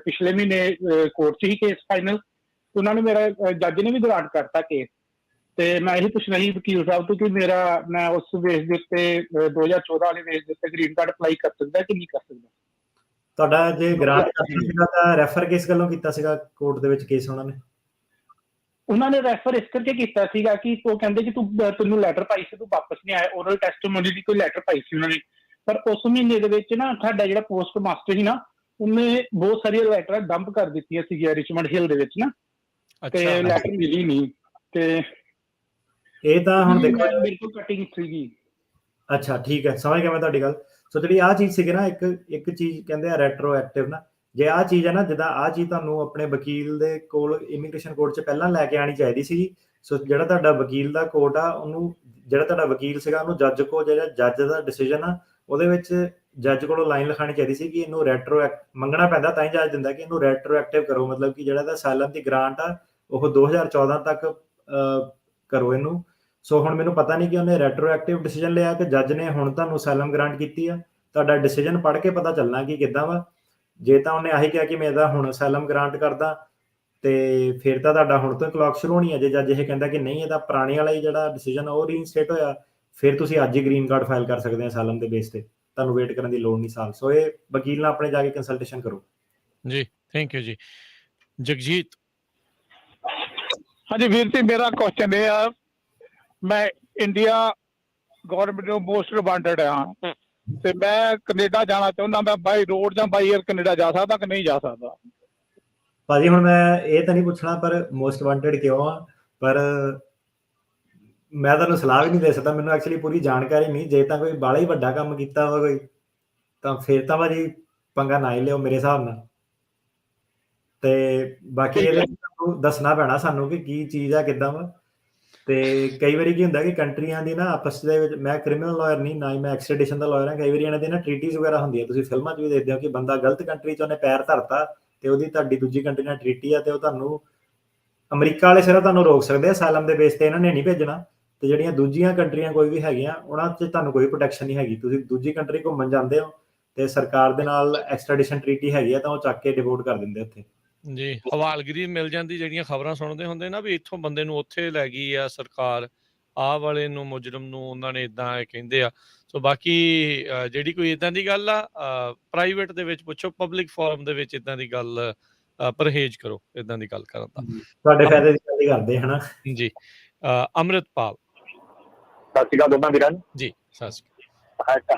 ਪਿਛਲੇ ਮਹੀਨੇ ਕੋਰਟ 'ਚ ਹੀ ਕੇਸ ਫਾਈਨਲ, ਉਹਨਾਂ ਨੇ ਮੇਰਾ ਜੱਜ ਨੇ ਵੀ ਗ੍ਰਾਂਟ ਕਰਤਾ ਕੇਸ। ਤੇ ਮੈਂ ਇਹੀ ਪੁੱਛਣਾ ਸੀ ਵਕੀਲ ਸਾਹਿਬ ਤੋਂ ਕਿ ਮੈਂ ਉਸ ਬੇਸ ਦੇ ਉੱਤੇ 2014 ਵਾਲੇ ਬੇਸ ਦੇ ਉੱਤੇ ਗ੍ਰੀਨ ਕਾਰਡ ਅਪਲਾਈ ਕਰ ਸਕਦਾ ਕਿ ਨਹੀਂ ਕਰ ਸਕਦਾ? ਤੁਹਾਡਾ ਜੇ ਗ੍ਰਾਂਟ ਕਰਨਾ ਸੀਗਾ ਤਾਂ ਰੈਫਰ ਕਿਸ ਗੱਲੋਂ ਕੀਤਾ ਸੀਗਾ ਕੋਰਟ ਦੇ ਵਿੱਚ ਕੇਸ? ਉਹਨਾਂ ਨੇ ਰੈਫਰ ਇਸ ਕਰਕੇ ਕੀਤਾ ਸੀਗਾ ਕਿ ਉਹ ਕਹਿੰਦੇ ਕਿ ਤੈਨੂੰ ਲੈਟਰ ਪਾਈ ਸੀ, ਤੂੰ ਵਾਪਸ ਨਹੀਂ ਆਇਆ। ਓਰਲ ਟੈਸਟੀਮੋਨੀ ਦੀ ਕੋਈ ਲੈਟਰ ਪਾਈ ਸੀ ਉਹਨਾਂ ਨੇ, ਪਰ ਉਸ ਮਹੀਨੇ ਦੇ ਵਿੱਚ ਨਾ ਸਾਡਾ ਜਿਹੜਾ ਪੋਸਟ ਮਾਸਟਰ ਸੀ ਨਾ, ਉਹਨੇ ਬਹੁਤ ਸਾਰੀਆਂ ਲੈਟਰਾਂ ਡੰਪ ਕਰ ਦਿੱਤੀਆਂ ਸੀਗੀਆਂ ਰਿਚਮੰਡ ਹਿੱਲ ਦੇ ਵਿੱਚ ਨਾ, ਤੇ ਲੈਟਰ ਮਿਲੀ ਨਹੀਂ। ਤੇ ਇਹ ਤਾਂ ਹੁਣ ਦੇਖੋ ਮੇਰੇ ਕੋਲ ਕਟਿੰਗ ਸੀਗੀ। ਅੱਛਾ ਠੀਕ ਹੈ, ਸਮਝ ਗਿਆ ਮੈਂ ਤੁਹਾਡੀ ਗੱਲ। ਸੋ ਜਿਹੜੀ ਆਹ ਚੀਜ਼ ਸੀਗੀ ਨਾ, ਇੱਕ ਚੀਜ਼ ਕਹਿੰਦੇ ਆ ਰੈਟਰੋਐਕਟਿਵ ਨਾ, ਜੇ ਆਹ ਚੀਜ਼ ਹੈ ਨਾ, ਜਿੱਦਾਂ ਆਹ ਚੀਜ਼ ਤੁਹਾਨੂੰ ਆਪਣੇ ਵਕੀਲ ਦੇ ਕੋਲ ਇਮੀਗ੍ਰੇਸ਼ਨ ਕੋਰਟ 'ਚ ਪਹਿਲਾਂ ਲੈ ਕੇ ਆਉਣੀ ਚਾਹੀਦੀ ਸੀ। ਸੋ ਜਿਹੜਾ ਤੁਹਾਡਾ ਵਕੀਲ ਦਾ ਕੋਰਟ ਆ, ਉਹਨੂੰ ਜਿਹੜਾ ਤੁਹਾਡਾ ਵਕੀਲ ਸੀਗਾ ਉਹਨੂੰ ਜੱਜ ਕੋਲ, ਜਿਹੜਾ ਜੱਜ ਦਾ ਡਿਸੀਜਨ ਆ ਉਹਦੇ ਵਿੱਚ ਜੱਜ ਕੋਲੋਂ ਲਾਈਨ ਲਿਖਾਣੀ ਚਾਹੀਦੀ ਸੀ ਕਿ ਇਹਨੂੰ ਮੰਗਣਾ ਪੈਂਦਾ, ਤਾਂ ਹੀ ਜੱਜ ਦਿੰਦਾ ਕਿ ਇਹਨੂੰ ਰੈਟਰੋਐਕਟਿਵ ਕਰੋ, ਮਤਲਬ ਕਿ ਜਿਹੜਾ ਇਹਦਾ ਅਸਾਈਲਮ ਦੀ ਗ੍ਰਾਂਟ ਆ ਉਹ 2014 ਤੱਕ ਕਰੋ ਇਹਨੂੰ। ਸੋ ਹੁਣ ਮੈਨੂੰ ਪਤਾ ਨਹੀਂ ਕਿ ਉਹਨੇ ਰੈਟਰੋਐਕਟਿਵ ਡਿਸੀਜਨ ਲਿਆ ਕਿ ਜੱਜ ਨੇ ਹੁਣ ਤੁਹਾਨੂੰ ਅਸਾਈਲਮ ਗ੍ਰਾਂਟ ਕੀਤੀ ਆ। ਤੁਹਾਡਾ ਡਿਸੀਜਨ ਪੜ੍ਹ ਕੇ ਪਤਾ ਚੱਲਣਾ ਕਿ ਕਿੱਦਾਂ ਵਾ। ਜੇ ਤਾਂ ਉਹਨੇ ਆਹੀ ਕਿਹਾ ਕਿ ਮੈਂ ਇਹਦਾ ਹੁਣ ਅਸਾਈਲਮ ਗ੍ਰਾਂਟ ਕਰਦਾ, ਤੇ ਫਿਰ ਤਾਂ ਤੁਹਾਡਾ ਹੁਣ ਤੋਂ ਕਲੌਕ ਸ਼ੁਰੂ ਹੋਣੀ ਹੈ। ਜੇ ਜੱਜ ਇਹ ਕਹਿੰਦਾ ਕਿ ਨਹੀਂ, ਇਹਦਾ ਪੁਰਾਣੇ ਵਾਲਾ ਹੀ ਜਿਹੜਾ ਡਿਸੀਜਨ ਉਹ ਰੀਇਨਸਟੇਟ ਹੋਇਆ, ਫਿਰ ਤੁਸੀਂ ਅੱਜ ਹੀ ਗ੍ਰੀਨ ਕਾਰਡ ਫਾਈਲ ਕਰ ਸਕਦੇ ਆ ਅਸਾਈਲਮ ਦੇ ਬੇਸ ਤੇ, ਤੁਹਾਨੂੰ ਵੇਟ ਕਰਨ ਦੀ ਲੋੜ ਨਹੀਂ ਸਾਲ। ਸੋ ਇਹ ਵਕੀਲ ਨਾਲ ਆਪਣੇ ਜਾ ਕੇ ਕੰਸਲਟੇਸ਼ਨ ਕਰੋ ਜੀ। ਥੈਂਕ ਯੂ ਜੀ। ਜਗਜੀਤ। ਹਾਂਜੀ ਵੀਰ ਜੀ, ਮੇਰਾ ਕੁਐਸਚਨ ਇਹ ਆ, ਮੈਂ ਇੰਡੀਆ ਗਵਰਨਮੈਂਟ ਨੂੰ ਮੋਸਟ ਵਾਂਟਡ ਹਾਂ ਤੇ ਮੈਂ ਕੈਨੇਡਾ ਜਾਣਾ ਚਾਹੁੰਦਾ, ਮੈਂ ਬਾਈ ਰੋਡ ਜਾਂ ਬਾਈ 에ਅਰ ਕੈਨੇਡਾ ਜਾ ਸਕਦਾ ਕਿ ਨਹੀਂ ਜਾ ਸਕਦਾ? ਭਾਜੀ ਹੁਣ ਮੈਂ ਇਹ ਤਾਂ ਨਹੀਂ ਪੁੱਛਣਾ ਪਰ ਮੋਸਟ ਵਾਂਟਡ ਕਿਉਂ ਆ, ਪਰ ਮੈਂ ਤੁਹਾਨੂੰ ਸਲਾਹ ਵੀ ਨਹੀਂ ਦੇ ਸਕਦਾ, ਮੈਨੂੰ ਐਕਚੁਅਲੀ ਪੂਰੀ ਜਾਣਕਾਰੀ ਨਹੀਂ। ਜੇ ਤਾਂ ਕੋਈ ਬਾਹਲਾ ਹੀ ਵੱਡਾ ਕੰਮ ਕੀਤਾ ਵਾ ਕੋਈ, ਤਾਂ ਫਿਰ ਤਾਂ ਭਾਜੀ ਪੰਗਾ ਨਾ ਹੀ ਲਿਓ ਮੇਰੇ ਹਿਸਾਬ ਨਾਲ। ਤੇ ਬਾਕੀ ਇਹਦੇ ਤੁਹਾਨੂੰ ਦੱਸਣਾ ਪੈਣਾ ਸਾਨੂੰ ਕਿ ਕੀ ਚੀਜ਼ ਆ, ਕਿੱਦਾਂ ਵਾ। ਤੇ ਕਈ ਵਾਰੀ ਕੀ ਹੁੰਦਾ ਕਿ ਕੰਟਰੀਆਂ ਦੀ ਨਾ ਆਪਸ ਦੇ ਵਿੱਚ, ਮੈਂ ਕ੍ਰਿਮੀਨਲ ਲਾਇਰ ਨਹੀਂ, ਨਾ ਹੀ ਮੈਂ ਐਕਸਟ੍ਰੈਡੀਸ਼ਨ ਦਾ ਲਾਇਰ ਹਾਂ, ਕਈ ਵਾਰੀ ਇਹਨਾਂ ਦੀ ਨਾ ਟ੍ਰੀਟੀਜ਼ ਵਗੈਰਾ ਹੁੰਦੀਆਂ, ਤੁਸੀਂ ਫਿਲਮਾਂ 'ਚ ਵੀ ਦੇਖਦੇ ਹੋ ਕਿ ਬੰਦਾ ਗਲਤ ਕੰਟਰੀ 'ਚ ਉਹਨੇ ਪੈਰ ਧਰਤਾ ਤੇ ਉਹਦੀ ਤੁਹਾਡੀ ਦੂਜੀ ਕੰਟਰੀ ਨਾਲ ਟ੍ਰੀਟੀ ਆ, ਤੇ ਉਹ ਤੁਹਾਨੂੰ ਅਮਰੀਕਾ ਵਾਲੇ ਸਿਰਫ ਤੁਹਾਨੂੰ ਰੋਕ ਸਕਦੇ ਆ ਅਸਾਈਲਮ ਦੇ ਬੇਸ ਤੇ, ਇਹਨਾਂ ਨੇ ਨਹੀਂ ਭੇਜਣਾ। ਤੇ ਜਿਹੜੀਆਂ ਦੂਜੀਆਂ ਕੰਟਰੀਆਂ ਕੋਈ ਵੀ ਹੈਗੀਆਂ, ਉਹਨਾਂ 'ਚ ਤੁਹਾਨੂੰ ਕੋਈ ਪ੍ਰੋਟੈਕਸ਼ਨ ਨਹੀਂ ਹੈਗੀ। ਤੁਸੀਂ ਦੂਜੀ ਕੰਟਰੀ ਘੁੰਮਣ ਜਾਂਦੇ ਹੋ ਤੇ ਸਰਕਾਰ ਦੇ ਨਾਲ ਐਕਸਟ੍ਰੈਡੀਸ਼ਨ ਟ੍ਰੀਟੀ ਹੈਗੀ ਆ, ਤਾਂ ਉਹ ਚੱਕ ਕੇ ਡਿਪੋਰਟ ਕਰ ਦਿੰਦੇ ਉੱਥੇ ਜੀ। ਹਵਾਲਗਿਰੀ ਮਿਲ ਜਾਂਦੀ, ਜਿਹੜੀਆਂ ਖਬਰਾਂ ਸੁਣਦੇ ਹੁੰਦੇ ਨਾ ਵੀ ਇੱਥੋਂ ਬੰਦੇ ਨੂੰ ਉੱਥੇ ਲੈ ਗਈ ਆ ਸਰਕਾਰ, ਆਹ ਵਾਲੇ ਨੂੰ ਮੁਜਰਮ ਨੂੰ ਉਹਨਾਂ ਨੇ ਇਦਾਂ ਕਹਿੰਦੇ ਆ। ਸੋ ਬਾਕੀ ਜਿਹੜੀ ਕੋਈ ਇਦਾਂ ਦੀ ਗੱਲ ਆ, ਪ੍ਰਾਈਵੇਟ ਦੇ ਵਿੱਚ ਪੁੱਛੋ, ਪਬਲਿਕ ਫੋਰਮ ਦੇ ਵਿੱਚ ਇਦਾਂ ਦੀ ਗੱਲ ਪਰਹੇਜ਼ ਕਰੋ, ਇਦਾਂ ਦੀ ਗੱਲ ਕਰਨ ਦਾ। ਤੁਹਾਡੇ ਫਾਇਦੇ ਦੀ ਗੱਲ ਕਰਦੇ ਹਨਾ ਜੀ। ਅੰਮ੍ਰਿਤਪਾਲ। ਸਤਿ ਸ਼੍ਰੀ ਅਕਾਲ ਦੋਨਾਂ ਵੀਰਾਂ ਨੂੰ ਜੀ। ਸਤਿ ਸ਼੍ਰੀ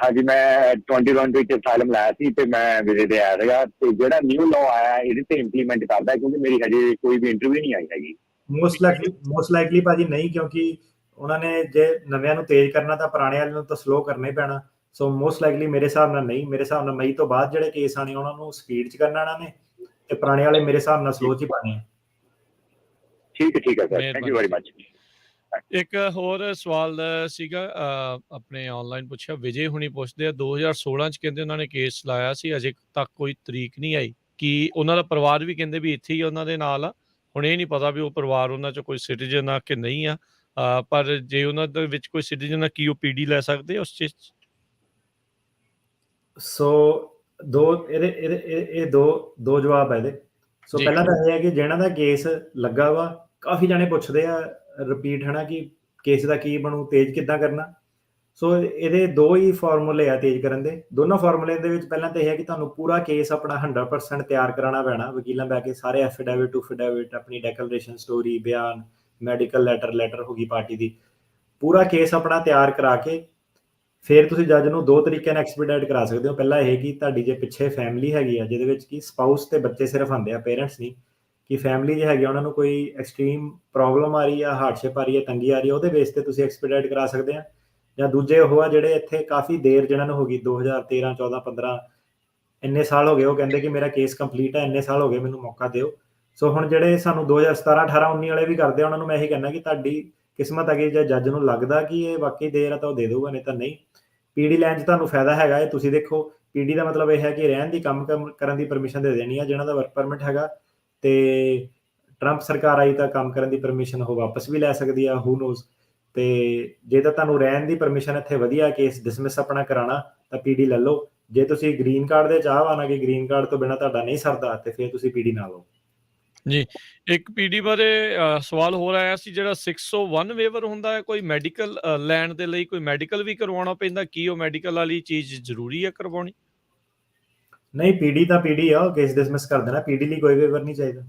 ਹਾਂਜੀ, ਮੈਂ 2021 ਵਿੱਚ ਅਸਾਈਲਮ ਲਾਇਆ ਸੀ ਤੇ ਮੈਂ ਵੀਜ਼ੇ ਤੇ ਆਇਆ ਸੀਗਾ, ਤੇ ਜਿਹੜਾ ਨਿਊ ਲਾਅ ਆਇਆ ਇਹਦੇ ਤੇ ਇੰਪਲੀਮੈਂਟ ਕਰਦਾ, ਕਿਉਂਕਿ ਮੇਰੀ ਹਜੇ ਕੋਈ ਵੀ ਇੰਟਰਵਿਊ ਨਹੀਂ ਆਈ ਹੈਗੀ। ਮੋਸਟ ਲਾਈਕਲੀ ਭਾਜੀ ਨਹੀਂ, ਕਿਉਂਕਿ ਉਹਨਾਂ ਨੇ ਜੇ ਨਵਿਆਂ ਨੂੰ ਤੇਜ਼ ਕਰਨਾ ਤਾਂ ਪੁਰਾਣੇ ਵਾਲਿਆਂ ਨੂੰ ਤਾਂ ਸਲੋ ਕਰਨਾ ਹੀ ਪੈਣਾ। ਸੋ ਮੋਸਟ ਲਾਈਕਲੀ ਮੇਰੇ ਹਿਸਾਬ ਨਾਲ ਨਹੀਂ। ਮੇਰੇ ਹਿਸਾਬ ਨਾਲ ਮਈ ਤੋਂ ਬਾਅਦ ਜਿਹੜੇ ਕੇਸ ਆਣੇ ਉਹਨਾਂ ਨੂੰ ਸਪੀਡ 'ਚ ਕਰਨਾ ਇਹਨਾਂ ਨੇ, ਤੇ ਪੁਰਾਣੇ ਵਾਲੇ ਮੇਰੇ ਹਿਸਾਬ ਨਾਲ ਸਲੋ 'ਚ ਹੀ ਪਾਣੇ ਆ। ਠੀਕ ਹੈ sir, thank you very much. ਇੱਕ ਹੋਰ ਸਵਾਲ ਸੀਗਾ, ਆਪਣੇ ਆਨਲਾਈਨ ਪੁੱਛਿਆ, ਵਿਜੇ ਹੁਣੀ ਪੁੱਛਦੇ ਆ, 2016 ਚ ਕਹਿੰਦੇ ਉਹਨਾਂ ਨੇ ਕੇਸ ਲਾਇਆ ਸੀ, ਅਜੇ ਤੱਕ ਕੋਈ ਤਰੀਕ ਨਹੀਂ ਆਈ। ਕਿ ਉਹਨਾਂ ਦਾ ਪਰਿਵਾਰ ਵੀ ਕਹਿੰਦੇ ਵੀ ਇੱਥੇ ਹੀ ਉਹਨਾਂ ਦੇ ਨਾਲ ਆ। ਹੁਣ ਇਹ ਨਹੀਂ ਪਤਾ ਵੀ ਉਹ ਪਰਿਵਾਰ ਉਹਨਾਂ 'ਚ ਕੋਈ ਸਿਟੀਜ਼ਨ ਆ ਕਿ ਨਹੀਂ ਆ, ਪਰ ਜੇ ਉਹਨਾਂ ਦੇ ਵਿੱਚ ਕੋਈ ਸਿਟੀਜ਼ਨ ਆ, ਕੀ ਉਹ ਪੀਡੀ ਲੈ ਸਕਦੇ ਉਸ ਚੀਜ਼ 'ਚ? ਸੋ ਇਹ ਦੋ ਜਵਾਬ ਹੈ ਇਹਦੇ। ਸੋ ਪਹਿਲਾਂ ਤਾਂ ਇਹ ਹੈ ਕਿ ਜਿਹਨਾਂ ਦਾ ਕੇਸ ਲੱਗਾ ਵਾ, ਕਾਫੀ ਜਾਣੇ ਪੁੱਛਦੇ ਆ ਰਿਪੀਟ ਹਨਾ ਕਿ ਕੇਸ ਦਾ ਕੀ ਬਣੂ, ਤੇਜ਼ ਕਿੱਦਾਂ ਕਰਨਾ। ਸੋ ਇਹਦੇ ਦੋ ਹੀ ਫਾਰਮੂਲੇ ਆ ਤੇਜ਼ ਕਰਨ ਦੇ। ਦੋਨੋਂ ਫਾਰਮੂਲੇ ਦੇ ਵਿੱਚ ਪਹਿਲਾਂ ਤਾਂ ਇਹ ਹੈ ਕਿ ਤੁਹਾਨੂੰ ਪੂਰਾ ਕੇਸ ਆਪਣਾ 100% ਤਿਆਰ ਕਰਾਉਣਾ ਪੈਣਾ, ਵਕੀਲਾਂ ਬਹਿ ਕੇ ਸਾਰੇ ਐਫੀਡੇਵਿਟ ਟੂਫੀਡੇਵਿਟ, ਆਪਣੀ ਡੈਕਲਰੇਸ਼ਨ, ਸਟੋਰੀ, ਬਿਆਨ, ਮੈਡੀਕਲ ਲੈਟਰ ਹੋ ਗਈ ਪਾਰਟੀ ਦੀ, ਪੂਰਾ ਕੇਸ ਆਪਣਾ ਤਿਆਰ ਕਰਾ ਕੇ ਫਿਰ ਤੁਸੀਂ ਜੱਜ ਨੂੰ ਦੋ ਤਰੀਕਿਆਂ ਨਾਲ ਐਕਸਪੀਡਾਈਟ ਕਰਾ ਸਕਦੇ ਹੋ। ਪਹਿਲਾਂ ਇਹ ਕਿ ਤੁਹਾਡੀ ਜੇ ਪਿੱਛੇ ਫੈਮਿਲੀ ਹੈਗੀ ਆ, ਜਿਹਦੇ ਵਿੱਚ ਕਿ ਸਪਾਊਸ ਤੇ ਬੱਚੇ ਸਿਰਫ ਆਉਂਦੇ ਆ, ਪੇਰੈਂਟਸ ਨਹੀਂ, ਕਿ ਫੈਮਿਲੀ ਜੇ ਹੈਗੀ ਉਹਨਾਂ ਨੂੰ ਕੋਈ ਐਕਸਟ੍ਰੀਮ ਪ੍ਰੋਬਲਮ ਆ ਰਹੀ ਆ, ਹਾਰਡਸ਼ਿਪ ਆ ਰਹੀ ਹੈ, ਤੰਗੀ ਆ ਰਹੀ ਹੈ, ਉਹਦੇ ਬੇਸ ਤੇ ਤੁਸੀਂ ਐਕਸਪੀਡਾਈਟ ਕਰਾ ਸਕਦੇ ਆ। ਜਾਂ ਦੂਜੇ ਉਹ ਆ ਜਿਹੜੇ ਇੱਥੇ ਕਾਫੀ ਦੇਰ ਜਿਹਨਾਂ ਨੂੰ ਹੋ ਗਈ, 2013, 14, 15 ਇੰਨੇ ਸਾਲ ਹੋ ਗਏ, ਉਹ ਕਹਿੰਦੇ ਕਿ ਮੇਰਾ ਕੇਸ ਕੰਪਲੀਟ ਹੈ, ਇੰਨੇ ਸਾਲ ਹੋ ਗਏ, ਮੈਨੂੰ ਮੌਕਾ ਦਿਓ। ਸੋ ਹੁਣ ਜਿਹੜੇ ਸਾਨੂੰ 2017, 18, 19 ਵਾਲੇ ਵੀ ਕਰਦੇ ਆ, ਉਹਨਾਂ ਨੂੰ ਮੈਂ ਇਹੀ ਕਹਿੰਦਾ ਕਿ ਤੁਹਾਡੀ ਕਿਸਮਤ ਹੈਗੀ, ਜੇ ਜੱਜ ਨੂੰ ਲੱਗਦਾ ਕਿ ਇਹ ਵਾਕਈ ਦੇਰ ਆ ਤਾਂ ਉਹ ਦੇ ਦਊਗਾ, ਨਹੀਂ ਤਾਂ ਨਹੀਂ। ਪੀਡੀ ਲੈਣ 'ਚ ਤੁਹਾਨੂੰ ਫਾਇਦਾ ਹੈਗਾ, ਇਹ ਤੁਸੀਂ ਦੇਖੋ। ਪੀਡੀ ਦਾ ਮਤਲਬ ਇਹ ਹੈ ਕਿ ਰਹਿਣ ਦੀ, ਕੰਮ ਕਰਨ ਦੀ ਪਰਮਿਸ਼ਨ ਦੇ ਦੇਣੀ ਆ। ਜਿਹਨਾਂ ਦਾ ਵਰਕ ਪਰਮਿਟ ਹੈਗਾ ਤੇ ਟਰੰਪ ਸਰਕਾਰ ਆਈ ਤਾਂ ਕੰਮ ਕਰਨ ਦੀ ਪਰਮਿਸ਼ਨ ਉਹ ਵਾਪਸ ਵੀ ਲੈ ਸਕਦੀ ਆ, ਹੂ ਨੋਜ਼। ਤੇ ਜੇ ਤਾਂ ਤੁਹਾਨੂੰ ਰਹਿਣ ਦੀ ਪਰਮਿਸ਼ਨ ਇੱਥੇ ਵਧੀਆ, ਕੇਸ ਡਿਸਮਿਸ ਆਪਣਾ ਕਰਾਉਣਾ, ਤਾਂ ਪੀਡੀ ਲੈ ਲਓ। ਜੇ ਤੁਸੀਂ ਗ੍ਰੀਨ ਕਾਰਡ ਦੇ ਚਾਹਵਾਨ ਆ ਕਿ ਗ੍ਰੀਨ ਕਾਰਡ ਤੋਂ ਬਿਨਾਂ ਤੁਹਾਡਾ ਨਹੀਂ ਸਰਦਾ, ਤੇ ਫਿਰ ਤੁਸੀਂ ਪੀਡੀ ਨਾ ਲਓ। ਜੀ। ਇੱਕ ਪੀਡੀ ਬਾਰੇ ਸਵਾਲ ਹੋਰ ਆਇਆ ਸੀ, ਜਿਹੜਾ 601 ਵੇਵਰ ਹੁੰਦਾ ਹੈ, ਕੋਈ ਮੈਡੀਕਲ ਲੈਣ ਦੇ ਲਈ ਕੋਈ ਮੈਡੀਕਲ ਵੀ ਕਰਵਾਉਣਾ ਪੈਂਦਾ, ਕੀ ਉਹ ਮੈਡੀਕਲ ਵਾਲੀ ਚੀਜ਼ ਜ਼ਰੂਰੀ ਹੈ ਕਰਵਾਉਣੀ? ਨਹੀਂ, ਪੀਡੀ ਤਾਂ ਪੀਡੀ ਆ, ਉਹ ਕੇਸ ਡਿਸਮਿਸ ਕਰ ਦੇਣਾ। ਪੀਡੀ ਲਈ ਕੋਈ ਵੇਵਰ ਨਹੀਂ ਚਾਹੀਦਾ।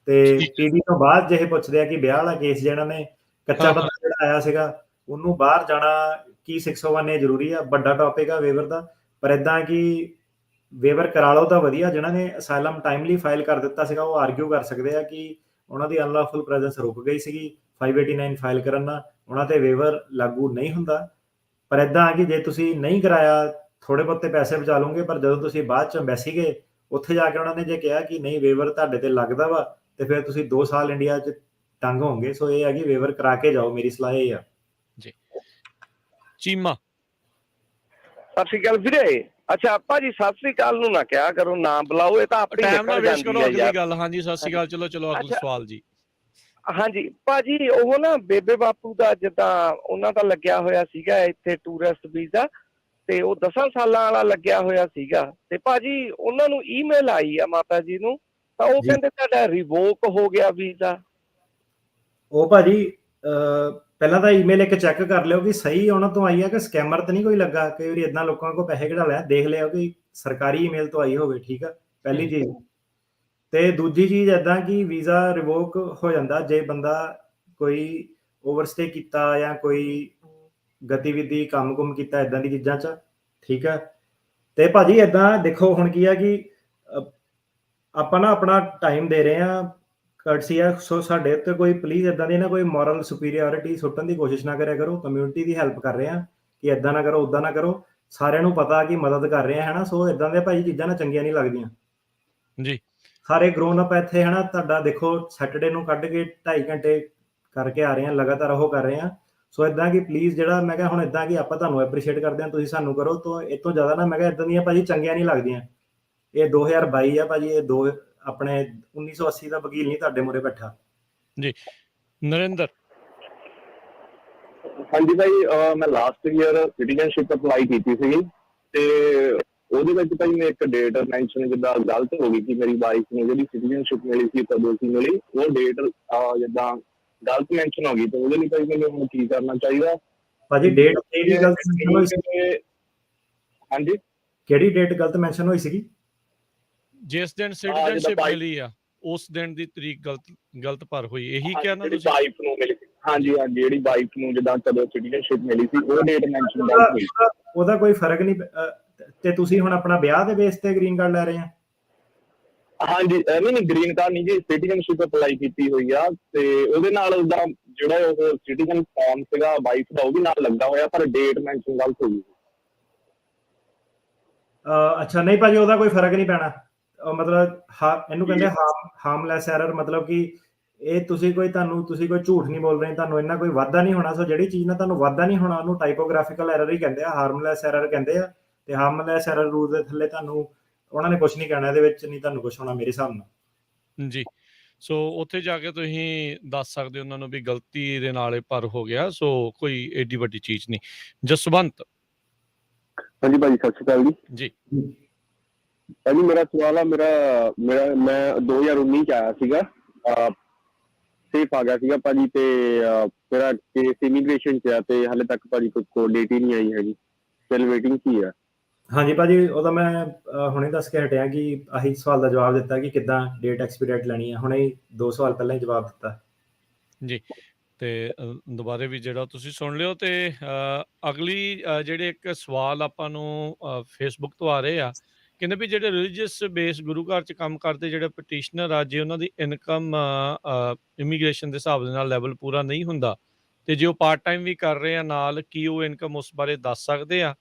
ਤੇ ਪੀਡੀ ਤੋਂ ਬਾਅਦ ਜੇ ਪੁੱਛਦੇ ਆ ਕਿ ਵਿਆਹ ਵਾਲਾ ਕੇਸ ਜਿਹਨਾਂ ਨੇ ਕੱਚਾ ਪੱਤਾ ਜਿਹੜਾ ਆਇਆ ਸੀਗਾ, ਉਹਨੂੰ ਬਾਹਰ ਜਾਣਾ, ਕੀ 601 ਇਹ ਜ਼ਰੂਰੀ ਆ? ਵੱਡਾ ਟੌਪਿਕ ਆ ਵੇਵਰ ਦਾ, ਪਰ ਇਦਾਂ ਕਿ ਵੇਵਰ ਕਰਾ ਲਓ ਤਾਂ ਵਧੀਆ। ਜਿਹਨਾਂ ਨੇ ਅਸਾਈਲਮ ਟਾਈਮਲੀ ਫਾਈਲ ਕਰ ਦਿੱਤਾ ਸੀਗਾ, ਉਹ ਆਰਗਿਊ ਕਰ ਸਕਦੇ ਆ ਕਿ ਉਹਨਾਂ ਦੀ ਅਨਲੌਫੁਲ ਪ੍ਰੈਜ਼ੈਂਸ ਰੁਕ ਗਈ ਸੀਗੀ 589 ਫਾਈਲ ਕਰਨ ਨਾਲ, ਉਹਨਾਂ ਤੇ ਵੇਵਰ ਲਾਗੂ ਨਹੀਂ ਹੁੰਦਾ। ਪਰ ਇੱਦਾਂ ਆ ਕਿ ਜੇ ਤੁਸੀਂ ਨਹੀਂ ਕਰਾਇਆ, ਥੋੜੇ ਬਹੁਤੇ ਪੈਸੇ ਬਚਾ ਲਓਗੇ, ਪਰ ਜਦੋਂ ਤੁਸੀਂ ਬਾਅਦ 'ਚ ਅੰਬੈਸੀ ਗਏ, ਉੱਥੇ ਜਾ ਕੇ ਉਹਨਾਂ ਨੇ ਜੇ ਕਿਹਾ ਕਿ ਨਹੀਂ ਵੇਵਰ ਤੁਹਾਡੇ ਤੇ ਲੱਗਦਾ ਵਾ, ਤੇ ਫਿਰ ਤੁਸੀਂ 2 ਸਾਲ ਇੰਡੀਆ 'ਚ ਤੰਗ ਹੋਵੋਗੇ। ਸੋ ਇਹ ਹੈ ਕਿ ਵੇਵਰ ਕਰਾ ਕੇ ਜਾਓ, ਮੇਰੀ ਸਲਾਹ ਇਹ ਆ ਜੀ। ਚੀਮਾ ਸਤਿ ਸ਼੍ਰੀ ਅਕਾਲ ਵੀਰੇ। ਅੱਛਾ ਭਾਜੀ ਸਤਿ ਸ਼੍ਰੀ ਅਕਾਲ ਨੂੰ ਨਾ ਕਿਹਾ ਕਰੋ, ਨਾ ਬੁਲਾਓ, ਇਹ ਤਾਂ ਆਪਣੀ ਟਾਈਮ ਨਾ ਨਿਕਲ ਵੇਸਟ ਜਾਂਦੀ ਕਰੋ, ਹੈ ਅਗਲੀ ਯਾਰ। ਗੱਲ। ਹਾਂਜੀ ਸਤਿ ਸ਼੍ਰੀ ਅਕਾਲ। ਚਲੋ ਅਗਲਾ ਅੱਛਾ। ਸਵਾਲ ਜੀ। ਹਾਂਜੀ ਭਾਜੀ, ਉਹ ਨਾ ਬੇਬੇ ਬਾਪੂ ਦਾ ਜਿੱਦਾਂ ਉਹਨਾਂ ਦਾ ਲੱਗਿਆ ਹੋਇਆ ਸੀਗਾ ਇੱਥੇ ਟੂਰਿਸਟ ਵੀਜ਼ਾ, ਤੇ ਉਹ 10 ਸਾਲਾਂ ਵਾਲਾ ਲੱਗਿਆ ਹੋਇਆ ਸੀਗਾ, ਤੇ ਭਾਜੀ ਉਹਨਾਂ ਨੂੰ ਈਮੇਲ ਆਈ ਆ ਮਾਤਾ ਜੀ ਨੂੰ, ਤਾਂ ਉਹ ਜੀ। ਕਹਿੰਦੇ ਤੁਹਾਡਾ ਰਿਵੋਕ ਹੋ ਗਿਆ ਵੀਜ਼ਾ। ਉਹ ਭਾਜੀ ਪਹਿਲਾਂ ਤਾਂ ਈਮੇਲ ਇੱਕ ਚੈੱਕ ਕਰ ਲਿਓ ਕਿ ਸਹੀ ਉਹਨਾਂ ਤੋਂ ਆਈ ਆ ਕਿ ਸਕੈਮਰ ਤਾਂ ਨਹੀਂ ਕੋਈ ਲੱਗਾ। ਕਈ ਵਾਰੀ ਇਦਾਂ ਲੋਕਾਂ ਕੋਲ ਪੈਸੇ ਕਢਾ ਲਿਆ, ਦੇਖ ਲਿਆ ਕਿ ਸਰਕਾਰੀ ਈਮੇਲ ਤੋਂ ਆਈ ਹੋਵੇ। ਠੀਕ ਆ, ਪਹਿਲੀ ਚੀਜ਼। ਤੇ ਦੂਜੀ ਚੀਜ਼ ਇਦਾਂ ਕਿ ਵੀਜ਼ਾ ਰਿਵੋਕ ਹੋ ਜਾਂਦਾ ਜੇ ਬੰਦਾ ਕੋਈ ਓਵਰਸਟੇ ਕੀਤਾ ਜਾਂ ਕੋਈ ਗਤੀਵਿਧੀ ਕੰਮ-ਕੁਮ ਕੀਤਾ ਇਦਾਂ ਦੀ ਚੀਜ਼ਾਂ 'ਚ। ਠੀਕ ਆ, ਤੇ ਭਾਜੀ ਇਦਾਂ ਦੇਖੋ ਹੁਣ ਕੀ ਆ ਕਿ ਆਪਾਂ ਨਾ ਆਪਣਾ ਟਾਈਮ ਦੇ ਰਹੇ ਹਾਂ, ਕਰਟਸੀ ਆ। ਸੋ ਸਾਡੇ ਉੱਤੇ ਕੋਈ ਪਲੀਜ਼ ਇਦਾਂ ਦੀ ਨਾ ਕੋਈ ਮੋਰਲ ਸੁਪੀਰੀਅਰਿਟੀ ਸੁੱਟਣ ਦੀ ਕੋਸ਼ਿਸ਼ ਨਾ ਕਰਿਆ ਕਰੋ। ਕਮਿਊਨਿਟੀ ਦੀ ਹੈਲਪ ਕਰ ਰਹੇ ਹਾਂ ਕਿ ਇਦਾਂ ਨਾ ਕਰੋ, ਉੱਦਾਂ ਨਾ ਕਰੋ। ਸਾਰਿਆਂ ਨੂੰ ਪਤਾ ਕਿ ਮਦਦ ਕਰ ਰਹੇ ਆ, ਹੈ ਨਾ। ਸੋ ਇਦਾਂ ਦੇ ਭਾਜੀ ਚੀਜ਼ਾਂ ਨਾ ਚੰਗੀਆਂ ਨਹੀਂ ਲੱਗਦੀਆਂ ਜੀ। ਸਾਰੇ ਗਰੋਨ ਅਪ ਇੱਥੇ, ਹੈ ਨਾ। ਤੁਹਾਡਾ ਦੇਖੋ ਸੈਟਰਡੇ ਨੂੰ ਕੱਢ ਕੇ 2.5 ਘੰਟੇ ਕਰਕੇ ਆ ਰਹੇ ਹਾਂ, ਲਗਾਤਾਰ ਉਹ ਕਰ ਰਹੇ ਹਾਂ। ਸੋ ਇਦਾਂ ਕਿ ਪਲੀਜ਼ ਜਿਹੜਾ ਮੈਂ ਕਿਹਾ ਹੁਣ ਇਦਾਂ ਕਿ ਆਪਾਂ ਤੁਹਾਨੂੰ ਐਪਰੀਸ਼ੀਏਟ ਕਰਦੇ ਹਾਂ, ਤੁਸੀਂ ਸਾਨੂੰ ਕਰੋ। ਤੋਂ ਇਹ ਤੋਂ ਜ਼ਿਆਦਾ ਨਾ ਮੈਂ ਕਿਹਾ ਇਦਾਂ ਦੀਆਂ ਭਾਜੀ ਚੰਗੀਆਂ ਨਹੀਂ ਲੱਗਦੀਆਂ। ਇਹ 2022 ਆ ਭਾਜੀ, ਇਹ ਆਪਣੇ 1980 ਦਾ ਵਕੀਲ ਨਹੀਂ ਤੁਹਾਡੇ ਮੂਹਰੇ ਬੈਠਾ। ਜੀ ਨਰਿੰਦਰ। ਹਾਂਜੀ ਭਾਈ, ਮੈਂ ਲਾਸਟ ਈਅਰ ਸਿਟੀਜ਼ਨਸ਼ਿਪ ਅਪਲਾਈ ਕੀਤੀ ਸੀਗੀ, ਤੇ ਉਹਦੇ ਵਿੱਚ ਭਾਈ ਮੈਂ ਇੱਕ ਡੇਟ ਮੈਂਸ਼ਨ ਜਿੱਦਾਂ ਗਲਤ ਹੋ ਗਈ ਕਿ ਮੇਰੀ ਵਾਈਫ ਨੂੰ ਜਿਹੜੀ ਸਿਟੀਜ਼ਨਸ਼ਿਪ ਮਿਲੀ ਸੀ ਕਦੋਂ ਸੀ ਮਿਲੀ, ਉਹ ਡੇਟ ਜਿੱਦਾਂ ਗਲਤ ਮੈਂਸ਼ਨ ਹੋ ਗਈ। ਤੇ ਉਹਦੇ ਲਈ ਭਾਈ ਮੈਨੂੰ ਹੁਣ ਕੀ ਕਰਨਾ ਚਾਹੀਦਾ ਭਾਜੀ? ਡੇਟ ਕਿਹੜੀ ਗਲਤ ਮੈਂਸ਼ਨ ਹੋਈ ਸੀ? ਹਾਂਜੀ, ਕਿਹੜੀ ਡੇਟ ਗਲਤ ਮੈਂਸ਼ਨ ਹੋਈ ਸੀਗੀ? ਜਿਸ ਦਿਨ ਸਿਟੀਜ਼ਨਸ਼ਿਪ ਮਿਲੀ ਆ ਉਸ ਦਿਨ ਦੀ ਤਰੀਕ ਗਲਤ ਭਰ ਹੋਈ, ਇਹੀ ਕਿਹਾ ਨਾ ਤੁਸੀਂ? ਵਾਈਫ ਨੂੰ ਮਿਲੀ। ਹਾਂਜੀ ਹਾਂਜੀ, ਜਿਹੜੀ ਵਾਈਫ ਨੂੰ ਜਿੱਦਾਂ ਕਦੋਂ ਸਿਟੀਜ਼ਨਸ਼ਿਪ ਮਿਲੀ ਸੀ ਉਹ ਡੇਟ ਮੈਂਸ਼ਨ ਗਲਤ ਹੋਈ। ਉਹਦਾ ਕੋਈ ਫਰਕ ਨਹੀਂ। ਤੇ ਤੁਸੀਂ ਹੁਣ ਆਪਣਾ ਵਿਆਹ ਦੇ ਬੇਸ ਤੇ ਗ੍ਰੀਨ ਕਾਰਡ ਲੈ ਰਹੇ ਆ? ਹਾਂਜੀ, ਨਹੀਂ ਗ੍ਰੀਨ ਕਾਰਡ ਨਹੀਂ ਜੀ, ਸਿਟੀਜ਼ਨਸ਼ਿਪ ਅਪਲਾਈ ਕੀਤੀ ਹੋਈ ਆ, ਤੇ ਉਹਦੇ ਨਾਲ ਉਹਦਾ ਜਿਹੜਾ ਉਹ ਸਿਟੀਜ਼ਨ ਫਾਰਮ ਸੀਗਾ ਵਾਈਫ ਦਾ ਉਹ ਵੀ ਨਾਲ ਲੱਗਾ ਹੋਇਆ, ਪਰ ਡੇਟ ਮੈਂਸ਼ਨ ਗਲਤ ਹੋ ਗਈ। ਅੱਛਾ, ਨਹੀਂ ਭਾਜੀ ਉਹਦਾ ਕੋਈ ਫਰਕ ਨਹੀਂ ਪੈਣਾ। ਮਤਲਬ ਇਹਨੂੰ ਕਹਿੰਦੇ ਹਾਰਮਲੈਸ ਐਰਰ। ਮਤਲਬ ਕਿ ਇਹ ਤੁਸੀਂ ਕੋਈ ਝੂਠ ਨਹੀਂ ਬੋਲ ਰਹੇ, ਤੁਹਾਨੂੰ ਇੰਨਾ ਕੋਈ ਵਾਧਾ ਨਹੀਂ ਹੋਣਾ। ਸੋ ਜਿਹੜੀ ਚੀਜ਼ ਨਾਲ ਤੁਹਾਨੂੰ ਵਾਧਾ ਨਹੀਂ ਹੋਣਾ ਉਹਨੂੰ ਟਾਈਪੋਗ੍ਰਾਫਿਕਲ ਐਰਰ ਹੀ ਕਹਿੰਦੇ ਆ, ਹਾਰਮਲੈਸ ਐਰਰ ਕਹਿੰਦੇ ਆ। ਤੇ ਹਾਰਮਲੈਸ ਐਰਰ ਰੂਲ ਦੇ ਥੱਲੇ ਤੁਹਾਨੂੰ ਉਹਨਾਂ ਨੇ ਕੁਝ ਨਹੀਂ ਕਹਿਣਾ, ਇਹਦੇ ਵਿੱਚ ਨਹੀਂ ਤੁਹਾਨੂੰ ਕੁਝ ਹੋਣਾ ਮੇਰੇ ਹਿਸਾਬ ਨਾਲ। ਜੀ। ਸੋ ਉੱਥੇ ਜਾ ਕੇ ਤੁਸੀਂ ਦੱਸ ਸਕਦੇ ਉਹਨਾਂ ਨੂੰ ਵੀ ਗਲਤੀ ਦੇ ਨਾਲ ਇਹ ਭਰ ਹੋ ਗਿਆ, ਸੋ ਕੋਈ ਏਡੀ ਵੱਡੀ ਚੀਜ਼ ਨਹੀਂ। ਜਸਵੰਤ। ਹਾਂਜੀ ਭਾਜੀ ਸਤਿ ਸ਼੍ਰੀ ਅਕਾਲ ਜੀ। ਭਾਜੀ ਮੇਰਾ ਸਵਾਲ ਆ, ਮੈਂ 2019 ਚ ਆਇਆ ਸੀਗਾ, ਸੇਫ ਆ ਗਿਆ ਸੀਗਾ ਭਾਜੀ, ਤੇ ਮੇਰਾ ਕੇਸ ਇਮੀਗ੍ਰੇਸ਼ਨ ਚ ਆ, ਤੇ ਹਾਲੇ ਤੱਕ ਭਾਜੀ ਕੋਈ ਡੇਟ ਹੀ ਨਹੀਂ ਆਈ ਹੈਗੀ, ਸਟਿਲ ਵੇਟਿੰਗ ਕੀ ਆ। ਹਾਂਜੀ ਭਾਜੀ, ਉਹਦਾ ਮੈਂ ਹੁਣੇ ਦੱਸ ਕੇ ਹਟਿਆ ਕਿ ਆਹੀ ਸਵਾਲ ਦਾ ਜਵਾਬ ਦਿੱਤਾ ਕਿ ਕਿੱਦਾਂ ਡੇਟ ਐਕਸਪਾਇਰੀ ਡੇਟ ਲੈਣੀ ਹੈ। ਹੁਣੇ 2 ਸਵਾਲ ਪਹਿਲਾਂ ਹੀ ਜਵਾਬ ਦਿੱਤਾ ਜੀ। ਤੇ ਦੁਬਾਰੇ ਵੀ ਜਿਹੜਾ ਤੁਸੀਂ ਸੁਣ ਲਿਓ। ਤੇ ਅਗਲੀ ਜਿਹੜੇ ਇੱਕ ਸਵਾਲ ਆਪਾਂ ਨੂੰ ਫੇਸਬੁੱਕ ਤੋਂ ਆ ਰਹੇ ਆ, ਕਹਿੰਦੇ ਵੀ ਜਿਹੜੇ ਰਿਲੀਜੀਅਸ ਬੇਸ ਗੁਰੂ ਘਰ 'ਚ ਕੰਮ ਕਰਦੇ ਜਿਹੜੇ ਪਟੀਸ਼ਨਰ ਆ, ਜੇ ਉਹਨਾਂ ਦੀ ਇਨਕਮ ਇਮੀਗ੍ਰੇਸ਼ਨ ਦੇ ਹਿਸਾਬ ਦੇ ਨਾਲ ਲੈਵਲ ਪੂਰਾ ਨਹੀਂ ਹੁੰਦਾ, ਤੇ ਜੇ ਉਹ ਪਾਰਟ ਟਾਈਮ ਵੀ ਕਰ ਰਹੇ ਆ ਨਾਲ, ਕੀ ਉਹ ਇਨਕਮ ਉਸ ਬਾਰੇ ਦੱਸ ਸਕਦੇ ਆ?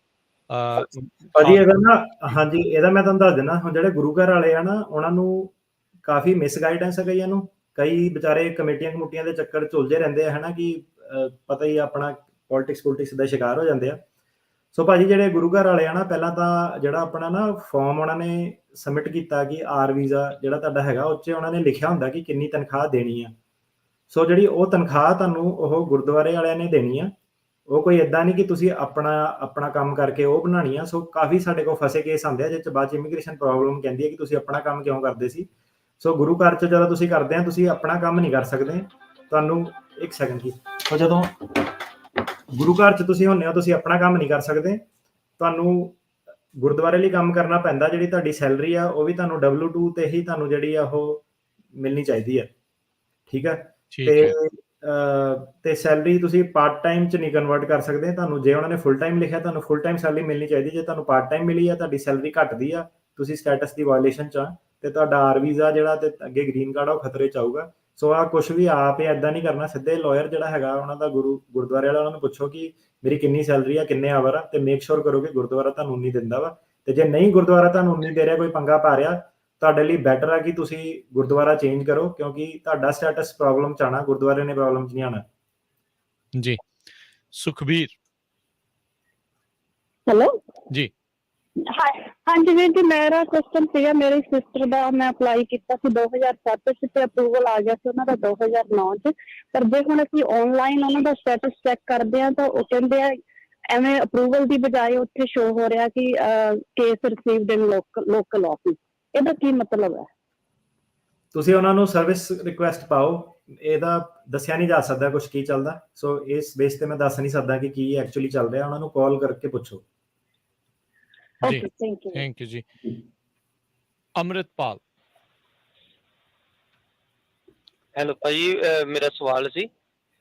ਭਾਜੀ ਇਹਦਾ ਨਾ, ਹਾਂਜੀ ਇਹਦਾ ਮੈਂ ਤੁਹਾਨੂੰ ਦੱਸ ਦਿੰਦਾ। ਹੁਣ ਜਿਹੜੇ ਗੁਰੂ ਘਰ ਵਾਲੇ ਆ ਨਾ, ਉਹਨਾਂ ਨੂੰ ਕਾਫੀ ਮਿਸਗਾਈਡੈਂਸ ਹੈ ਕਈਆਂ ਨੂੰ। ਕਈ ਵਿਚਾਰੇ ਕਮੇਟੀਆਂ ਦੇ ਚੱਕਰ ਝੁਲਦੇ ਰਹਿੰਦੇ ਆ, ਹੈ ਨਾ, ਕਿ ਪਤਾ ਹੀ ਆਪਣਾ ਪੋਲਿਟਿਕਸ ਦਾ ਸ਼ਿਕਾਰ ਹੋ ਜਾਂਦੇ ਆ। ਸੋ ਭਾਜੀ ਜਿਹੜੇ ਗੁਰੂ ਘਰ ਵਾਲੇ ਆ ਨਾ, ਪਹਿਲਾਂ ਤਾਂ ਜਿਹੜਾ ਆਪਣਾ ਨਾ ਫਾਰਮ ਉਹਨਾਂ ਨੇ ਸਬਮਿਟ ਕੀਤਾ ਕਿ ਆਰ ਵੀਜ਼ਾ ਜਿਹੜਾ ਤੁਹਾਡਾ ਹੈਗਾ, ਉਹ 'ਚ ਉਹਨਾਂ ਨੇ ਲਿਖਿਆ ਹੁੰਦਾ ਕਿ ਕਿੰਨੀ ਤਨਖਾਹ ਦੇਣੀ ਆ। ਸੋ ਜਿਹੜੀ ਉਹ ਤਨਖਾਹ ਤੁਹਾਨੂੰ ਉਹ ਗੁਰਦੁਆਰੇ ਵਾਲਿਆਂ ਨੇ ਦੇਣੀ ਆ। ਉਹ ਕੋਈ ਇਦਾਂ ਨਹੀਂ ਕਿ ਤੁਸੀਂ ਆਪਣਾ ਕੰਮ ਕਰਕੇ ਉਹ ਬਣਾਉਣੀ ਆ। ਸੋ ਕਾਫੀ ਸਾਡੇ ਕੋਲ ਫਸੇ ਕੇਸ ਆਉਂਦੇ ਆ ਜਿਸ 'ਚ ਬਾਅਦ 'ਚ ਇਮੀਗ੍ਰੇਸ਼ਨ ਪ੍ਰੋਬਲਮ ਕਹਿੰਦੀ ਹੈ ਕਿ ਤੁਸੀਂ ਆਪਣਾ ਕੰਮ ਕਿਉਂ ਕਰਦੇ ਸੀ। ਸੋ ਗੁਰੂ ਘਰ 'ਚ ਜਦੋਂ ਤੁਸੀਂ ਕਰਦੇ ਆ, ਤੁਸੀਂ ਆਪਣਾ ਕੰਮ ਨਹੀਂ ਕਰ ਸਕਦੇ। ਤੁਹਾਨੂੰ ਇੱਕ ਸੈਕਿੰਡ ਜੀ। ਸੋ ਜਦੋਂ ਗੁਰੂ ਘਰ 'ਚ ਤੁਸੀਂ ਹੁੰਦੇ ਹੋ, ਤੁਸੀਂ ਆਪਣਾ ਕੰਮ ਨਹੀਂ ਕਰ ਸਕਦੇ, ਤੁਹਾਨੂੰ ਗੁਰਦੁਆਰੇ ਲਈ ਕੰਮ ਕਰਨਾ ਪੈਂਦਾ। ਜਿਹੜੀ ਤੁਹਾਡੀ ਸੈਲਰੀ ਆ ਉਹ ਵੀ ਤੁਹਾਨੂੰ W2 ਤੇ ਹੀ ਤੁਹਾਨੂੰ ਜਿਹੜੀ ਆ ਉਹ ਮਿਲਣੀ ਚਾਹੀਦੀ ਹੈ। ਠੀਕ ਹੈ। ਤੇ ਸੈਲਰੀ ਤੁਸੀਂ ਪਾਰਟ ਟਾਈਮ 'ਚ ਨਹੀਂ ਕਨਵਰਟ ਕਰ ਸਕਦੇ। ਤੁਹਾਨੂੰ ਜੇ ਉਹਨਾਂ ਨੇ ਫੁੱਲ ਟਾਈਮ ਲਿਖਿਆ, ਤੁਹਾਨੂੰ ਫੁੱਲ ਟਾਈਮ ਸੈਲਰੀ ਮਿਲਣੀ ਚਾਹੀਦੀ। ਜੇ ਤੁਹਾਨੂੰ ਪਾਰਟ ਟਾਈਮ ਮਿਲੀ ਆ, ਤੁਹਾਡੀ ਸੈਲਰੀ ਘੱਟਦੀ ਆ, ਤੁਸੀਂ ਸਟੇਟਸ ਦੀ ਵਾਇਲੇਸ਼ਨ 'ਚ ਆ, ਤੇ ਤੁਹਾਡਾ ਆਰ ਵੀਜ਼ਾ ਜਿਹੜਾ ਤੇ ਅੱਗੇ ਗ੍ਰੀਨ ਕਾਰਡ ਆ ਉਹ ਖਤਰੇ 'ਚ ਆਊਗਾ। ਸੋ ਆ ਕੁਛ ਵੀ ਆਪ ਹੀ ਏਦਾਂ ਨਹੀਂ ਕਰਨਾ, ਸਿੱਧੇ ਲਾਇਰ ਜਿਹੜਾ ਹੈਗਾ ਉਹਨਾਂ ਦਾ ਗੁਰਦੁਆਰੇ ਵਾਲਾ, ਉਹਨਾਂ ਨੂੰ ਪੁੱਛੋ ਕਿ ਮੇਰੀ ਕਿੰਨੀ ਸੈਲਰੀ ਆ, ਕਿੰਨੇ ਆਵਰ ਆ, ਤੇ ਮੇਕ ਸ਼ੋਰ ਕਰੋ ਕਿ ਗੁਰਦੁਆਰਾ ਤੁਹਾਨੂੰ ਉਨੀ ਦਿੰਦਾ ਵਾ। ਤੇ ਜੇ ਨਹੀਂ ਗੁਰਦੁਆਰਾ ਤੁਹਾਨੂੰ ਉਨੀ ਦੇ ਰਿਹਾ, ਕੋਈ ਪੰਗਾ ਪਾ ਰਿਹਾ, ਤੁਹਾਡੇ ਲਈ ਬੈਟਰ ਆ ਕਿ ਤੁਸੀਂ ਗੁਰਦੁਆਰਾ ਚੇਂਜ ਕਰੋ, ਕਿਉਂਕਿ ਤੁਹਾਡਾ ਸਟੇਟਸ ਪ੍ਰੋਬਲਮ ਚ ਆਣਾ, ਗੁਰਦੁਆਰੇ ਨੇ ਪ੍ਰੋਬਲਮ ਚ ਨਹੀਂ ਆਣਾ। ਜੀ ਸੁਖਬੀਰ ਹੈਲੋ ਜੀ। ਹਾਂਜੀ ਵੀਰ ਜੀ, ਮੇਰਾ ਕੁਐਸਚਨ ਸੀਗਾ, ਮੇਰੀ ਸਿਸਟਰ ਦਾ ਮੈਂ ਅਪਲਾਈ ਕੀਤਾ ਸੀ 2007 ਚ ਤੇ ਅਪਰੂਵਲ ਆ ਗਿਆ ਸੀ ਉਹਨਾਂ ਦਾ 2009 ਚ। ਪਰ ਜੇ ਹੁਣ ਅਸੀਂ ਆਨਲਾਈਨ ਉਹਨਾਂ ਦਾ ਸਟੇਟਸ ਚੈੱਕ ਕਰਦੇ ਆ ਤਾਂ ਉਹ ਕਹਿੰਦੇ ਆ ਐਵੇਂ ਅਪਰੂਵਲ ਦੀ ਬਜਾਏ ਉੱਥੇ ਸ਼ੋ ਹੋ ਰਿਹਾ ਕਿ ਕੇਸ ਰਿਸੀਵਡ ਇਨ ਲੋਕਲ ਆਫਿਸ। ਇਹਦਾ ਕੀ ਮਤਲਬ ਹੈ? ਤੁਸੀਂ ਉਹਨਾਂ ਨੂੰ ਸਰਵਿਸ ਰਿਕੁਐਸਟ ਪਾਓ, ਇਹਦਾ ਦੱਸਿਆ ਨਹੀਂ ਜਾ ਸਕਦਾ ਕੁਝ ਕੀ ਚੱਲਦਾ, ਸੋ ਇਸ ਬੇਸ ਤੇ ਮੈਂ ਦੱਸ ਨਹੀਂ ਸਕਦਾ ਕਿ ਕੀ ਐਕਚੁਅਲੀ ਚੱਲ ਰਿਹਾ। ਉਹਨਾਂ ਨੂੰ ਕਾਲ ਕਰਕੇ ਪੁੱਛੋ। ਜੀ ਥੈਂਕ ਯੂ ਜੀ। ਅੰਮ੍ਰਿਤਪਾਲ। ਹੈਲੋ ਭਾਜੀ, ਮੇਰਾ ਸਵਾਲ ਸੀ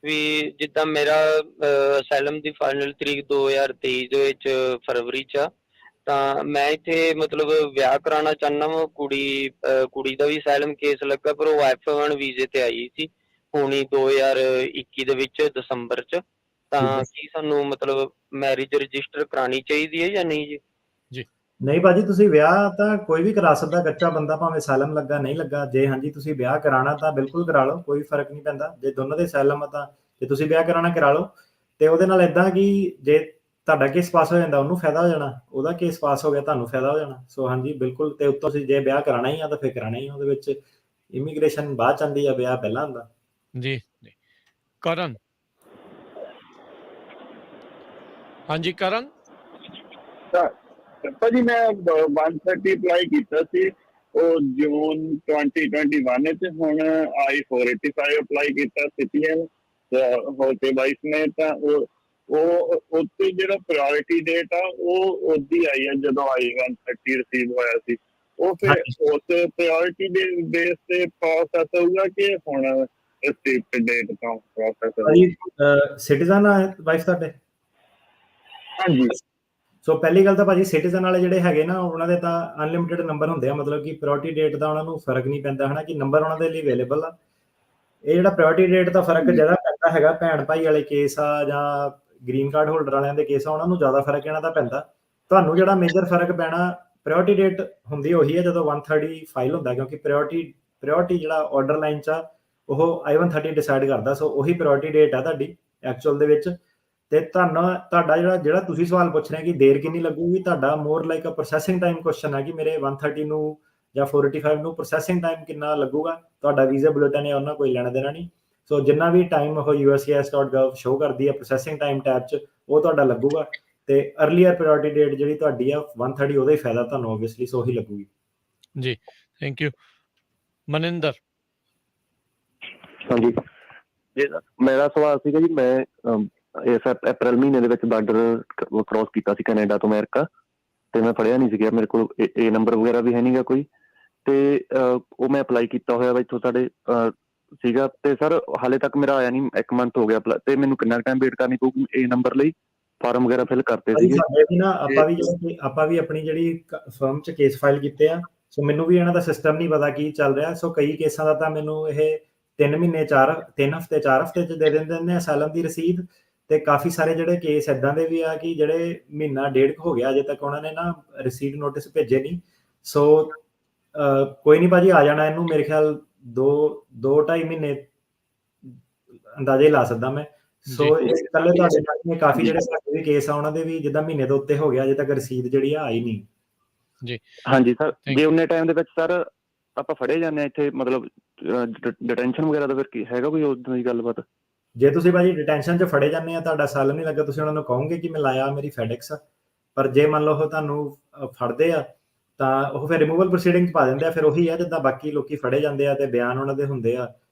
ਵੀ ਜਿੱਦਾਂ ਮੇਰਾ ਅਸਾਈਲਮ ਦੀ ਫਾਈਨਲ ਤਰੀਕ 2023 ਦੇ ਵਿੱਚ ਫਰਵਰੀ 'ਚ ਆ, ਤਾਂ ਮੈਂ ਇੱਥੇ ਮਤਲਬ ਵਿਆਹ ਕਰਾਉਣਾ ਚਾਹੁੰਦਾ ਵਾਂ। ਕੁੜੀ ਦਾ ਵੀ ਅਸਾਈਲਮ ਕੇਸ ਲੱਗਾ, ਪਰ ਉਹ F1 ਵੀਜ਼ੇ ਤੇ ਆਈ ਸੀ ਹੁਣੀ 2021 ਦੇ ਵਿੱਚ ਦਸੰਬਰ 'ਚ। ਤਾਂ ਕੀ ਸਾਨੂੰ ਮਤਲਬ ਮੈਰਿਜ ਰਜਿਸਟਰ ਕਰਾਉਣੀ ਚਾਹੀਦੀ ਹੈ ਜਾਂ ਨਹੀਂ ਜੀ? ਨਹੀਂ ਭਾਜੀ, ਤੁਸੀਂ ਵਿਆਹ ਤਾਂ ਕੋਈ ਵੀ ਕਰਾ ਸਕਦਾ, ਕੱਚਾ ਬੰਦਾ, ਭਾਵੇਂ ਸਾਲਮ ਲੱਗਾ ਨਹੀਂ ਲੱਗਾ। ਜੇ ਹਾਂਜੀ ਤੁਸੀਂ ਵਿਆਹ ਕਰਾਉਣਾ ਤਾਂ ਬਿਲਕੁਲ ਕਰਾ ਲਓ, ਕੋਈ ਫਰਕ ਨਹੀਂ ਪੈਂਦਾ। ਜੇ ਦੋਨੋਂ ਦੇ ਸਾਲਮ ਆ ਤਾਂ ਜੇ ਤੁਸੀਂ ਵਿਆਹ ਕਰਾਉਣਾ ਕਰਾ ਲਓ। ਤੇ ਉਹਦੇ ਨਾਲ ਇਦਾਂ ਕਿ ਜੇ ਤੁਹਾਡਾ ਕੇਸ ਪਾਸ ਹੋ ਜਾਂਦਾ ਉਹਨੂੰ ਫਾਇਦਾ ਹੋ ਜਾਣਾ, ਉਹਦਾ ਕੇਸ ਪਾਸ ਹੋ ਗਿਆ ਤੁਹਾਨੂੰ ਫਾਇਦਾ ਹੋ ਜਾਣਾ। ਸੋ ਹਾਂਜੀ ਬਿਲਕੁਲ। ਤੇ ਉੱਤੋਂ ਤੁਸੀਂ ਜੇ ਵਿਆਹ ਕਰਾਉਣਾ ਹੀ ਆ ਤਾਂ ਫਿਰ ਕਰਾਉਣਾ ਹੀ ਆ। ਉਹਦੇ ਵਿੱਚ ਇਮੀਗ੍ਰੇਸ਼ਨ ਬਾਅਦ ਚ ਆਉਂਦੀ ਆ, ਵਿਆਹ ਪਹਿਲਾਂ ਹੁੰਦਾ। ਜੀ ਕਰਨ। ਹਾਂਜੀ ਕਰਨ। ਭਾਜੀ ਮੈਂ 130 ਅਪਲਾਈ ਕੀਤਾ ਸੀ ਉਹ ਜੂਨ 2021 ਚ। ਹੁਣ I-485 ਅਪਲਾਈ ਕੀਤਾ ਸਿਟੀਜ਼ਨ ਹੋ ਕੇ ਵਾਈਫ ਨੇ, ਤਾਂ ਉਹ ਉੱਤੇ ਜਿਹੜਾ ਪ੍ਰਾਇੋਰਟੀ ਡੇਟ ਆ ਉਹ ਉਦੀ ਆਈ ਆ ਜਦੋਂ I-130 ਰਿਸੀਵ ਹੋਇਆ ਸੀ। ਉਹ ਫਿਰ ਉਸ ਪ੍ਰਾਇੋਰਟੀ ਦੇ ਬੇਸ ਤੇ ਪ੍ਰੋਸੈਸ ਹੋਊਗਾ ਕਿ ਹੁਣ ਰਿਸੀਵ ਡੇਟ ਤੋਂ ਪ੍ਰੋਸੈਸ ਹੋਊਗਾ? ਸਿਟੀਜ਼ਨ ਆ ਵਾਈਫ ਤੁਹਾਡੇ? ਹਾਂਜੀ। ਸੋ ਪਹਿਲੀ ਗੱਲ ਤਾਂ ਭਾਜੀ ਸਿਟੀਜ਼ਨ ਵਾਲੇ ਜਿਹੜੇ ਹੈਗੇ ਨਾ, ਉਹਨਾਂ ਦੇ ਤਾਂ ਅਨਲਿਮਿਟਿਡ ਨੰਬਰ ਹੁੰਦੇ ਆ, ਮਤਲਬ ਕਿ ਪ੍ਰਾਇੋਰਟੀ ਡੇਟ ਦਾ ਉਹਨਾਂ ਨੂੰ ਫਰਕ ਨਹੀਂ ਪੈਂਦਾ ਹੈ ਨਾ, ਕਿ ਨੰਬਰ ਉਹਨਾਂ ਦੇ ਲਈ ਅਵੇਲੇਬਲ ਆ। ਇਹ ਜਿਹੜਾ ਪ੍ਰਾਇੋਰਟੀ ਡੇਟ ਦਾ ਫਰਕ ਜਿਹੜਾ ਪੈਂਦਾ ਹੈਗਾ ਭੈਣ ਭਾਈ ਵਾਲੇ ਕੇਸ ਆ ਜਾਂ ਗ੍ਰੀਨ ਕਾਰਡ ਹੋਲਡਰ ਵਾਲਿਆਂ ਦੇ ਕੇਸ ਆ, ਉਹਨਾਂ ਨੂੰ ਜ਼ਿਆਦਾ ਫਰਕ ਇਹਨਾਂ ਦਾ ਪੈਂਦਾ। ਤੁਹਾਨੂੰ ਜਿਹੜਾ ਮੇਜਰ ਫਰਕ ਪੈਣਾ, ਪ੍ਰਾਇੋਰਟੀ ਡੇਟ ਹੁੰਦੀ ਉਹੀ ਹੈ ਜਦੋਂ 130 ਫਾਈਲ ਹੁੰਦਾ, ਕਿਉਂਕਿ ਪ੍ਰਾਇੋਰਟੀ ਜਿਹੜਾ ਆਰਡਰ ਲਾਈਨ 'ਚ ਆ ਉਹ I-130 ਡਿਸਾਈਡ ਕਰਦਾ। ਸੋ ਉਹੀ ਪ੍ਰਾਇੋਰਟੀ ਡੇਟ ਆ ਤੁਹਾਡੀ ਐਕਚੁਅਲ ਦੇ ਵਿੱਚ। ਤੇ ਤੁਹਾਡਾ ਜਿਹੜਾ ਤੁਸੀਂ ਸਵਾਲ ਪੁੱਛ ਰਹੇ ਕਿ ਦੇਰ ਕਿੰਨੀ ਲੱਗੂਗੀ, ਤੁਹਾਡਾ more like a processing time question ਹੈ ਕਿ ਮੇਰੇ 130 ਨੂੰ ਜਾਂ 485 ਨੂੰ ਪ੍ਰੋਸੈਸਿੰਗ ਟਾਈਮ ਕਿੰਨਾ ਲੱਗੂਗਾ। ਤੁਹਾਡਾ ਵੀਜ਼ਾ ਬੁਲੇਟਿਨ ਹੈ, ਉਹਨਾਂ ਕੋਈ ਲੈਣਾ ਦੇਣਾ ਨਹੀਂ। ਸੋ ਜਿੰਨਾ ਵੀ ਟਾਈਮ ਉਹ USCIS.gov ਸ਼ੋ ਕਰਦੀ ਹੈ ਪ੍ਰੋਸੈਸਿੰਗ ਟਾਈਮ ਟੈਬ 'ਚ, ਉਹ ਤੁਹਾਡਾ ਲੱਗੂਗਾ। ਤੇ ਅਰਲੀਅਰ ਪ੍ਰਾਇੋਰਟੀ ਡੇਟ ਜਿਹੜੀ ਤੁਹਾਡੀ ਆ 130, ਉਹਦਾ ਹੀ ਫਾਇਦਾ ਤੁਹਾਨੂੰ ਓਬਵੀਅਸਲੀ ਸੋ ਹੀ ਲੱਗੂਗੀ। ਜੀ ਥੈਂਕ ਯੂ। ਮਨਿੰਦਰ। ਹਾਂਜੀ ਜੀ, ਮੇਰਾ ਸਵਾਲ ਸੀਗਾ ਜੀ, ਮੈਂ ਇਸ ਅਪ੍ਰੈਲ ਮਹੀਨੇ ਦੇ ਵਿੱਚ ਬਾਰਡਰ ਕ੍ਰੋਸ ਕੀਤਾ ਸੀ ਕੈਨੇਡਾ ਤੋਂ ਅਮਰੀਕਾ, ਤੇ ਮੈਂ ਫੜਿਆ ਨਹੀਂ ਸੀਗਾ, ਮੇਰੇ ਕੋਲ ਇਹ ਨੰਬਰ ਵਗੈਰਾ ਵੀ ਹੈ ਨਹੀਂਗਾ ਕੋਈ, ਤੇ ਉਹ ਮੈਂ ਅਪਲਾਈ ਕੀਤਾ ਹੋਇਆ ਵਾ ਇੱਥੋਂ ਸਾਡੇ ਸੀਗਾ, ਤੇ ਸਰ ਹਾਲੇ ਤੱਕ ਮੇਰਾ ਆਇਆ ਨਹੀਂ, 1 ਮੰਥ ਹੋ ਗਿਆ। ਤੇ ਮੈਨੂੰ ਕਿੰਨਾ ਟਾਈਮ ਵੇਟ ਕਰਨੀ ਪਊਗੀ ਇਹ ਨੰਬਰ ਲਈ? ਫਾਰਮ ਵਗੈਰਾ ਫਿਲ ਕਰਤੇ ਸੀਗੇ ਆਪਾਂ ਵੀ ਆਪਣੀ ਜਿਹੜੀ ਫਰਮ 'ਚ ਕੇਸ ਫਾਈਲ ਕੀਤੇ ਆ। ਸੋ ਮੈਨੂੰ ਵੀ ਇਹਨਾਂ ਦਾ ਸਿਸਟਮ ਨਹੀਂ ਪਤਾ ਕੀ ਚੱਲ ਰਿਹਾ। ਸੋ ਕਈ ਕੇਸਾਂ ਦਾ ਤਾਂ ਮੈਨੂੰ ਇਹ 3 ਹਫ਼ਤੇ 4 ਹਫ਼ਤੇ 'ਚ ਦੇ ਦਿੰਦੇ ਨੇ ਅਸਾਈਲਮ ਦੀ ਰਸੀਦ। ਤੇ ਕਾਫੀ ਸਾਰੇ ਜਿਹੜੇ ਕੇਸ ਏਦਾਂ ਦੇ ਵੀ ਆ ਕਿ ਜਿਹੜੇ ਮਹੀਨਾ ਡੇਢ ਹੋ ਗਿਆ ਅਜੇ ਤੱਕ ਉਹਨਾਂ ਨੇ ਨਾ ਰਸੀਦ ਨੋਟਿਸ ਭੇਜੇ ਨਹੀਂ। ਸੋ ਕੋਈ ਨਹੀਂ ਭਾਜੀ, ਆ ਜਾਣਾ ਇਹਨੂੰ ਮੇਰੇ ਖਿਆਲ 2-2.5 ਮਹੀਨੇ ਅੰਦਾਜ਼ੇ ਲਾ ਸਕਦਾ ਮੈਂ। ਸੋ ਇਸ ਕੱਲੇ ਤੁਹਾਡੇ ਨਾਲ ਕਾਫੀ ਜਿਹੜੇ ਸਾਡੇ ਵੀ ਕੇਸ ਆ ਉਹਨਾਂ ਦੇ ਵੀ ਜਿੱਦਾਂ ਮਹੀਨੇ ਤੋਂ ਉੱਤੇ ਹੋ ਗਿਆ, ਅਜੇ ਤੱਕ ਰਸੀਦ ਜਿਹੜੀ ਆ ਆਈ ਨਹੀਂ ਜੀ। ਹਾਂਜੀ ਸਰ, ਜੇ ਉਨੇ ਟਾਈਮ ਦੇ ਵਿੱਚ ਸਰ ਆਪਾਂ ਫੜੇ ਜਾਂਦੇ ਆ ਇੱਥੇ, ਮਤਲਬ ਡਿਟੈਂਸ਼ਨ ਵਗੈਰਾ ਦਾ ਫਿਰ ਕੀ ਹੈਗਾ ਕੋਈ ਉਦਾਂ ਦੀ ਗੱਲਬਾਤ? ਜੇ ਤੁਸੀਂ ਭਾਜੀ ਡਿਟੈਂਸ਼ਨ 'ਚ ਫੜੇ ਜਾਂਦੇ ਆ, ਤੁਹਾਡਾ ਸਾਲ ਨਹੀਂ ਲੱਗਾ, ਤੁਸੀਂ ਉਹਨਾਂ ਨੂੰ ਕਹੋਗੇ ਕਿ ਮੈਂ ਲਾਇਆ ਮੇਰੀ ਫੈਡੈਕਸ ਆ। ਪਰ ਜੇ ਮੰਨ ਲਓ ਉਹ ਤੁਹਾਨੂੰ ਫੜਦੇ ਆ ਤਾਂ ਉਹ ਫਿਰ ਰਿਮੂਵਲ ਪ੍ਰੋਸੀਡਿੰਗ 'ਚ ਪਾ ਦਿੰਦੇ ਆ। ਫਿਰ ਉਹੀ ਆ ਜਿੱਦਾਂ ਬਾਕੀ ਲੋਕੀ ਫੜੇ ਜਾਂਦੇ ਆ ਤੇ ਬਿਆਨ ਉਹਨਾਂ ਦੇ ਹੁੰਦੇ ਆ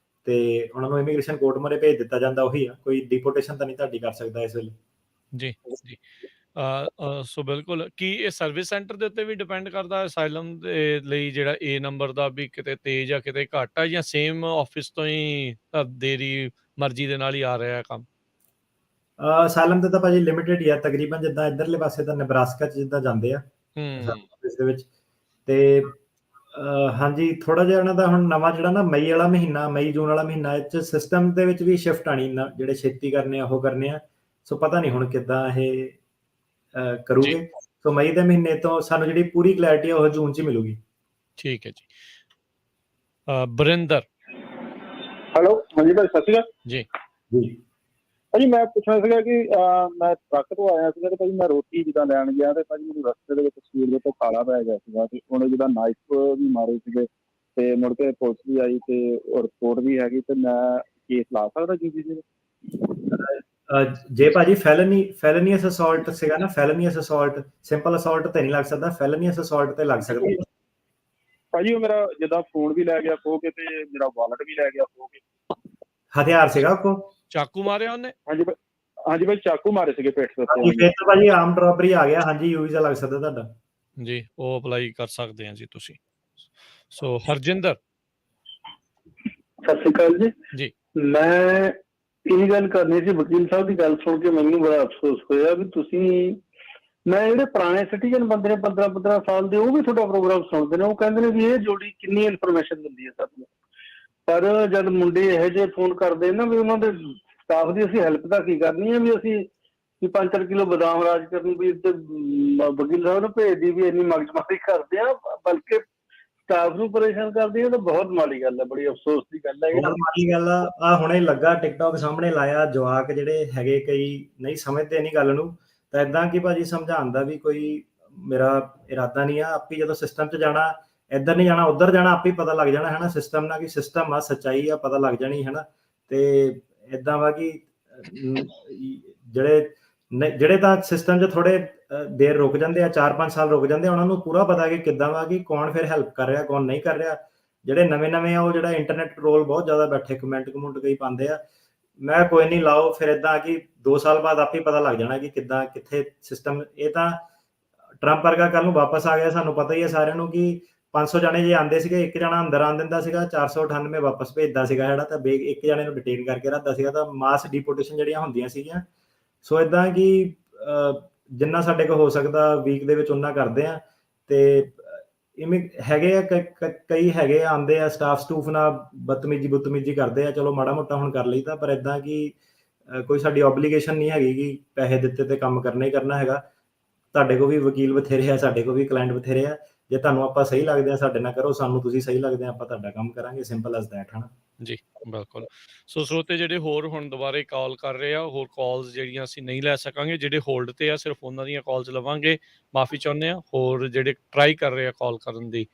ਤੇ ਉਹਨਾਂ ਨੂੰ ਇਮੀਗ੍ਰੇਸ਼ਨ ਕੋਰਟ ਮੋਰੇ ਭੇਜ ਦਿੱਤਾ ਜਾਂਦਾ। ਉਹੀ ਆ, ਕੋਈ ਡਿਪੋਰਟੇਸ਼ਨ ਤਾਂ ਨਹੀਂ ਤੁਹਾਡੀ ਕਰ ਸਕਦਾ ਇਸ ਵੇਲੇ। ਜੀ ਜੀ। ਸੋ ਬਿਲਕੁਲ। ਕੀ ਇਹ ਸਰਵਿਸ ਸੈਂਟਰ ਦੇ ਉੱਤੇ ਵੀ ਡਿਪੈਂਡ ਕਰਦਾ ਅਸਾਈਲਮ ਦੇ ਲਈ ਜਿਹੜਾ A ਨੰਬਰ ਦਾ, ਵੀ ਕਿਤੇ ਤੇਜ਼ ਆ ਕਿਤੇ ਘੱਟ ਆ, ਜਾਂ ਸੇਮ ਆਫਿਸ ਤੋਂ ਹੀ ਦੇਰੀ ਮਰਜ਼ੀ ਦੇ ਨਾਲ ਹੀ ਆ ਰਿਹਾ ਕੰਮ? ਅਸਾਈਲਮ ਤੇ ਤਾਂ ਭਾਜੀ ਲਿਮਿਟਿਡ ਹੀ ਆ ਤਕਰੀਬਨ, ਜਿੱਦਾਂ ਇੱਧਰਲੇ ਪਾਸੇ ਤਾਂ ਨੇਬਰਾਸਕਾ 'ਚ ਜਿੱਦਾਂ ਜਾਂਦੇ ਆ ਹੂੰ ਇਸ ਦੇ ਵਿੱਚ। ਤੇ ਹਾਂਜੀ, ਥੋੜਾ ਜਿਹਾ ਇਹਨਾਂ ਦਾ ਹੁਣ ਨਵਾਂ ਜਿਹੜਾ ਨਾ ਮਈ ਵਾਲਾ ਮਹੀਨਾ, ਮਈ ਜੂਨ ਵਾਲਾ ਮਹੀਨਾ, ਇਹ 'ਚ ਸਿਸਟਮ ਦੇ ਵਿੱਚ ਵੀ ਸ਼ਿਫਟ ਆਣੀ ਜਿਹੜੇ ਛੇਤੀ ਕਰਨੇ ਆ ਉਹ ਕਰਨੇ ਆ। ਸੋ ਪਤਾ ਨਹੀਂ ਹੁਣ ਕਿੱਦਾਂ ਇਹ ਕਰੂਗੇ। ਸੋ ਮਈ ਦੇ ਮਹੀਨੇ ਤੋਂ ਸਾਨੂੰ ਜਿਹੜੀ ਪੂਰੀ ਕਲੈਰਿਟੀ ਆ ਉਹ ਜੂਨ 'ਚ ਹੀ ਮਿਲੂਗੀ। ਠੀਕ ਹੈ ਜੀ। ਬਰਿੰਦਰ ਹੈਲੋ, ਹਾਂਜੀ ਭਾਈ, ਸਤਿ ਸ਼੍ਰੀ ਅਕਾਲ ਜੀ। ਜੀ ਭਾਜੀ, ਮੈਂ ਪੁੱਛਣਾ ਸੀਗਾ ਕਿ ਮੈਂ ਟਰੱਕ ਤੋਂ ਆਇਆ ਸੀਗਾ ਤੇ ਭਾਜੀ ਮੈਂ ਰੋਟੀ ਜਿੱਦਾਂ ਲੈਣ ਗਿਆ ਤੇ ਭਾਜੀ ਮੈਨੂੰ ਰਸਤੇ ਦੇ ਵਿੱਚ ਸਪੀਡ ਦੇ ਉੱਤੇ ਕਾਲਾ ਪੈ ਗਿਆ ਸੀਗਾ ਤੇ ਉਹਨੇ ਜਿੱਦਾਂ ਨਾਈਫ ਵੀ ਮਾਰੇ ਸੀਗੇ ਤੇ ਮੁੜ ਕੇ ਪੁਲਿਸ ਵੀ ਆਈ ਤੇ ਰਿਪੋਰਟ ਵੀ ਹੈਗੀ ਤੇ ਮੈਂ ਕੇਸ ਲਾ ਸਕਦਾ ਜੀ ਜੀ? ਜੇ ਭਾਜੀ ਫੈਲਨੀਅਸ ਅਸੌਲਟ ਸੀਗਾ ਨਾ, ਫੈਲਨੀਅਸ ਅਸੌਲਟ, ਸਿੰਪਲ ਅਸੌਲਟ ਤੇ ਨਹੀਂ ਲੱਗ ਸਕਦਾ, ਫੈਲਨੀਅਸ ਅਸੌਲਟ ਤੇ ਲੱਗ ਸਕਦਾ। ਭਾਜੀ ਉਹ ਮੇਰਾ ਜਿੱਦਾਂ ਫੋਨ ਵੀ ਲੈ ਗਿਆ ਖੋ ਕੇ ਤੇ ਮੇਰਾ ਵਾਲਟ ਵੀ ਲੈ ਗਿਆ ਖੋ ਕੇ। ਹਥਿਆਰ ਸੀਗਾ ਉਹ ਕੋਲ? ਚਾਕੂ ਮਾਰਿਆ ਉਹਨੇ? ਹਾਂਜੀ ਭਾਈ, ਚਾਕੂ ਮਾਰੇ ਸੀਗੇ ਪੇਟ ਤੇ। ਹਾਂਜੀ, ਫਿਰ ਤਾਂ ਭਾਜੀ ਆਰਮਡ ਰੋਬਰੀ ਆ ਗਿਆ। ਹਾਂਜੀ, ਯੂ ਵੀਜ਼ਾ ਲੱਗ ਸਕਦਾ ਤੁਹਾਡਾ ਜੀ, ਉਹ ਅਪਲਾਈ ਕਰ ਸਕਦੇ ਆ ਜੀ ਤੁਸੀਂ। ਸੋ ਹਰਜਿੰਦਰ। ਸਤਿ ਸ਼੍ਰੀ ਅਕਾਲ ਜੀ। ਜੀ, ਮੈਂ ਇਹ ਗੱਲ ਕਰਨੀ ਸੀ, ਵਕੀਲ ਸਾਹਿਬ ਦੀ ਗੱਲ ਸੁਣ ਕੇ ਮੈਨੂੰ ਬੜਾ ਅਫਸੋਸ ਹੋਇਆ ਵੀ ਤੁਸੀਂ, ਮੈਂ ਜਿਹੜੇ ਪੁਰਾਣੇ ਸਿਟੀਜ਼ਨ ਬੰਦੇ ਨੇ 15-15 ਸਾਲ ਦੇ, ਉਹ ਵੀ ਤੁਹਾਡਾ ਪ੍ਰੋਗਰਾਮ ਸੁਣਦੇ ਨੇ। ਉਹ ਕਹਿੰਦੇ ਨੇ ਵੀ ਇਹ ਜੋੜੀ ਕਿੰਨੀ ਇਨਫੋਰਮੇਸ਼ਨ ਦਿੰਦੀ ਹੈ ਸਾਨੂੰ, ਪਰ ਜਦ ਮੁੰਡੇ ਇਹੋ ਜਿਹੇ ਫੋਨ ਕਰਦੇ ਨਾ ਵੀ ਉਹਨਾਂ ਦੇ ਸਟਾਫ ਦੀ ਅਸੀਂ ਹੈਲਪ ਤਾਂ ਕੀ ਕਰਨੀ ਹੈ ਵੀ ਅਸੀਂ ਵੀ 5-4 ਕਿਲੋ ਬਦਾਮ ਰਾਜ ਕਰਨ ਵੀ ਤੇ ਵਕੀਲ ਸਾਹਿਬ ਨੂੰ ਭੇਜਦੀ ਵੀ ਇੰਨੀ ਮਗਜਮਾਰੀ ਕਰਦੇ ਆ, ਬਲਕਿ ਸਟਾਫ ਨੂੰ ਪਰੇਸ਼ਾਨ ਕਰਦੀ ਹੈ। ਤਾਂ ਬਹੁਤ ਮਾੜੀ ਗੱਲ ਹੈ, ਬੜੀ ਅਫਸੋਸ ਦੀ ਗੱਲ ਹੈ। ਬਹੁਤ ਮਾੜੀ ਗੱਲ ਆ। ਹੁਣੇ ਲੱਗਾ ਟਿਕਟੌਕ ਸਾਹਮਣੇ ਲਾਇਆ, ਜਵਾਕ ਜਿਹੜੇ ਹੈਗੇ ਕਈ ਨਹੀਂ ਸਮਝਦੇ ਨਹੀਂ ਗੱਲ ਨੂੰ। ਤਾਂ ਏਦਾਂ ਕਿ ਭਾਜੀ ਸਮਝਾਉਣ ਦਾ ਵੀ ਕੋਈ ਮੇਰਾ ਇਰਾਦਾ ਨਹੀਂ ਆ। ਆਪੀ ਜਦੋਂ ਸਿਸਟਮ 'ਚ ਜਾਣਾ, ਇੱਧਰ ਨਹੀਂ ਜਾਣਾ ਉੱਧਰ ਜਾਣਾ, ਆਪੇ ਪਤਾ ਲੱਗ ਜਾਣਾ ਹੈ ਨਾ ਸਿਸਟਮ ਨਾਲ, ਕਿ ਸਿਸਟਮ ਆ, ਸੱਚਾਈ ਆ, ਪਤਾ ਲੱਗ ਜਾਣੀ ਹੈ ਨਾ। ਤੇ ਏਦਾਂ ਵਾ ਕਿ ਜਿਹੜੇ ਤਾਂ ਸਿਸਟਮ 'ਚ ਥੋੜੇ ਦੇਰ ਰੁਕ ਜਾਂਦੇ ਆ, 4-5 ਸਾਲ ਰੁਕ ਜਾਂਦੇ ਆ, ਉਹਨਾਂ ਨੂੰ ਪੂਰਾ ਪਤਾ ਕਿ ਕਿੱਦਾਂ ਵਾ, ਕਿ ਕੌਣ ਫਿਰ ਹੈਲਪ ਕਰ ਰਿਹਾ, ਕੌਣ ਨਹੀਂ ਕਰ ਰਿਹਾ। ਜਿਹੜੇ ਨਵੇਂ ਆ ਉਹ ਜਿਹੜਾ ਇੰਟਰਨੈਟ ਟਰੋਲ ਬਹੁਤ ਜ਼ਿਆਦਾ ਬੈਠੇ, ਕਮੈਂਟ ਕਈ ਪਾਉਂਦੇ ਆ। ਮੈਂ ਕੋਈ ਨਹੀਂ, ਲਾਓ ਫਿਰ। ਏਦਾਂ ਕਿ 2 ਸਾਲ ਬਾਅਦ ਆਪੇ ਪਤਾ ਲੱਗ ਜਾਣਾ ਕਿ ਕਿੱਦਾਂ ਕਿੱਥੇ ਸਿਸਟਮ। ਇਹ ਤਾਂ ਟਰੰਪ ਵਰਗਾ ਕੱਲ ਨੂੰ ਵਾਪਸ ਆ ਗਿਆ। ਸਾਨੂੰ ਪਤਾ ਹੀ ਹੈ ਸਾਰਿਆਂ ਨੂੰ ਕਿ 500 ਜਾਣੇ ਜੇ ਆਉਂਦੇ ਸੀਗੇ, ਇੱਕ ਜਣਾ ਅੰਦਰ ਆਉਣ ਦਿੰਦਾ ਸੀਗਾ, 498 ਵਾਪਸ ਭੇਜਦਾ ਸੀਗਾ ਜਿਹੜਾ, ਤਾਂ ਇੱਕ ਜਣੇ ਨੂੰ ਡਿਟੇਨ ਕਰਕੇ ਰੱਖਦਾ ਸੀਗਾ। ਤਾਂ ਮਾਸ ਡਿਪੋਰਟੇਸ਼ਨ ਜਿਹੜੀਆਂ ਹੁੰਦੀਆਂ ਸੀਗੀਆਂ। ਸੋ ਏਦਾਂ ਕਿ ਜਿੰਨਾ ਸਾਡੇ ਕੋਲ ਹੋ ਸਕਦਾ ਵੀਕ ਦੇ ਵਿੱਚ ਉਹਨਾਂ ਕਰਦੇ ਆ। ਤੇ ਇਵੇਂ ਹੈਗੇ ਆ ਕਈ ਹੈਗੇ ਆਉਂਦੇ ਆ, ਸਟਾਫ ਸਟੂਫ ਨਾਲ ਬਦਤਮੀਜੀ ਕਰਦੇ ਆ। ਚਲੋ ਮਾੜਾ ਮੋਟਾ ਹੁਣ ਕਰ ਲਈ ਤਾਂ, ਪਰ ਏਦਾਂ ਕਿ ਕੋਈ ਸਾਡੀ ਓਬਲੀਗੇਸ਼ਨ ਨਹੀਂ ਹੈਗੀ ਕਿ ਪੈਸੇ ਦਿੱਤੇ ਤੇ ਕੰਮ ਕਰਨਾ ਹੀ ਕਰਨਾ ਹੈਗਾ। ਤੁਹਾਡੇ ਕੋਲ ਵੀ ਵਕੀਲ ਬਥੇਰੇ ਆ, ਸਾਡੇ ਕੋਲ ਵੀ ਕਲਾਇੰਟ ਬਥੇਰੇ ਆ। ਜੇ ਤੁਹਾਨੂੰ ਆਪਾਂ ਸਹੀ ਲੱਗਦੇ ਆ, ਸਾਡੇ ਨਾਲ ਕਰੋ, ਸਾਨੂੰ ਤੁਸੀਂ ਸਹੀ ਲੱਗਦੇ ਆ, ਆਪਾਂ ਤੁਹਾਡਾ ਕੰਮ ਕਰਾਂਗੇ। ਸਿੰਪਲ ਐਜ਼ ਦੈਟ, ਹਨਾ ਜੀ, ਬਿਲਕੁਲ। ਸੋ ਸਰੋਤੇ ਜਿਹੜੇ ਹੋਰ ਹੁਣ ਦੁਬਾਰੇ ਕਾਲ ਕਰ ਰਹੇ ਆ, ਹੋਰ ਕਾਲਸ ਜਿਹੜੀਆਂ ਅਸੀਂ ਨਹੀਂ ਲੈ ਸਕਾਂਗੇ, ਜਿਹੜੇ ਹੋਲਡ ਤੇ ਆ ਸਿਰਫ ਉਹਨਾਂ ਦੀਆਂ ਕਾਲਸ ਲਵਾਂਗੇ। ਮਾਫੀ ਚਾਹੁੰਦੇ ਆ। ਹੋਰ ਜਿਹੜੇ ਟਰਾਈ ਕਰ ਰਹੇ ਆ ਕਾਲ ਕਰਨ ਦੀ,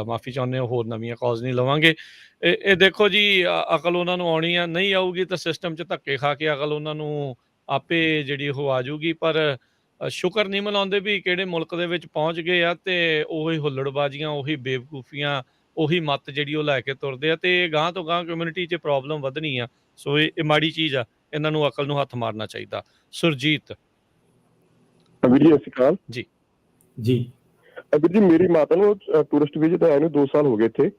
ਮਾਫੀ ਚਾਹੁੰਦੇ ਆ, ਹੋਰ ਨਵੀਆਂ ਕਾਲਸ ਨਹੀਂ ਲਵਾਂਗੇ। ਇਹ ਦੇਖੋ ਜੀ, ਅਕਲ ਉਹਨਾਂ ਨੂੰ ਆਉਣੀ ਆ, ਨਹੀਂ ਆਊਗੀ ਤਾਂ ਸਿਸਟਮ 'ਚ ਧੱਕੇ ਖਾ ਕੇ ਅਕਲ ਉਹਨਾਂ ਨੂੰ ਆਪੇ ਜਿਹੜੀ ਉਹ ਆ ਜਾਊਗੀ। ਪਰ ਸ਼ੁਕਰ ਨਹੀਂ ਮਨਾਉਂਦੇ ਵੀ ਕਿਹੜੇ ਮੁਲਕ ਦੇ ਵਿੱਚ ਪਹੁੰਚ ਗਏ ਆ, ਤੇ ਉਹੀ ਹੁੱਲੜਬਾਜ਼ੀਆਂ, ਉਹੀ ਬੇਵਕੂਫੀਆਂ, ਉਹੀ ਮੱਤ ਜਿਹੜੀ ਉਹ ਲੈ ਕੇ ਤੁਰਦੇ ਆ, ਤੇ ਗਾਂਹ ਤੋਂ ਗਾਂਹ ਕਮਿਊਨਿਟੀ 'ਚ ਪ੍ਰੋਬਲਮ ਵਧਣੀ ਆ। ਸੋ ਇਹ ਮਾੜੀ ਚੀਜ਼ ਆ, ਇਹਨਾਂ ਨੂੰ ਅਕਲ ਨੂੰ ਹੱਥ ਮਾਰਨਾ ਚਾਹੀਦਾ। ਸੁਰਜੀਤ ਵੀਰ ਜੀ, ਸਤਿ ਸ਼੍ਰੀ ਅਕਾਲ ਜੀ। ਵੀਰ ਜੀ, ਮੇਰੀ ਮਾਤਾ ਨੂੰ ਟੂਰਿਸਟ ਵੀਜ਼ੇ ਤੇ ਆਏ ਨੂੰ 2 ਸਾਲ ਹੋ ਗਏ ਇੱਥੇ,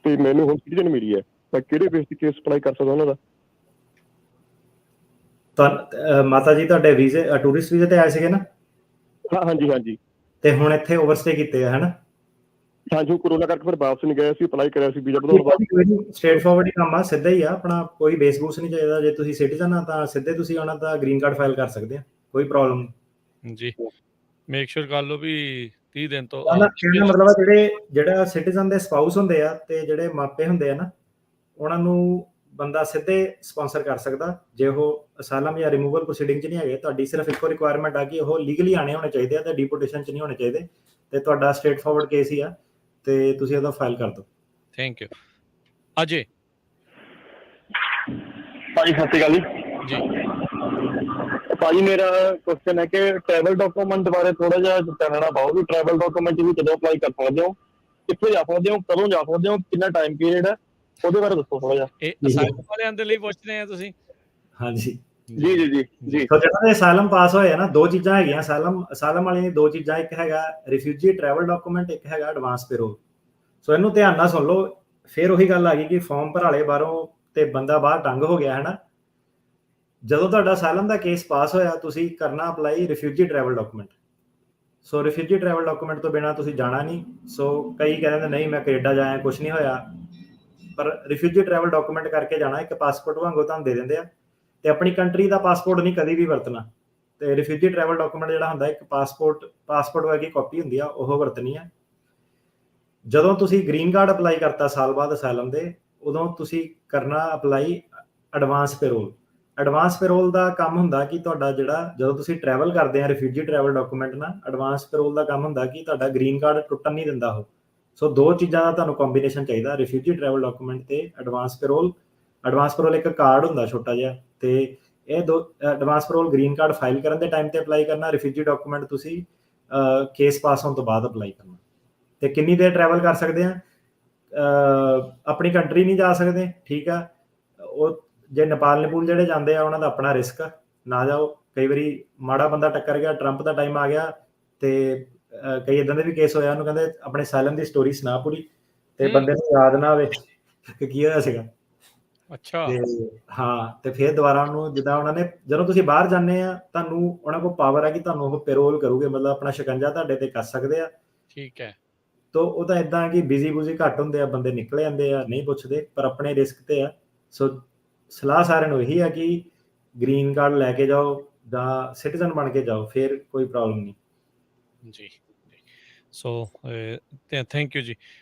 ਤੇ ਮੈਨੂੰ ਹੁਣ ਸਿਟੀਜ਼ਨ ਮਿਲੀ ਹੈ। ਮੈਂ ਕਿਹੜੇ ਬੇਸ ਤੇ ਕੇਸ ਅਪਲਾਈ ਕਰ ਸਕਦਾ ਉਹਨਾਂ ਦਾ? ਮਾਤਾ ਜੀ ਤੁਹਾਡੇ ਵੀਜ਼ੇ ਟੂਰਿਸਟ ਵੀਜ਼ੇ ਤੇ ਆਏ ਸੀਗੇ ਨਾ? ਹਾਂਜੀ। ਤੇ ਹੁਣ ਇੱਥੇ ਓਵਰਸਟੇ ਕੀਤੇ ਆ, ਹਨਾ? ਹਾਂਜੀ, ਕੋਰੋਨਾ ਕਰਕੇ ਫਿਰ ਵਾਪਸ ਨਹੀਂ ਗਏ ਸੀ, ਅਪਲਾਈ ਕਰਿਆ ਸੀ ਵੀਜ਼ਾ ਵਧਾਉਣ ਵਾਸਤੇ। ਸਟ੍ਰੇਟ ਫਾਰਵਰਡ ਹੀ ਕੰਮ ਆ, ਸਿੱਧਾ ਹੀ ਆ ਆਪਣਾ, ਕੋਈ ਬੇਸ ਬੂਸ ਨਹੀਂ ਚਾਹੀਦਾ। ਜੇ ਤੁਸੀਂ ਸਿਟੀਜ਼ਨ ਆ ਤਾਂ ਸਿੱਧੇ ਤੁਸੀਂ ਉਹਨਾਂ ਦਾ ਗ੍ਰੀਨ ਕਾਰਡ ਫਾਈਲ ਕਰ ਸਕਦੇ ਆ, ਕੋਈ ਪ੍ਰੋਬਲਮ ਨਹੀਂ ਜੀ। ਮੇਕ ਸ਼ੋਰ ਕਰ ਲਓ ਵੀ 30 ਦਿਨ ਤੋਂ ਮਤਲਬ ਜਿਹੜਾ ਸਿਟੀਜ਼ਨ ਦੇ ਸਪਾਊਸ ਹੁੰਦੇ ਆ ਤੇ ਜਿਹੜੇ ਮਾਪੇ ਹੁੰਦੇ ਆ ਨਾ, ਉਹਨਾਂ ਨੂੰ ਬੰਦਾ ਸਿੱਧੇ ਸਪਾਂਸਰ ਕਰ ਸਕਦਾ ਜੇ ਉਹ ਅਸਾਲਮ ਜਾਂ ਰਿਮੂਵਲ ਪ੍ਰੋਸੀਡਿੰਗ 'ਚ ਨਹੀਂ ਹੈਗੇ। ਤੁਹਾਡੀ ਸਿਰਫ ਇੱਕੋ ਰਿਕੁਆਇਰਮੈਂਟ ਆ ਕਿ ਉਹ ਲੀਗਲੀ ਆਣੇ ਹੋਣੇ ਚਾਹੀਦੇ ਆ ਤੇ ਡਿਪੋਰਟੇਸ਼ਨ 'ਚ ਨਹੀਂ ਹੋਣੇ ਚਾਹੀਦੇ। ਤੇ ਤੁਹਾਡਾ ਸਟ੍ਰੇਟ ਫਾਰਵਰਡ ਕੇਸ ਹੀ ਆ, ਤੇ ਤੁਸੀਂ ਉਹਦਾ ਫਾਈਲ ਕਰ ਦਿਓ। Thank you. ਅਜੇ ਭਾਜੀ, ਸਤਿ ਸ਼੍ਰੀ ਅਕਾਲ ਜੀ। ਭਾਜੀ, ਮੇਰਾ ਕੁਐਸਚਨ ਹੈ ਕਿ ਟਰੈਵਲ ਡਾਕੂਮੈਂਟ ਬਾਰੇ ਥੋੜਾ ਜਿਹਾ ਚਾਨਣਾ ਪਾਓ ਵੀ ਟਰੈਵਲ ਡਾਕੂਮੈਂਟ ਵੀ ਕਦੋਂ ਅਪਲਾਈ ਕਰ ਸਕਦੇ ਹੋ, ਕਿੱਥੇ ਜਾ ਸਕਦੇ ਹੋ, ਕਦੋਂ ਜਾ ਸਕਦੇ ਹੋ, ਕਿੰਨਾ ਟਾਈਮ ਪੀਰੀਅਡ ਹੈ, ਉਹਦੇ ਬਾਰੇ ਦੱਸੋ ਥੋੜਾ ਜਿਹਾ। ਇਹ ਅਸਾਈਲਮ ਵਾਲਿਆਂ ਦੇ ਲਈ ਪੁੱਛਦੇ ਆ ਤੁਸੀਂ? ਹਾਂਜੀ ਜੀ। ਸੋ ਜਿਹੜਾ ਦੇ ਅਸਾਈਲਮ ਪਾਸ ਹੋਏ ਆ ਨਾ, 2 ਚੀਜ਼ਾਂ ਹੈਗੀਆਂ ਅਸਾਈਲਮ ਵਾਲਿਆਂ ਦੀ 2 ਚੀਜ਼ਾਂ। ਇੱਕ ਹੈਗਾ ਰਿਫਿਊਜੀ ਟਰੈਵਲ ਡਾਕੂਮੈਂਟ, ਇੱਕ ਹੈਗਾ ਐਡਵਾਂਸ ਪੇਰੋਲ। ਸੋ ਇਹਨੂੰ ਧਿਆਨ ਨਾਲ ਸੁਣ ਲਓ। ਫਿਰ ਉਹੀ ਗੱਲ ਆ ਗਈ ਕਿ ਫਾਰਮ ਭਰਾ ਲਏ ਬਾਹਰੋਂ ਤੇ ਬੰਦਾ ਬਾਹਰ ਟੰਗ ਹੋ ਗਿਆ, ਹੈ ਨਾ। ਜਦੋਂ ਤੁਹਾਡਾ ਅਸਾਈਲਮ ਦਾ ਕੇਸ ਪਾਸ ਹੋਇਆ, ਤੁਸੀਂ ਕਰਨਾ ਅਪਲਾਈ ਰਿਫਿਊਜੀ ਟਰੈਵਲ ਡਾਕੂਮੈਂਟ। ਸੋ ਰਿਫਿਊਜੀ ਟਰੈਵਲ ਡਾਕੂਮੈਂਟ ਤੋਂ ਬਿਨਾਂ ਤੁਸੀਂ ਜਾਣਾ ਨਹੀਂ। ਸੋ ਕਈ ਕਹਿੰਦੇ ਨਹੀਂ ਮੈਂ ਕੈਨੇਡਾ ਜਾਇਆ ਕੁਝ ਨਹੀਂ ਹੋਇਆ, ਪਰ ਰਿਫਿਊਜੀ ਟਰੈਵਲ ਡਾਕੂਮੈਂਟ ਕਰਕੇ ਜਾਣਾ। ਇੱਕ ਪਾਸਪੋਰਟ ਵਾਂਗੂ ਤੁਹਾਨੂੰ ਦੇ ਦਿੰਦੇ ਆ, ਤੇ ਆਪਣੀ ਕੰਟਰੀ ਦਾ ਪਾਸਪੋਰਟ ਨਹੀਂ ਕਦੀ ਵੀ ਵਰਤਣਾ। ਤੇ ਰਿਫਿਊਜੀ ਟਰੈਵਲ ਡਾਕੂਮੈਂਟ ਜਿਹੜਾ ਹੁੰਦਾ ਇੱਕ ਪਾਸਪੋਰਟ ਵਰਗੀ ਕਾਪੀ ਹੁੰਦੀ ਆ, ਉਹ ਵਰਤਣੀ ਆ। ਜਦੋਂ ਤੁਸੀਂ ਗ੍ਰੀਨ ਕਾਰਡ ਅਪਲਾਈ ਕਰਤਾ ਸਾਲ ਬਾਅਦ ਅਸਾਈਲਮ ਦੇ, ਉਦੋਂ ਤੁਸੀਂ ਕਰਨਾ apply advance parole. Advance parole ਦਾ ਕੰਮ ਹੁੰਦਾ ਕਿ ਤੁਹਾਡਾ ਜਿਹੜਾ ਜਦੋਂ ਤੁਸੀਂ ਟਰੈਵਲ ਕਰਦੇ ਆ ਰਿਫਿਊਜੀ ਟਰੈਵਲ ਡਾਕੂਮੈਂਟ ਨਾਲ, ਐਡਵਾਂਸ ਪੈਰੋਲ ਦਾ ਕੰਮ ਹੁੰਦਾ ਕਿ ਤੁਹਾਡਾ ਗ੍ਰੀਨ ਕਾਰਡ ਟੁੱਟਣ ਨਹੀਂ ਦਿੰਦਾ ਉਹ। ਸੋ ਦੋ ਚੀਜ਼ਾਂ ਦਾ ਤੁਹਾਨੂੰ ਕੰਬੀਨੇਸ਼ਨ ਚਾਹੀਦਾ, ਰਿਫਿਊਜੀ ਟਰੈਵਲ ਡਾਕੂਮੈਂਟ ਤੇ ਐਡਵਾਂਸ ਪੈਰੋਲ। ਐਡਵਾਂਸ ਪੈਰੋਲ ਇੱਕ ਕਾਰਡ ਹੁੰਦਾ ਛੋਟਾ ਜਿਹਾ, ਤੇ ਇਹ ਦੋ advance parole green card file ਕਰਨ ਦੇ ਟਾਈਮ ਤੇ ਅਪਲਾਈ ਕਰਨਾ, ਰਿਫਿਊਜੀ ਡਾਕੂਮੈਂਟ ਤੁਸੀਂ ਕੇਸ ਪਾਸ ਹੋਣ ਤੋਂ ਬਾਅਦ ਅਪਲਾਈ ਕਰਨਾ। ਤੇ ਕਿੰਨੀ ਦੇਰ ਟਰੈਵਲ ਕਰ ਸਕਦੇ ਆ? ਆਪਣੀ ਕੰਟਰੀ ਨਹੀਂ ਜਾ ਸਕਦੇ, ਠੀਕ ਆ। ਉਹ ਜੇ ਨੇਪਾਲ ਨਪੂਲ ਜਿਹੜੇ ਜਾਂਦੇ ਆ ਉਹਨਾਂ ਦਾ ਆਪਣਾ ਰਿਸਕ ਆ, ਨਾ ਜਾਓ। ਕਈ ਵਾਰੀ ਮਾੜਾ ਬੰਦਾ ਟੱਕਰ ਗਿਆ, ਟਰੰਪ ਦਾ ਟਾਈਮ ਆ ਗਿਆ, ਤੇ ਕਈ ਇਦਾਂ ਦੇ ਵੀ ਕੇਸ ਹੋਇਆ, ਉਹਨੂੰ ਕਹਿੰਦੇ ਆਪਣੇ ਸਾਇਲਮ ਦੀ ਸਟੋਰੀ ਸੁਣਾ ਪੂਰੀ, ਤੇ ਬੰਦੇ ਨੂੰ ਯਾਦ ਨਾ ਆਵੇ ਕਿ ਕੀ ਹੋਇਆ ਸੀਗਾ। ਅੱਛਾ। ਤੇ ਹਾਂ, ਤੇ ਫਿਰ ਦੁਬਾਰਾ ਉਹਨੂੰ ਜਿੱਦਾਂ ਉਹਨਾਂ ਨੇ, ਜਦੋਂ ਤੁਸੀਂ ਬਾਹਰ ਜਾਂਦੇ ਆ ਤੁਹਾਨੂੰ ਉਹਨਾਂ ਕੋਲ ਪਾਵਰ ਹੈ ਕਿ ਤੁਹਾਨੂੰ ਉਹ ਪੈਰੋਲ ਕਰੂਗੇ, ਮਤਲਬ ਆਪਣਾ ਸ਼ਿਕੰਜਾ ਤੁਹਾਡੇ ਤੇ ਕੱਸ ਸਕਦੇ ਆ। ਠੀਕ ਹੈ। ਤੋ ਉਹ ਤਾਂ ਇਦਾਂ ਕਿ ਬਿਜ਼ੀ ਬੁਜ਼ੀ ਘੱਟ ਹੁੰਦੇ ਆ, ਬੰਦੇ ਨਿਕਲ ਜਾਂਦੇ ਆ, ਨਹੀਂ ਪੁੱਛਦੇ, ਪਰ ਆਪਣੇ ਰਿਸਕ ਤੇ ਆ। ਸੋ ਸਲਾਹ ਸਾਰਿਆਂ ਨੂੰ ਇਹੀ ਆ ਕਿ ਗ੍ਰੀਨ ਕਾਰਡ ਲੈ ਕੇ ਜਾਓ ਜਾਂ ਸਿਟੀਜ਼ਨ ਬਣ ਕੇ ਜਾਓ, ਫਿਰ ਕੋਈ ਪ੍ਰੋਬਲਮ ਨਹੀਂ ਜੀ। ਸੋ ਥੈਂਕ ਯੂ ਜੀ।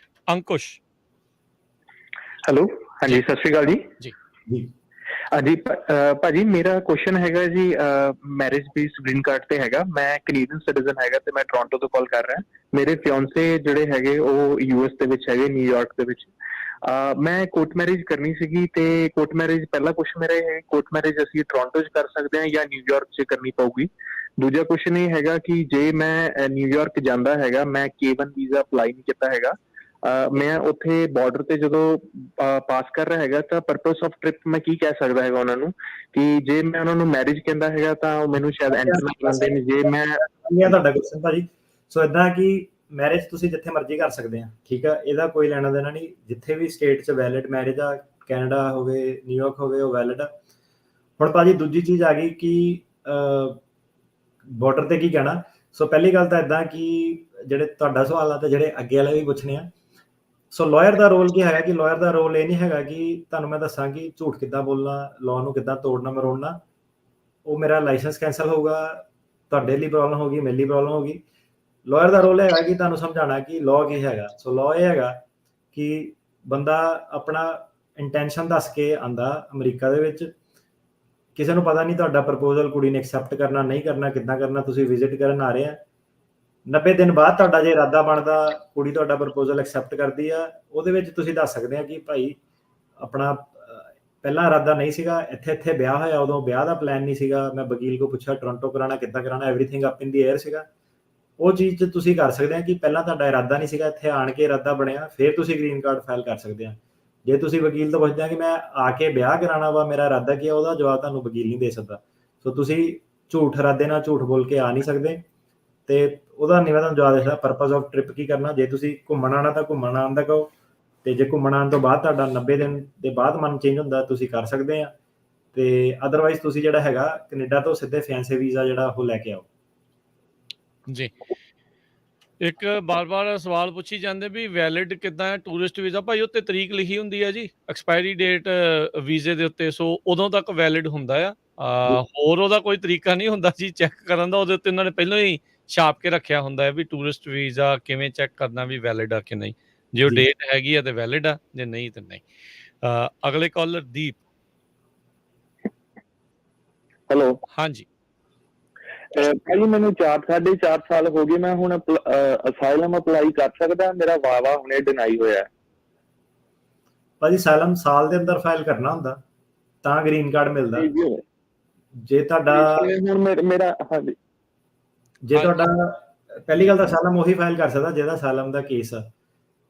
ਅੰਕੁਸ਼। ਹੈਲੋ, ਹਾਂਜੀ ਸਤਿ ਸ਼੍ਰੀ ਅਕਾਲ ਜੀ। ਜੀ ਹਾਂਜੀ ਭਾਜੀ, ਮੇਰਾ ਕੁਐਸਚਨ ਹੈਗਾ ਜੀ ਮੈਰਿਜ ਬੇਸਡ ਗ੍ਰੀਨ ਕਾਰਡ ਤੇ ਹੈਗਾ। ਮੈਂ ਕੈਨੇਡੀਅਨ ਸਿਟੀਜ਼ਨ ਹੈਗਾ ਤੇ ਮੈਂ ਟੋਰਾਂਟੋ ਤੋਂ ਕਾਲ ਕਰ ਰਿਹਾ। ਮੇਰੇ ਫਿਆਂਸੇ ਜਿਹੜੇ ਹੈਗੇ ਉਹ ਯੂਐਸ ਦੇ ਵਿੱਚ ਹੈਗੇ, ਨਿਊਯਾਰਕ ਦੇ ਵਿੱਚ। ਮੈਂ ਕੋਰਟ ਮੈਰਿਜ ਕਰਨੀ ਸੀਗੀ, ਤੇ ਕੋਰਟ ਮੈਰਿਜ ਪਹਿਲਾ ਕੁਐਸਚਨ ਮੇਰਾ ਇਹ ਹੈ, ਕੋਰਟ ਮੈਰਿਜ ਅਸੀਂ ਟੋਰਾਂਟੋ 'ਚ ਕਰ ਸਕਦੇ ਹਾਂ ਜਾਂ ਨਿਊਯਾਰਕ 'ਚ ਕਰਨੀ ਪਊਗੀ? ਦੂਜਾ ਕੁਐਸਚਨ ਇਹ ਹੈਗਾ ਕਿ ਜੇ ਮੈਂ ਨਿਊਯਾਰਕ ਜਾਂਦਾ ਹੈਗਾ, ਮੈਂ K1 ਵੀਜ਼ਾ ਅਪਲਾਈ ਨਹੀਂ ਕੀਤਾ ਹੈਗਾ, ਮੈਂ ਉੱਥੇ ਬਾਰਡਰ ਤੇ ਜਦੋਂ ਪਾਸ ਕਰ ਰਿਹਾ ਹੈਗਾ, ਤਾਂ ਪਰਪਸ ਆਫ ਟ੍ਰਿਪ ਮੈਂ ਕੀ ਕਹਿ ਸਕਦਾ ਹੈਗਾ ਉਹਨਾਂ ਨੂੰ? ਕਿ ਜੇ ਮੈਂ ਉਹਨਾਂ ਨੂੰ ਮੈਰਿਜ ਕਹਿੰਦਾ ਹੈਗਾ ਤਾਂ ਉਹ ਮੈਨੂੰ ਸ਼ਾਇਦ ਐਂਟਰ ਨਾ ਕਰਾਉਂਦੇ ਨੇ। ਜੇ ਮੈਂ ਤੁਹਾਡਾ ਕੁਐਸਚਨ ਭਾਜੀ, ਸੋ ਇਦਾਂ ਕਿ ਮੈਰਿਜ ਤੁਸੀਂ ਜਿੱਥੇ ਮਰਜ਼ੀ ਕਰ ਸਕਦੇ ਆ, ਠੀਕ ਆ। ਇਹਦਾ ਕੋਈ ਲੈਣਾ ਦੇਣਾ ਨਹੀਂ, ਜਿੱਥੇ ਵੀ ਸਟੇਟ 'ਚ ਵੈਲਿਡ ਮੈਰਿਜ ਆ, ਕੈਨੇਡਾ ਹੋਵੇ ਨਿਊਯਾਰਕ ਹੋਵੇ, ਉਹ ਵੈਲਿਡ ਆ। ਹੁਣ ਭਾਜੀ ਦੂਜੀ ਚੀਜ਼ ਆ ਗਈ ਕਿ ਬਾਰਡਰ ਤੇ ਕੀ ਕਹਿਣਾ। ਸੋ ਪਹਿਲੀ ਗੱਲ ਤਾਂ ਇਦਾਂ ਕਿ ਜਿਹੜੇ ਤੁਹਾਡਾ ਸਵਾਲ ਆ ਤੇ ਜਿਹੜੇ ਅੱਗੇ ਵਾਲੇ ਵੀ ਪੁੱਛਣੇ ਆ। ਸੋ ਲਾਇਰ ਦਾ ਰੋਲ ਕੀ ਹੈਗਾ ਕਿ ਲਾਇਰ ਦਾ ਰੋਲ ਇਹ ਨਹੀਂ ਹੈਗਾ ਕਿ ਤੁਹਾਨੂੰ ਮੈਂ ਦੱਸਾਂ ਕਿ ਝੂਠ ਕਿੱਦਾਂ ਬੋਲਣਾ, ਲਾਅ ਨੂੰ ਕਿੱਦਾਂ ਤੋੜਨਾ ਮਰੋੜਨਾ। ਉਹ ਮੇਰਾ ਲਾਇਸੈਂਸ ਕੈਂਸਲ ਹੋਊਗਾ, ਤੁਹਾਡੇ ਲਈ ਪ੍ਰੋਬਲਮ ਹੋਗੀ, ਮੇਰੇ ਲਈ ਪ੍ਰੋਬਲਮ ਹੋਗੀ। ਲਾਇਰ ਦਾ ਰੋਲ ਹੈਗਾ ਕਿ ਤੁਹਾਨੂੰ ਸਮਝਾਉਣਾ ਕਿ ਲਾਅ ਕੀ ਹੈਗਾ। ਸੋ ਲਾਅ ਇਹ ਹੈਗਾ ਕਿ ਬੰਦਾ ਆਪਣਾ ਇੰਟੈਂਸ਼ਨ ਦੱਸ ਕੇ ਆਂਦਾ ਅਮਰੀਕਾ ਦੇ ਵਿੱਚ, ਕਿਸੇ ਨੂੰ ਪਤਾ ਨਹੀਂ ਤੁਹਾਡਾ ਪ੍ਰਪੋਜ਼ਲ ਕੁੜੀ ਨੇ ਐਕਸੈਪਟ ਕਰਨਾ ਨਹੀਂ ਕਰਨਾ, ਕਿੱਦਾਂ ਕਰਨਾ। ਤੁਸੀਂ ਵਿਜ਼ਿਟ ਕਰਨ ਆ ਰਹੇ ਆ, 90 ਦਿਨ ਬਾਅਦ ਤੁਹਾਡਾ ਜੇ ਇਰਾਦਾ ਬਣਦਾ, ਕੁੜੀ ਤੁਹਾਡਾ ਪ੍ਰਪੋਜ਼ਲ ਐਕਸੈਪਟ ਕਰਦੀ ਆ, ਉਹਦੇ ਵਿੱਚ ਤੁਸੀਂ ਦੱਸ ਸਕਦੇ ਆ ਕਿ ਭਾਈ ਆਪਣਾ ਪਹਿਲਾਂ ਇਰਾਦਾ ਨਹੀਂ ਸੀਗਾ, ਇੱਥੇ ਵਿਆਹ ਹੋਇਆ, ਉਦੋਂ ਵਿਆਹ ਦਾ ਪਲਾਨ ਨਹੀਂ ਸੀਗਾ, ਮੈਂ ਵਕੀਲ ਕੋਲ ਪੁੱਛਿਆ ਟੋਰਾਂਟੋ ਕਰਾਉਣਾ ਕਿੱਦਾਂ ਕਰਾਉਣਾ, ਐਵਰੀਥਿੰਗ ਅਪ ਇਨ ਦੀ ਏਅਰ ਸੀਗਾ। ਉਹ ਚੀਜ਼ 'ਚ ਤੁਸੀਂ ਕਰ ਸਕਦੇ ਆ ਕਿ ਪਹਿਲਾਂ ਤੁਹਾਡਾ ਇਰਾਦਾ ਨਹੀਂ ਸੀਗਾ, ਇੱਥੇ ਆਣ ਕੇ ਇਰਾਦਾ ਬਣਿਆ, ਫਿਰ ਤੁਸੀਂ ਗ੍ਰੀਨ ਕਾਰਡ ਫਾਈਲ ਕਰ ਸਕਦੇ ਆ। ਜੇ ਤੁਸੀਂ ਵਕੀਲ ਤੋਂ ਪੁੱਛਦੇ ਆ ਕਿ ਮੈਂ ਆ ਕੇ ਵਿਆਹ ਕਰਾਉਣਾ ਵਾ, ਮੇਰਾ ਇਰਾਦਾ ਕੀ ਆ, ਉਹਦਾ ਜਵਾਬ ਤੁਹਾਨੂੰ ਵਕੀਲ ਨਹੀਂ ਦੇ ਸਕਦਾ। ਸੋ ਤੁਸੀਂ ਝੂਠ ਇਰਾਦੇ ਨਾਲ ਝੂਠ ਬੋਲ ਕੇ ਆ ਨਹੀਂ ਸਕਦੇ, ਤੇ ਉਹਦਾ ਨਹੀਂ ਮੈਂ ਤੁਹਾਨੂੰ ਜਵਾਬ ਦੇ ਸਕਦਾ ਪਰਪਸ ਆਫ ਟ੍ਰਿਪ ਕੀ ਕਰਨਾ। ਜੇ ਤੁਸੀਂ ਘੁੰਮਣ ਆਉਣਾ ਤਾਂ ਘੁੰਮਣ ਆਉਣ ਦਾ ਕਹੋ, ਤੇ ਜੇ ਘੁੰਮਣ ਆਉਣ ਤੋਂ ਬਾਅਦ ਤੁਹਾਡਾ 90 ਦਿਨ ਦੇ ਬਾਅਦ ਮਨ ਚੇਂਜ ਹੁੰਦਾ, ਤੁਸੀਂ ਕਰ ਸਕਦੇ ਆ। ਤੇ ਅਦਰਵਾਈਜ਼ ਤੁਸੀਂ ਜਿਹੜਾ ਹੈਗਾ ਕੈਨੇਡਾ ਤੋਂ ਸਿੱਧੇ ਫਿਆਂਸੇ ਵੀਜ਼ਾ ਜਿਹੜਾ ਉਹ ਲੈ ਕੇ ਆਓ ਜੀ। ਇੱਕ ਬਾਰ-ਬਾਰ ਸਵਾਲ ਪੁੱਛੀ ਜਾਂਦੇ ਵੀ ਵੈਲਿਡ ਕਿੱਦਾਂ ਹੈ ਟੂਰਿਸਟ ਵੀਜ਼ਾ? ਭਾਈ ਉੱਤੇ ਤਰੀਕ ਲਿਖੀ ਹੁੰਦੀ ਹੈ ਜੀ, ਐਕਸਪਾਇਰੀ ਡੇਟ ਵੀਜ਼ੇ ਦੇ ਉੱਤੇ, ਸੋ ਉਦੋਂ ਤੱਕ ਵੈਲਿਡ ਹੁੰਦਾ ਆ। ਹੋਰ ਉਹਦਾ ਕੋਈ ਤਰੀਕਾ ਨਹੀਂ ਹੁੰਦਾ ਜੀ ਚੈੱਕ ਕਰਨ ਦਾ। ਉਹਦੇ ਉੱਤੇ ਉਹਨਾਂ ਨੇ ਪਹਿਲਾਂ ਹੀ ਛਾਪ ਕੇ ਰੱਖਿਆ ਹੁੰਦਾ ਹੈ ਵੀ ਟੂਰਿਸਟ ਵੀਜ਼ਾ ਕਿਵੇਂ ਚੈੱਕ ਕਰਨਾ ਵੀ ਵੈਲਿਡ ਆ ਕਿ ਨਹੀਂ। ਜੇ ਉਹ ਡੇਟ ਹੈਗੀ ਆ ਤੇ ਵੈਲਿਡ ਆ, ਜੇ ਨਹੀਂ ਤੇ ਨਹੀਂ। ਅਗਲੇ ਕਾਲਰ ਦੀਪ। ਹੈਲੋ, ਹਾਂਜੀ ਭਾਜੀ ਮੈਨੂੰ 4.5 ਸਾਲ ਹੋ ਗਏ, ਮੈਂ ਹੁਣ ਅਸਾਈਲਮ ਅਪਲਾਈ ਕਰ ਸਕਦਾ? ਮੇਰਾ ਵਾਵਾ ਹੁਣੇ ਡਿਨਾਈ ਹੋਇਆ। ਭਾਜੀ ਸਾਈਲਮ ਸਾਲ ਦੇ ਅੰਦਰ ਫਾਈਲ ਕਰਨਾ ਹੁੰਦਾ ਤਾਂ ਗ੍ਰੀਨ ਕਾਰਡ ਮਿਲਦਾ। ਜੇ ਤੁਹਾਡਾ ਹੁਣ ਮੇਰਾ ਹਾਂਜੀ, ਜੇ ਤੁਹਾਡਾ ਪਹਿਲੀ ਗੱਲ ਤਾਂ ਸਾਈਲਮ ਉਹੀ ਫਾਈਲ ਕਰ ਸਕਦਾ ਜਿਹਦਾ ਸਾਈਲਮ ਦਾ ਕੇਸ ਆ।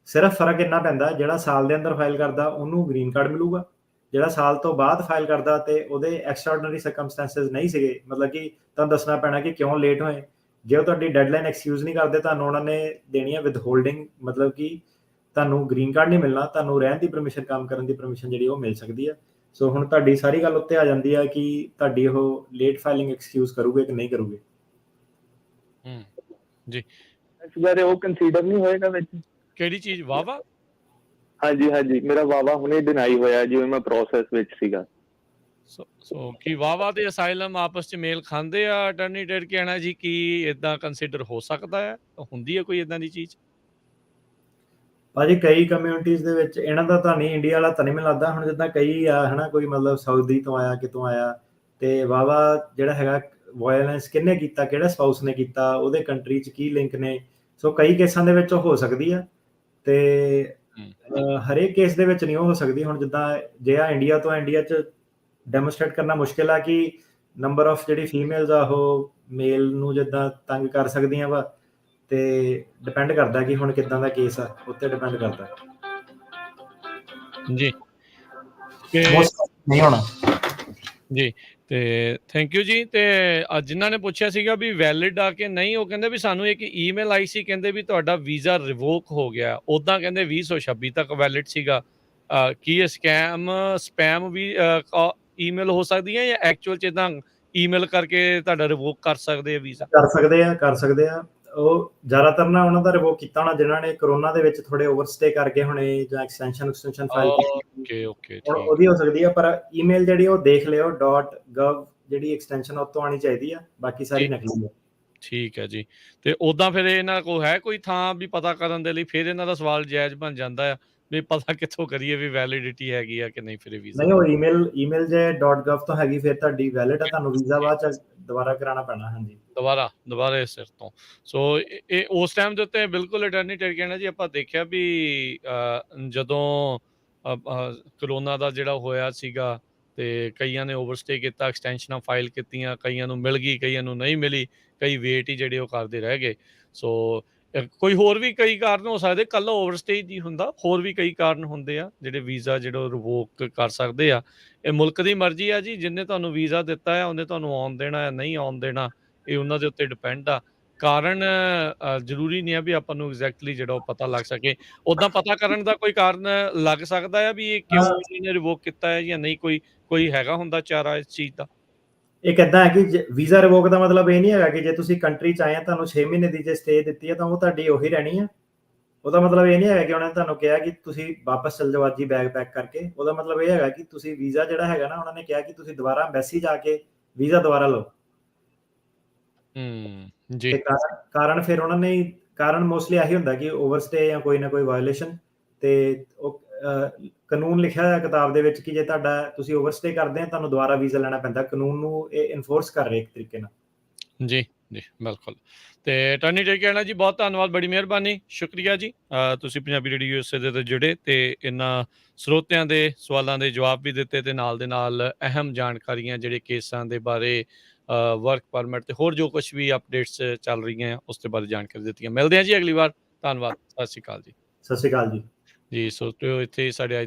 ਸਿਰਫ ਫਰਕ ਇੰਨਾ ਪੈਂਦਾ, ਜਿਹੜਾ ਸਾਲ ਦੇ ਅੰਦਰ ਫਾਈਲ ਕਰਦਾ ਉਹਨੂੰ ਗ੍ਰੀਨ ਕਾਰਡ ਮਿਲੂਗਾ, ਜਿਹੜਾ ਸਾਲ ਤੋਂ ਬਾਅਦ ਫਾਈਲ ਕਰਦਾ ਤੇ ਉਹਦੇ ਐਕਸਟਰਾਆਰਡੀਨਰੀ ਸਰਕਮਸਟੈਂਸਸ ਨਹੀਂ ਸੀਗੇ, ਮਤਲਬ ਕਿ ਤੁਹਾਨੂੰ ਦੱਸਣਾ ਪੈਣਾ ਕਿ ਕਿਉਂ ਲੇਟ ਹੋਏ। ਜੇ ਉਹ ਤੁਹਾਡੀ ਡੈਡਲਾਈਨ ਐਕਸਕਿਊਜ਼ ਨਹੀਂ ਕਰਦੇ, ਤੁਹਾਨੂੰ ਉਹਨਾਂ ਨੇ ਦੇਣੀ ਹੈ ਵਿਦਹੋਲਡਿੰਗ, ਮਤਲਬ ਕਿ ਤੁਹਾਨੂੰ ਗ੍ਰੀਨ ਕਾਰਡ ਨਹੀਂ ਮਿਲਣਾ, ਤੁਹਾਨੂੰ ਰਹਿਣ ਦੀ ਪਰਮਿਸ਼ਨ, ਕੰਮ ਕਰਨ ਦੀ ਪਰਮਿਸ਼ਨ ਜਿਹੜੀ ਉਹ ਮਿਲ ਸਕਦੀ ਹੈ। ਸੋ ਹੁਣ ਤੁਹਾਡੀ ਸਾਰੀ ਗੱਲ ਉੱਤੇ ਆ ਜਾਂਦੀ ਹੈ ਕਿ ਤੁਹਾਡੀ ਉਹ ਲੇਟ ਫਾਈਲਿੰਗ ਐਕਸਕਿਊਜ਼ ਕਰੂਗੇ ਕਿ ਨਹੀਂ ਕਰੂਗੇ। ਜੀ ਇਸ ਬਾਰੇ ਉਹ ਕੰਸੀਡਰ ਨਹੀਂ ਹੋਏਗਾ ਵਿੱਚ? ਕਿਹੜੀ ਚੀਜ਼ ਵਾਵਾ? ਹਾਂਜੀ ਹਾਂਜੀ, ਮੇਰਾ ਵਾਵਾ ਹੁਣੇ ਡਿਨਾਈ ਹੋਇਆ ਜਿਵੇਂ ਮੈਂ ਪ੍ਰੋਸੈਸ ਵਿੱਚ ਸੀਗਾ। ਸੋ ਕੀ ਵਾਵਾ ਤੇ ਅਸਾਈਲਮ ਆਪਸ ਚ ਮੇਲ ਖਾਂਦੇ ਆ? ਅਟਰਨੀ ਡੇਟ ਕਹਿਣਾ ਜੀ ਕੀ ਇਦਾਂ ਕੰਸੀਡਰ ਹੋ ਸਕਦਾ ਹੈ? ਹੁੰਦੀ ਹੈ ਕੋਈ ਇਦਾਂ ਦੀ ਚੀਜ਼? ਭਾਜੀ ਕਈ ਕਮਿਊਨਿਟੀਜ਼ ਦੇ ਵਿੱਚ ਇਹਨਾਂ ਦਾ ਤਾਂ ਨਹੀਂ, ਇੰਡੀਆ ਵਾਲਾ ਤਾਂ ਨਹੀਂ ਮੈਨੂੰ ਲੱਗਦਾ। ਹੁਣ ਜਿੱਦਾਂ ਕਈ ਆ ਹਨਾ, ਕੋਈ ਮਤਲਬ ਸਾਊਦੀ ਤੋਂ ਆਇਆ, ਕਿਤੋਂ ਆਇਆ, ਤੇ ਵਾਵਾ ਜਿਹੜਾ ਹੈਗਾ ਵਾਇਲੈਂਸ ਕਿਹਨੇ ਕੀਤਾ, ਕਿਹੜੇ ਸਪਾਊਸ ਨੇ ਕੀਤਾ, ਉਹਦੇ ਕੰਟਰੀ 'ਚ ਕੀ ਲਿੰਕ ਨੇ। ਸੋ ਕਈ ਕੇਸਾਂ ਦੇ ਵਿੱਚ ਉਹ ਹੋ ਸਕਦੀ ਆ, ਤੇ ਹਰੇਕ ਕੇਸ ਦੇ ਵਿੱਚ ਨਹੀਂ ਉਹ ਹੋ ਸਕਦੀ। ਹੁਣ ਜਿੱਦਾਂ ਜੇ ਆ ਇੰਡੀਆ ਤੋਂ, ਇੰਡੀਆ 'ਚ ਡੈਮੋਸਟ੍ਰੇਟ ਕਰਨਾ ਮੁਸ਼ਕਿਲ ਆ ਕਿ ਨੰਬਰ ਆਫ ਜਿਹੜੀ ਫੀਮੇਲਸ ਆ ਉਹ ਮੇਲ ਨੂੰ ਜਿੱਦਾਂ ਤੰਗ ਕਰ ਸਕਦੀਆਂ ਵਾ, ਤੇ ਡਿਪੈਂਡ ਕਰਦਾ ਕਿ ਹੁਣ ਕਿੱਦਾਂ ਦਾ ਕੇਸ ਆ, ਉੱਤੇ ਡਿਪੈਂਡ ਕਰਦਾ ਜੀ ਨਹੀਂ ਹੋਣਾ ਜੀ। ਤੇ ਥੈਂਕ ਯੂ ਜੀ। ਤੇ ਜਿਨ੍ਹਾਂ ਨੇ ਪੁੱਛਿਆ ਸੀਗਾ ਵੀ ਵੈਲਿਡ ਆ ਕਿ ਨਹੀਂ, ਉਹ ਕਹਿੰਦੇ ਵੀ ਸਾਨੂੰ ਇੱਕ ਈਮੇਲ ਆਈ ਸੀ, ਕਹਿੰਦੇ ਵੀ ਤੁਹਾਡਾ ਵੀਜ਼ਾ ਰਿਵੋਕ ਹੋ ਗਿਆ। ਉੱਦਾਂ ਕਹਿੰਦੇ 2026 ਤੱਕ ਵੈਲਿਡ ਸੀਗਾ। ਕੀ ਇਹ ਸਪੈਮ ਵੀ ਈਮੇਲ ਹੋ ਸਕਦੀ ਹੈ ਜਾਂ ਐਕਚੁਅਲ 'ਚ ਇੱਦਾਂ ਈਮੇਲ ਕਰਕੇ ਤੁਹਾਡਾ ਰਿਵੋਕ ਕਰ ਸਕਦੇ ਆ ਵੀਜ਼ਾ? ਕਰ ਸਕਦੇ ਆ। ਉਹ ਜ਼ਿਆਦਾਤਰ ਨਾ ਉਹਨਾਂ ਦਾ ਰਿਵੋਕ ਕੀਤਾ ਹੋਣਾ ਜਿਨ੍ਹਾਂ ਨੇ ਕਰੋਨਾ ਦੇ ਵਿੱਚ ਥੋੜੇ ਓਵਰਸਟੇ ਕਰਕੇ ਹੋਣੇ, ਜਾਂ ਐਕਸਟੈਂਸ਼ਨ ਫਾਈਲ ਕੀਤੀ। ਓਕੇ ਉਹਦੀ ਹੋ ਸਕਦੀ ਆ, ਪਰ ਈਮੇਲ ਜਿਹੜੀ ਉਹ ਦੇਖ ਲਿਓ .gov ਜਿਹੜੀ ਐਕਸਟੈਂਸ਼ਨ ਉਹ ਤੋਂ ਆਣੀ ਚਾਹੀਦੀ ਆ, ਬਾਕੀ ਸਾਰੀ ਨਕਲੀ ਆ। ਠੀਕ ਹੈ ਜੀ। ਤੇ ਉਦਾਂ ਫਿਰ ਇਹਨਾਂ ਕੋਲ ਹੈ ਕੋਈ ਥਾਂ ਵੀ ਪਤਾ ਕਰਨ ਦੇ ਲਈ? ਫਿਰ ਇਹਨਾਂ ਦਾ ਸਵਾਲ ਜਾਇਜ਼ ਬਣ ਜਾਂਦਾ ਆ ਵੀ ਪਤਾ ਕਿੱਥੋਂ ਕਰੀਏ ਵੀ ਵੈਲਿਡਿਟੀ ਹੈਗੀ ਆ ਕਿ ਨਹੀਂ ਫਿਰ ਵੀਜ਼ਾ? ਨਹੀਂ, ਉਹ ਈਮੇਲ ਜੇ .gov ਤੋਂ ਹੈਗੀ ਫਿਰ ਤੁਹਾਡੀ ਵੈਲਿਡ ਆ, ਤੁਹਾਨੂੰ ਵੀਜ਼ਾ ਬਾਅਦ ਚ ਦੁਬਾਰਾ ਕਰਾਉਣਾ ਪੈਣਾ। ਹਾਂਜੀ, ਦੁਬਾਰਾ ਇਸ ਸਿਰ ਤੋਂ। ਸੋ ਇਹ ਉਸ ਟਾਈਮ ਦੇ ਉੱਤੇ ਬਿਲਕੁਲ ਅਟਰਨੀ ਟੇਡ ਕਹਿਣਾ ਜੀ, ਆਪਾਂ ਦੇਖਿਆ ਵੀ ਜਦੋਂ ਕਰੋਨਾ ਦਾ ਜਿਹੜਾ ਹੋਇਆ ਸੀਗਾ ਤੇ ਕਈਆਂ ਨੇ ਓਵਰਸਟੇ ਕੀਤਾ, ਐਕਸਟੈਂਸ਼ਨਾਂ ਫਾਈਲ ਕੀਤੀਆਂ, ਕਈਆਂ ਨੂੰ ਮਿਲ ਗਈ, ਕਈਆਂ ਨੂੰ ਨਹੀਂ ਮਿਲੀ, ਕਈ ਵੇਟ ਹੀ ਜਿਹੜੇ ਉਹ ਕਰਦੇ ਰਹਿ ਗਏ। ਸੋ ਕੋਈ ਹੋਰ ਵੀ ਕਈ ਕਾਰਨ ਹੋ ਸਕਦੇ, ਕੱਲਾ ਓਵਰਸਟੇ ਨਹੀਂ ਹੁੰਦਾ, ਹੋਰ ਵੀ ਕਈ ਕਾਰਨ ਹੁੰਦੇ ਆ ਜਿਹੜੇ ਵੀਜ਼ਾ ਜਿਹੜਾ ਰਿਵੋਕ ਕਰ ਸਕਦੇ ਆ। ਇਹ ਮੁਲਕ ਦੀ ਮਰਜ਼ੀ ਆ ਜੀ, ਜਿੰਨੇ ਤੁਹਾਨੂੰ ਵੀਜ਼ਾ ਦਿੱਤਾ ਹੈ ਉਹਨੇ ਤੁਹਾਨੂੰ ਆਉਣ ਦੇਣਾ ਹੈ, ਨਹੀਂ ਆਉਣ ਦੇਣਾ ਇਹ ਉਹਨਾਂ ਦੇ ਉੱਤੇ ਡਿਪੈਂਡ ਆ। ਕਾਰਨ ਜ਼ਰੂਰੀ ਨਹੀਂ ਆ ਵੀ ਆਪਾਂ ਨੂੰ ਐਗਜ਼ੈਕਟਲੀ ਜਿਹੜਾ ਉਹ ਪਤਾ ਲੱਗ ਸਕੇ। ਉੱਦਾਂ ਪਤਾ ਕਰਨ ਦਾ ਕੋਈ ਕਾਰਨ ਲੱਗ ਸਕਦਾ ਆ ਵੀ ਇਹ ਕਿਉਂ ਇਹਨੇ ਰਿਵੋਕ ਕੀਤਾ ਹੈ ਜਾਂ ਨਹੀਂ? ਕੋਈ ਹੈਗਾ ਹੁੰਦਾ ਚਾਰਾ ਇਸ ਚੀਜ਼ ਦਾ? ਇੱਕ ਏਦਾਂ ਹੈ ਕਿ ਵੀਜ਼ਾ ਰਿਵੋਕ ਦਾ ਮਤਲਬ ਇਹ ਨਹੀਂ ਹੈਗਾ ਕਿ ਜੇ ਤੁਸੀਂ ਕੰਟਰੀ 'ਚ ਆਏ ਆ, ਤੁਹਾਨੂੰ 6 ਮਹੀਨੇ ਦੀ ਜੇ ਸਟੇ ਦਿੱਤੀ ਹੈ ਤਾਂ ਉਹ ਤੁਹਾਡੀ ਉਹੀ ਰਹਿਣੀ ਆ। ਉਹਦਾ ਮਤਲਬ ਇਹ ਨਹੀਂ ਹੈਗਾ ਕਿ ਉਹਨਾਂ ਨੇ ਤੁਹਾਨੂੰ ਕਿਹਾ ਕਿ ਤੁਸੀਂ ਵਾਪਸ ਚਲ ਜਾਓ ਅੱਜ ਹੀ ਬੈਗ ਪੈਕ ਕਰਕੇ। ਉਹਦਾ ਮਤਲਬ ਇਹ ਹੈਗਾ ਕਿ ਤੁਸੀਂ ਵੀਜ਼ਾ ਜਿਹੜਾ ਹੈਗਾ ਨਾ, ਉਹਨਾਂ ਨੇ ਕਿਹਾ ਕਿ ਤੁਸੀਂ ਦੁਬਾਰਾ ਐਮਬੈਸੀ ਜਾ ਕੇ ਵੀਜ਼ਾ ਦੁਬਾਰਾ ਲਓ। ਜੀ। ਕਾਰਨ ਫਿਰ ਉਹਨਾਂ ਨੇ ਕਾਰਨ ਮੋਸਟਲੀ ਆਹੀ ਹੁੰਦਾ ਕਿ ਓਵਰਸਟੇ ਜਾਂ ਕੋਈ ਨਾ ਕੋਈ ਵਾਇਓਲੇਸ਼ਨ। ਤੇ ਉਹ ਕਾਨੂੰਨ ਲਿਖਿਆ ਹੋਇਆ ਕਿਤਾਬ ਦੇ ਵਿੱਚ ਕਿ ਜੇ ਤੁਸੀਂ ਓਵਰਸਟੇ ਕਰਦੇ ਆ ਤੁਹਾਨੂੰ ਦੁਬਾਰਾ ਵੀਜ਼ਾ ਲੈਣਾ ਪੈਂਦਾ। ਕਾਨੂੰਨ ਨੂੰ ਇਹ ਇਨਫੋਰਸ ਕਰ ਰਹੇ ਇੱਕ ਤਰੀਕੇ ਨਾਲ। ਜੀ ਬਿਲਕੁਲ। ਤੇ ਅਟਰਨੀ ਟੇਡ ਕਹਿਣਾ ਜੀ, ਬਹੁਤ ਧੰਨਵਾਦ, ਬੜੀ ਮਿਹਰਬਾਨੀ, ਸ਼ੁਕਰੀਆ ਜੀ। ਤੁਸੀਂ ਪੰਜਾਬੀ ਰੇਡੀਓ USA ਦੇ ਜੁੜੇ ਤੇ ਇਹਨਾਂ ਸਰੋਤਿਆਂ ਦੇ ਸਵਾਲਾਂ ਦੇ ਜਵਾਬ ਵੀ ਦਿੱਤੇ, ਤੇ ਨਾਲ ਦੇ ਨਾਲ ਅਹਿਮ ਜਾਣਕਾਰੀਆਂ ਜਿਹੜੇ ਕੇਸਾਂ ਦੇ ਬਾਰੇ, ਵਰਕ ਪਰਮਿਟ ਤੇ ਹੋਰ ਜੋ ਕੁਝ ਵੀ ਅਪਡੇਟਸ ਚੱਲ ਰਹੀਆਂ ਆ ਉਸ ਦੇ ਬਾਰੇ ਜਾਣਕਾਰੀ ਦਿੱਤੀਆਂ। ਮਿਲਦੇ ਹਾਂ ਜੀ ਅਗਲੀ ਵਾਰ। ਧੰਨਵਾਦ, ਸਤਿ ਸ਼੍ਰੀ ਅਕਾਲ ਜੀ। ਸਤਿ ਸ਼੍ਰੀ ਅਕਾਲ ਜੀ। ਜੀ ਸੋ ਇੱਥੇ ਸਾਡੇ